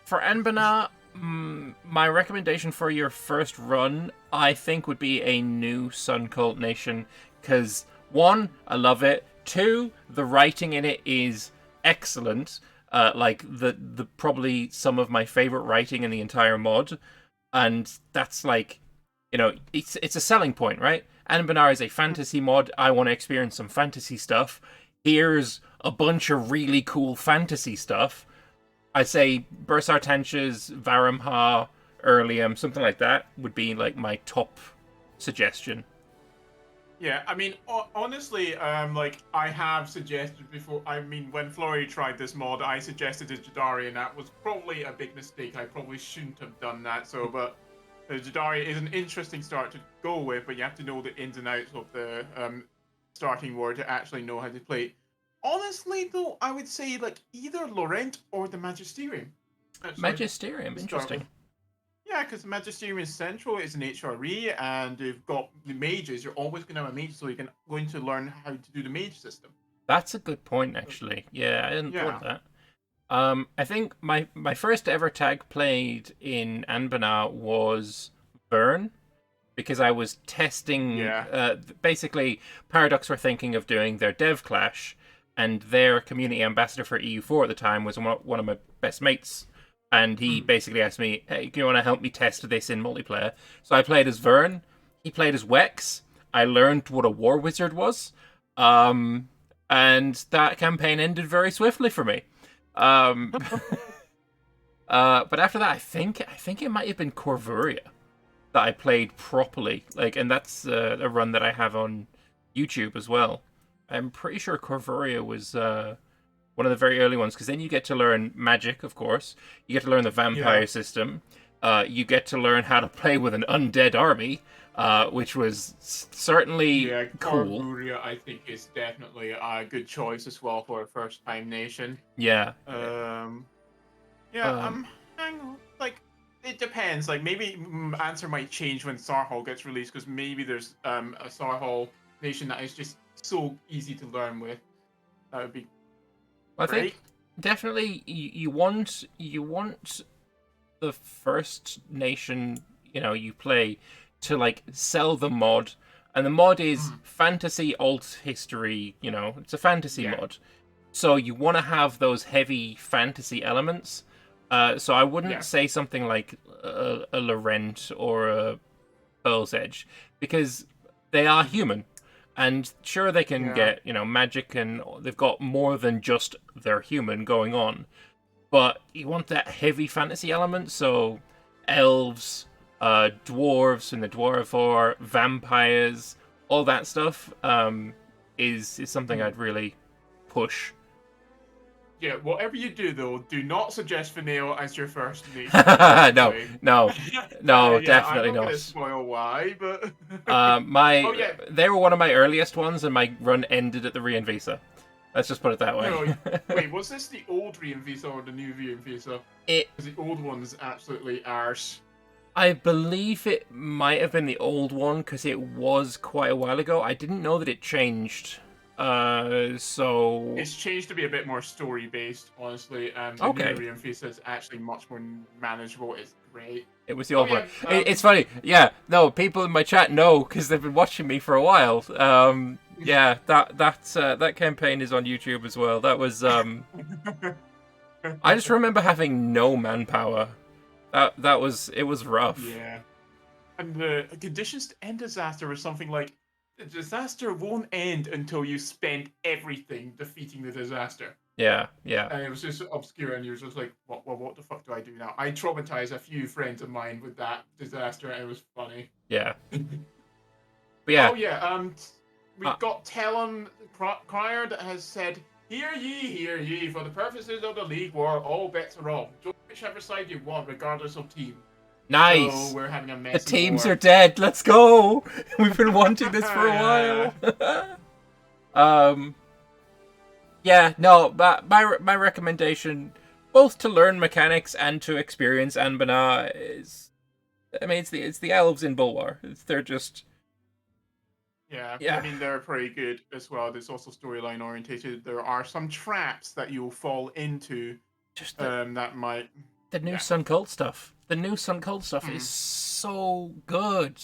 S1: For Anbennar, my recommendation for your first run, I think, would be a new Sun Cult nation, because 1, I love it. 2, the writing in it is excellent. Like the probably some of my favorite writing in the entire mod, and that's like, it's a selling point, right? Anbennar is a fantasy mod. I want to experience some fantasy stuff. Here's a bunch of really cool fantasy stuff. I'd say Bursar Tanchas, Varamha, Erlium, something like that would be like my top suggestion.
S2: Yeah, I mean, honestly, like, I have suggested before, I mean, when Flory tried this mod, I suggested a Jadari, and that was probably a big mistake. I probably shouldn't have done that, but Jadari is an interesting start to go with, but you have to know the ins and outs of the starting war to actually know how to play. Honestly, though, I would say like either Laurent or the Magisterium.
S1: Magisterium,
S2: To start
S1: interesting.
S2: with. Yeah, because the Magisterium is central, it's an HRE, and you've got the mages. You're always going to have a mage, so you can going to learn how to do the mage system.
S1: That's a good point, actually. Yeah, I hadn't thought of that. I think my first ever tag played in Anbennar was Vern, because I was testing.
S2: Yeah.
S1: Basically, Paradox were thinking of doing their DevClash, and their community ambassador for EU4 at the time was one of my best mates. And he basically asked me, "Hey, do you want to help me test this in multiplayer?" So I played as Vern. He played as Wex. I learned what a War Wizard was, and that campaign ended very swiftly for me. But after that, I think it might have been Corvuria that I played properly, and that's a run that I have on YouTube as well. I'm pretty sure Corvuria was one of the very early ones, because then you get to learn magic, of course. You get to learn the vampire system. You get to learn how to play with an undead army, which was certainly cool.
S2: Corvuria, I think, is definitely a good choice as well for a first-time nation.
S1: Yeah.
S2: Like, it depends. Like, maybe answer might change when Sarhal gets released, because maybe there's a Sarhal nation that is just so easy to learn with. That would be
S1: I
S2: great.
S1: think definitely you want the first nation you play to like sell the mod, and the mod is fantasy alt history. It's a fantasy mod, so you want to have those heavy fantasy elements. So I wouldn't say something like a Laurent or a Pearl's Edge, because they are human. And sure, they can get, magic, and they've got more than just their human going on. But you want that heavy fantasy element, so elves, dwarves in the Dwarvar, vampires, all that stuff is something I'd really push.
S2: Yeah, whatever you do, though, do not suggest Finale as your first name.
S1: No, definitely
S2: I'm not
S1: not.
S2: gonna spoil why, but
S1: they were one of my earliest ones, and my run ended at the Reinvisa. Let's just put it that way.
S2: No, wait, was this the old Reinvisa or the new Reinvisa? Because the old one's absolutely arse.
S1: I believe it might have been the old one, because it was quite a while ago. I didn't know that it changed. So
S2: it's changed to be a bit more story based, honestly. And the new Reinvisa is actually much more manageable. It's great.
S1: It was the old one. It's funny. Yeah, no, people in my chat know, because they've been watching me for a while. Yeah, that campaign is on YouTube as well. That was I just remember having no manpower. It was rough.
S2: Yeah. And the conditions to end disaster was something like, the disaster won't end until you spend everything defeating the disaster.
S1: Yeah.
S2: And it was just obscure, and you're just like, what the fuck do I do now? I traumatized a few friends of mine with that disaster, and it was funny.
S1: Yeah. But yeah.
S2: Oh yeah, we've got Tellum Crier that has said, hear ye, for the purposes of the League War, all bets are off. Join whichever side you want, regardless of team.
S1: Nice.
S2: So we're having a messy
S1: The teams
S2: war.
S1: are dead. Let's go. We've been wanting this for a while. Yeah, no, but my recommendation, both to learn mechanics and to experience Anbennar, is, I mean, it's the elves in Bulwar. They're just.
S2: Yeah, I mean, they're pretty good as well. There's also storyline orientated. There are some traps that you'll fall into.
S1: Just
S2: that might.
S1: The new Sun Cult stuff. The new Sun Cult stuff is so good.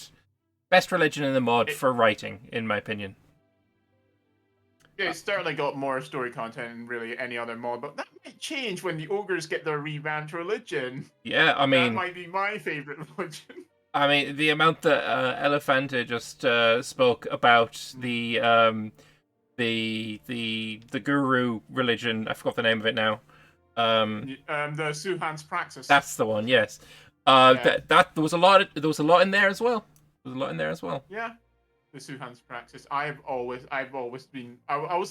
S1: Best religion in the mod for writing, in my opinion.
S2: Yeah, it's certainly got more story content than really any other mod, but that might change when the ogres get their revamped religion.
S1: Yeah, I mean,
S2: that might be my favorite religion.
S1: I mean, the amount that Elephanta just spoke about the guru religion. I forgot the name of it now.
S2: The Suhan's Praxis.
S1: That's the one. Yes. There was a lot in there as well.
S2: Yeah. The Suhan's Praxis. I was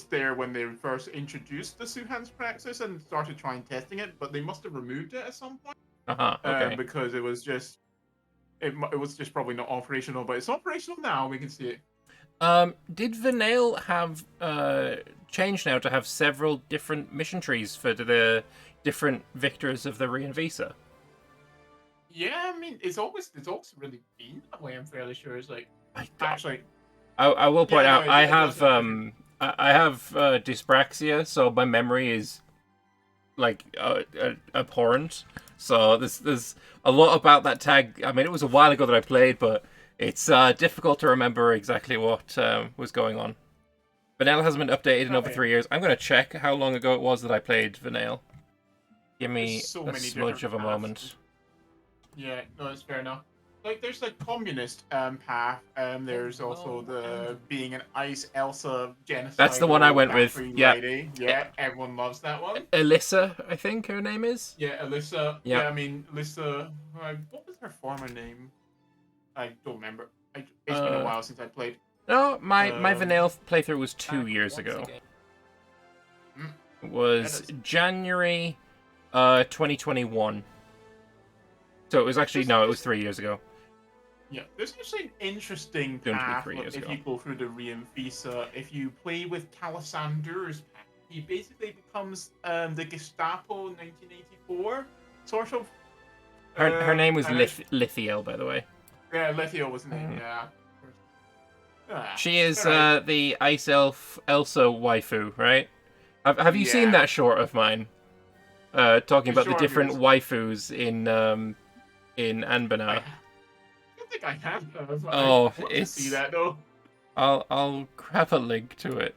S2: there when they first introduced the Suhan's Praxis and started trying testing it, but they must have removed it at some point.
S1: Okay.
S2: Because it was just probably not operational, but it's operational now. We can see it.
S1: Did Vanale have changed now to have several different mission trees for the different victors of the Rian Visa?
S2: Yeah, I mean, it's always really been that way. I'm fairly sure. It's like
S1: I
S2: actually,
S1: will point
S2: yeah, no,
S1: out I
S2: it
S1: have
S2: does look
S1: I have dyspraxia, so my memory is like abhorrent. So there's a lot about that tag. I mean, it was a while ago that I played, but it's difficult to remember exactly what was going on. Vanale hasn't been updated in over
S2: yeah.
S1: 3 years. I'm gonna check how long ago it was that I played Vanale. Give me
S2: There's so
S1: a
S2: many
S1: smudge
S2: different
S1: of a
S2: paths.
S1: moment.
S2: Yeah, no, that's fair enough. Like, there's the communist path. There's also the being an ice Elsa genocide.
S1: That's the one I went with. Yeah.
S2: Lady. Yeah, everyone loves that one.
S1: Alyssa, I think her name is.
S2: Yeah, Alyssa.
S1: Yeah.
S2: Yeah, I mean, Alyssa. What was her former name? I don't remember. It's been a while since I played.
S1: No, my
S2: Um,
S1: Vanale playthrough was 2 years ago. It was January 2021. So it was actually, no, it was 3 years ago.
S2: Yeah, there's actually an interesting
S1: Soon to be
S2: path
S1: 3 years
S2: if
S1: ago.
S2: you go through the Rian Visa. If you play with Calisander's path, he basically becomes the Gestapo in 1984, sort of.
S1: Her name was
S2: and
S1: Lithiel, by the way.
S2: Yeah, Lethio was the name, yeah.
S1: She is
S2: alright.
S1: the Ice Elf Elsa waifu, right? Have you seen
S2: Yeah.
S1: that short of mine? Talking
S2: The
S1: about the
S2: short of
S1: different
S2: yours?
S1: waifus in Anbennar.
S2: I don't think I have.
S1: Oh,
S2: I want to see that though.
S1: I'll grab a link to it.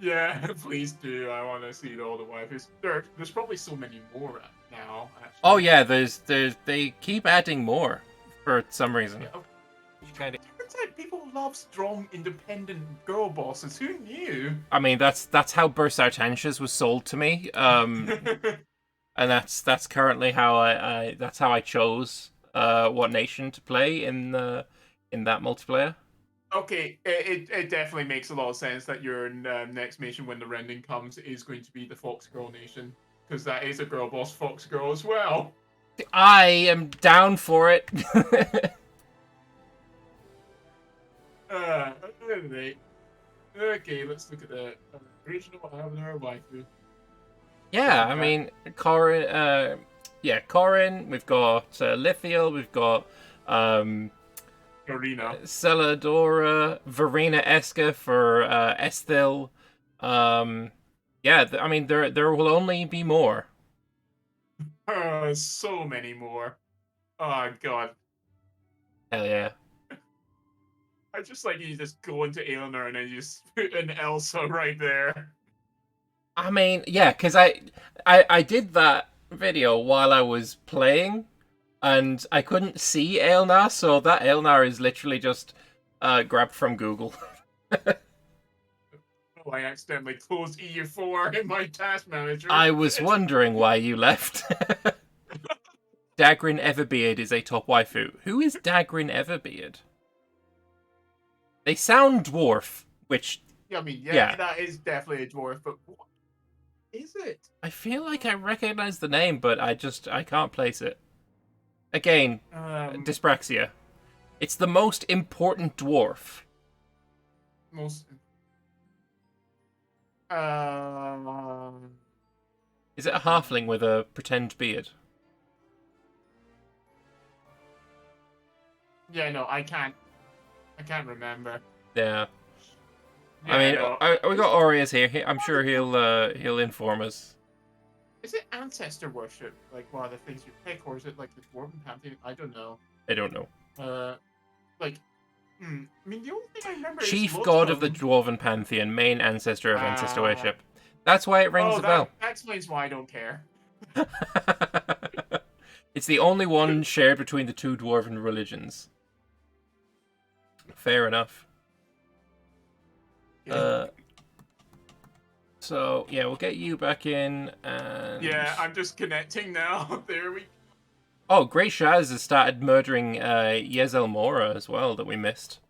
S2: Yeah, please do. I want to see all the waifus. There's probably so many more now. Actually.
S1: Oh yeah, they keep adding more for some reason.
S2: Yeah, okay. Turns out people love strong, independent girl bosses. Who knew?
S1: I mean, that's how Burst Artantius was sold to me. And that's currently how I chose what nation to play in that multiplayer.
S2: Okay, it definitely makes a lot of sense that your next mission when the Rending comes is going to be the Fox Girl Nation, because that is a girl boss Fox Girl as well.
S1: I am down for it.
S2: Anyway. Okay, let's look at the original Anbennar waifu.
S1: Yeah, I mean, Corin. Corin. We've got Lithiel. We've got
S2: Karina.
S1: Celadora, Verena Eska for Esthil. I mean, there will only be more.
S2: So many more. Oh god.
S1: Hell yeah.
S2: I just like you just go into Aelnar and then you just put an Elsa right there.
S1: I mean, yeah, because I did that video while I was playing, and I couldn't see Aelnar, so that Aelnar is literally just grabbed from Google.
S2: Oh, I accidentally closed EU4 in my task manager.
S1: I was wondering why you left. Dagrin Everbeard is a top waifu. Who is Dagrin Everbeard? They sound dwarf, which...
S2: Yeah, I mean, yeah, that is definitely a dwarf, but what is it?
S1: I feel like I recognize the name, but I can't place it. Again, dyspraxia. It's the most important dwarf. Is it a halfling with a pretend beard?
S2: Yeah, no, I can't remember.
S1: Yeah.
S2: Yeah,
S1: I mean,
S2: no.
S1: we got Aureus here. I'm sure he'll inform us.
S2: Is it ancestor worship, like one of the things you pick, or is it like the Dwarven Pantheon? I don't know.
S1: I don't know.
S2: I mean, the only thing I remember
S1: Chief
S2: is
S1: god of the Dwarven Pantheon, main ancestor of ancestor worship. That's why it rings a bell.
S2: That explains why I don't care.
S1: It's the only one shared between the two dwarven religions. Fair enough. So yeah, we'll get you back in, and
S2: yeah, I'm just connecting now. There we.
S1: Oh, Great Shaz has started murdering Yezel Mora as well that we missed.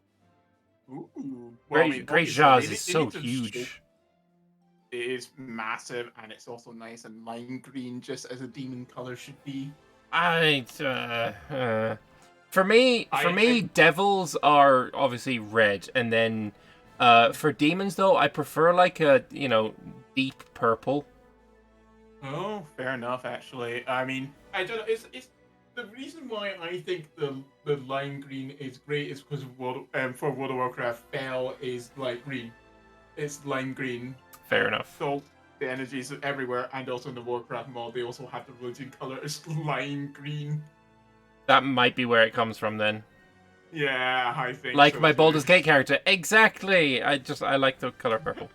S2: Ooh, well,
S1: Great Shaz is so huge.
S2: It is massive, and it's also nice and lime green, just as a demon color should be.
S1: For me, devils are obviously red, and then for demons though, I prefer like a deep purple.
S2: Oh, fair enough. Actually, I mean, I don't know. It's the reason why I think the lime green is great is because for World of Warcraft, Fel is light green. It's lime green.
S1: Fair enough.
S2: So the energies everywhere, and also in the Warcraft mod, they also have the religion color is lime green.
S1: That might be where it comes from then.
S2: Yeah, I think.
S1: Like
S2: so
S1: my
S2: too.
S1: Baldur's Gate character, exactly. I like the color purple.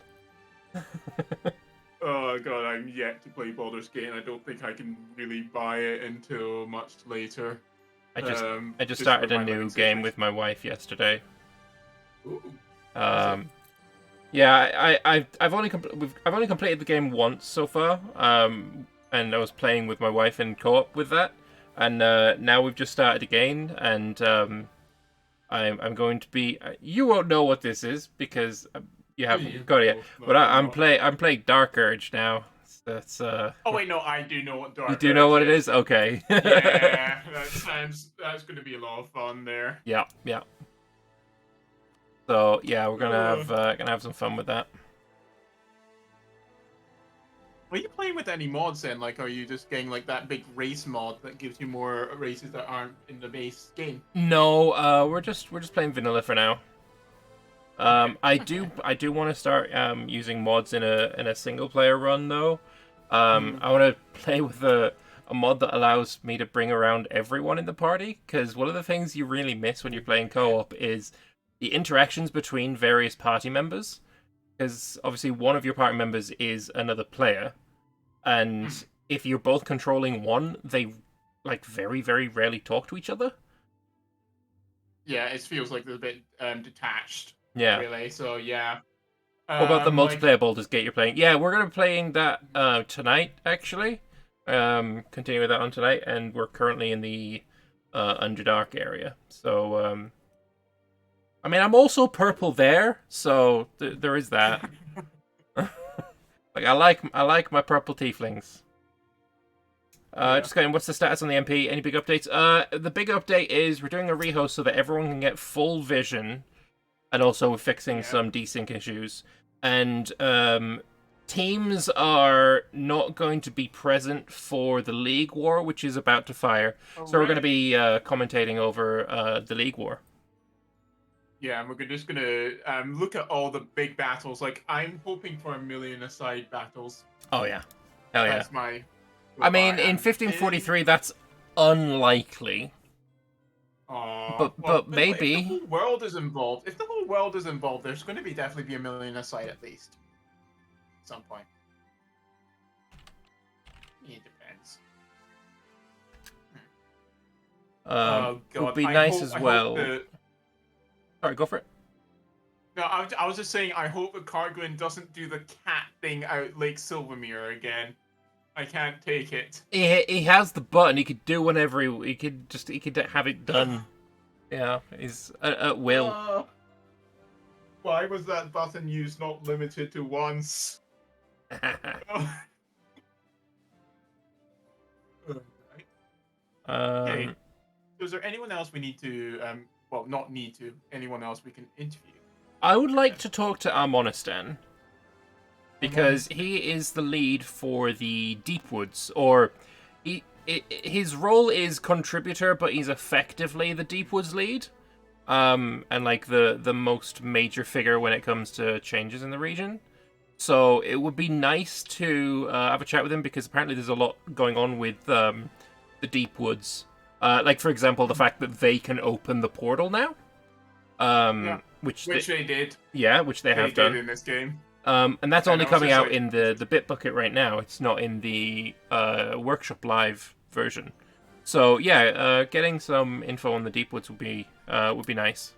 S2: Oh god, I'm yet to play Baldur's Gate, and I don't think I can really buy it until much later.
S1: I just
S2: just
S1: started
S2: with
S1: a
S2: my
S1: new
S2: living
S1: game
S2: situation.
S1: with my wife yesterday.
S2: Ooh.
S1: Yeah, I've only completed the game once so far. And I was playing with my wife in co-op with that, and now we've just started again, and I'm going to be. You won't know what this is because you haven't got it yet. But I'm playing Dark Urge now. That's
S2: Oh wait, no, I do know what Dark.
S1: You do know what it is? Okay.
S2: Yeah, that's going to be a lot of fun there.
S1: Yeah. So yeah, we're gonna have some fun with that.
S2: Are you playing with any mods then? Like, are you just getting like that big race mod that gives you more races that aren't in the base game?
S1: No, we're just playing vanilla for now. I do want to start using mods in a single player run though. I want to play with a mod that allows me to bring around everyone in the party, because one of the things you really miss when you're playing co-op is the interactions between various party members. Because obviously one of your party members is another player, and if you're both controlling one, they like very, very rarely talk to each other.
S2: Yeah, it feels like they're a bit detached.
S1: Yeah.
S2: Really. So yeah.
S1: What about the multiplayer Baldur's Gate you're playing? Yeah, we're gonna be playing that tonight actually. Continue with that on tonight, and we're currently in the Underdark area. So I mean, I'm also purple there, so there is that. Like I like my purple tieflings. Just going, what's the status on the MP? Any big updates? The big update is we're doing a rehost so that everyone can get full vision, and also we're fixing some desync issues. And teams are not going to be present for the League War, which is about to fire. So we're going to be commentating over the League War.
S2: Yeah, and we're just gonna look at all the big battles. Like, I'm hoping for 1,000,000-a-side battles.
S1: Oh yeah, hell yeah.
S2: That's my.
S1: I mean, in 1543, that's unlikely. But maybe
S2: if the whole world is involved. If the whole world is involved, there's going to definitely be 1,000,000-a-side at least. At some point. It depends.
S1: Oh God, would be nice as well. Sorry, go for it.
S2: No, I was just saying, I hope that Cargwin doesn't do the cat thing out Lake Silvermere again. I can't take it.
S1: He has the button. He could do whenever he could have it done. Yeah, he's at will.
S2: Why was that button used, not limited to once? Okay. So is there anyone else we need to well, not need to, anyone else we can interview?
S1: I would like to talk to Armonistan, because he is the lead for the Deepwoods, or his role is contributor, but he's effectively the Deepwoods lead, and like the most major figure when it comes to changes in the region. So it would be nice to have a chat with him, because apparently there's a lot going on with the Deepwoods. Like, for example, the fact that they can open the portal now. Which
S2: they did.
S1: Yeah, which they have done
S2: in this game.
S1: And that's only coming out in the Bitbucket right now. It's not in the Workshop Live version. So yeah, getting some info on the Deepwoods would be nice.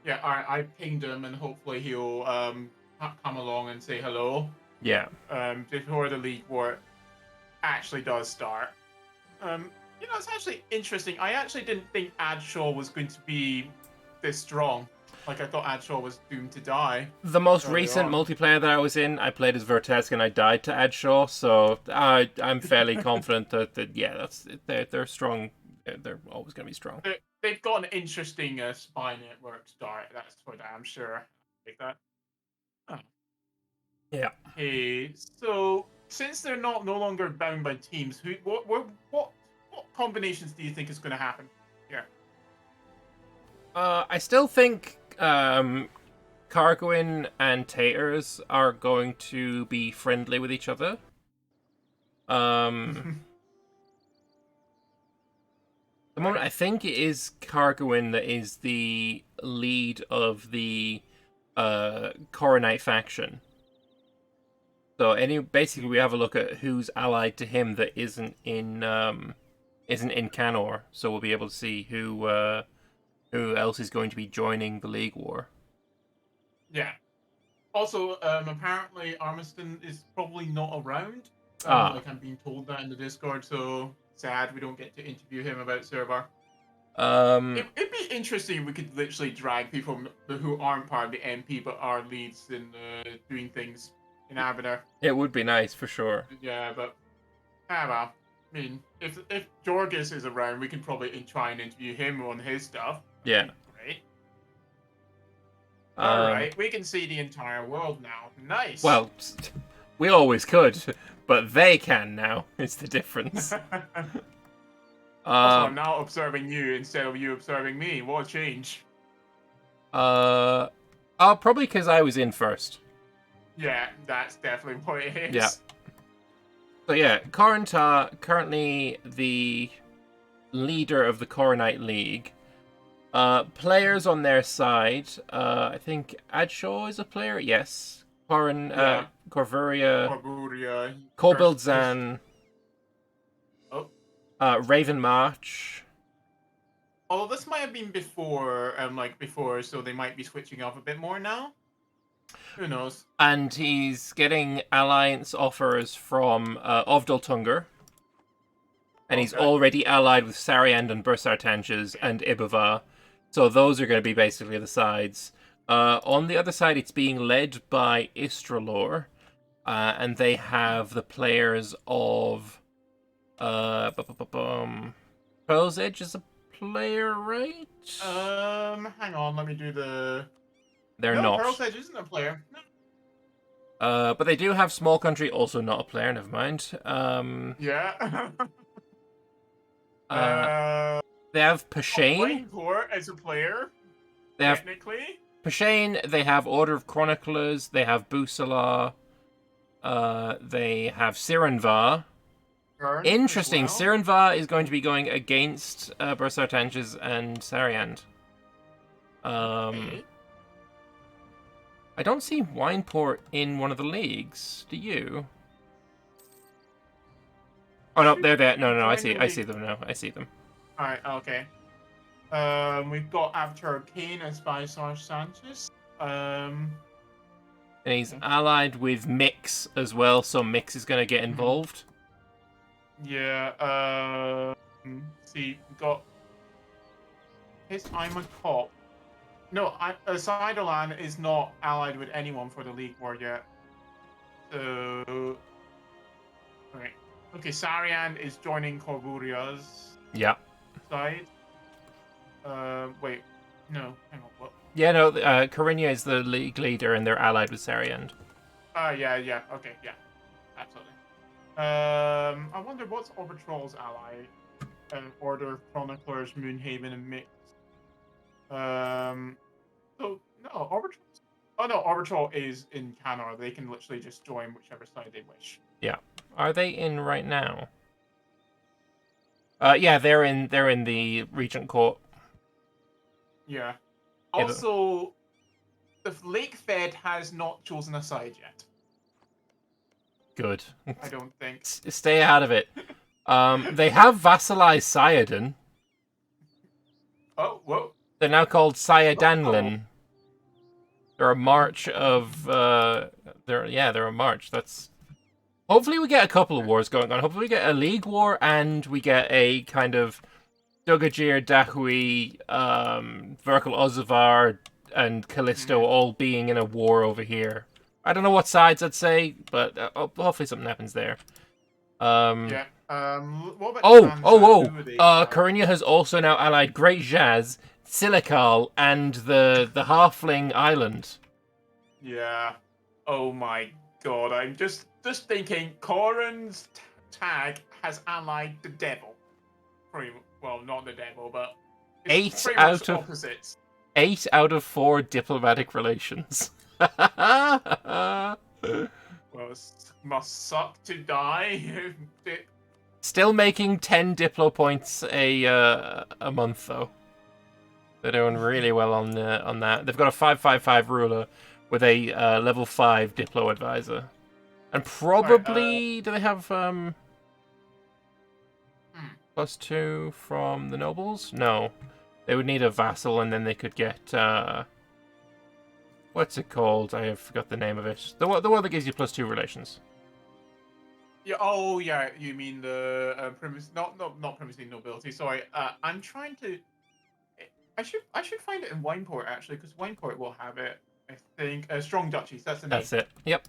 S2: Yeah, I pinged him, and hopefully he'll come along and say hello.
S1: Yeah.
S2: Before the League War actually does start. You know, it's actually interesting. I actually didn't think Adshaw was going to be this strong. Like, I thought Adshaw was doomed to die.
S1: The most recent multiplayer that I was in, I played as Vertesk and I died to Adshaw, so I'm fairly confident that yeah, they're strong. They're always going to be strong.
S2: they've got an interesting spy network start. That's for damn sure. Like that. Oh.
S1: Yeah.
S2: Okay, so since they're no longer bound by teams, what combinations do you think is going to happen here?
S1: I still think Cargoin and Taters are going to be friendly with each other. The moment I think it is Cargoin that is the lead of the Coronite faction. So basically we have a look at who's allied to him that isn't in Canor, so we'll be able to see who else is going to be joining the League War.
S2: Yeah. Also, apparently Armiston is probably not around. Like I'm being told that in the Discord, so sad we don't get to interview him about Servar. It'd be interesting if we could literally drag people who aren't part of the MP but are leads in doing things in Anbennar.
S1: It would be nice for sure.
S2: Yeah, but well. I mean, if Jorgis is around, we can probably try and interview him on his stuff.
S1: Yeah.
S2: Great. All right, we can see the entire world now. Nice.
S1: Well, we always could, but they can now. It's the difference.
S2: Also, I'm now observing you instead of you observing me. What a change.
S1: Probably because I was in first.
S2: Yeah, that's definitely what it is.
S1: Yeah. So yeah, Corinta, currently the leader of the Coronite League. Players on their side, I think Adshaw is a player, yes. Corvuria, Kobildzan, Raven March.
S2: Although this might have been before, so they might be switching off a bit more now. Who knows?
S1: And he's getting alliance offers from Ovdaltungur. And he's already allied with Sariand and Bursartanges and Ibava. So those are going to be basically the sides. On the other side, it's being led by Istralor. And they have the players of... Pearl's Edge is a player, right?
S2: Hang on, let me do the...
S1: They're
S2: no,
S1: not.
S2: Pearl's Edge isn't a player. No.
S1: But they do have Small Country, also not a player, never mind.
S2: Yeah.
S1: They have Pashane.
S2: Port as a player, technically.
S1: Pashane, they have Order of Chroniclers, they have Busala, they have Sirenvar. Interesting, well. Sirenvar is going to be going against Bursartanges and Sariand.
S2: Okay.
S1: I don't see Wineport in one of the leagues. Do you? Oh no, they're there. No, I see them now. I see them.
S2: All right. Okay. We've got Avatar Arcane as by Sanchez.
S1: And he's allied with Mix as well, so Mix is going to get involved.
S2: Yeah. See, we got his I'm a Cop. No, Sidolan is not allied with anyone for the League War yet. So, okay. Okay, Sariand is joining Korburia's side. Wait, no, hang on, what?
S1: Yeah, no, Corinia is the league leader and they're allied with Sariand.
S2: Yeah, okay, yeah, absolutely. I wonder what's Orbitrol's ally? Order, Chroniclers, Moonhaven, and Mix. So, no, Orbitrol. Oh no, Orbitrol is in Canor. They can literally just join whichever side they wish.
S1: Yeah. Are they in right now? Yeah, they're in the Regent Court.
S2: Yeah. Also, the Lake Fed has not chosen a side yet.
S1: Good.
S2: I don't think.
S1: Stay out of it. They have vassalized Sayadin.
S2: Oh, whoa.
S1: They're now called Sayadanlin. They're a march of they're a march. That's hopefully we get a couple of wars going on. Hopefully we get a league war and we get a kind of Dugajir, Dahui, Verkal Ozavar, and Callisto all being in a war over here. I don't know what sides I'd say, but hopefully something happens there.
S2: Yeah. What about
S1: Oh,
S2: Transat?
S1: oh,
S2: Who are they?
S1: Corinia has also now allied Great Jazz, Silical, and the halfling island.
S2: Yeah. Oh my god, I'm just thinking Corrin's tag has allied the devil. Well, not the devil, but it's pretty much opposites.
S1: 8 out of 4 diplomatic relations.
S2: Well, must suck to die.
S1: Still making 10 Diplo points a month though. They're doing really well on that. They've got a 5/5/5 ruler with a level 5 Diplo advisor, and probably do they have +2 from the nobles? No, they would need a vassal, and then they could get what's it called? I have forgot the name of it. The one that gives you +2 relations.
S2: Yeah. Oh, yeah. You mean the not primacy nobility. Sorry. I'm trying to. I should find it in Wineport actually, because Wineport will have it. I think strong duchies. That's the name.
S1: That's it. Yep.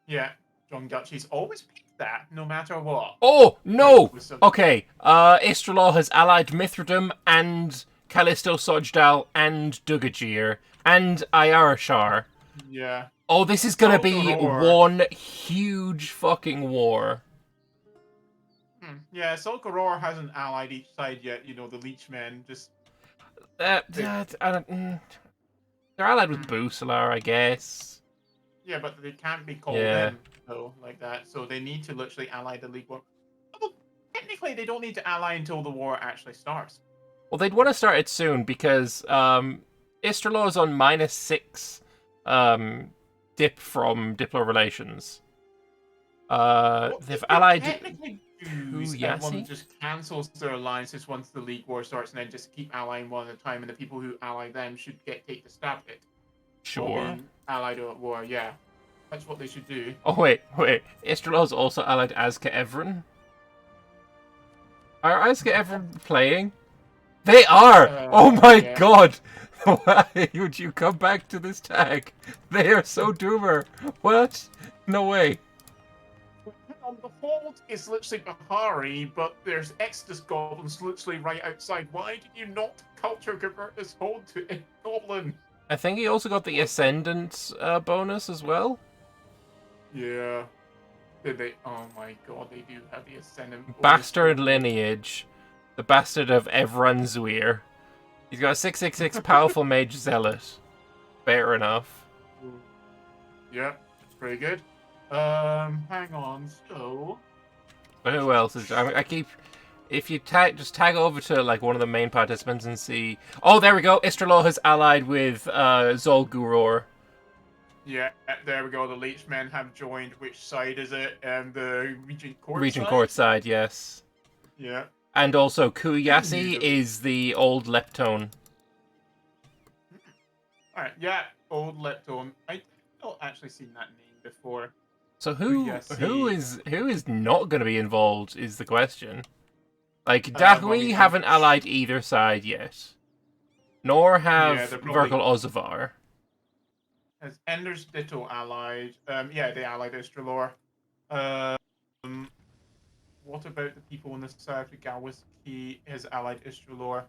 S2: Yeah. Strong duchies always pick that, no matter what.
S1: Oh no! Okay. Istralaw has allied Mithradum and Callisto Sojdal and Dugajir and Ayarashar.
S2: Yeah.
S1: Oh, this is gonna be
S2: Solgaror.
S1: one huge fucking war.
S2: Yeah, Solgaror hasn't allied each side yet. You know, the Leechmen just.
S1: I don't, they're allied with Busalar, I guess.
S2: Yeah, but they can't be called in though like that. So they need to literally ally the League War. Well, technically, they don't need to ally until the war actually starts.
S1: Well, they'd want to start it soon because Istralaw is on -6 dip from Diplo relations. They've allied
S2: Technically, everyone just cancels their alliances once the League War starts, and then just keep allying one at a time. And the people who ally them should take the stab at it.
S1: Sure.
S2: Allied at war, yeah. That's what they should do.
S1: Oh, wait. Istralaw's also allied Azka Evren. Are Azka Evren playing? They are! Oh my god! Why would you come back to this tag? They are so doomer. What? No way.
S2: The hold is literally Bahari, but there's Exodus goblins literally right outside. Why did you not culture convert this hold to a goblin?
S1: I think he also got the Ascendant bonus as well.
S2: Yeah. Did they? Oh my god, they do have the Ascendant bonus.
S1: Bastard lineage. The bastard of Evranzuir. He's got a 666 powerful mage zealot. Fair enough.
S2: Yeah, pretty good. Hang on, so...
S1: But who else is... I keep... If you just tag over to like one of the main participants and see... Oh, there we go! Istralaw has allied with Zolguror.
S2: Yeah, there we go. The Leechmen have joined. Which side is it? The Regent Court
S1: Regent
S2: side?
S1: Court side, yes.
S2: Yeah.
S1: And also Kuyasi is the old Leptone.
S2: Alright, yeah, old Leptone. I've not actually seen that name before.
S1: So who is not going to be involved is the question. Like, Dahui haven't allied either side yet. Nor have Virgil Ozavar.
S2: Has Ender's Ditto allied? Yeah, they allied Istralor. What about the people in the south? Galwiski has allied Istralor.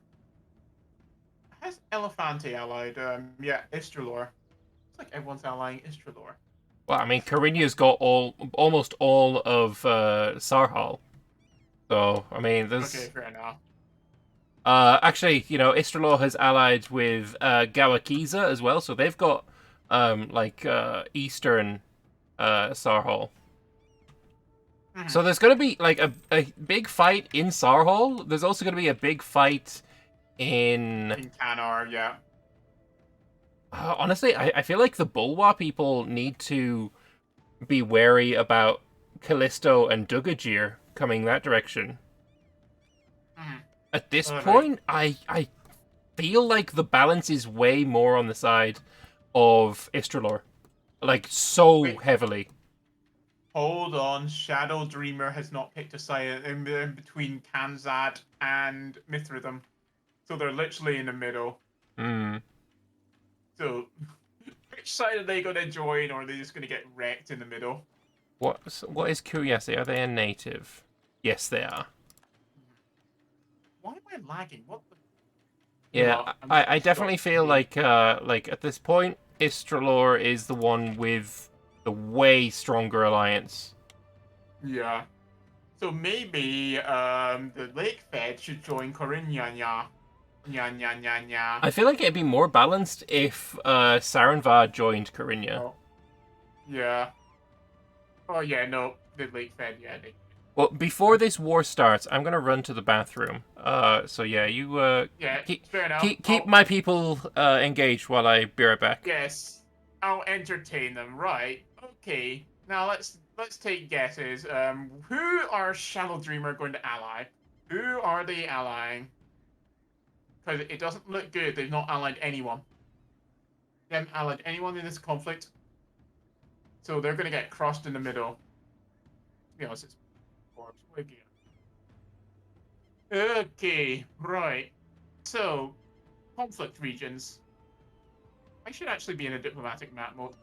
S2: Has Elephante allied? Yeah, Istralor. It's like everyone's allying Istralor.
S1: Well, I mean, Carinia's got almost all of Sarhal. So, I mean, there's...
S2: Okay, fair enough.
S1: Actually, you know, Istralor has allied with Gawakiza as well, so they've got, Eastern Sarhal.
S2: Mm-hmm.
S1: So there's going to be, like, a big fight in Sarhal. There's also going to be a big fight in
S2: Canar, yeah.
S1: Honestly, I feel like the Bulwa people need to be wary about Callisto and Dugajir coming that direction.
S2: Mm-hmm.
S1: At this point, I feel like the balance is way more on the side of Istralor. Like, so heavily.
S2: Hold on, Shadow Dreamer has not picked a side in between Kanzad and Mithradum. So they're literally in the middle. So, which side are they going to join, or are they just going to get wrecked in the middle?
S1: What is Kuyasi? Are they a native? Yes, they are.
S2: Why am I lagging? What the?
S1: Yeah,
S2: No, I'm just
S1: I
S2: gonna
S1: definitely
S2: stop
S1: feel
S2: playing.
S1: like at this point, Istralor is the one with the way stronger alliance.
S2: Yeah. So maybe the Lake Fed should join Corinna. Nya nya nya nya nya.
S1: I feel like it'd be more balanced if Saranvar joined Corinna.
S2: Oh, yeah. Oh yeah, no, the Lake Fed. Yeah, they.
S1: Well, before this war starts, I'm gonna run to the bathroom. So yeah, you
S2: Yeah,
S1: keep
S2: fair enough.
S1: keep my people engaged while I be right back.
S2: Yes, I'll entertain them. Right. Okay. Now let's take guesses. Who are Shadow Dreamer going to ally? Who are they allying? Because it doesn't look good. They've not allied anyone. They haven't allied anyone in this conflict. So they're going to get crossed in the middle. To be honest, it's corpse. Okay, right. So, conflict regions. I should actually be in a diplomatic map mode.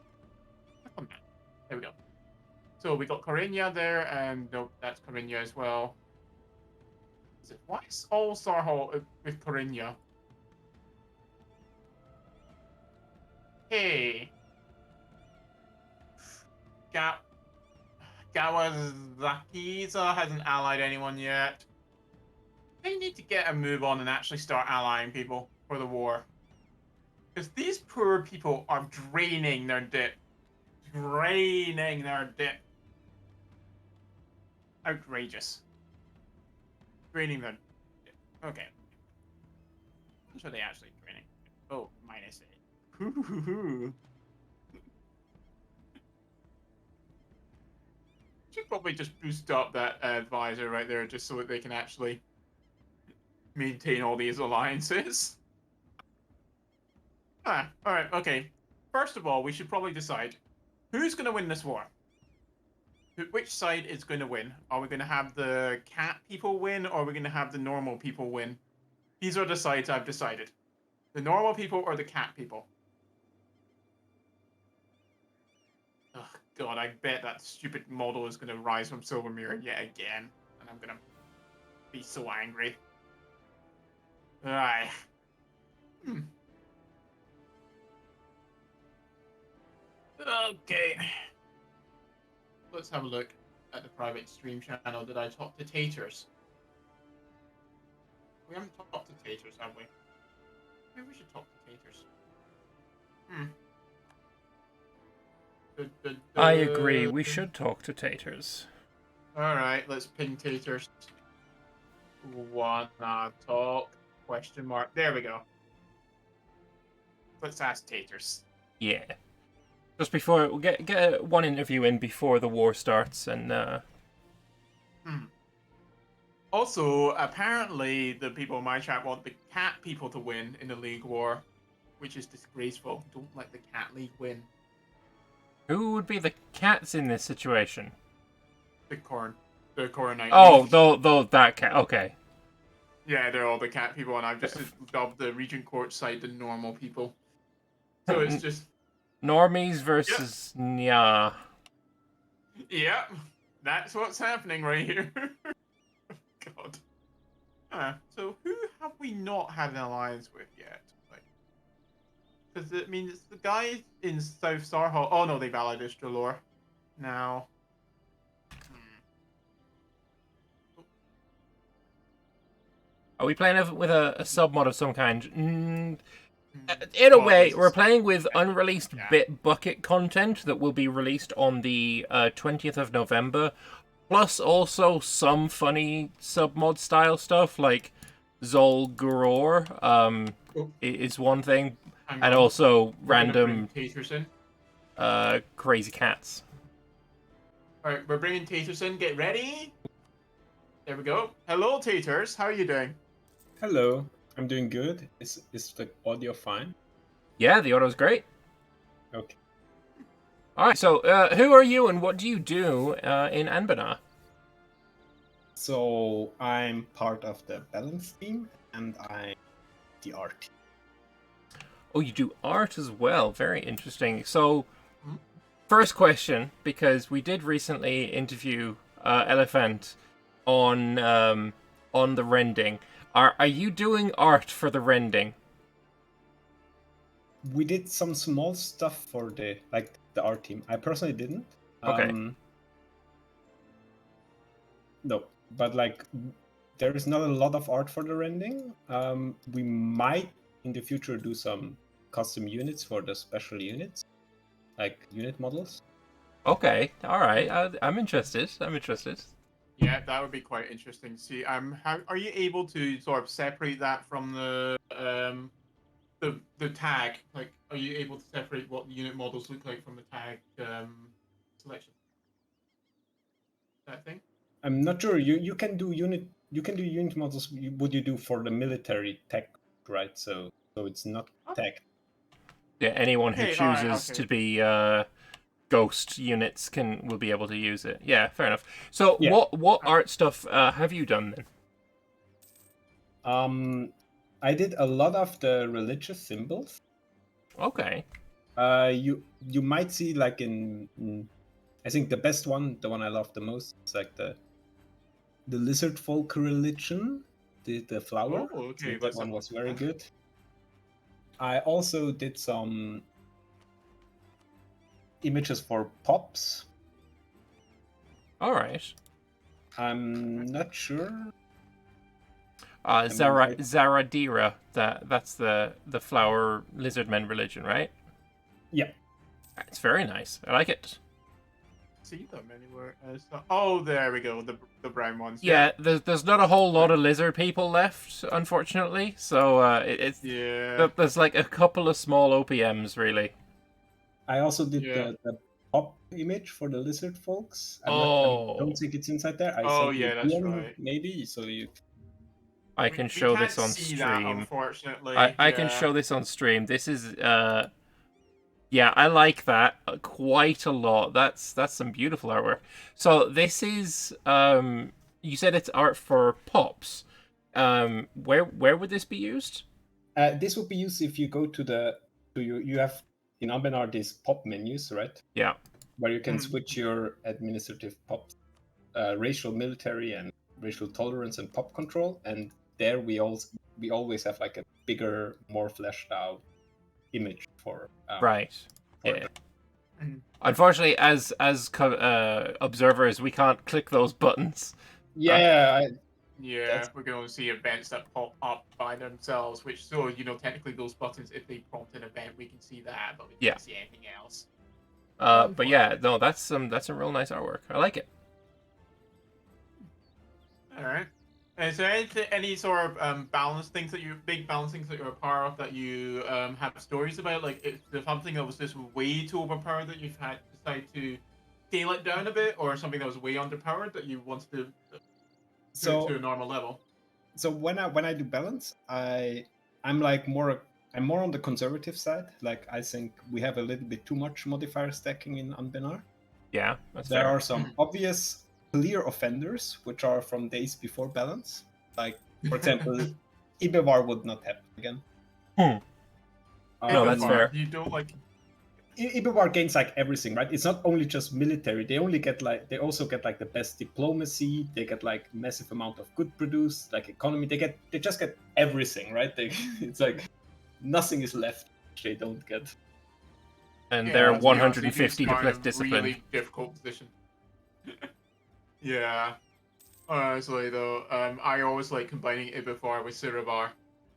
S2: Click on that. There we go. So we got Corinna there, and no, that's Corinna as well. Why is all Sarhal with Corinna? Hey. Kawazakiza hasn't allied anyone yet. They need to get a move on and actually start allying people for the war. Because these poor people are draining their dip. Draining their dip. Outrageous. Draining their dip. Okay. What are they actually draining? Oh, -8. Should probably just boost up that advisor right there just so that they can actually maintain all these alliances. Alright, okay. First of all, we should probably decide who's going to win this war. Which side is going to win? Are we going to have the cat people win, or are we going to have the normal people win? These are the sides I've decided. The normal people or the cat people. Oh god, I bet that stupid model is going to rise from Silvermere yet again. And I'm going to be so angry. Aye. Okay. Let's have a look at the private stream channel. Did I talk to Taters? We haven't talked to Taters, have we? Maybe we should talk to Taters.
S1: I agree. We should talk to Taters.
S2: Alright, let's ping Taters. Wanna talk? Question mark. There we go. Let's ask Taters.
S1: Yeah. Just before we'll get one interview in before the war starts, and
S2: Also, apparently, the people in my chat want the cat people to win in the league war, which is disgraceful. Don't let the cat league win.
S1: who would be the cats in this situation?
S2: The Coronite.
S1: Oh, though that cat. Okay.
S2: Yeah, they're all the cat people, and I've just dubbed the Regent Court side the normal people. So it's just
S1: Normies versus Nya.
S2: Yep, that's what's happening right here. God. So who have we not had an alliance with yet? Because it means it's the guys in South Sarhal. Oh no, they've allied Istralor. Now.
S1: Are we playing with a sub mod of some kind? In a way, we're playing with unreleased Bitbucket content that will be released on the 20th of November, plus also some funny submod style stuff like Zol Guror is one thing, and also random crazy cats.
S2: Alright, we're bringing Taters in. Get ready. There we go. Hello, Taters. How are you doing?
S5: Hello. I'm doing good. Is the audio fine?
S1: Yeah, the audio's great.
S5: Okay.
S1: Alright, so who are you and what do you do in Anbennar?
S5: So I'm part of the balance team and I'm the art team.
S1: Oh, you do art as well. Very interesting. So, first question, because we did recently interview Elephant, on the Rending. Are you doing art for the Rending?
S5: We did some small stuff for the art team. I personally didn't.
S1: Okay.
S5: No, but there is not a lot of art for the Rending. We might in the future do some custom units for the special units, like unit models.
S1: Okay, all right. I'm interested.
S2: Yeah, that would be quite interesting to see. How are you able to sort of separate that from the tag? Like, are you able to separate what the unit models look like from the tag selection? That thing?
S5: I'm not sure. You can do unit models. What you do for the military tech, right? So it's not tech.
S1: Yeah, anyone who
S2: Okay, all right,
S1: chooses
S2: okay.
S1: to be ghost units will be able to use it. Yeah, fair enough. So
S5: Yeah.
S1: what art stuff have you done then?
S5: I did a lot of the religious symbols.
S1: Okay.
S5: You might see I think the best one, the one I love the most, is like the lizard folk religion, the flower.
S2: Oh, okay,
S5: That one was very good. I also did some images for pops.
S1: All right.
S5: I'm not sure.
S1: Zaradira. That's the flower lizardmen religion, right?
S5: Yeah.
S1: It's very nice. I like it.
S2: See them anywhere? Oh, there we go. The brown ones.
S1: Yeah, there's not a whole lot of lizard people left, unfortunately. So there's like a couple of small OPMs really.
S5: I also did the pop image for the lizard folks. I don't think it's inside there.
S2: That's right.
S5: Maybe so you.
S1: I can show this on
S2: see
S1: stream.
S2: That, unfortunately,
S1: I can show this on stream. This is yeah, I like that quite a lot. That's some beautiful artwork. So this is you said it's art for pops. Where would this be used?
S5: This would be used if you go to you have in Anbennar these pop menus, right?
S1: Yeah.
S5: Where you can switch your administrative pops, racial, military, and racial tolerance and pop control, and there we always have like a bigger, more fleshed out image for
S1: right. Yeah. Unfortunately, as observers, we can't click those buttons.
S5: Yeah.
S2: We're going to see events that pop up by themselves, which technically those buttons, if they prompt an event, we can see that, but we can't see anything else.
S1: But yeah, no, that's some real nice artwork. I like it.
S2: All right. Is there any sort of balance things big balance things that you're a part of that you have stories about? Like, is there something that was just way too overpowered that you've had to decide to scale it down a bit, or something that was way underpowered that you wanted to to a normal level?
S5: So when I do balance, I'm more on the conservative side. Like, I think we have a little bit too much modifier stacking in Anbennar.
S1: Yeah, that's
S5: there
S1: fair.
S5: are some obvious clear offenders which are from days before balance. Like, for example, Ibevar would not happen again.
S1: No, that's fair.
S2: You don't like.
S5: Ibevar gains like everything, right? It's not only just military. They also get like the best diplomacy. They get like massive amount of good produced, like economy. They just get everything, right? It's like nothing is left which they don't get.
S1: And they're 150 discipline.
S2: Really difficult position. Yeah. Honestly, though, I always like combining Ibevar with Siravar,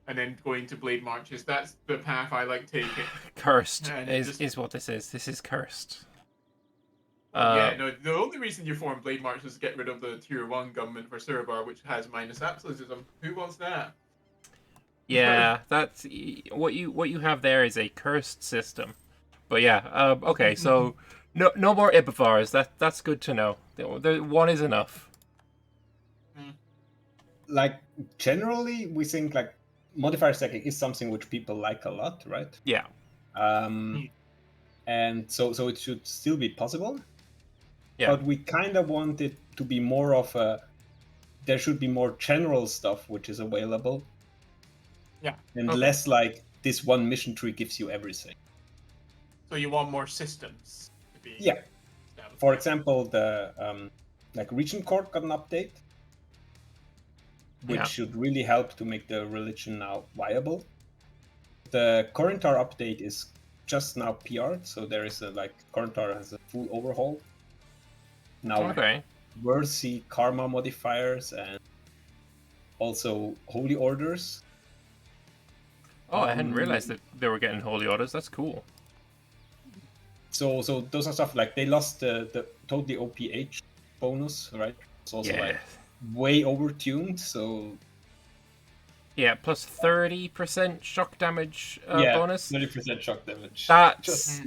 S2: and then going to Blade Marches. That's the path I like taking.
S1: Cursed is what this is. This is cursed.
S2: The only reason you form Blade March is to get rid of the Tier 1 government for Siravar, which has minus absolutism. Who wants that?
S1: Yeah, that's what you have there is a cursed system. But yeah, okay, so no more Ibivars. That's good to know. One is enough.
S5: Like, generally, we think like modifier stacking is something which people like a lot, right?
S1: Yeah.
S5: And so it should still be possible.
S1: Yeah.
S5: But we kind of want it to be more of there should be more general stuff which is available.
S2: Yeah.
S5: And less like this one mission tree gives you everything.
S2: So you want more systems to be.
S5: Yeah. For example, the like region court got an update, which
S1: Yeah.
S5: should really help to make the religion now viable. The Corinthar update is just now PR'd, so there is Corinthar has a full overhaul. Now
S1: Okay.
S5: worthy karma modifiers and also holy orders.
S1: Oh, I hadn't realized that they were getting holy orders. That's cool.
S5: So those are stuff like they lost the totally OPH bonus, right? It's also
S1: Yeah.
S5: way overtuned, so
S1: Yeah, plus 30% shock damage bonus.
S5: 30% shock damage.
S1: That's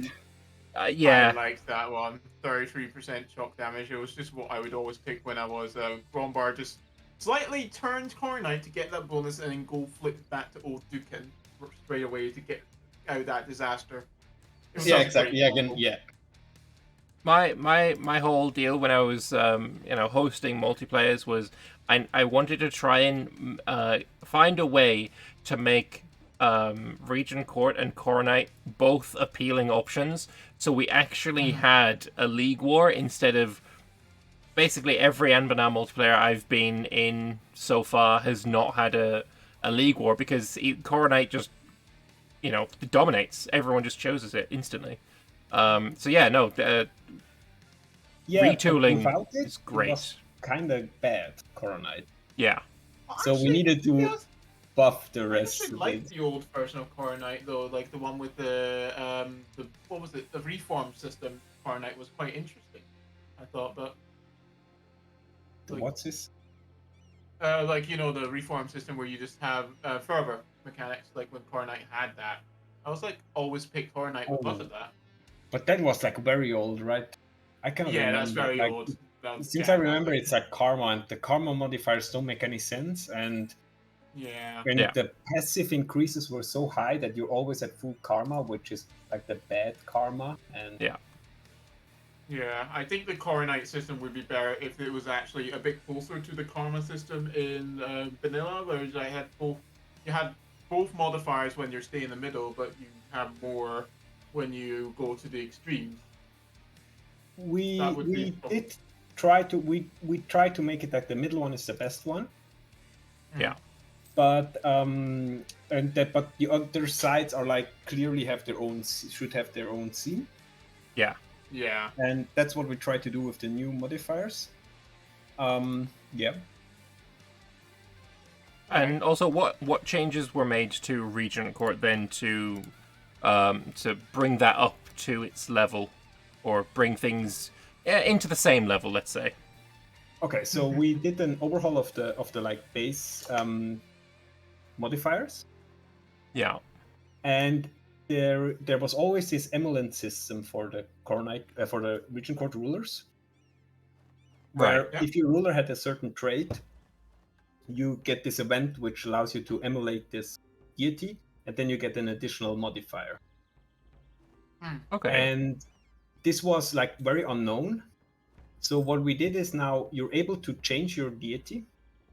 S1: yeah.
S2: I liked that one. 33% shock damage. It was just what I would always pick when I was Grombar. Just slightly turned Cornite to get that bonus and then go flip back to Old Dukin straight away to get out of that disaster. It was
S5: Yeah,
S2: such a
S5: exactly.
S2: great
S5: Yeah,
S2: combo.
S5: yeah.
S1: My whole deal when I was hosting multiplayers was I wanted to try and find a way to make Regent Court and Coronite both appealing options, so we actually had a league war instead of basically every Anbennar multiplayer I've been in so far has not had a league war because Coronite just dominates. Everyone just chooses it instantly. So yeah, no. Retooling
S5: without it,
S1: is great.
S5: It was kind of bad, Coronite.
S1: Yeah.
S5: So we needed to buff the
S2: I
S5: rest.
S2: actually
S5: of
S2: like
S5: it.
S2: the old version of Coronite though, like the one with the what was it? The reform system. Coronite was quite interesting, I thought, but like,
S5: What's this?
S2: the reform system where you just have fervor mechanics, like when Coronite had that. I was like always pick Coronite because of that.
S5: But that was very old, right? I cannot remember.
S2: That's very old.
S5: Since I remember, it's karma, and the karma modifiers don't make any sense. And when the passive increases were so high that you're always at full karma, which is the bad karma. And
S2: I think the Coronite system would be better if it was actually a bit closer to the karma system in vanilla, where you had both modifiers when you're staying in the middle, but you have more when you go to the extremes.
S5: We did try to make it that the middle one is the best one.
S1: Yeah.
S5: But but the other sides are clearly should have their own scene.
S1: Yeah.
S2: Yeah.
S5: And that's what we try to do with the new modifiers. Yeah.
S1: And also, what changes were made to Regent Court then to bring that up to its level, or bring things into the same level, let's say?
S5: Okay, so we did an overhaul of the base modifiers.
S1: Yeah.
S5: And there was always this emulant system for the for the Regent Court rulers, where if your ruler had a certain trait, you get this event which allows you to emulate this deity, and then you get an additional modifier.
S1: Okay.
S5: And this was very unknown. So what we did is now you're able to change your deity.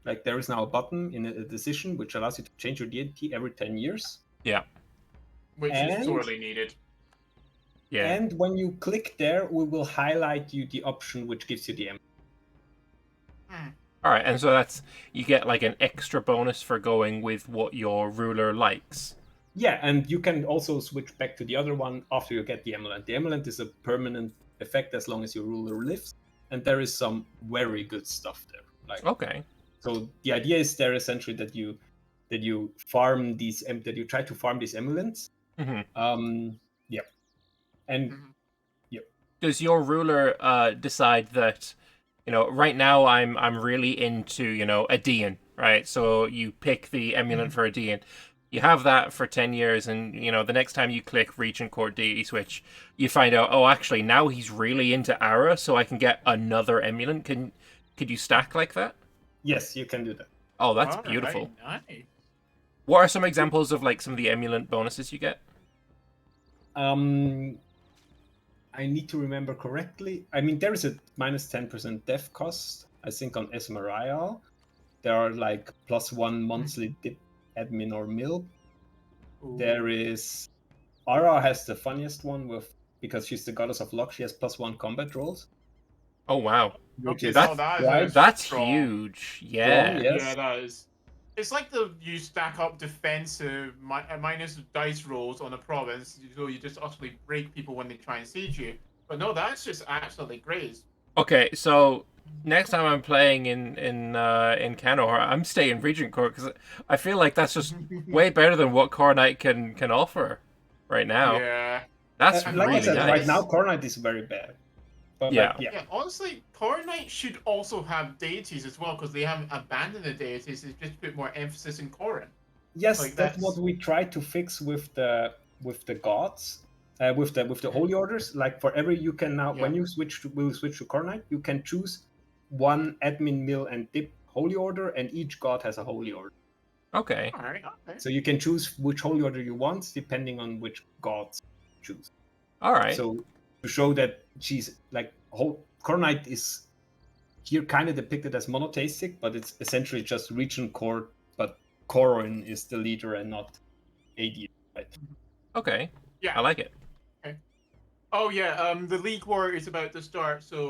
S5: There is now a button in a decision which allows you to change your deity every 10 years.
S1: Yeah.
S2: Which is sorely needed.
S1: Yeah.
S5: And when you click there, we will highlight you the option which gives you the M.
S1: All right, and so you get an extra bonus for going with what your ruler likes.
S5: Yeah, and you can also switch back to the other one after you get the emulant. The emulant is a permanent effect as long as your ruler lives, and there is some very good stuff there.
S1: Okay.
S5: So the idea is there essentially that you farm these, that you try to farm these emulants.
S1: Mm-hmm.
S5: Yeah. And
S1: does your ruler decide that, right now I'm really into, Aedean, right? So you pick the emulant for Aedean. You have that for 10 years, and, the next time you click Regent Court Deity Switch, you find out, oh, actually, now he's really into Ara, so I can get another emulant. Could you stack like that?
S5: Yes, you can do that.
S1: Oh, that's beautiful.
S2: Nice.
S1: What are some examples of, some of the emulant bonuses you get?
S5: I need to remember correctly. I mean, there is a minus 10% dev cost, I think, on Esmeralda. There are +1 monthly dip admin or mill. Ooh. There is Ara has the funniest one because she's the goddess of luck. She has +1 combat rolls.
S1: Oh wow!
S2: Okay,
S1: that's huge. Yeah.
S2: Yeah, that is. It's like you stack up defensive minus dice rolls on a province, so you just utterly break people when they try and siege you. But no, that's just absolutely great.
S1: Okay, so next time I'm playing in Canor, I'm staying Regent Court because I feel like that's just way better than what Core Knight can offer right now.
S2: Yeah.
S1: That's
S2: And
S5: like
S1: really
S5: I said,
S1: nice.
S5: right now Core Knight is very bad. But
S1: Yeah.
S5: like, yeah.
S2: Yeah, honestly, Core Knight should also have deities as well, because they haven't abandoned the deities. They just put more emphasis in Corrin.
S5: Yes,
S2: Like,
S5: that's
S2: that's-
S5: what we try to fix with the gods, with the holy orders. Like for every you can now when
S2: Yeah.
S5: you switch to Core Knight, you can choose one admin mill and dip holy order, and each god has a holy order.
S1: Okay.
S2: All right. Okay.
S5: So you can choose which holy order you want depending on which gods you choose.
S1: All right.
S5: So to show that she's like Core Knight is here kind of depicted as monotheistic, but it's essentially just region core, but Corrin is the leader and not AD, right?
S1: Okay.
S2: Yeah.
S1: I like it.
S2: Oh yeah. The League War is about to start, so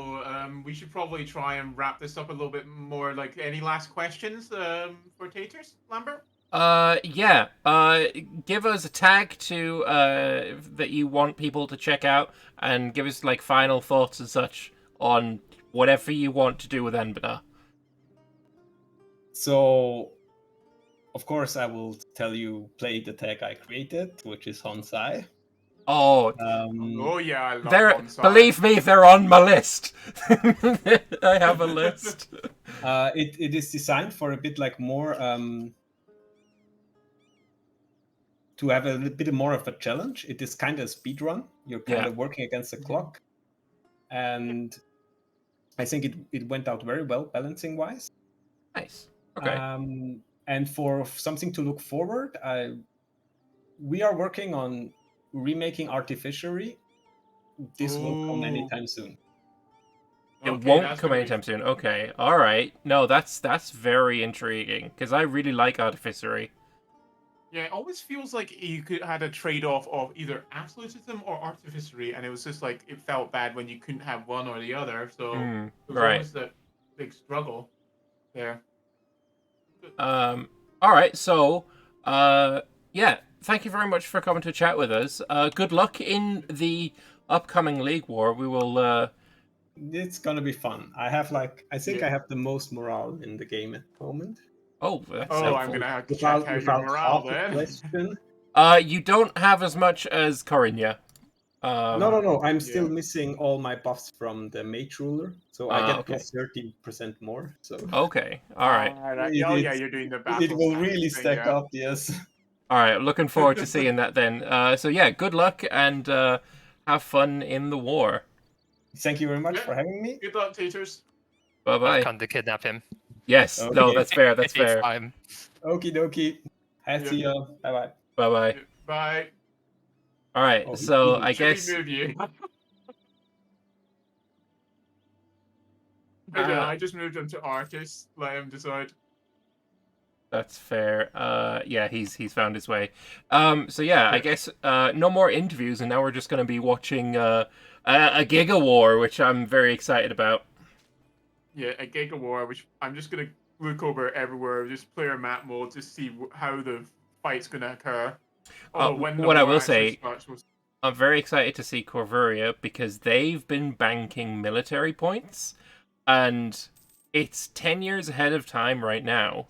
S2: we should probably try and wrap this up a little bit more. Like, any last questions for Taters, Lambert?
S1: Yeah. Give us a tag to that you want people to check out, and give us like final thoughts and such on whatever you want to do with Anbennar.
S5: So, of course, I will tell you play the tag I created, which is Honsai.
S1: Oh,
S2: Oh yeah, I love
S1: they're
S2: Bonsai.
S1: believe me, they're on my list. I have a list.
S5: It is designed for a bit like more to have a little bit more of a challenge. It is kind of a speed run. You're kind of working against the clock, and I think it went out very well balancing wise.
S1: Nice. Okay.
S5: And for something to look forward, we are working on remaking Artificery. This will come anytime soon.
S1: It
S2: Okay,
S1: won't
S2: that's
S1: come
S2: gonna be-
S1: anytime soon. Okay. All right. No, that's very intriguing because I really like Artificery.
S2: Yeah, it always feels like you could had a trade-off of either absolutism or artificery, and it was just like it felt bad when you couldn't have one or the other. So it was
S1: right.
S2: always that big struggle there.
S1: All right. So, yeah. Thank you very much for coming to chat with us. Good luck in the upcoming League War. We will.
S5: It's gonna be fun. I think I have the most morale in the game at the moment.
S1: Oh, that's
S2: Oh,
S1: helpful.
S2: I'm gonna have to check out your morale then.
S5: Question.
S1: You don't have as much as Corinya.
S5: No. I'm still missing all my buffs from the Mage Ruler, so I get
S1: okay.
S5: plus 30% more. So
S1: okay, all right.
S2: Yeah, you're doing the battle.
S5: it will
S2: stack
S5: really
S2: thing,
S5: stack
S2: yeah.
S5: up. Yes.
S1: All right, looking forward to seeing that then. So yeah, good luck and have fun in the war.
S5: Thank you very much for having me.
S2: Good luck, teachers.
S1: Bye bye.
S6: I've come to kidnap him.
S1: Yes, no, that's fair. That's
S6: It's
S1: fair.
S6: fine.
S5: Okie dokie. See ya. Bye bye.
S1: Bye bye.
S2: Bye.
S1: All right,
S5: Oh,
S1: so I
S2: Should
S1: guess.
S2: we move you? I just moved him to artist. Let him decide.
S1: That's fair. Yeah, he's found his way. So yeah, I guess no more interviews, and now we're just going to be watching a Giga War, which I'm very excited about.
S2: Yeah, a Giga War, which I'm just gonna look over everywhere, just player map mode, just see how the fight's gonna occur.
S1: What I will say, I'm very excited to see Corvuria because they've been banking military points, and it's 10 years ahead of time right now.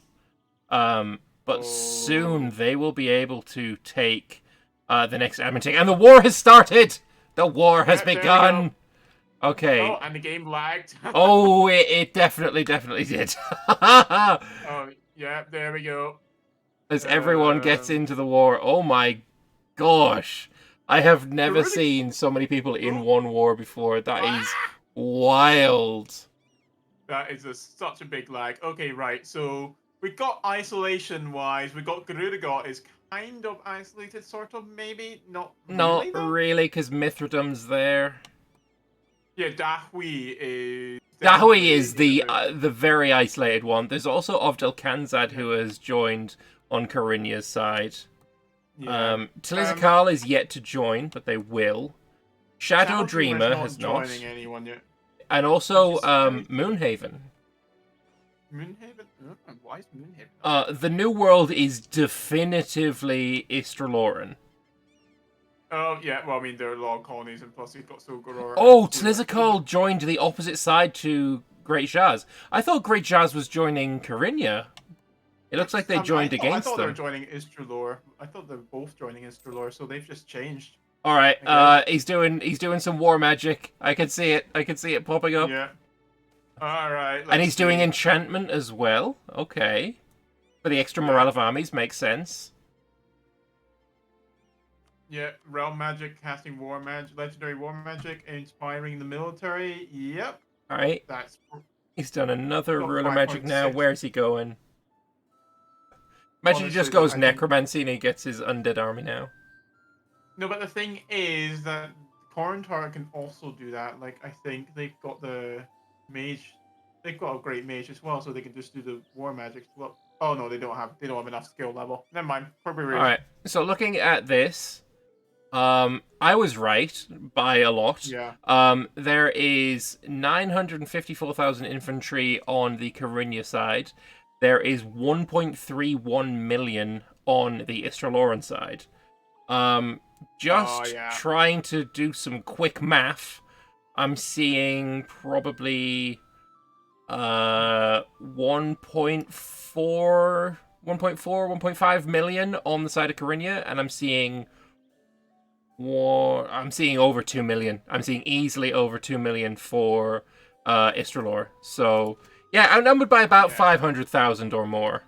S1: But soon they will be able to take the next Edmonton, and the war has started. The war has begun. Okay.
S2: Oh, and the game lagged.
S1: Oh, it definitely did.
S2: Oh, yeah, there we go.
S1: As everyone gets into the war, oh my gosh. I have never seen so many people in one war before. That is wild.
S2: That is such a big lag. Okay, right, so we got isolation-wise, we got Garudagot is kind of isolated, sort of, maybe? Not
S1: really, because Mithradum's there.
S2: Yeah, Dahui is...
S1: Dahui is the very isolated one. There's also Ovdel Kanzad who has joined on Corinya's side.
S2: Yeah.
S1: Tlizakal is yet to join, but they will. Shadow Dreamer has not.
S2: Joining anyone yet.
S1: And also Moonhaven.
S2: Moonhaven? Why is Moonhaven?
S1: The New World is definitively Istraloran.
S2: Oh, yeah, well, I mean, there are a lot of colonies, and plus you've got Sogoror.
S1: Oh, Tlizakal joined the opposite side to Great Jazz. I thought Great Jazz was joining Carinia. It looks like they joined against
S2: I thought
S1: them.
S2: they were joining Istralor. I thought they were both joining Istralor, so they've just changed.
S1: All right, he's doing some war magic. I can see it. I can see it popping up.
S2: Yeah. All right.
S1: And he's doing enchantment as well. Okay. For the extra morale of armies makes sense.
S2: Yeah, realm magic, casting war magic, legendary war magic, inspiring the military. Yep.
S1: All right.
S2: That's.
S1: He's done another
S2: Got
S1: ruler magic now.
S2: 5.6.
S1: Where's he going? Imagine he just
S2: Honestly,
S1: goes
S2: I think-
S1: necromancy and he gets his undead army now.
S2: No, but the thing is that Corentar can also do that. Like, I think they've got the mage. They've got a great mage as well, so they can just do the war magic. Well, oh no, they don't have enough skill level. Never mind. Probably
S1: All right. So looking at this, I was right by a lot.
S2: Yeah.
S1: There is 954,000 infantry on the Carinia side. There is 1.31 million on the Istraloran side. Just trying to do some quick math, I'm seeing probably 1.5 million on the side of Carinia, and I'm seeing over 2 million. I'm seeing easily over 2 million for Istralor. So yeah, outnumbered by about 500,000 or more.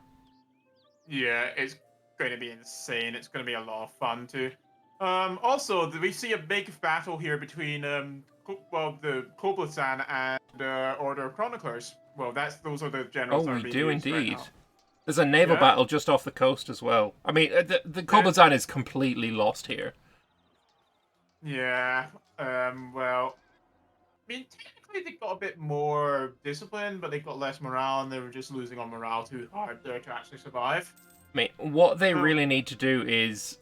S2: Yeah, it's going to be insane. It's going to be a lot of fun too. Also, we see a big battle here between the Koblazan and Order of Chroniclers. Well, those are the generals.
S1: Oh,
S2: that are
S1: we
S2: being
S1: do
S2: used right
S1: indeed.
S2: now.
S1: There's a naval battle just off the coast as well. I mean, the Koblazan is completely lost here.
S2: Yeah. Well, I mean, technically they got a bit more discipline, but they got less morale, and they were just losing on morale too hard there to actually survive.
S1: I mean, what they really need to do is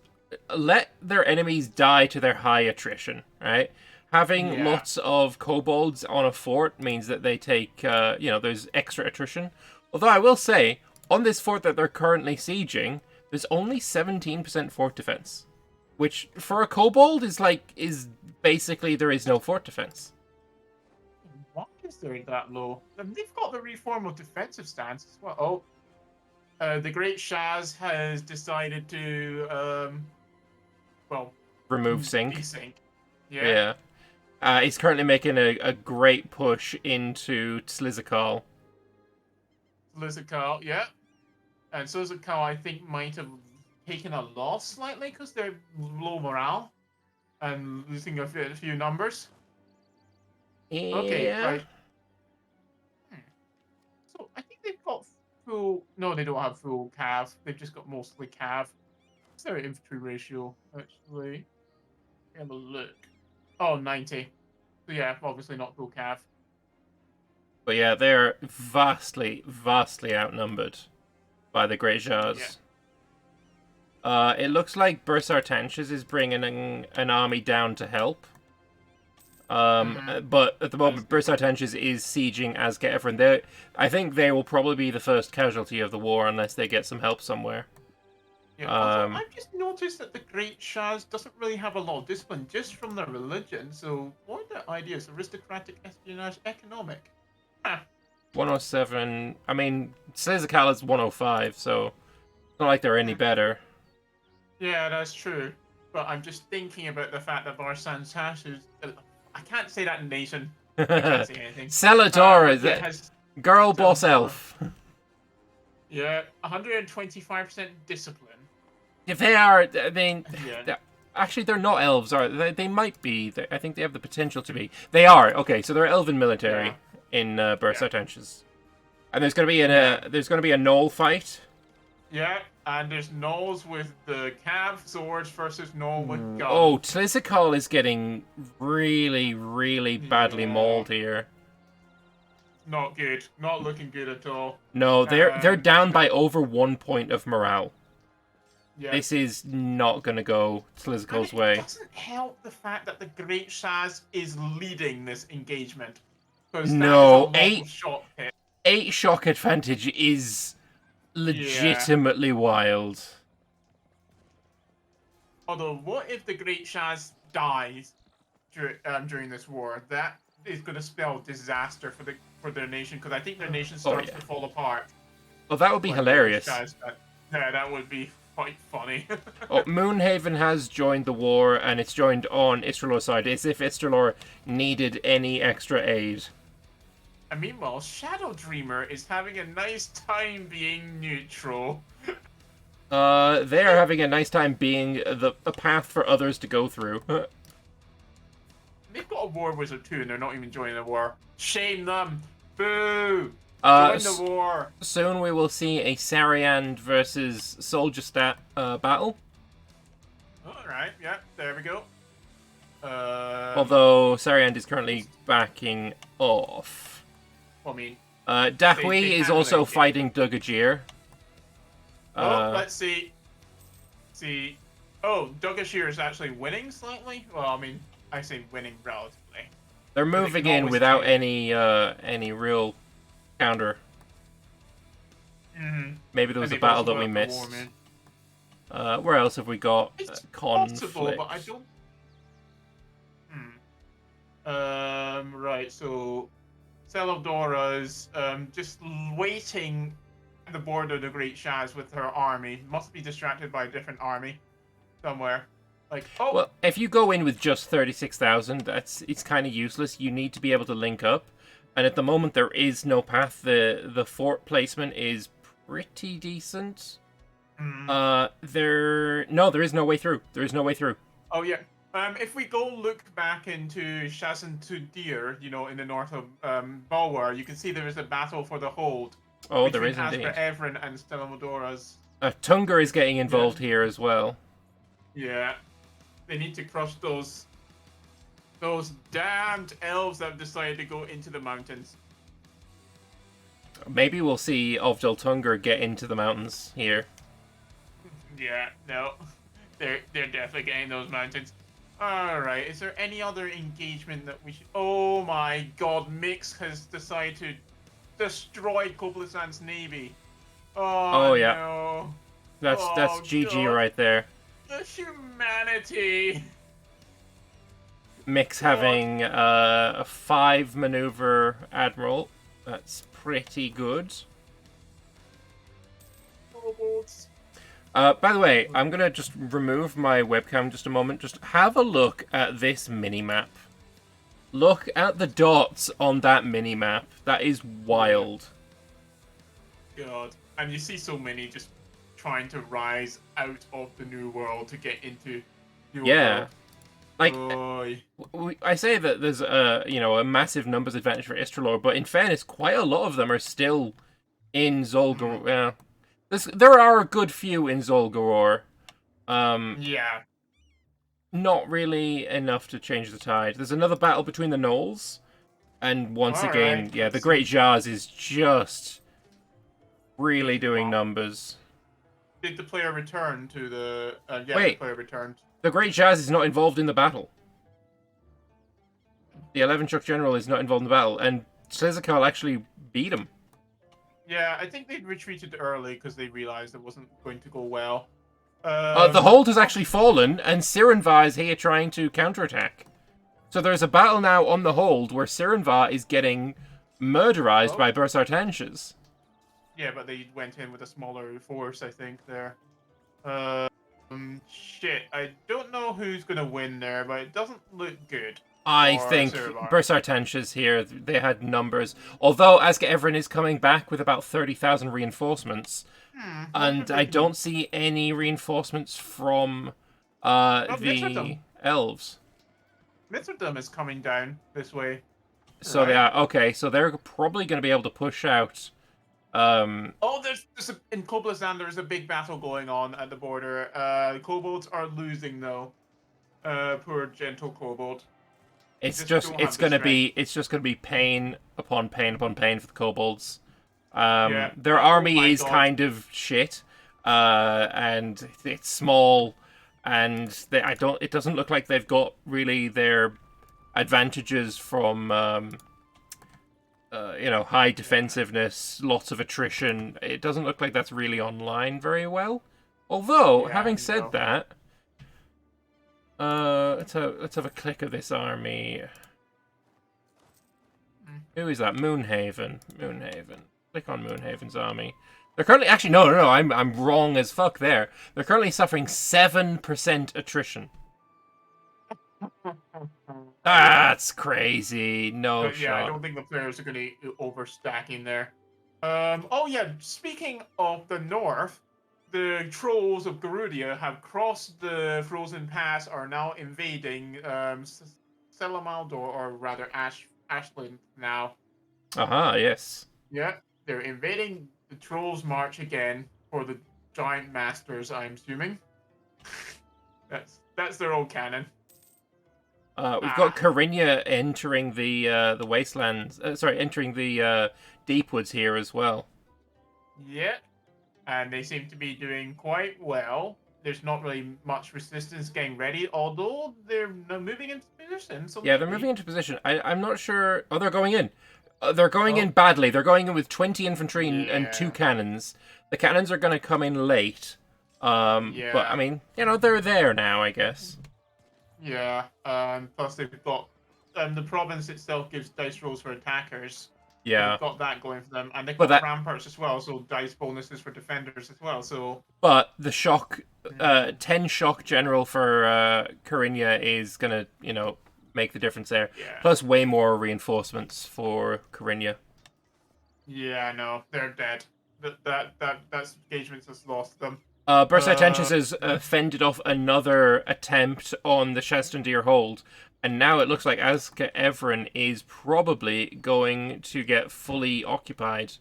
S1: let their enemies die to their high attrition, right? Having lots of kobolds on a fort means that they take, there's extra attrition. Although I will say, on this fort that they're currently sieging, there's only 17% fort defense. Which, for a kobold, is basically there is no fort defense.
S2: Why is there that low? They've got the reform of defensive stance as well. Oh, the Great Shaz has decided to,
S1: Remove sync.
S2: desync. Yeah.
S1: He's currently making a great push into Tlizakal.
S2: Tlizakal, yeah. And Tlizakal, I think, might have taken a loss slightly because they're low morale and losing a few numbers.
S1: Yeah.
S2: Okay, right. So I think they've got full. No, they don't have full cav. They've just got mostly cav. What's their infantry ratio, actually? Have a look. Oh, 90. So yeah, obviously not full cav.
S1: But yeah, they're vastly, vastly outnumbered by the Grey Jars.
S2: Yeah.
S1: It looks like Bursar Tanches is bringing an army down to help. But at the moment, Bursar Tanches is sieging Azkev, and I think they will probably be the first casualty of the war unless they get some help somewhere.
S2: Yeah, also, I've just noticed that the Great Shaz doesn't really have a lot of discipline just from their religion, so what are their ideas? Aristocratic, espionage, economic?
S1: 107. I mean, Tlizakal is 105, so it's not like they're any better.
S2: Yeah, that's true. But I'm just thinking about the fact that Barsan Tash is... I can't say that in nation. I can't say anything.
S1: Celadora, girl boss elf.
S2: Yeah, 125% discipline.
S1: If they are, I mean, actually they're not elves, are they? They might be. I think they have the potential to be. They are. Okay, so they're elven military in Bursar Tanches. And there's going to be a Knoll fight.
S2: Yeah, and there's Knolls with the Cav swords versus Knoll with guns.
S1: Oh, Tlizakal is getting really, really badly mauled here.
S2: Not good. Not looking good at all.
S1: No, they're down by over 1 point of morale.
S2: Yeah.
S1: This is not going to go Tlizakal's way.
S2: It doesn't help the fact that the Great Shaz is leading this engagement.
S1: No,
S2: shot hit.
S1: 8 shock advantage is legitimately wild.
S2: Although, what if the Great Shaz dies during this war? That is going to spell disaster for their nation, because I think their nation starts to fall apart.
S1: Oh, that would be hilarious.
S2: Yeah, that would be quite funny.
S1: Oh, Moonhaven has joined the war, and it's joined on Istralor's side, as if Istralor needed any extra aid.
S2: And meanwhile, Shadow Dreamer is having a nice time being neutral.
S1: They are having a nice time being the path for others to go through.
S2: They've got a War Wizard too, and they're not even joining the war. Shame them! Boo! Join the war!
S1: Soon we will see a Sariand versus Soldier Stat battle.
S2: Alright, yeah, there we go.
S1: Although Sariand is currently backing off.
S2: I mean,
S1: Dahui is also fighting Dugajir.
S2: Let's see. Oh, Dugashir is actually winning slightly? Well, I mean, I say winning relatively.
S1: They're moving in without any real counter.
S2: Mm-hmm.
S1: Maybe there was a battle that we missed. Where else have we got conflict?
S2: Possible, but I don't... Right, so... Celaddora's just waiting at the border of the Great Shaz with her army. Must be distracted by a different army somewhere. Like, oh!
S1: Well, if you go in with just 36,000, it's kind of useless. You need to be able to link up. And at the moment, there is no path. The fort placement is pretty decent.
S2: Mm.
S1: There is no way through. There is no way through.
S2: Oh, yeah. If we go look back into Shazantudir, in the north of Bulwar, you can see there is a battle for the hold.
S1: Oh, there is indeed.
S2: Between Evren and Stellamodora's.
S1: Tungar is getting involved here as well.
S2: Yeah. They need to crush those damned elves that have decided to go into the mountains.
S1: Maybe we'll see Ovdal Tungar get into the mountains here.
S2: Yeah, no. They're definitely getting those mountains. Alright, is there any other engagement that we should... Oh my god, Mix has decided to destroy Koblisan's navy. Oh yeah. No.
S1: That's GG god. Right there.
S2: The humanity!
S1: Mix having a 5 maneuver admiral. That's pretty good. By the way, I'm going to just remove my webcam just a moment. Just have a look at this mini-map. Look at the dots on that mini-map. That is wild.
S2: God. And you see so many just trying to rise out of the New World to get into New World.
S1: Like, I say that there's a massive numbers advantage for Istralor, but in fairness, quite a lot of them are still in Zolgaror. There are a good few in Zolgaror.
S2: Yeah.
S1: Not really enough to change the tide. There's another battle between the Gnolls, and once again, the Great Jars is just really doing numbers.
S2: Did the player return to the...
S1: Wait.
S2: The player returned.
S1: The Great Jazz is not involved in the battle. The 11 Chuck General is not involved in the battle, and Slizakal actually beat him.
S2: Yeah, I think they retreated early because they realized it wasn't going to go well.
S1: The hold has actually fallen, and Sirenvar is here trying to counterattack. So there's a battle now on the hold where Sirenvar is getting murderized by Bursartanches.
S2: Yeah, but they went in with a smaller force, I think, there. Shit, I don't know who's going to win there, but it doesn't look good.
S1: I think Bursartanches here, they had numbers. Although Asga Evren is coming back with about 30,000 reinforcements. And I don't see any reinforcements from the elves.
S2: Mithradum is coming down this way.
S1: So they are. Okay, so they're probably going to be able to push out.
S2: In Koblazan, there's a big battle going on at the border. Kobolds are losing, though. Poor gentle kobold.
S1: It's just gonna be pain upon pain upon pain for the kobolds. Their army is kind of shit, and it's small, and it doesn't look like they've got really their advantages from high defensiveness, lots of attrition. It doesn't look like that's really online very well. Although,
S2: Yeah,
S1: having said
S2: no.
S1: that, let's have a click of this army. Who is that? Moonhaven. Moonhaven. Click on Moonhaven's army. They're currently no. I'm wrong as fuck there. They're currently suffering 7% attrition. That's crazy. No
S2: But yeah, I
S1: shot.
S2: don't think the players are going to overstacking there. Oh yeah, speaking of the north, the trolls of Garudia have crossed the frozen pass, are now invading Selamaldor, or rather Ashland now.
S1: Yes.
S2: Yeah, they're invading the trolls march again for the giant masters, I'm assuming. that's their old canon.
S1: We've got Carinya entering the wastelands. Entering the deep woods here as well.
S2: Yeah, and they seem to be doing quite well. There's not really much resistance getting ready, although they're now moving into position. So
S1: Yeah, they're moving into position. I'm not sure. Oh, they're going in. They're going in badly. They're going in with 20 infantry and 2 cannons. The cannons are going to come in late. But I mean, they're there now, I guess.
S2: Yeah. Plus they've got the province itself gives dice rolls for attackers.
S1: Yeah.
S2: They've got that going for them, and they've got ramparts as well, so dice bonuses for defenders as well. So.
S1: But the shock, 10 shock general for Carinya is gonna, make the difference there.
S2: Yeah.
S1: Plus, way more reinforcements for Carinya.
S2: Yeah, no, they're dead. That engagement has lost them.
S1: Bursaitensis has fended off another attempt on the Shastandir hold, and now it looks like Azka Evren is probably going to get fully occupied.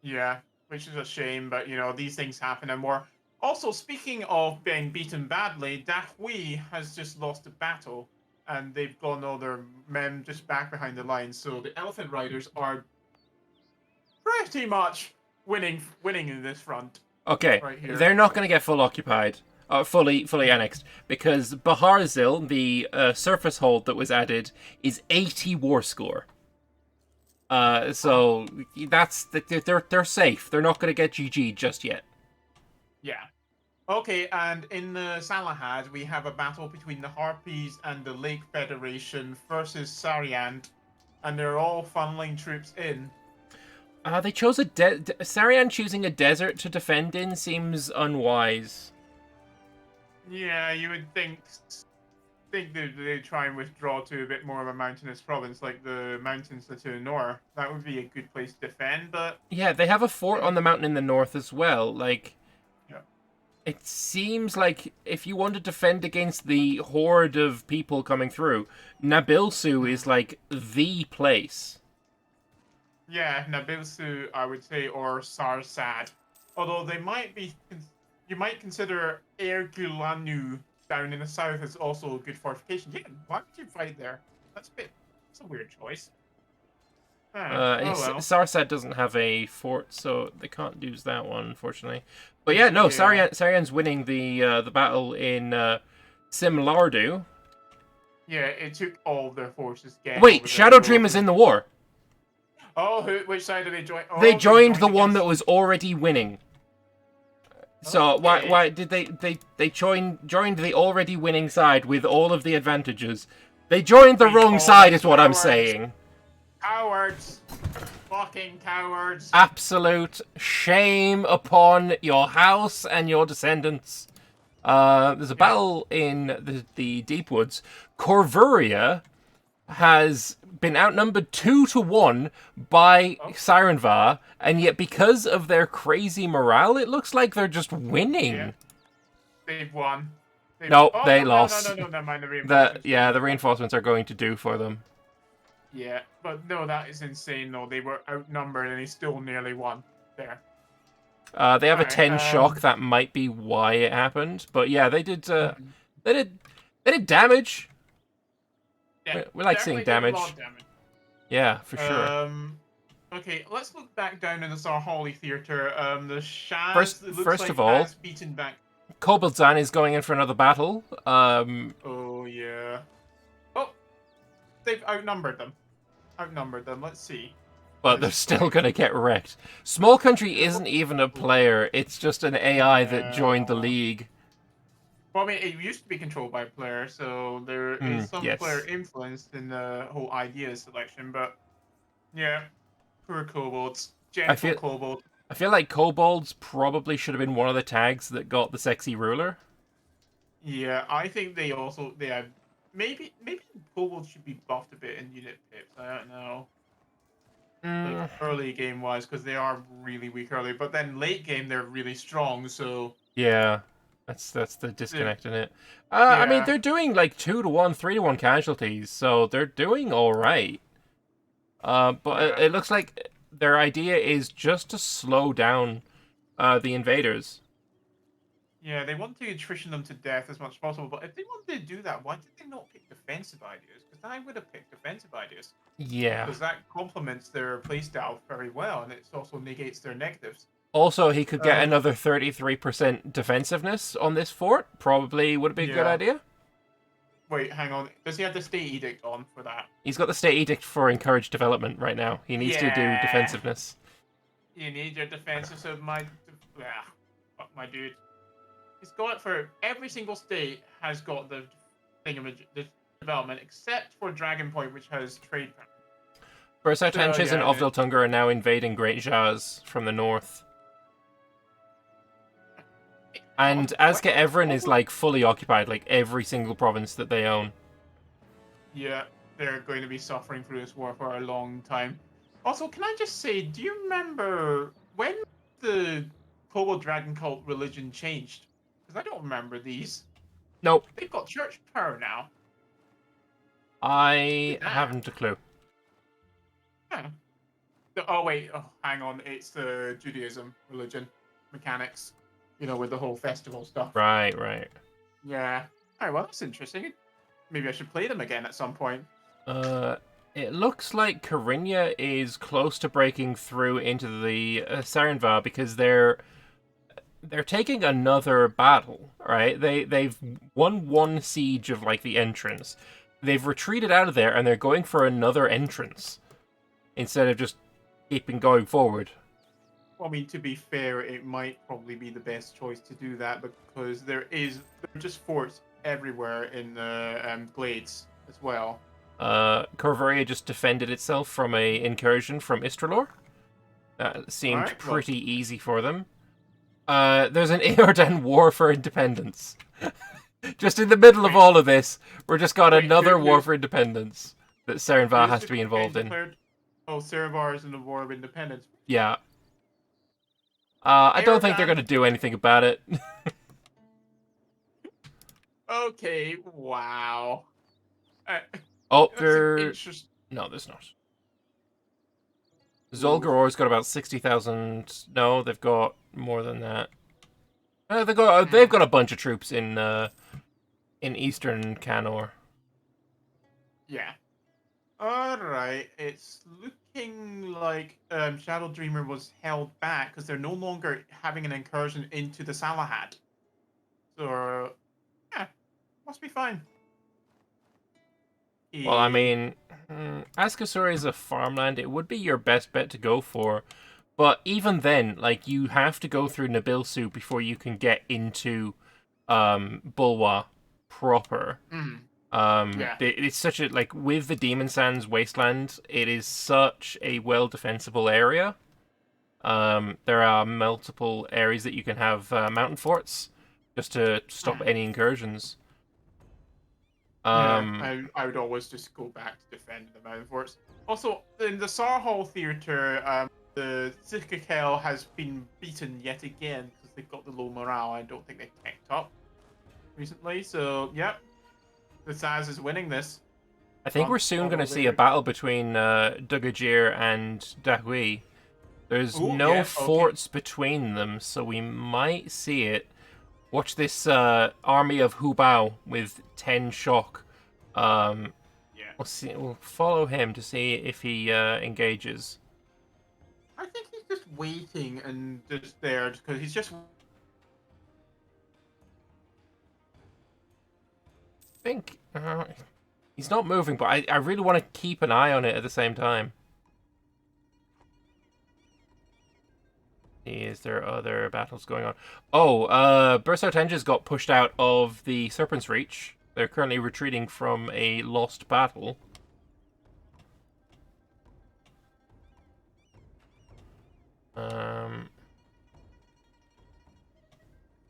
S2: Yeah, which is a shame, but these things happen and more. Also, speaking of being beaten badly, Dahui has just lost a battle, and they've got all their men just back behind the lines. So the Elephant Riders are pretty much winning in this front.
S1: Okay,
S2: right here.
S1: They're not going to get full occupied, fully annexed, because Baharzil, the surface hold that was added, is 80 war score. So they're safe. They're not going to get GG just yet.
S2: Yeah. Okay, and in the Salahad, we have a battle between the Harpies and the Lake Federation versus Sariand, and they're all funneling troops in.
S1: They chose Sarian choosing a desert to defend in seems unwise.
S2: Yeah, you would think they'd try and withdraw to a bit more of a mountainous province, like the mountains to the north. That would be a good place to defend, but...
S1: Yeah, they have a fort on the mountain in the north as well.
S2: Yeah.
S1: It seems like if you want to defend against the horde of people coming through, Nabilsu is, the place.
S2: Yeah, Nabilsu, I would say, or Sarsad. Although they might be... You might consider Ergulanu down in the south as also a good fortification. Yeah, why would you fight there? That's a weird choice.
S1: Sarsad doesn't have a fort, so they can't use that one, unfortunately. But yeah, no, Sarian's winning the battle in Simlardu.
S2: Yeah, it took all their forces.
S1: Wait, Shadow Dream is in the war.
S2: Oh, which side did they join? Oh,
S1: they joined the one that was already winning. So
S2: okay.
S1: why did they joined the already winning side with all of the advantages? They joined the wrong side, is what I'm saying.
S2: Cowards, fucking cowards!
S1: Absolute shame upon your house and your descendants. There's a battle in the deep woods. Corvuria has been outnumbered 2-1 by Sirenvar, and yet because of their crazy morale, it looks like they're just winning.
S2: Yeah. They've won.
S1: They
S2: lost.
S1: lost.
S2: No, never mind. The reinforcements.
S1: The reinforcements are going to do for them.
S2: Yeah, but no, that is insane, though. They were outnumbered, and they still nearly won there.
S1: They have a 10 shock. That might be why it happened. But yeah, they did. They did damage.
S2: Yeah,
S1: we like seeing damage.
S2: A lot of damage.
S1: Yeah, for sure.
S2: Okay, let's look back down in the Sarhali theater. The Shaz.
S1: First of all,
S2: has beaten back.
S1: Koboldzan is going in for another battle.
S2: Oh yeah. Oh, they've outnumbered them. outnumbered them. Let's see.
S1: But they're still gonna get wrecked. Small Country isn't even a player, it's just an AI that joined the league.
S2: Well, I mean, it used to be controlled by a player, so there is some
S1: yes.
S2: player influence in the whole idea selection, but yeah, poor kobolds. Gentle kobold.
S1: I feel like kobolds probably should have been one of the tags that got the sexy ruler.
S2: Yeah, I think they have maybe kobolds should be buffed a bit in unit pips. I don't know. Like early game wise, because they are really weak early, but then late game they're really strong. So
S1: yeah, that's the disconnect in it.
S2: Yeah.
S1: I mean, they're doing like 2-to-1, 3-to-1 casualties, so they're doing all right. But it looks like their idea is just to slow down the invaders.
S2: Yeah, they want to attrition them to death as much as possible, but if they wanted to do that, why did they not pick defensive ideas? Because I would have picked defensive ideas.
S1: Yeah.
S2: Because that complements their playstyle very well, and it also negates their negatives.
S1: Also, he could get another 33% defensiveness on this fort. Probably would be a good idea.
S2: Wait, hang on. Does he have the state edict on for that?
S1: He's got the state edict for encouraged development right now. He needs to do defensiveness.
S2: You need your defensive, so fuck my dude. He's got it for every single state has got the development, except for Dragon Point, which has trade.
S1: Bersertenches and Ovdaltunga are now invading Great Jaz from the north. And Azka Evren is like fully occupied, like every single province that they own.
S2: Yeah, they're going to be suffering through this war for a long time. Also, can I just say, do you remember when the Kobold Dragon Cult religion changed? Because I don't remember these.
S1: Nope.
S2: They've got church power now.
S1: I haven't a clue.
S2: Yeah. Oh, wait. Oh, hang on. It's the Judaism religion mechanics. You know, with the whole festival stuff.
S1: Right.
S2: Yeah. Alright, well, that's interesting. Maybe I should play them again at some point.
S1: It looks like Karinya is close to breaking through into the Sarenvar because they're taking another battle, right? They've won one siege of like the entrance. They've retreated out of there and they're going for another entrance instead of just keeping going forward.
S2: Well, I mean, to be fair, it might probably be the best choice to do that because there are just forts everywhere in the Glades as well.
S1: Corvaria just defended itself from a incursion from Istralor. That seemed pretty easy for them. There's an Eordan war for independence. Just in the middle of all of this, we're just got another war for independence that Sarenvar has to be involved in.
S2: Oh, Sarenvar is in the war of independence.
S1: Yeah. I don't think they're going to do anything about it.
S2: Okay, wow.
S1: No, there's not. Zolgaror's got about 60,000. No, they've got more than that. They've got a bunch of troops in Eastern Canor.
S2: Yeah. Alright, it's looking like Shadow Dreamer was held back because they're no longer having an incursion into the Salahad. So, yeah, must be fine.
S1: Well, I mean, Askasur is a farmland. It would be your best bet to go for. But even then, like, you have to go through Nabilsu before you can get into Bulwa proper. It's such a, like, with the Demon Sands Wasteland, it is such a well-defensible area. There are multiple areas that you can have mountain forts just to stop any incursions.
S2: I would always just go back to defend the mountain forts. Also, in the Sarhal Theatre, the Zikakel has been beaten yet again because they've got the low morale. I don't think they've kept up recently. So, yep. The Saz is winning this.
S1: I think we're soon going to see a battle between Dugajir and Dahui. There's no forts between them, so we might see it. Watch this army of Hubao with 10 shock. We'll follow him to see if he engages.
S2: I think he's just waiting and just there because he's just.
S1: I think He's not moving, but I really want to keep an eye on it at the same time. Is there other battles going on? Oh, Burst Out Engines got pushed out of the Serpent's Reach. They're currently retreating from a lost battle.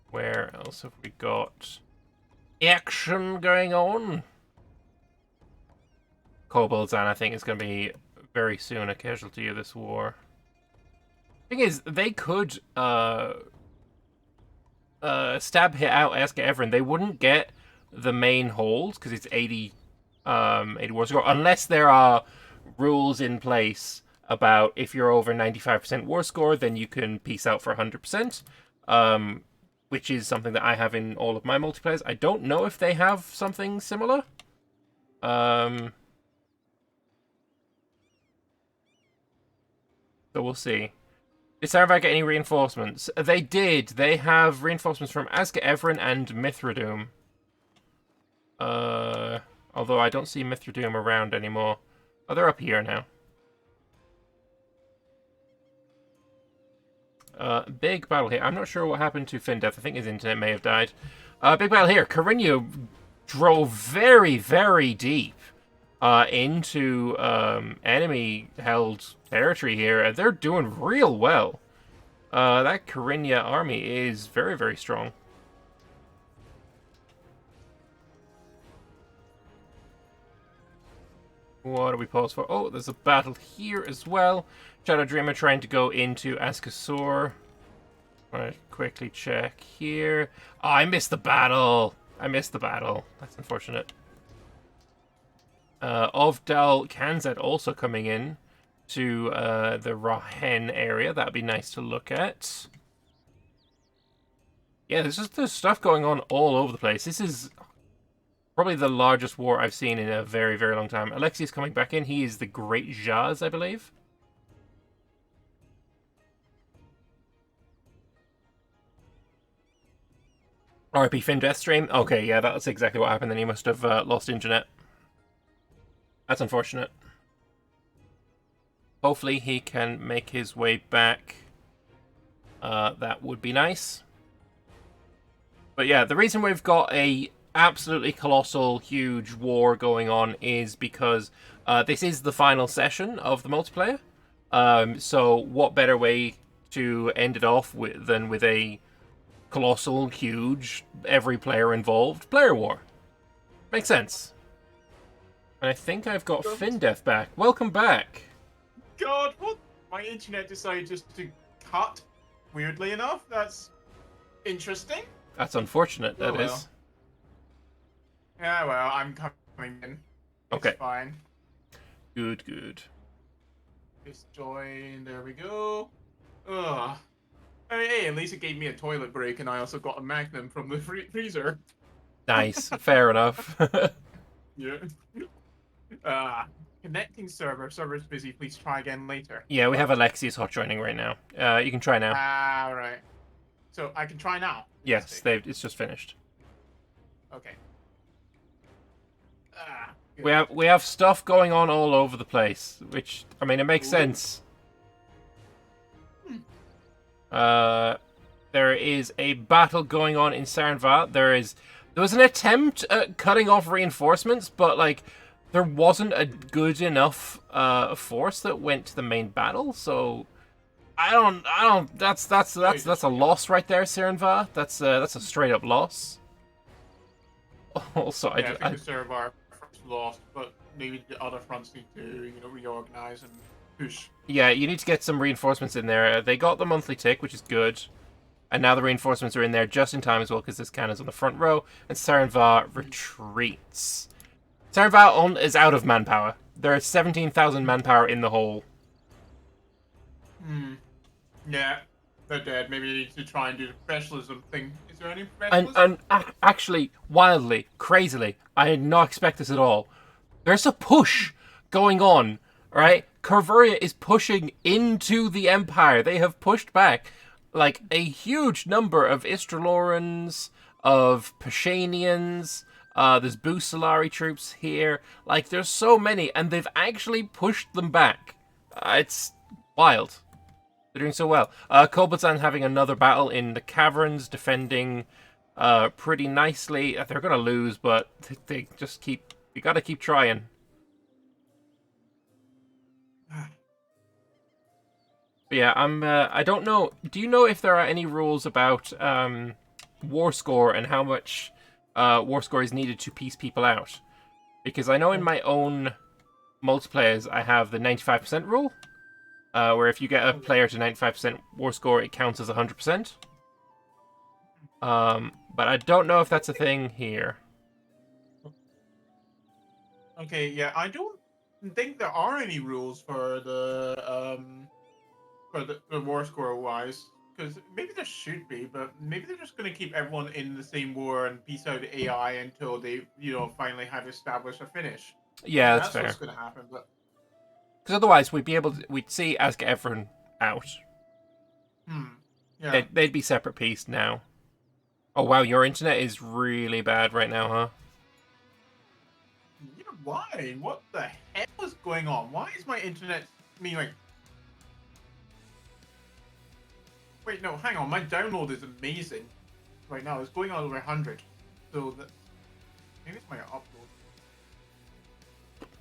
S1: Where else have we got action going on? Koboldzan, I think, is going to be very soon a casualty of this war. Thing is, they could stab hit out Eska Everin. They wouldn't get the main hold because it's 80 war score, unless there are rules in place about if you're over 95% war score, then you can peace out for 100%. Which is something that I have in all of my multiplayers. I don't know if they have something similar. So we'll see. Did Sarhal get any reinforcements? They did. They have reinforcements from Azka Everin and Mithradoom. Although I don't see Mithradoom around anymore. Oh, they're up here now. Big battle here. I'm not sure what happened to Findeath. I think his internet may have died. Big battle here. Cariño drove very, very deep into enemy-held territory here, and they're doing real well. That Cariño army is very, very strong. What do we pause for? Oh, there's a battle here as well. Shadow Dreamer trying to go into Askasor. Alright, quickly check here. Oh, I missed the battle. That's unfortunate. Ovdal Kanzad also coming in to the Rahen area. That'd be nice to look at. Yeah, there's stuff going on all over the place. This is probably the largest war I've seen in a very, very long time. Alexius coming back in. He is the Great Jaz, I believe. RIP Findeath stream. Okay, yeah, that's exactly what happened. Then he must have lost internet. That's unfortunate. Hopefully he can make his way back. That would be nice. But yeah, the reason we've got a absolutely colossal, huge war going on is because this is the final session of the multiplayer. So what better way to end it off than with a colossal, huge, every player involved player war? Makes sense. And I think I've got Findeath back. Welcome back.
S2: God, what? My internet decided just to cut, weirdly enough. That's interesting.
S1: That's unfortunate, that is.
S2: Well. Yeah, well, I'm coming in.
S1: Okay.
S2: It's fine.
S1: Good, good.
S2: Just join. There we go. Ugh. I mean, hey, at least it gave me a toilet break, and I also got a Magnum from the freezer.
S1: Nice. Fair enough.
S2: Yeah. Connecting server. Server's busy. Please try again later.
S1: Yeah, we have Alexius hot joining right now. You can try now.
S2: Right. So I can try now.
S1: Yes, it's just finished.
S2: Okay.
S1: We have stuff going on all over the place, which I mean it makes sense. There is a battle going on in Sarhal. There was an attempt at cutting off reinforcements, but like there wasn't a good enough force that went to the main battle, so I don't that's a loss right there, Sarhal. That's a straight up loss. Also,
S2: yeah, I think the Sarhal first lost, but maybe the other fronts need to, reorganize and push.
S1: Yeah, you need to get some reinforcements in there. They got the monthly tick, which is good. And now the reinforcements are in there just in time as well, because this cannon's on the front row. And Sarhal retreats. Sarhal is out of manpower. There are 17,000 manpower in the hole.
S2: Yeah, they're dead. Maybe they need to try and do the specialism thing. Is there any specialism?
S1: And actually, wildly, crazily, I did not expect this at all. There's a push going on, right? Corvuria is pushing into the Empire. They have pushed back like a huge number of Istralorans, of Pashanians, There's Boost Solari troops here. Like, there's so many, and they've actually pushed them back. It's wild. They're doing so well. Kobodzan having another battle in the caverns, defending pretty nicely. They're going to lose, but they just keep... You got to keep trying. But yeah, I don't know. Do you know if there are any rules about war score and how much war score is needed to piece people out? Because I know in my own multiplayers I have the 95% rule, where if you get a player to 95% war score, it counts as 100%. But I don't know if that's a thing here.
S2: Okay, yeah, I don't think there are any rules for the war score wise, because maybe there should be, but maybe they're just going to keep everyone in the same war and piece out AI until they, finally have established a finish.
S1: Yeah, that's fair.
S2: What's going to happen, but
S1: because otherwise we'd see Ask everyone out.
S2: Yeah.
S1: They'd be separate pieced now. Oh wow, your internet is really bad right now, huh?
S2: Yeah, why? What the hell is going on? Why is my internet like? Wait, no, hang on. My download is amazing right now. It's going on over 100. So that maybe it's my upload.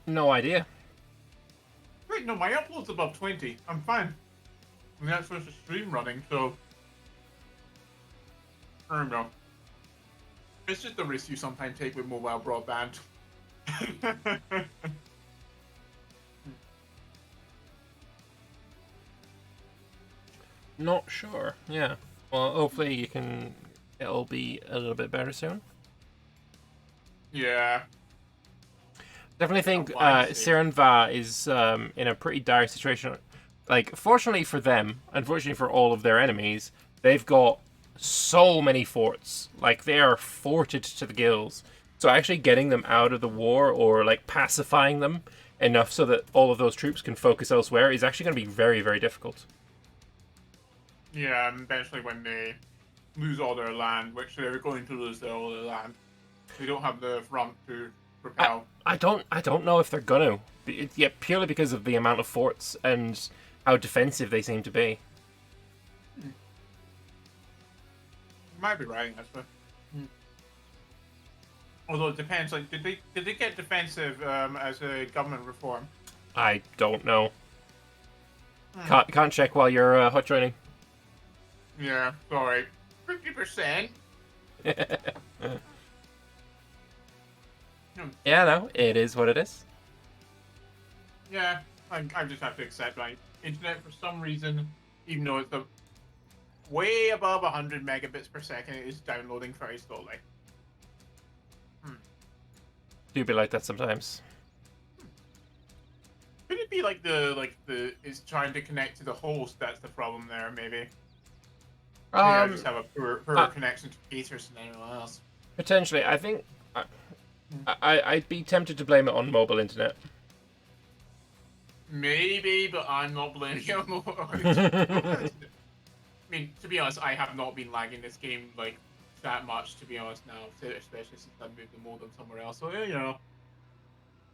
S1: No idea.
S2: Wait, no, my upload's above 20. I'm fine. I mean, that's just a stream running, so I don't know. It's just the risk you sometimes take with mobile broadband.
S1: Not sure. Yeah. Well, hopefully it'll be a little bit better soon.
S2: Yeah.
S1: Definitely think
S2: Oh,
S1: Sirenva is in a pretty dire situation. Like, fortunately for them, unfortunately for all of their enemies, they've got so many forts. Like, they are forted to the gills. So actually getting them out of the war or, like, pacifying them enough so that all of those troops can focus elsewhere is actually going to be very, very difficult.
S2: Yeah, and eventually when they lose all their land, which they're going to lose all their land, they don't have the front to propel.
S1: I don't know if they're gonna. Yeah, purely because of the amount of forts and how defensive they seem to be.
S2: You might be right, actually. Although it depends. Like, did they get defensive as a government reform?
S1: I don't know. Can't check while you're hot joining.
S2: Yeah, sorry. 50%.
S1: Yeah, no, it is what it is.
S2: Yeah, I just have to accept my internet for some reason, even though it's way above 100 megabits per second, it is downloading very slowly.
S1: Do be like that sometimes.
S2: Could it be like the is trying to connect to the host? That's the problem there, maybe. Maybe I just have a poor connection to Peters and anyone else.
S1: Potentially, I think I'd be tempted to blame it on mobile internet.
S2: Maybe, but I'm not blaming it on mobile. I mean, to be honest, I have not been lagging this game like that much. To be honest, now, especially since I moved the modem somewhere else. So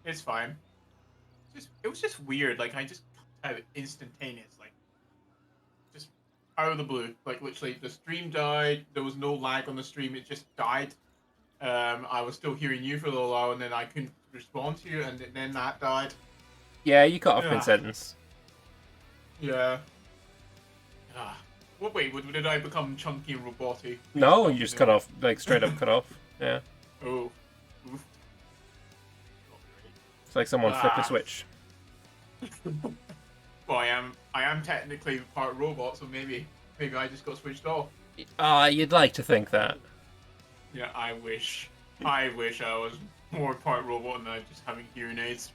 S2: it's fine. It was just weird. Like I just had it instantaneous, like just out of the blue. Like literally, the stream died. There was no lag on the stream. It just died. I was still hearing you for a little while, and then I couldn't respond to you, and then that died.
S1: Yeah, you cut off mid-sentence.
S2: Yeah. What? Wait, did I become chunky and robotic?
S1: No, you just cut off, like straight up cut off. Yeah.
S2: Oh. Oof.
S1: It's like someone flipped a switch.
S2: Well, I am technically part robot, so maybe I just got switched off.
S1: You'd like to think that.
S2: Yeah, I wish I was more part robot and I just having hearing aids.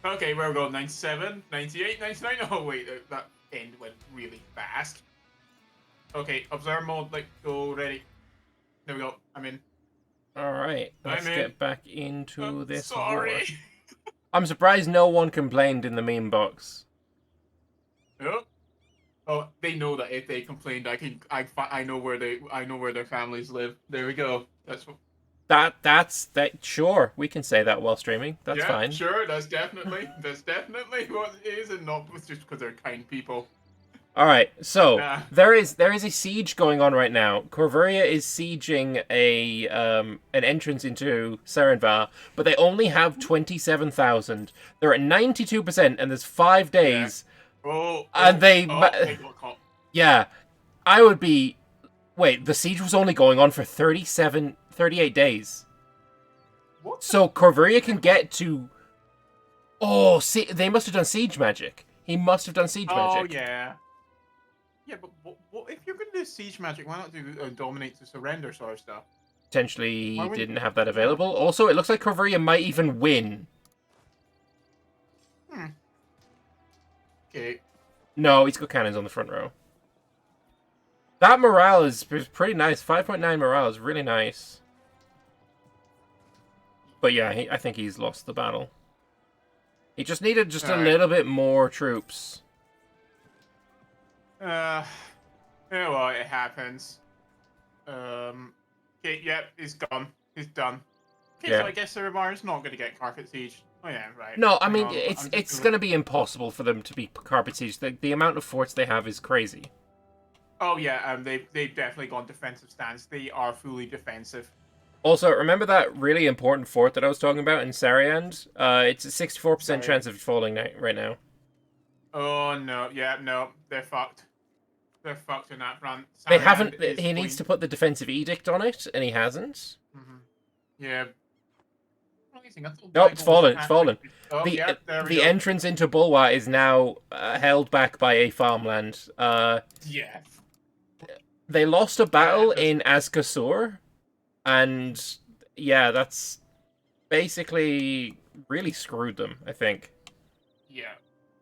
S2: Okay, where we go? 97, 98, 99? Oh wait, that end went really fast. Okay, observe mode, like, go, ready. There we go, I'm in.
S1: Alright, let's get back into this
S2: Sorry.
S1: war. I'm surprised no one complained in the meme box.
S2: Oh. Oh, they know that if they complained, I know where their families live. There we go. That's what.
S1: That's sure, we can say that while streaming. That's
S2: Yeah,
S1: fine.
S2: sure. That's definitely what it is, and not just because they're kind people.
S1: All right, so
S2: Nah.
S1: there is a siege going on right now. Corvuria is sieging an entrance into Sarenvar, but they only have 27,000. They're at 92%, and there's 5 days. And they
S2: got caught.
S1: yeah, I would be. Wait, the siege was only going on for 38 days.
S2: What?
S1: So Corvuria can get to. Oh, see, they must have done siege magic. He must have done siege magic.
S2: Oh yeah. Yeah, but what if you're going to do siege magic? Why not do dominate to surrender sort of stuff?
S1: Potentially
S2: Why
S1: he
S2: would-
S1: didn't have that available. Also, it looks like Corvuria might even win.
S2: Okay.
S1: No, he's got cannons on the front row. That morale is pretty nice. 5.9 morale is really nice. But yeah, I think he's lost the battle. He just needed a little bit more troops.
S2: Yeah, well, it happens. Okay, yep, he's gone. He's done. Okay,
S1: Yeah.
S2: so I guess Sarhal not going to get carpet siege. Oh yeah, right.
S1: No, I
S2: Hang
S1: mean,
S2: on,
S1: it's going to be impossible for them to be carpet siege. The amount of forts they have is crazy.
S2: Oh yeah, they've definitely gone defensive stance. They are fully defensive.
S1: Also, remember that really important fort that I was talking about in Sariand? It's a 64% chance of falling right now.
S2: Oh no, yeah, no, they're fucked. They're fucked in that front.
S1: They
S2: Sarhal
S1: haven't.
S2: is
S1: He needs to put the defensive edict on it, and he hasn't.
S2: Yeah.
S1: Nope, it's fallen. It's fallen.
S2: Oh, yeah, there we
S1: The
S2: go.
S1: entrance into Bulwa is now held back by a farmland.
S2: Yeah.
S1: They lost a battle in Azkasur, and yeah, that's basically really screwed them, I think.
S2: Yeah.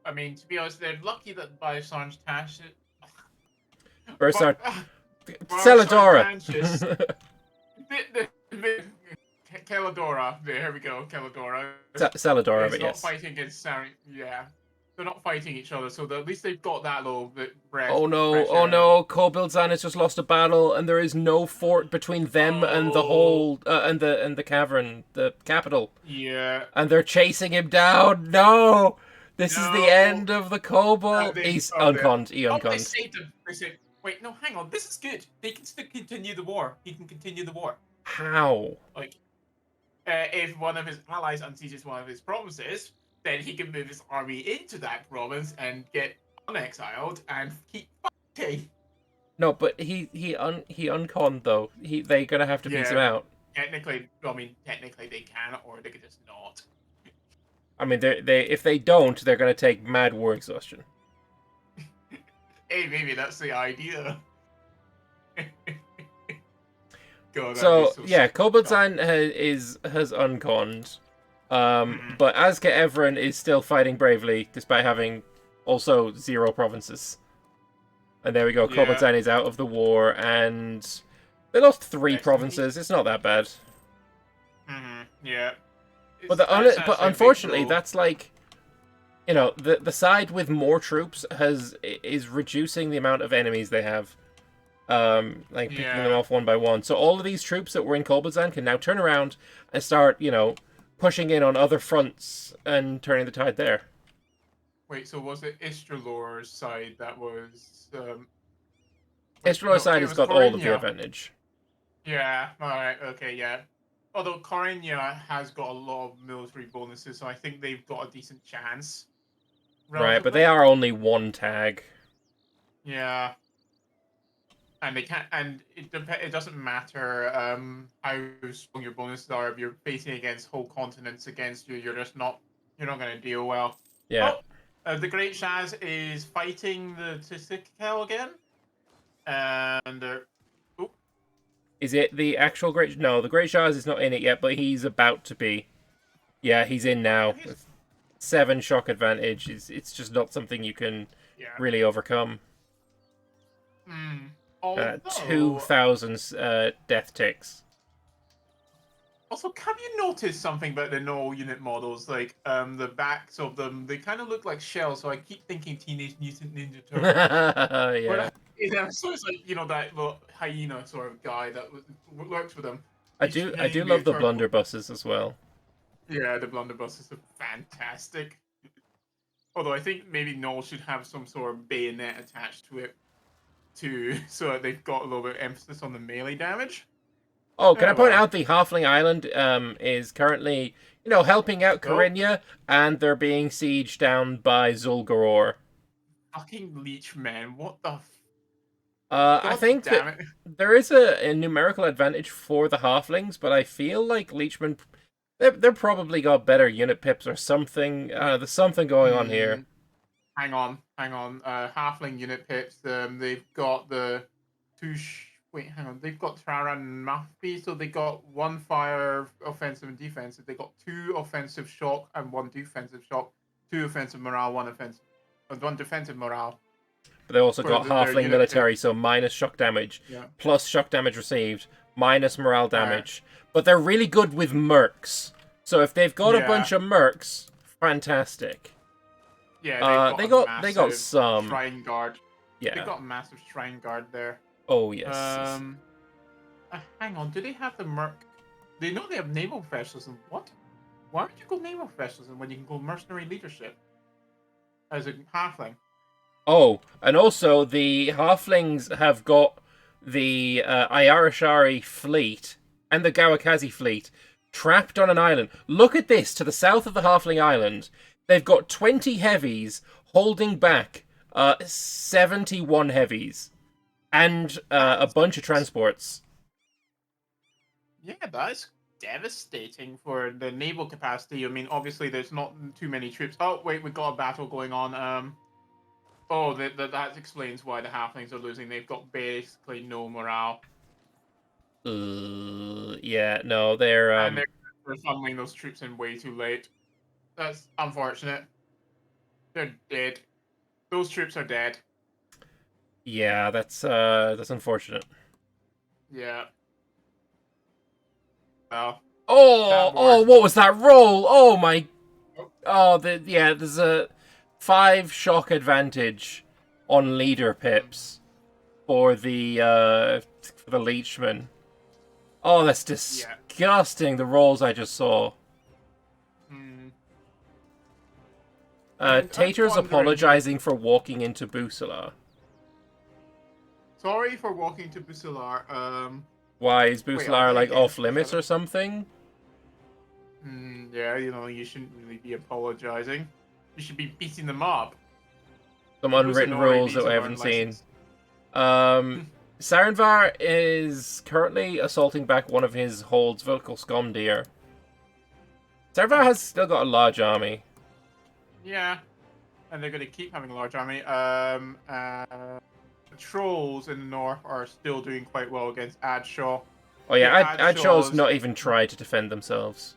S2: I mean, to be honest, they're lucky that Biosange Tash.
S1: Bursard. Celadora.
S2: Celadora. There we go. Celadora.
S1: Celadora, but
S2: It's not
S1: yes.
S2: fighting against Sari. Yeah. They're not fighting each other, so at least they've got that little bit breath.
S1: Oh no, Kobildzan has just lost a battle, and there is no fort between them and the whole, and the cavern, the capital.
S2: Yeah.
S1: And they're chasing him down. No! This is the end of the Kobold. He's unconned. He
S2: They
S1: unconned.
S2: saved him. They said, wait, no, hang on. This is good. They can still continue the war. He can continue the war.
S1: How?
S2: Like, if one of his allies unsieges one of his provinces, then he can move his army into that province and get unexiled and keep fighting.
S1: No, but he unconned though. They're gonna have to piece him out.
S2: Technically, technically they can, or they could just not.
S1: I mean, if they don't, they're gonna take mad war exhaustion.
S2: Hey, maybe that's the idea. God,
S1: So
S2: that'd be
S1: yeah,
S2: sick.
S1: Koboldzan has unconned, but Azka Evran is still fighting bravely despite having also 0 provinces. And there we go.
S2: Yeah.
S1: Koboldzan is out of the war, and they lost 3
S2: Next
S1: provinces. It's not that bad.
S2: Yeah.
S1: But
S2: That's
S1: but
S2: actually a big
S1: unfortunately,
S2: blow.
S1: that's like, you know, the side with more troops is reducing the amount of enemies they have. Like picking them off one by one. So all of these troops that were in Koboldzan can now turn around and start, you know, pushing in on other fronts and turning the tide there.
S2: Wait, so was it Istralor's side that was?
S1: Istralor's side has got all of the advantage.
S2: Yeah. All right. Okay. Yeah. Although Corina has got a lot of military bonuses, so I think they've got a decent chance.
S1: Right, but they are only 1 tag.
S2: Yeah. And they can't, and it doesn't matter how strong your bonuses are. If you're facing against whole continents against you, you're not going to deal well.
S1: Yeah.
S2: Oh, the Great Shaz is fighting the Tsikel again, and
S1: Is it the actual Great? No, the Great Shaz is not in it yet, but he's about to be. Yeah, he's in now. With 7 shock advantage. It's just not something you can really overcome. 2,000 death ticks.
S2: Also, have you noticed something about the no unit models? Like, the backs of them, they kind of look like shells. So I keep thinking Teenage Mutant Ninja Turtles. When
S1: Yeah.
S2: I see them, so it's like, you know, that little hyena sort of guy that works with them.
S1: I
S2: He's
S1: do
S2: pretending to be a
S1: love the
S2: turtle.
S1: blunderbusses as well.
S2: Yeah, the blunderbusses are fantastic. Although I think maybe Null should have some sort of bayonet attached to it, too, so that they've got a little bit of emphasis on the melee damage.
S1: Oh, can I point
S2: well.
S1: out the Halfling Island is currently, helping out
S2: Nope.
S1: Karinya, and they're being sieged down by Zul'Guror.
S2: Fucking leech man, what the
S1: I
S2: God
S1: think
S2: damn
S1: that
S2: it.
S1: there is a numerical advantage for the Halflings, but I feel like Leechmen, they're probably got better unit pips or something. There's something going on here.
S2: Hang on. Halfling unit pips. They've got the wait, hang on. They've got Trara and Mafi, so they got 1 fire offensive and defensive. They got 2 offensive shock and 1 defensive shock. 2 offensive morale, 1 defensive morale.
S1: But they also
S2: For
S1: got
S2: their
S1: Halfling
S2: unit
S1: military, so minus shock damage,
S2: Yeah.
S1: plus shock damage received, minus morale damage. But they're really good with mercs. So if they've got a
S2: Yeah.
S1: bunch of mercs, fantastic.
S2: Yeah,
S1: they
S2: got
S1: got some.
S2: Shrine Guard. They
S1: Yeah.
S2: got a massive Shrine Guard there.
S1: Oh yes.
S2: Hang on. Do they have the merc? They know they have naval professionalism. What? Why would you go naval professionalism when you can go mercenary leadership as a halfling?
S1: Oh, and also the Halflings have got the Ayarashari fleet and the Gawakazi fleet trapped on an island. Look at this, to the south of the Halfling Island. They've got 20 heavies holding back 71 heavies and a bunch of transports.
S2: Yeah, that's devastating for the naval capacity. I mean, obviously, there's not too many troops. Oh, wait, we've got a battle going on. Oh, that explains why the halflings are losing. They've got basically no morale.
S1: Yeah, no, they're
S2: And they're funneling those troops in way too late. That's unfortunate. They're dead. Those troops are dead.
S1: Yeah, that's unfortunate.
S2: Yeah. Well.
S1: Oh, what was that roll? Oh my. Oh, there's a 5 shock advantage on leader pips for the Leechman. Oh, that's disgusting. The rolls I just saw. Tater's apologizing for walking into Busalar.
S2: Sorry for walking to Busalar.
S1: Why is Busalar like off limits or something?
S2: Yeah, you shouldn't really be apologizing. You should be beating them up.
S1: Some unwritten rules that we haven't seen. Sarenvar is currently assaulting back one of his holds, Vocal Skomdir. Sarenvar has still got a large army.
S2: Yeah, and they're going to keep having a large army. The trolls in the north are still doing quite well against Adshaw.
S1: Oh yeah, Adshaw's not even tried to defend themselves.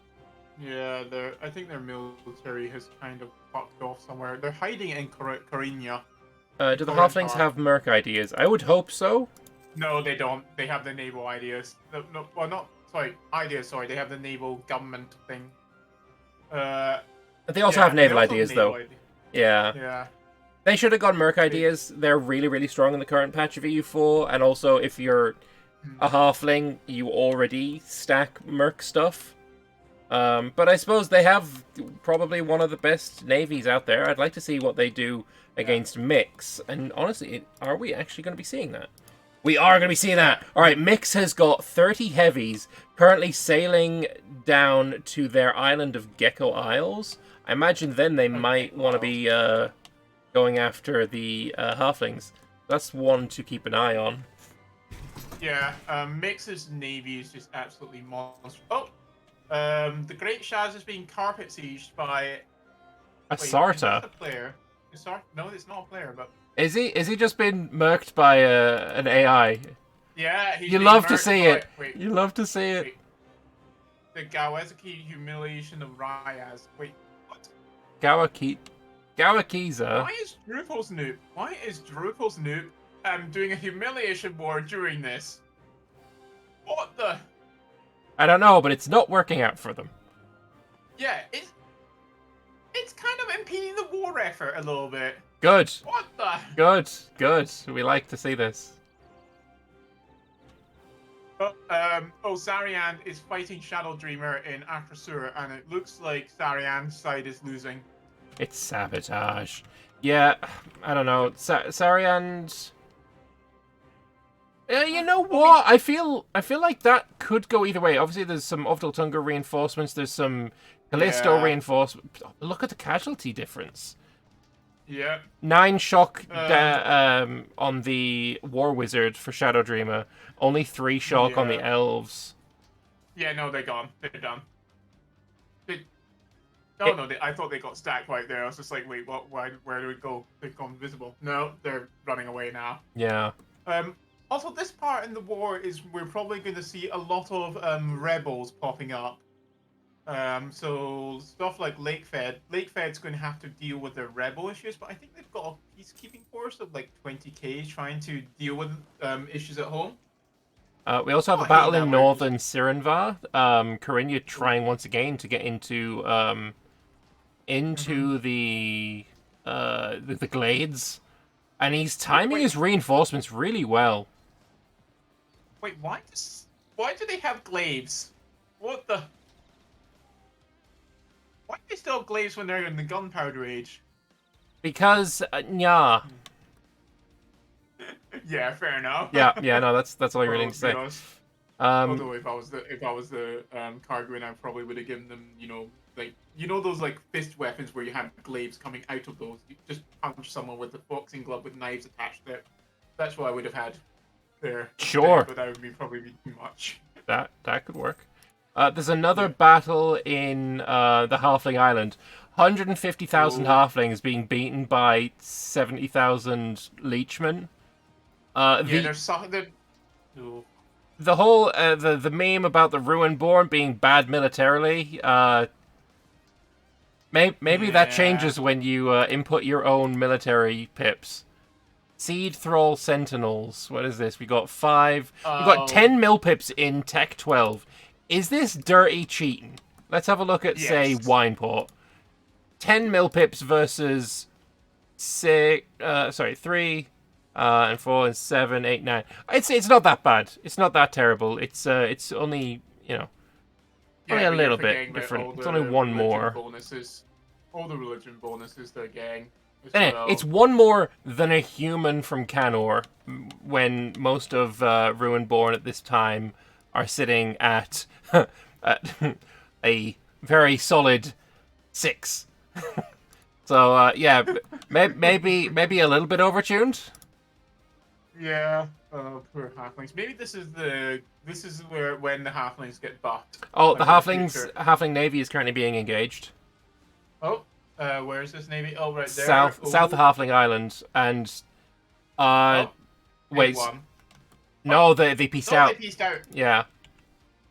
S2: Yeah, I think their military has kind of fucked off somewhere. They're hiding in Karinya.
S1: Do the Halflings have merc ideas? I would hope so.
S2: No, they don't. They have the naval ideas. No, well, not ideas. Sorry, they have the naval government thing.
S1: They also have naval ideas, though.
S2: Yeah.
S1: Yeah. They should have gone merc ideas. They're really, really strong in the current patch of EU4, and also if you're a halfling, you already stack merc stuff. But I suppose they have probably one of the best navies out there. I'd like to see what they do against Mix. And honestly, are we actually going to be seeing that? We are going to be seeing that! Alright, Mix has got 30 heavies currently sailing down to their island of Gecko Isles. I imagine then they might want to be going after the halflings. That's one to keep an eye on.
S2: Yeah, Mix's navy is just absolutely monstrous. Oh! The Great Shaz is being carpet sieged by
S1: a Sarta.
S2: A player. No, it's not a player, but
S1: is he just been murked by an AI?
S2: Yeah,
S1: you love to see it. You love to see it.
S2: The Gawazaki humiliation of Ryaz. Wait, what?
S1: Gawakiza.
S2: Why is Drupal's noob doing a humiliation war during this? What the?
S1: I don't know, but it's not working out for them.
S2: Yeah, it's kind of impeding the war effort a little bit.
S1: Good.
S2: What the?
S1: Good. Good. We like to see this.
S2: Sarian is fighting Shadow Dreamer in Akrasur, and it looks like Sarian's side is losing.
S1: It's sabotage. Yeah, I don't know. Sarian's... you know what? I feel like that could go either way. Obviously, there's some Ovdaltunga reinforcements. There's some Callisto reinforcements. Look at the casualty difference.
S2: Yeah.
S1: 9 shock on the War Wizard for Shadow Dreamer. Only 3 shock on the Elves.
S2: Yeah, no, they're gone. They're done. I thought they got stacked right there. I was just like, wait, what? Where do we go? They've gone visible. No, they're running away now.
S1: Yeah.
S2: Also, this part in the war is we're probably going to see a lot of rebels popping up. So stuff like Lakefed. Lakefed's going to have to deal with their rebel issues, but I think they've got a peacekeeping force of like 20k trying to deal with issues at home.
S1: We also have a battle in northern Sirenvar. Corinia trying once again to get into the glades, and he's timing his reinforcements really well.
S2: Wait, why do they have glaives? What the? Why do they still have glaives when they're in the gunpowder age?
S1: Because yeah.
S2: Yeah, fair enough.
S1: Yeah, no, that's all you really need to say.
S2: Although if I was the Karguin, I probably would have given them, those like fist weapons where you have glaives coming out of those. You just punch someone with a boxing glove with knives attached to it. That's what I would have had there.
S1: Sure.
S2: But that would probably be too much.
S1: That could work. There's another battle in the Halfling Island. 150,000 Halflings being beaten by 70,000 Leechmen. The whole the meme about the Ruinborn being bad militarily. Maybe that changes when you input your own military pips. Seed Thrall Sentinels. What is this? We got 5. We got 10 mil pips in Tech 12. Is this dirty cheating? Let's have a look at say Wineport. 10 mil pips versus 3 and 4 and 7, 8, 9. It's not that bad. It's not that terrible. It's only only a little bit different. It's only one more.
S2: All the religion bonuses they're getting.
S1: It's one more than a human from Canor, when most of Ruinborn at this time are sitting at a very solid 6. So yeah, maybe a little bit overtuned.
S2: Yeah, poor halflings. Maybe this is when the halflings get buffed.
S1: Oh, the halfling navy is currently being engaged.
S2: Oh, where is this navy? Oh, right there.
S1: South of Halfling Island, and wait, no, they pieced out.
S2: They pieced out.
S1: Yeah.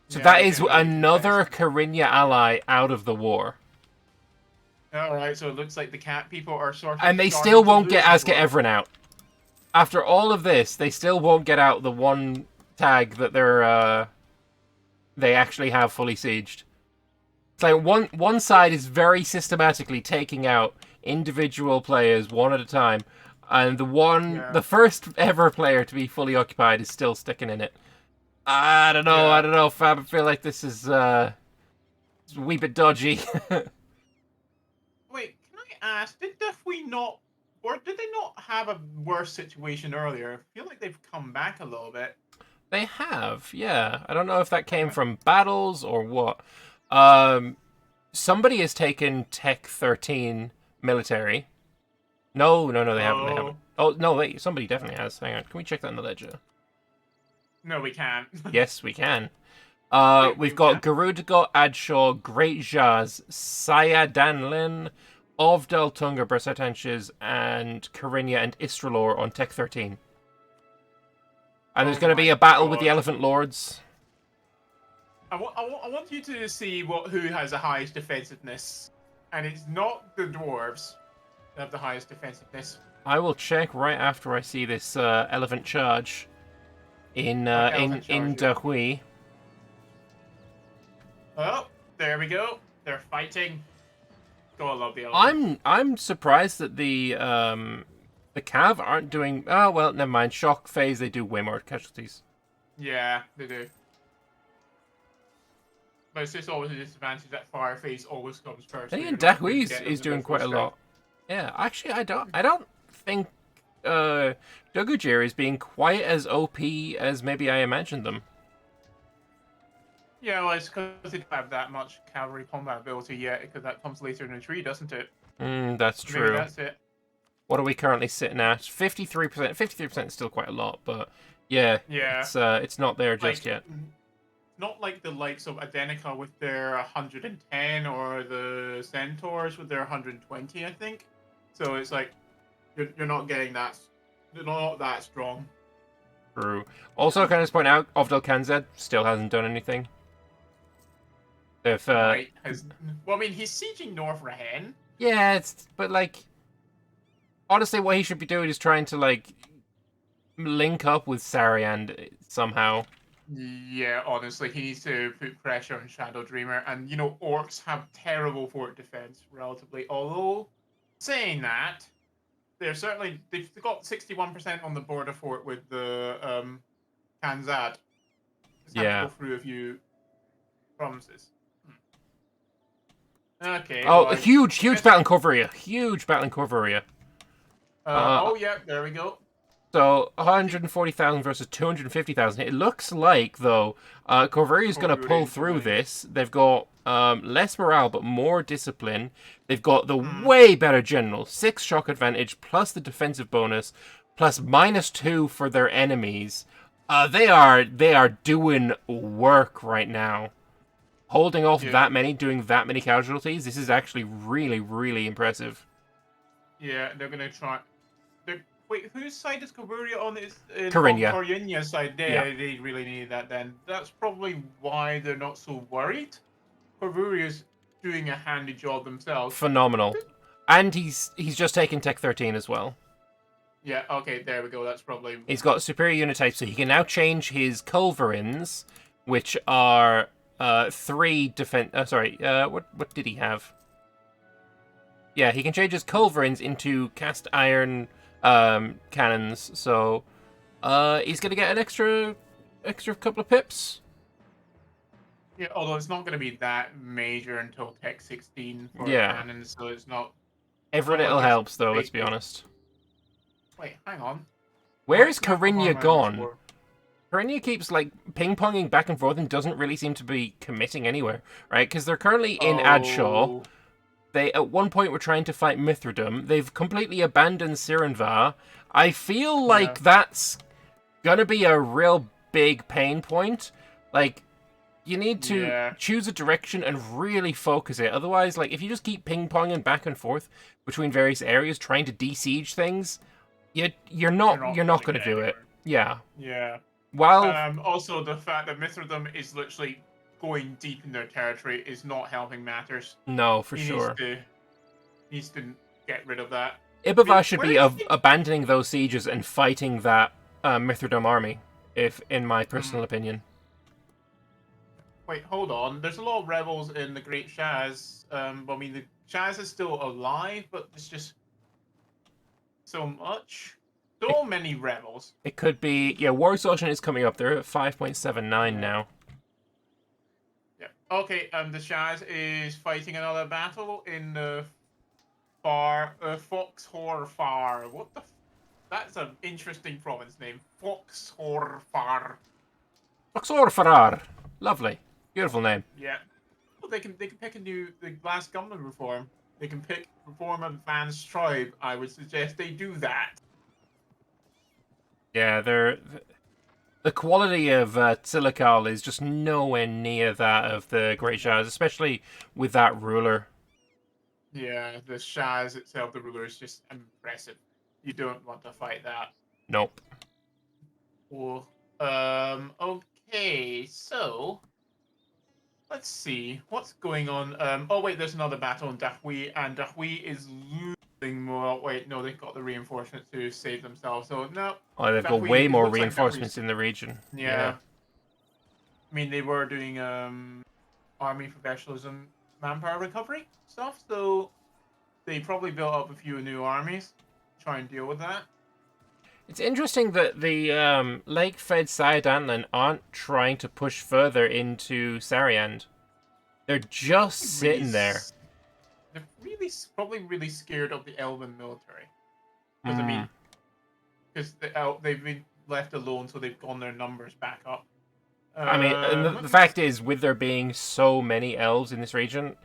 S1: So that is another Corinia ally out of the war.
S2: Alright, so it looks like the cat people are sort of...
S1: And they still won't get Azka Everin out. After all of this, they still won't get out the one tag that they actually have fully sieged. It's like one side is very systematically taking out individual players one at a time, and the first ever player to be fully occupied is still sticking in it. I don't know, Fab. I feel like this is a wee bit dodgy.
S2: Wait, can I ask, did they not have a worse situation earlier? I feel like they've come back a little bit.
S1: They have, yeah. I don't know if that came from battles or what. Somebody has taken Tech 13 military. No, they haven't. Oh, no, wait, somebody definitely has. Hang on, can we check that in the ledger?
S2: No, we can't.
S1: Yes, we can. We've got Garudagot, Adshaw, Great Jaz, Sayadanlin, Ovdal, Tunga, Bersatanches, and Corinia and Istralor on Tech 13. And there's going to be a battle with the Elephant Lords.
S2: I want you to see who has the highest defensiveness. And it's not the dwarves that have the highest defensiveness.
S1: I will check right after I see this elephant charge in Dahui.
S2: Oh, there we go. They're fighting. God, I love the elephants.
S1: I'm surprised that the Cav aren't doing. Oh well, never mind. Shock phase, they do way more casualties.
S2: Yeah, they do. But it's just always a disadvantage that fire phase always comes first.
S1: I
S2: so
S1: think
S2: you're not going to
S1: Dahui's
S2: get them
S1: is
S2: to their
S1: doing
S2: full
S1: quite a
S2: strength.
S1: lot. Yeah, actually, I don't think Dugujir is being quite as OP as maybe I imagined them.
S2: Yeah, well, it's because they don't have that much cavalry combat ability yet, because that comes later in the tree, doesn't it?
S1: That's
S2: Maybe
S1: true.
S2: that's it.
S1: What are we currently sitting at? 53%. 53% is still quite a lot, but yeah,
S2: Yeah.
S1: it's not there just yet.
S2: Not like the likes of Adenica with their 110 or the Centaurs with their 120, I think. So it's like you're not getting that. They're not that strong.
S1: True. Also, can I just point out, Ovdel Kanzed still hasn't done anything. If
S2: Right. Well, I mean, he's sieging North Rahen.
S1: yeah, but like, honestly, what he should be doing is trying to like link up with Sariand somehow.
S2: Yeah, honestly, he needs to put pressure on Shadow Dreamer, and orcs have terrible fort defense relatively. Although, saying that, they've got 61% on the border fort with the Kanzad. Just have to go through a few provinces. Okay.
S1: Oh,
S2: well,
S1: huge battle in Corveria. Huge battle in Corveria.
S2: oh yeah, there we go.
S1: So 140,000 versus 250,000. It looks like though, Corveria is going to pull through this. They've got less morale but more discipline. They've got the way better general, 6 shock advantage plus the defensive bonus, plus -2 for their enemies. They are doing work right now. Holding off that many, doing that many casualties. This is actually really, really impressive.
S2: Yeah, they're gonna try. Wait, whose side is Corveria on? Is
S1: Corinia.
S2: Corinia's side? They really need that then. That's probably why they're not so worried. Corveria's doing a handy job themselves.
S1: Phenomenal. And he's just taken Tech 13 as well.
S2: Yeah, okay, there we go. That's probably...
S1: He's got superior unit type, so he can now change his Culverins, which are 3 defense... what did he have? Yeah, he can change his Culverins into cast iron cannons, so he's going to get an extra couple of pips.
S2: Yeah, although it's not going to be that major until Tech 16 for cannons, so it's not...
S1: Every little helps, though, let's be honest.
S2: Wait, hang on.
S1: Where's Corinia gone? Corinia keeps, like, ping-ponging back and forth and doesn't really seem to be committing anywhere, right? Because they're currently in Adshaw. They, at one point, were trying to fight Mithradum. They've completely abandoned Sirenvar. I feel like that's gonna be a real big pain point. Like, you need to choose a direction and really focus it. Otherwise, like, if you just keep ping-ponging back and forth between various areas trying to de-siege things, you're not gonna do it. Yeah.
S2: Yeah.
S1: Well,
S2: also, the fact that Mithradum is literally going deep in their territory is not helping matters.
S1: No, for sure.
S2: Needs to get rid of that.
S1: Ibavar should be abandoning those sieges and fighting that Mithradum army, in my personal opinion.
S2: Wait, hold on. There's a lot of rebels in the Great Shaz. I mean, the Shaz is still alive, but it's just so much. So many rebels.
S1: It could be... Yeah, War Exhaustion is coming up. They're at 5.79 now.
S2: Yeah. Okay, the Shaz is fighting another battle in the Foxhorfar. What the... That's an interesting province name. Foxhorfar.
S1: Foxhorfar. Lovely. Beautiful name.
S2: Yeah. Well, they can pick the last government reform. They can pick Reform Advanced Tribe. I would suggest they do that.
S1: Yeah, the quality of Tsilikal is just nowhere near that of the Great Shaz, especially with that ruler.
S2: Yeah, the Shaz itself, the ruler, is just impressive. You don't want to fight that.
S1: Nope.
S2: Cool. Okay, so let's see what's going on. Oh wait, there's another battle in Dahui, and Dahui is losing more. Wait, no, they've got the reinforcements to save themselves. So no.
S1: Oh, they've got way more reinforcements in the region.
S2: Yeah. I mean, they were doing army professionalism, manpower recovery stuff. So they probably built up a few new armies to try and deal with that.
S1: It's interesting that the Lake-fed Saidanlan aren't trying to push further into Sariand. They're just sitting there.
S2: They're probably really scared of the Elven military. Because I mean, because they've been left alone, so they've gone their numbers back up.
S1: I mean, and the fact is, with there being so many elves in this region,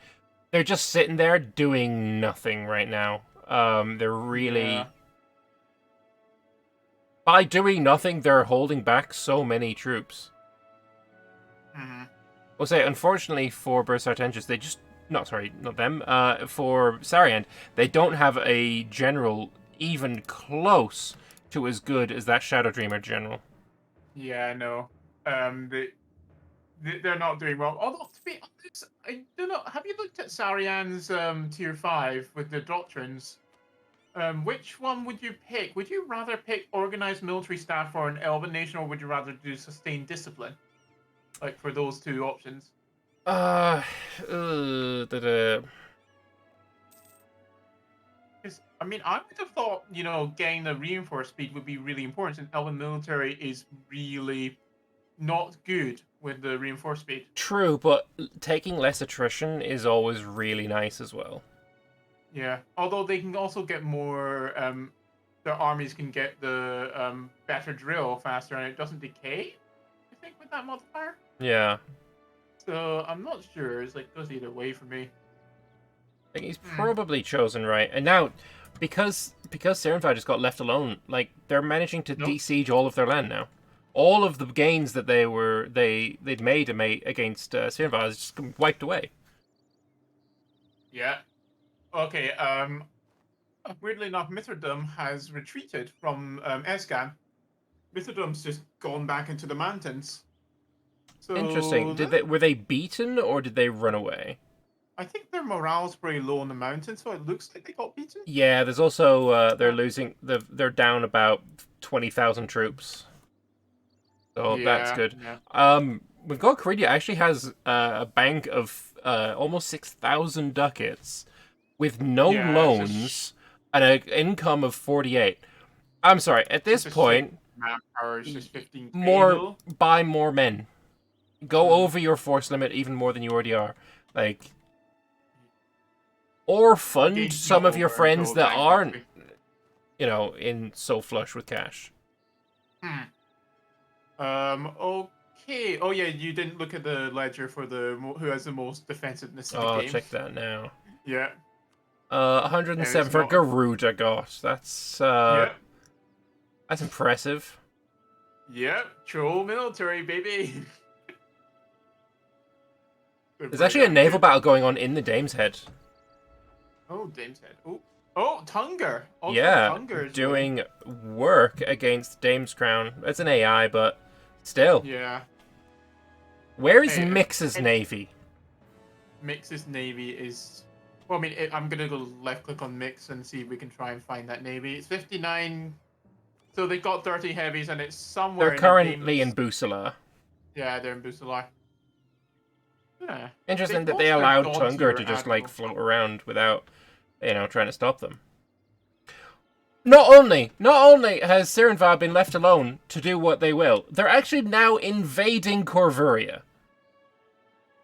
S1: they're just sitting there doing nothing right now. They're really...
S2: Yeah.
S1: By doing nothing, they're holding back so many troops.
S2: Mm-hmm.
S1: We'll say, unfortunately for Bursar Tenjus, they just... Not them. For Sariand, they don't have a general even close to as good as that Shadow Dreamer general.
S2: Yeah, I know. They're not doing well. Although, to be honest, I don't know. Have you looked at Sarian's tier 5 with the doctrines? Which one would you pick? Would you rather pick organized military staff for an Elven nation, or would you rather do sustained discipline? Like, for those two options.
S1: Da-da.
S2: I mean, I would have thought, getting the reinforced speed would be really important, and Elven military is really not good with the reinforced speed.
S1: True, but taking less attrition is always really nice as well.
S2: Yeah, although they can also get more, their armies can get the better drill faster, and it doesn't decay, I think, with that modifier.
S1: Yeah.
S2: So, I'm not sure. It's like, goes either way for me.
S1: I think he's probably chosen right. And now, because Serenfire just got left alone, like, they're managing to de-siege all of their land now. All of the gains that they'd made against Serenfire is just wiped away.
S2: Yeah. Okay, weirdly enough, Mithradum has retreated from Escan. Mithradum's just gone back into the mountains. So
S1: Interesting. Were they beaten or did they run away?
S2: I think their morale's pretty low in the mountains, so it looks like they got beaten.
S1: Yeah, there's also they're down about 20,000 troops. So that's good.
S2: Yeah.
S1: We've got Caridia actually has a bank of almost 6,000 ducats with no loans and an income of 48. I'm sorry, at this point,
S2: manpower is just 15K.
S1: Buy more men. Go over your force limit even more than you already are. Like, or fund some of your friends that aren't, in so flush with cash.
S2: Okay. Oh yeah, you didn't look at the ledger for who has the most defensiveness in the game.
S1: I'll check that now.
S2: Yeah.
S1: 107 for Garuda. Gosh, that's impressive.
S2: Yep, troll military, baby.
S1: There's actually a naval battle going on in the Dame's Head.
S2: Oh, Dame's Head. Oh, Tunger. Also,
S1: yeah,
S2: Tunger's
S1: doing work against Dame's Crown. It's an AI, but still.
S2: Yeah.
S1: Where is Mix's navy?
S2: Mix's navy is... Well, I mean, I'm going to go left-click on Mix and see if we can try and find that navy. It's 59... So they got 30 heavies, and it's somewhere...
S1: They're currently in Busala.
S2: Yeah, they're in Busala. Yeah.
S1: Interesting that they allowed Tunger to just, float around without, trying to stop them. Not only has Sirenvar been left alone to do what they will, they're actually now invading Corvuria.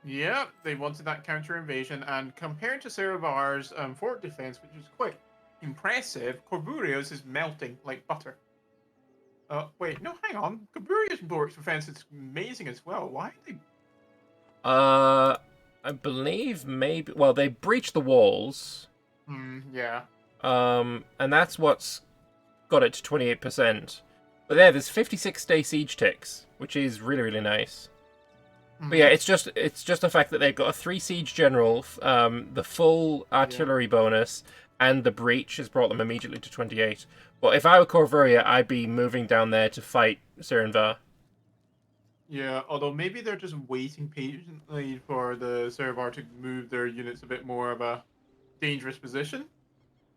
S2: Yeah, they wanted that counter invasion, and compared to Sirenvar's fort defense, which is quite impressive, Corvuria's is melting like butter. Wait, no, hang on. Corvuria's fort defense is amazing as well. Why are they...
S1: I believe maybe... Well, they breached the walls.
S2: Yeah.
S1: And that's what's got it to 28%. But there's 56 day siege ticks, which is really, really nice. But yeah, it's just the fact that they've got a 3 siege general, the full artillery bonus, and the breach has brought them immediately to 28. But if I were Corvuria, I'd be moving down there to fight Sirenvar.
S2: Yeah, although maybe they're just waiting patiently for the Sirenvar to move their units a bit more of a dangerous position.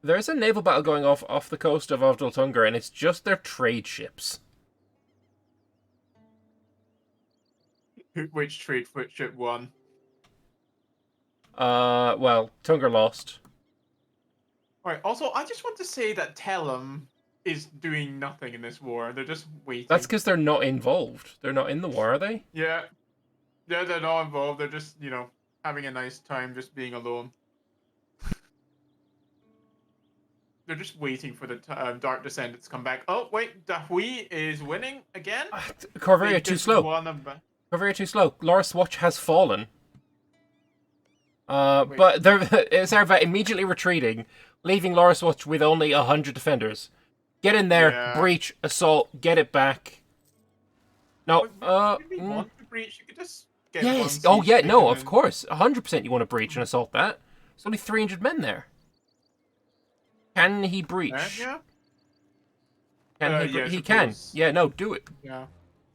S1: There is a naval battle going off the coast of Ovdal Tungar, and it's just their trade ships.
S2: Which trade ship won?
S1: Well, Tunger lost.
S2: Alright, also, I just want to say that Tellum is doing nothing in this war. They're just waiting.
S1: That's because they're not involved. They're not in the war, are they?
S2: Yeah. Yeah, they're not involved. They're just, having a nice time just being alone. They're just waiting for the Dark Descendants to come back. Oh, wait, Dahui is winning again?
S1: Corvaria too slow. Corvaria too slow. Loris Watch has fallen. But Sarhal immediately retreating, leaving Loris Watch with only 100 defenders. Get in there, breach, assault, get it back. No,
S2: If you want to breach, you could just get
S1: yes.
S2: one
S1: Oh, yeah,
S2: siege
S1: no,
S2: and
S1: of course. 100% you want to breach and assault that. There's only 300 men there. Can he breach?
S2: Yeah.
S1: Can he?
S2: yeah,
S1: He can.
S2: suppose.
S1: Yeah, no, do it.
S2: Yeah.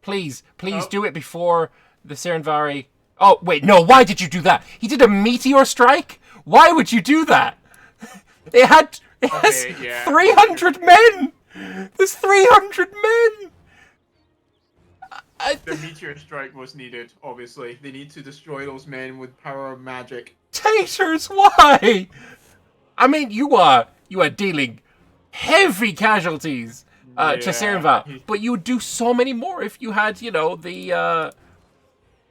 S1: Please
S2: Oh.
S1: do it before the Sirenvari. Oh, wait, no, why did you do that? He did a meteor strike? Why would you do that? It has
S2: Okay, yeah.
S1: 300 men! There's 300 men!
S2: The meteor strike was needed, obviously. They need to destroy those men with power of magic.
S1: Taters, why? I mean, you are dealing heavy casualties to Sirenvar, but you would do so many more if you had, the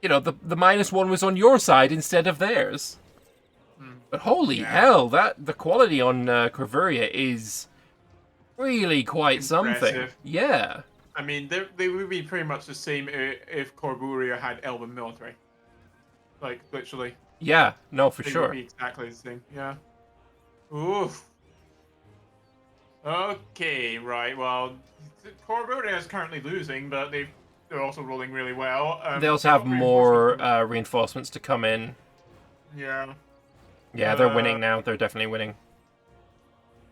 S1: -1 was on your side instead of theirs. But holy hell, the quality on Corvaria is really quite something.
S2: Impressive.
S1: Yeah.
S2: I mean, they would be pretty much the same if Corburia had Elven military. Like, literally.
S1: Yeah, no, for
S2: They
S1: sure.
S2: would be exactly the same, yeah. Oof. Okay, right, well, Corburia is currently losing, but they're also rolling really well.
S1: They also have more reinforcements to come in.
S2: Yeah.
S1: Yeah, they're winning now. They're definitely winning.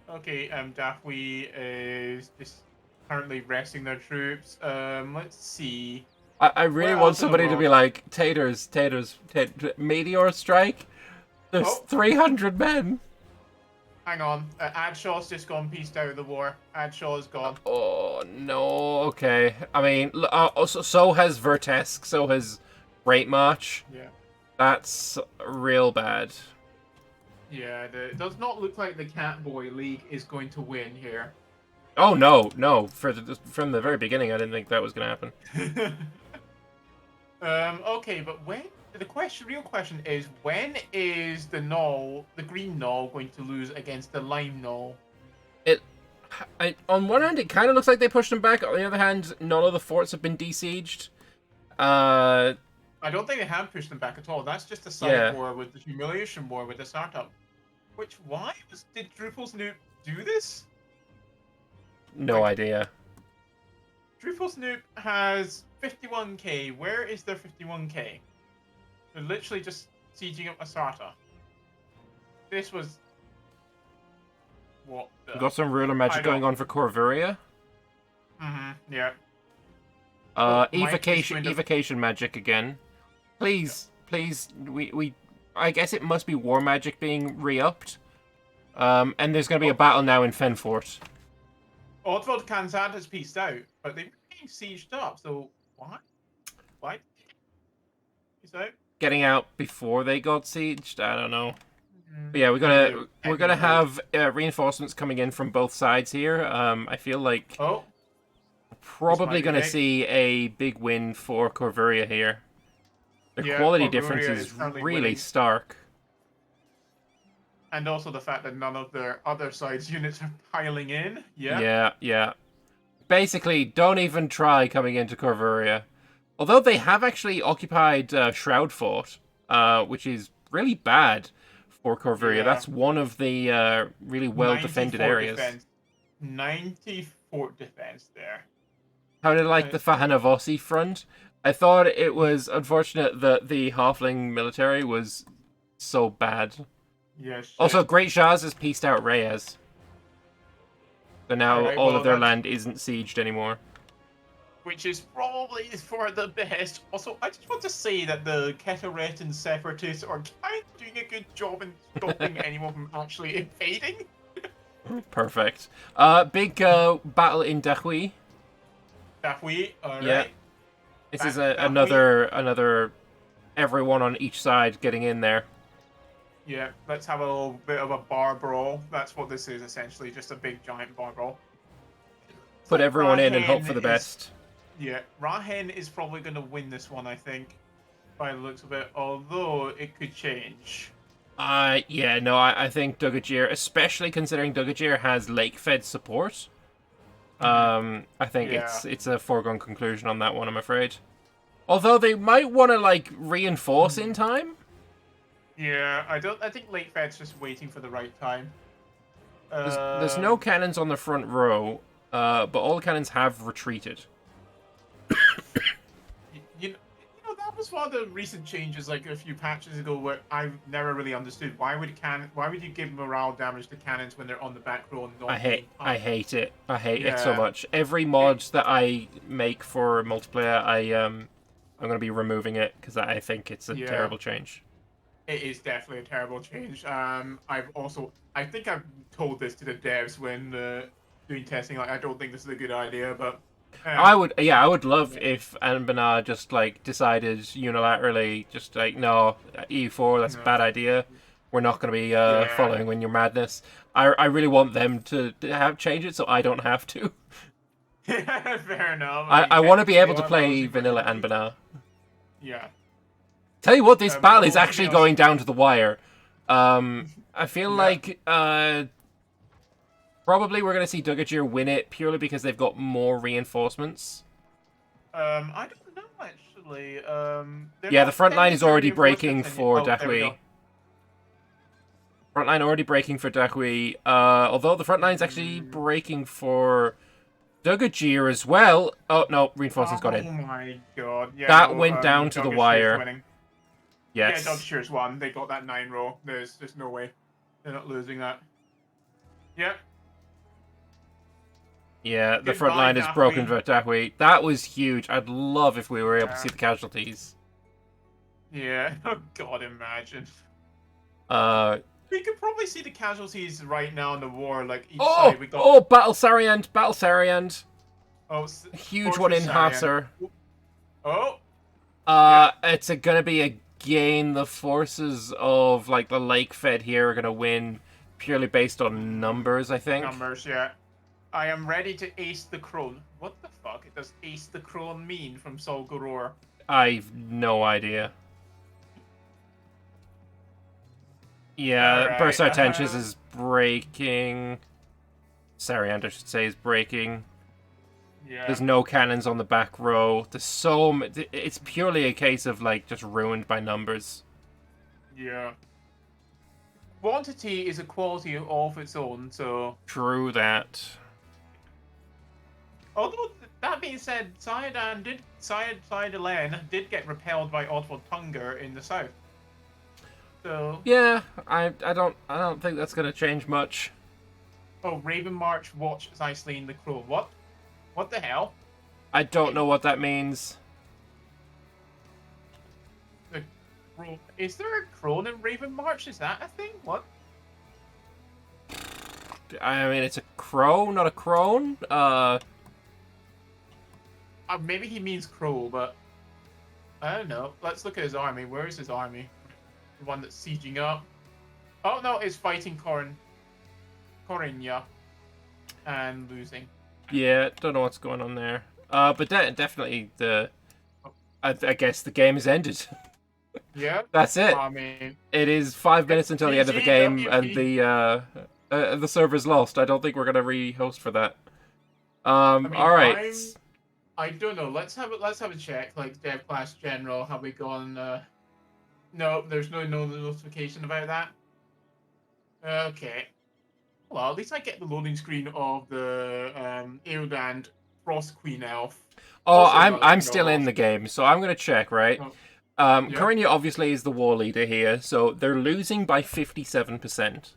S2: Okay, Dahui is just currently resting their troops. Let's see.
S1: I really
S2: Where
S1: want
S2: else in the
S1: somebody to
S2: world?
S1: be like, Taters, meteor strike? There's
S2: Oh.
S1: 300 men.
S2: Hang on, Adshaw's just gone pieced out of the war. Adshaw is gone.
S1: Oh, no, okay. I mean, so has Vertesk, so has Great March.
S2: Yeah.
S1: That's real bad.
S2: Yeah, it does not look like the Catboy League is going to win here.
S1: Oh, no. From the very beginning, I didn't think that was going to happen.
S2: Okay, but real question is, when is the green Null, going to lose against the lime Null?
S1: On one hand, it kind of looks like they pushed them back. On the other hand, none of the forts have been besieged.
S2: I don't think they have pushed them back at all. That's just a side war with the humiliation war with the startup. Did Drupal's Noob do this?
S1: No idea.
S2: Drupal's Noob has 51k. Where is their 51k? They're literally just sieging up Asarta. This was... What the...
S1: We've got some ruler magic going on for Corvaria.
S2: Yeah.
S1: Evocation magic again. Please, I guess it must be war magic being re-upped. And there's going to be a battle now in Fenfort.
S2: Oddvald Kanzad has pieced out, but they've been sieged up, so why? Why? Piece out?
S1: Getting out before they got sieged? I don't know. But yeah, we're gonna have reinforcements coming in from both sides here. I feel like probably gonna see a big win for Corvaria here. Their quality difference is really
S2: winning.
S1: stark.
S2: And also the fact that none of their other side's units are piling in. Yeah.
S1: Yeah. Basically, don't even try coming into Corvaria. Although they have actually occupied Shroud Fort, which is really bad for Corvaria.
S2: Yeah.
S1: That's one of the really well-defended areas.
S2: 90 fort defense there.
S1: How did I like the Fahanavosi front? I thought it was unfortunate that the Halfling military was so bad.
S2: Yes.
S1: Also, Great Shahs has pieced out Reyes. So now all of their land isn't sieged anymore.
S2: Which is probably for the best. Also, I just want to say that the Ketaretan separatists are kind of doing a good job in stopping anyone from actually invading.
S1: Perfect. Big battle in Dahui.
S2: Dahui, alright.
S1: Yeah. This is another everyone on each side getting in there.
S2: Yeah, let's have a little bit of a bar brawl. That's what this is essentially, just a big giant bar brawl.
S1: Put everyone in and hope for the best.
S2: Yeah, Rahen is probably going to win this one, I think, by the looks of it. Although it could change.
S1: Yeah, no, I think Dugajir, especially considering Dugajir has lake-fed support. I think it's a foregone conclusion on that one, I'm afraid. Although they might want to like reinforce in time.
S2: Yeah, I think late fed's just waiting for the right time.
S1: There's no cannons on the front row, but all the cannons have retreated.
S2: You know that was one of the recent changes, like a few patches ago, where I've never really understood why would you give morale damage to cannons when they're on the back row and not?
S1: I hate it. I hate it so much. Every mod that I make for multiplayer, I'm gonna be removing it because I think it's a terrible change.
S2: It is definitely a terrible change. I think I've told this to the devs when doing testing. Like, I don't think this is a good idea, but
S1: I would love if Anbennar just like decided unilaterally, just like, no, EU4, that's a bad idea. We're not going to be following in your madness. I really want them to have change it so I don't have to.
S2: Fair enough.
S1: I want to be able to play vanilla Anbennar.
S2: Yeah.
S1: Tell you what, this battle is actually going down to the wire. I feel like probably we're going to see Dugajir win it purely because they've got more reinforcements.
S2: I don't know, actually.
S1: Yeah, the front line is already breaking for Dahui. Front line already breaking for Dahui. Although the front line's actually breaking for Dugajir as well. Oh, no, reinforcements got in.
S2: Oh my god. Yeah,
S1: that went down to the wire.
S2: Winning.
S1: Yes.
S2: Yeah, Dugajir's won. They got that 9 row. There's no way. They're not losing that. Yeah.
S1: Yeah, the front line is broken for Dahui. That was huge. I'd love if we were able to see the casualties.
S2: Yeah. Oh god, imagine. We could probably see the casualties right now in the war. Like each side we got.
S1: Battle Sariand.
S2: Oh,
S1: huge one in Hafsar.
S2: Oh.
S1: It's gonna be again the forces of like the Lake Fed here are gonna win purely based on numbers. I think.
S2: Numbers, yeah. I am ready to ace the crone. What the fuck does ace the crone mean from Sol Goror?
S1: I've no idea. Yeah, right. Bursar Tenches is breaking. Sariand, I should say, is breaking. Yeah. There's no cannons on the back row. There's so it's purely a case of like just ruined by numbers.
S2: Yeah. Quantity is a quality of its own, so.
S1: True that.
S2: Although that being said, Syed Elen did get repelled by Otwald Tunger in the south. So.
S1: Yeah, I don't think that's gonna change much.
S2: Oh, Raven March watch as I slain the crow. What? What the hell?
S1: I don't know what that means.
S2: Is there a crone in Raven March? Is that a thing? What?
S1: I mean, it's a crow, not a crone.
S2: Maybe he means crow, but I don't know. Let's look at his army. Where is his army? The one that's sieging up. Oh no, it's fighting Corinya and losing.
S1: Yeah, don't know what's going on there. But definitely I guess the game is ended.
S2: Yeah.
S1: That's it.
S2: I mean,
S1: it is 5 minutes until the end of the game, and the server's lost. I don't think we're gonna re-host for that. All right.
S2: I don't know. Let's have a check. Like DevClash General, have we gone? No, there's no notification about that. Okay. Well, at least I get the loading screen of the Eodand Frost Queen Elf.
S1: Oh, I'm still in the game, so I'm gonna check, right? Corinya obviously is the war leader here, so they're losing by 57%.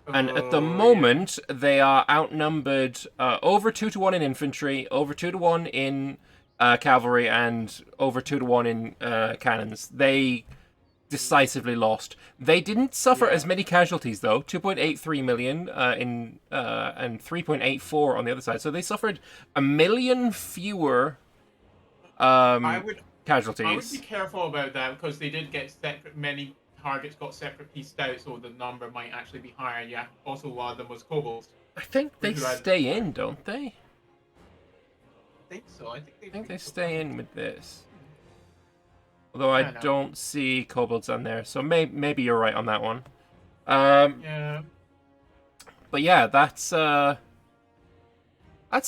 S1: And at the moment, they are outnumbered over 2-1 in infantry, over 2-1 in cavalry, and over 2-1 in cannons. They decisively lost. They didn't suffer as many casualties, though. 2.83 million and 3.84 on the other side. So they suffered 1 million fewer casualties.
S2: I would be careful about that because they did get many targets got separate pieced out, so the number might actually be higher. Yeah. Also, one of them was kobolds.
S1: I think they
S2: Who had-
S1: stay in, don't they?
S2: I think so. I think
S1: They stay in with this. Although I
S2: know.
S1: don't see kobolds on there, so maybe you're right on that one.
S2: Yeah.
S1: But yeah, that's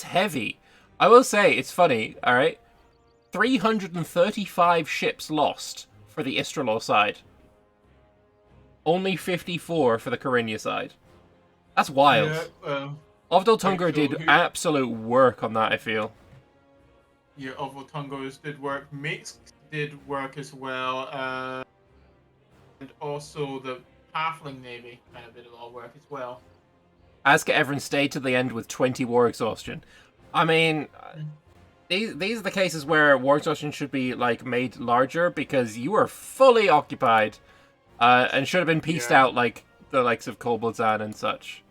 S1: heavy. I will say it's funny. All right, 335 ships lost for the Istralor side. Only 54 for the Corinia side. That's wild.
S2: Yeah,
S1: Ovdal Tungur
S2: so
S1: did
S2: who-
S1: absolute work on that, I feel.
S2: yeah, Ovotungos did work. Mix did work as well. And also the Halfling Navy kind of did a lot of work as well.
S1: Aska Everin stayed to the end with 20 war exhaustion. I mean, these are the cases where war exhaustion should be like made larger because you were fully occupied, and should have been pieced
S2: Yeah.
S1: out like the likes of Koboldzan and such.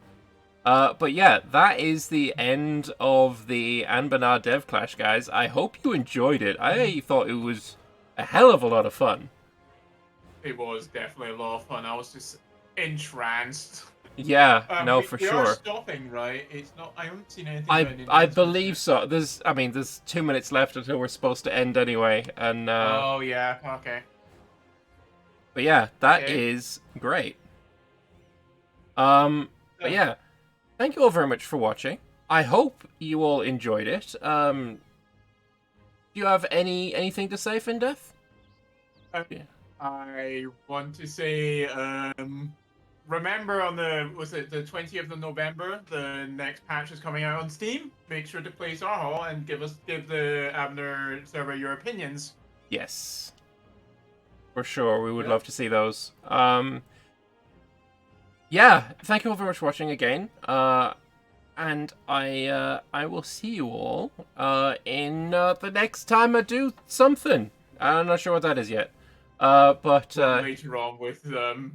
S1: But yeah, that is the end of the Anbennar DevClash, guys. I hope you enjoyed it. I thought it was a hell of a lot of fun.
S2: It was definitely a lot of fun. I was just entranced.
S1: Yeah, no, for
S2: we
S1: sure.
S2: are stopping, right? It's not. I haven't seen anything.
S1: I believe so. There's 2 minutes left until we're supposed to end anyway, and
S2: Oh yeah. Okay.
S1: but yeah, that
S2: Okay.
S1: is great. But yeah, thank you all very much for watching. I hope you all enjoyed it. Do you have anything to say, Findeath?
S2: I want to say, remember on the 20th of November, the next patch is coming out on Steam. Make sure to play Sarhal and give the Anbennar server your opinions.
S1: Yes, for sure. We would
S2: Yeah.
S1: love to see those. Yeah, thank you all very much for watching again. And I will see you all in the next time I do something. I'm not sure what that is yet. But
S2: Later on with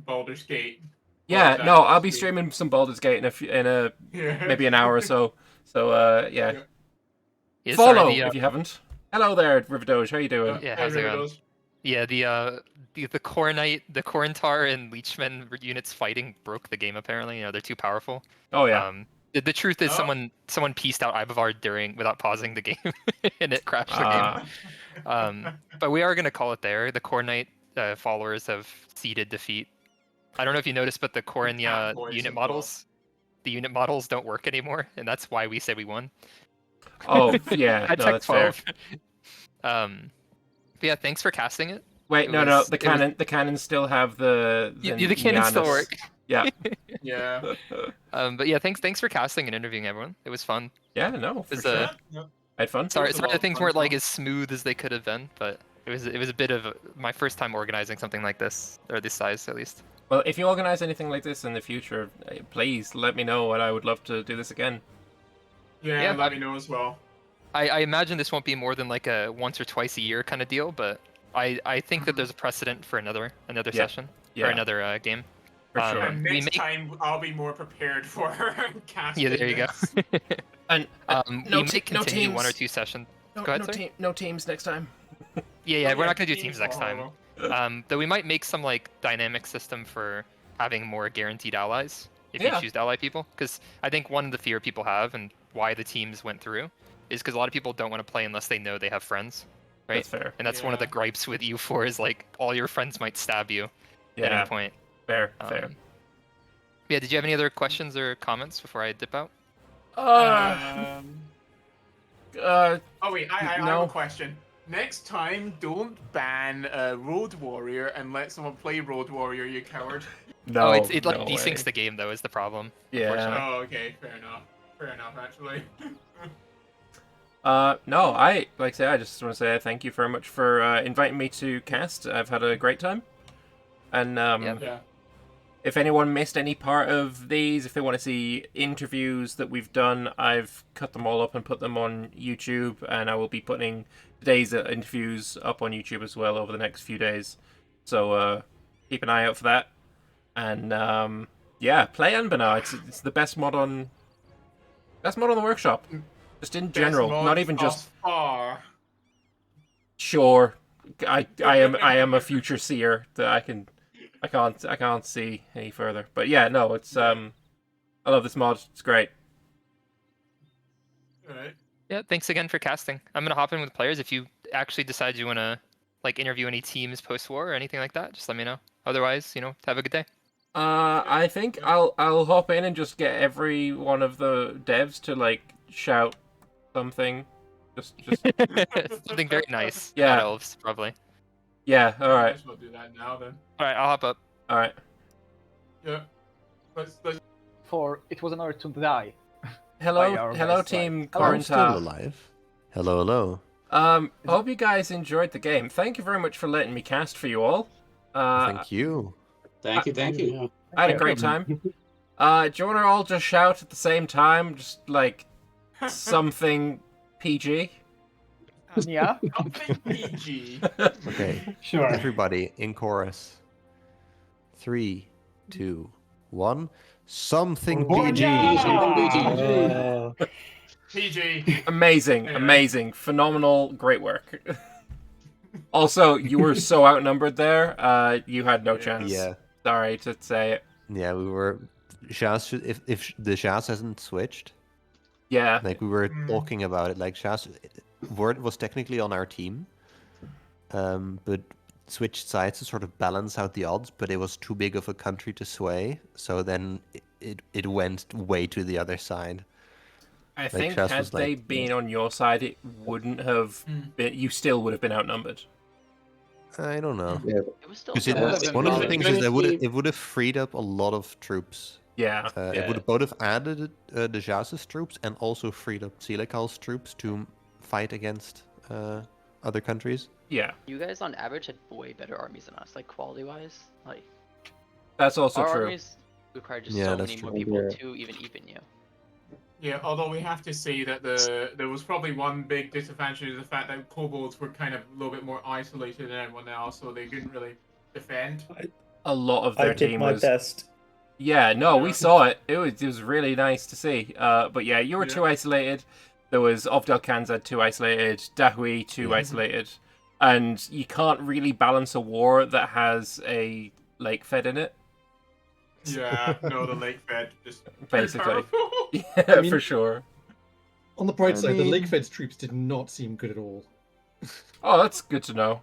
S2: Baldur's Gate.
S1: yeah,
S2: Well,
S1: no,
S2: that
S1: I'll be
S2: is-
S1: streaming some Baldur's Gate in a
S2: Yeah.
S1: maybe an hour or so. So yeah,
S2: Yeah.
S6: Yeah,
S1: follow
S6: sorry,
S1: if you haven't. Hello there, Riverdoge. How you doing?
S6: Yeah, how's it going?
S2: Those.
S6: Yeah, the Coronite, the Corintar and Leechmen units fighting broke the game. Apparently, they're too powerful.
S1: Oh yeah.
S6: The truth is,
S2: Oh.
S6: someone pieced out Ibavar without pausing the game, and it crashed the
S1: Ah.
S6: game. But we are gonna call it there. The Coronite followers have ceded defeat. I don't know if you noticed, but the Corinia
S2: Catboys
S6: unit
S2: and
S6: models, the unit models don't work anymore, and that's why we say we won.
S1: Oh yeah.
S6: I
S1: No,
S6: checked
S1: that's fair.
S6: 12. But yeah, thanks for casting it.
S1: Wait,
S6: It
S1: no.
S6: was-
S1: The
S6: it was-
S1: cannons still have the
S6: The cannons still
S1: Nianas.
S6: work.
S1: Yeah.
S2: Yeah.
S6: But yeah, thanks for casting and interviewing everyone. It was fun.
S1: Yeah. No, for
S6: It's
S1: sure.
S2: Yeah.
S1: I had fun.
S6: Sorry,
S2: was a
S6: sorry
S2: lot
S6: that
S2: of
S6: things
S2: fun
S6: weren't like
S2: stuff.
S6: as smooth as they could have been, but it was a bit of my first time organizing something like this, or this size at least.
S1: Well, if you organize anything like this in the future, please let me know, and I would love to do this again.
S2: Yeah,
S6: Yeah,
S2: let me know as well.
S6: I imagine this won't be more than like a once or twice a year kind of deal, but I think that there's a precedent for another
S1: Yeah.
S6: session
S1: Yeah,
S6: or another game.
S1: for
S6: um,
S1: sure.
S2: And
S6: we
S2: next
S6: make-
S2: time I'll be more prepared for casting.
S6: Yeah, there you go.
S2: this.
S1: And
S6: We may continue one or
S1: teams.
S6: two sessions.
S1: No,
S6: Go ahead, sorry.
S1: no teams next time.
S6: Yeah,
S2: Oh,
S6: we're not gonna do
S2: team
S6: teams next time.
S2: Sarhal.
S6: Though we might make some like dynamic system for having more guaranteed allies if
S1: Yeah.
S6: you choose to ally people. Because I think one of the fear people have and why the teams went through is because a lot of people don't want to play unless they know they have friends, right?
S1: That's fair.
S6: And that's one of the
S2: Yeah.
S6: gripes with U4 is like all your friends might stab you at
S1: Yeah,
S6: any point.
S1: fair, fair.
S6: Yeah, did you have any other questions or comments before I dip out?
S1: Uh,
S2: Oh wait, I have
S1: no.
S2: a question. Next time, don't ban Road Warrior and let someone play Road Warrior, you coward.
S1: no.
S6: it like
S1: no
S6: desyncs
S1: way.
S6: the game though is the problem.
S1: Yeah.
S2: Oh, okay, fair enough. Fair enough, actually.
S1: No, I say I just want to say thank you very much for inviting me to cast. I've had a great time. And
S6: Yep.
S2: Yeah.
S1: if anyone missed any part of these, if they want to see interviews that we've done, I've cut them all up and put them on YouTube, and I will be putting today's interviews up on YouTube as well over the next few days. So keep an eye out for that. And yeah, play Anbennar. It's the best mod on the workshop. Just in general,
S2: Best mod
S1: not even
S2: thus
S1: just
S2: far.
S1: sure. I am a future seer that I can I can't see any further. But yeah, no, it's I love this mod. It's great.
S2: All right.
S6: Yeah, thanks again for casting. I'm gonna hop in with players. If you actually decide you wanna like interview any teams post-war or anything like that, just let me know. Otherwise, have a good day.
S1: I think I'll hop in and just get every one of the devs to like shout something. Just
S6: Something very nice.
S1: Yeah.
S6: Not elves, probably.
S1: yeah. All right.
S2: Might as well do that now then.
S6: All right, I'll hop up.
S1: All right.
S2: Yeah. Let's
S7: For it was an honor to die.
S1: Hello,
S7: By our
S1: hello,
S7: best
S1: team
S8: I'm still
S1: Corinta.
S8: alive. Hello, hello.
S1: Hope you guys enjoyed the game. Thank you very much for letting me cast for you all.
S8: Thank you.
S9: Thank you.
S1: I had a great time. Do you want to all just shout at the same time? Just like something PG?
S7: Yeah.
S2: something PG.
S8: Okay,
S5: Sure.
S8: everybody in chorus. 3, 2, 1. Something PG.
S2: PG.
S1: Amazing,
S2: Anyway.
S1: amazing, phenomenal, great work. Also, you were so outnumbered there. You had no chance.
S8: Yeah,
S1: Sorry to say it.
S8: yeah, we were. Shaz should, if the Shaz hasn't switched,
S1: Yeah.
S8: like we were talking about it, like Shaz, Word was technically on our team, but switched sides to sort of balance out the odds, but it was too big of a country to sway, so then it went way to the other side.
S1: I
S8: Like,
S1: think
S8: Shaz
S1: had
S8: was like,
S1: they been on your side, it wouldn't have been. You still would have been outnumbered.
S8: I don't know.
S10: It was still.
S8: Because one of the things is that it would have freed up a lot of troops.
S1: Yeah.
S8: It would have both have added the Jaz's troops and also freed up Silikal's troops to fight against other countries.
S1: Yeah.
S10: You guys on average had way better armies than us, like quality wise. Like
S1: That's also
S10: our
S1: true.
S10: armies require just
S8: Yeah,
S10: so
S8: that's
S10: many
S8: true.
S10: more people to even you.
S2: Yeah, although we have to say that there was probably one big disadvantage of the fact that kobolds were kind of a little bit more isolated than everyone else, so they couldn't really defend.
S1: A lot of their
S11: I did
S1: team
S11: my
S1: was.
S11: best.
S1: Yeah, no, we
S2: Yeah.
S1: saw it. It was really nice to see. But yeah, you were
S2: Yeah.
S1: too isolated. There was Ovdal Kanzad too isolated, Dahui too isolated, and you can't really balance a war that has a lake fed in it.
S2: Yeah, no, the lake fed just
S1: Basically.
S2: powerful.
S1: Yeah,
S12: I mean-
S1: for sure.
S12: On the bright side, the
S8: mean-
S12: Lake Fed's troops did not seem good at all.
S1: Oh, that's good to know.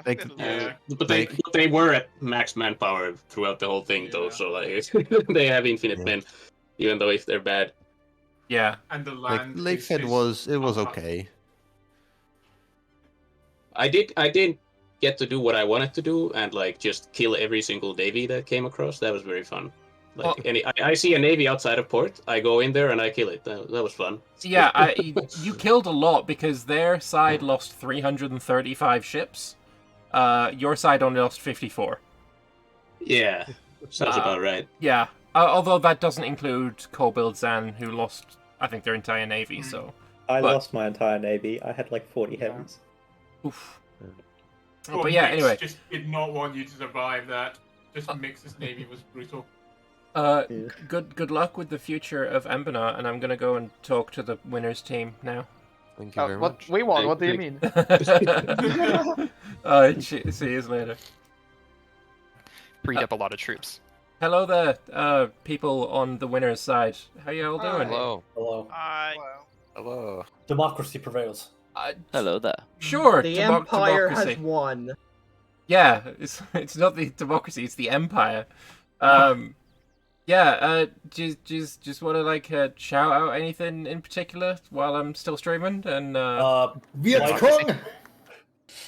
S8: Like,
S2: Yeah.
S9: But they were at max manpower throughout the whole thing, though.
S2: Yeah.
S9: So like they have infinite
S8: Yeah.
S9: men, even though if they're bad.
S1: Yeah.
S2: And the
S8: like
S2: land
S8: Lakefed was okay.
S9: I did get to do what I wanted to do and like just kill every single navy that came across. That was very fun. Like I see a navy outside of port, I go in there and I kill it. That was fun.
S1: Yeah, you killed a lot because their side lost 335 ships. Your side only lost 54.
S9: Yeah, sounds about right.
S1: Yeah, although that doesn't include Kobold Zan, who lost, I think, their entire navy, so...
S11: I
S1: But-
S11: lost my entire navy. I had like 40 heavies.
S1: Oof.
S2: Well,
S1: But yeah,
S2: Mix
S1: anyway.
S2: just did not want you to survive that. Just Mix's navy was brutal.
S1: Good luck with the future of Anbennar, and I'm gonna go and talk to the winners team now.
S8: Thank you very
S7: What
S8: much.
S7: we won? What do you mean?
S1: See you later.
S6: Freed up a lot of troops.
S1: Hello there, people on the winners' side. How you all doing?
S13: Hello.
S3: Hello.
S13: Hello.
S3: Democracy prevails.
S13: Hello there.
S1: Sure,
S14: The Empire
S1: democracy.
S14: has won.
S1: Yeah, it's not the democracy, it's the empire. Just want to like shout out anything in particular while I'm still streaming and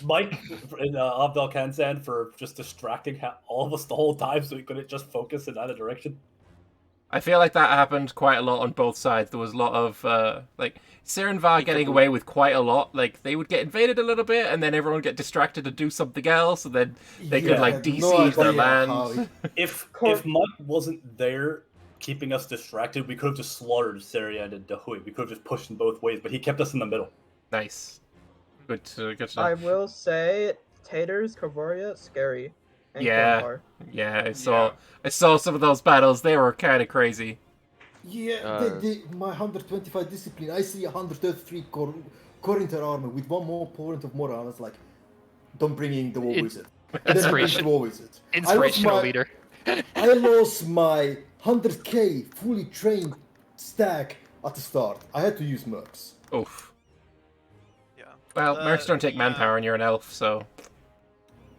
S3: Mike and Abdel Kansan for just distracting all of us the whole time so we couldn't just focus in either direction.
S1: I feel like that happened quite a lot on both sides. There was a lot of like Sirenvar getting away with quite a lot. Like they would get invaded a little bit, and then everyone would get distracted to do something else, and then they could like de-siege their land.
S3: If Mike wasn't there keeping us distracted, we could have just slaughtered Syria and Dahui. We could have just pushed in both ways, but he kept us in the middle.
S1: Nice. Good to know.
S14: I will say, Taters, Kavoria, scary. And
S1: Yeah,
S14: Konar.
S1: yeah. I saw some of those battles. They were kind of crazy.
S15: Yeah, my 125 discipline. I see 133 Corinter armor with one more point of morale. I was like, don't bring in the war wizard. And then
S6: Inspiration.
S15: what is it?
S6: Inspirational leader.
S15: I lost my 100k fully trained stack at the start. I had to use mercs.
S1: Oof. Yeah. Well, mercs don't take manpower, and you're an elf, so.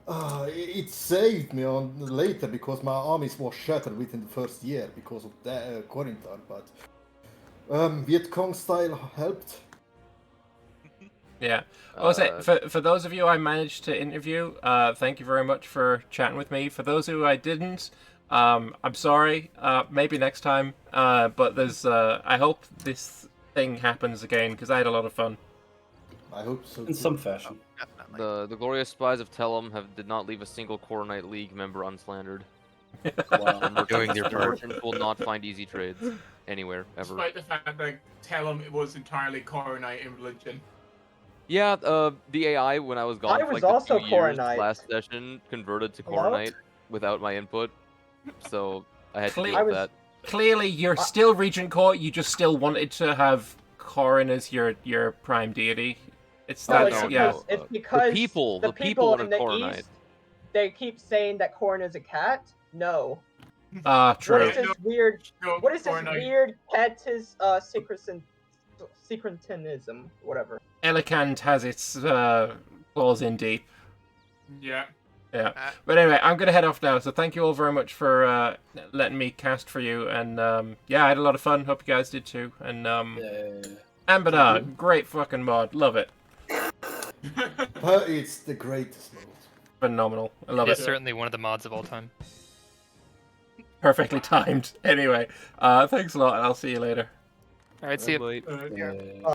S15: It saved me on later because my armies were shattered within the first year because of the Corinthar, but Viet Cong style helped.
S1: Yeah. For those of you I managed to interview, thank you very much for chatting with me. For those who I didn't, I'm sorry. Maybe next time. But there's. I hope this thing happens again because I had a lot of fun.
S15: I hope so.
S3: In some fashion.
S16: The glorious spies of Tellum did not leave a single Core Knight League member unslandered.
S3: Wow.
S16: Doing their part. Merchants will not find easy trades anywhere ever.
S2: Despite the fact that Tellum it was entirely Coronite in religion.
S16: Yeah, the AI when I was gone
S14: I
S16: for
S14: was
S16: like
S14: also
S16: the 2 years
S14: Coronite.
S16: last session converted to
S14: Hello?
S16: Coronite without my input, so I had to deal with that.
S1: Clearly, you're still Regent Court. You just still wanted to have Corin as your prime deity. It's
S14: No,
S1: that. Yeah.
S14: it's because
S16: the people
S14: in
S16: wanted
S14: the
S16: Coronite.
S14: East, they keep saying that Corin is a cat. No.
S1: True.
S14: What is this weird? What is this
S2: Coronite.
S14: weird cat's secretinism? Whatever.
S1: Elegant has its claws in deep.
S2: Yeah.
S1: Yeah. But anyway, I'm going to head off now. So thank you all very much for letting me cast for you. And yeah, I had a lot of fun. Hope you guys did too. And Anbennar, great fucking mod. Love it.
S15: It's the greatest mod.
S1: Phenomenal. I love
S6: It's
S1: it.
S6: certainly one of the mods of all time.
S1: Perfectly timed. Anyway, thanks a lot, and I'll see you later.
S6: All right, see you.
S3: Yeah.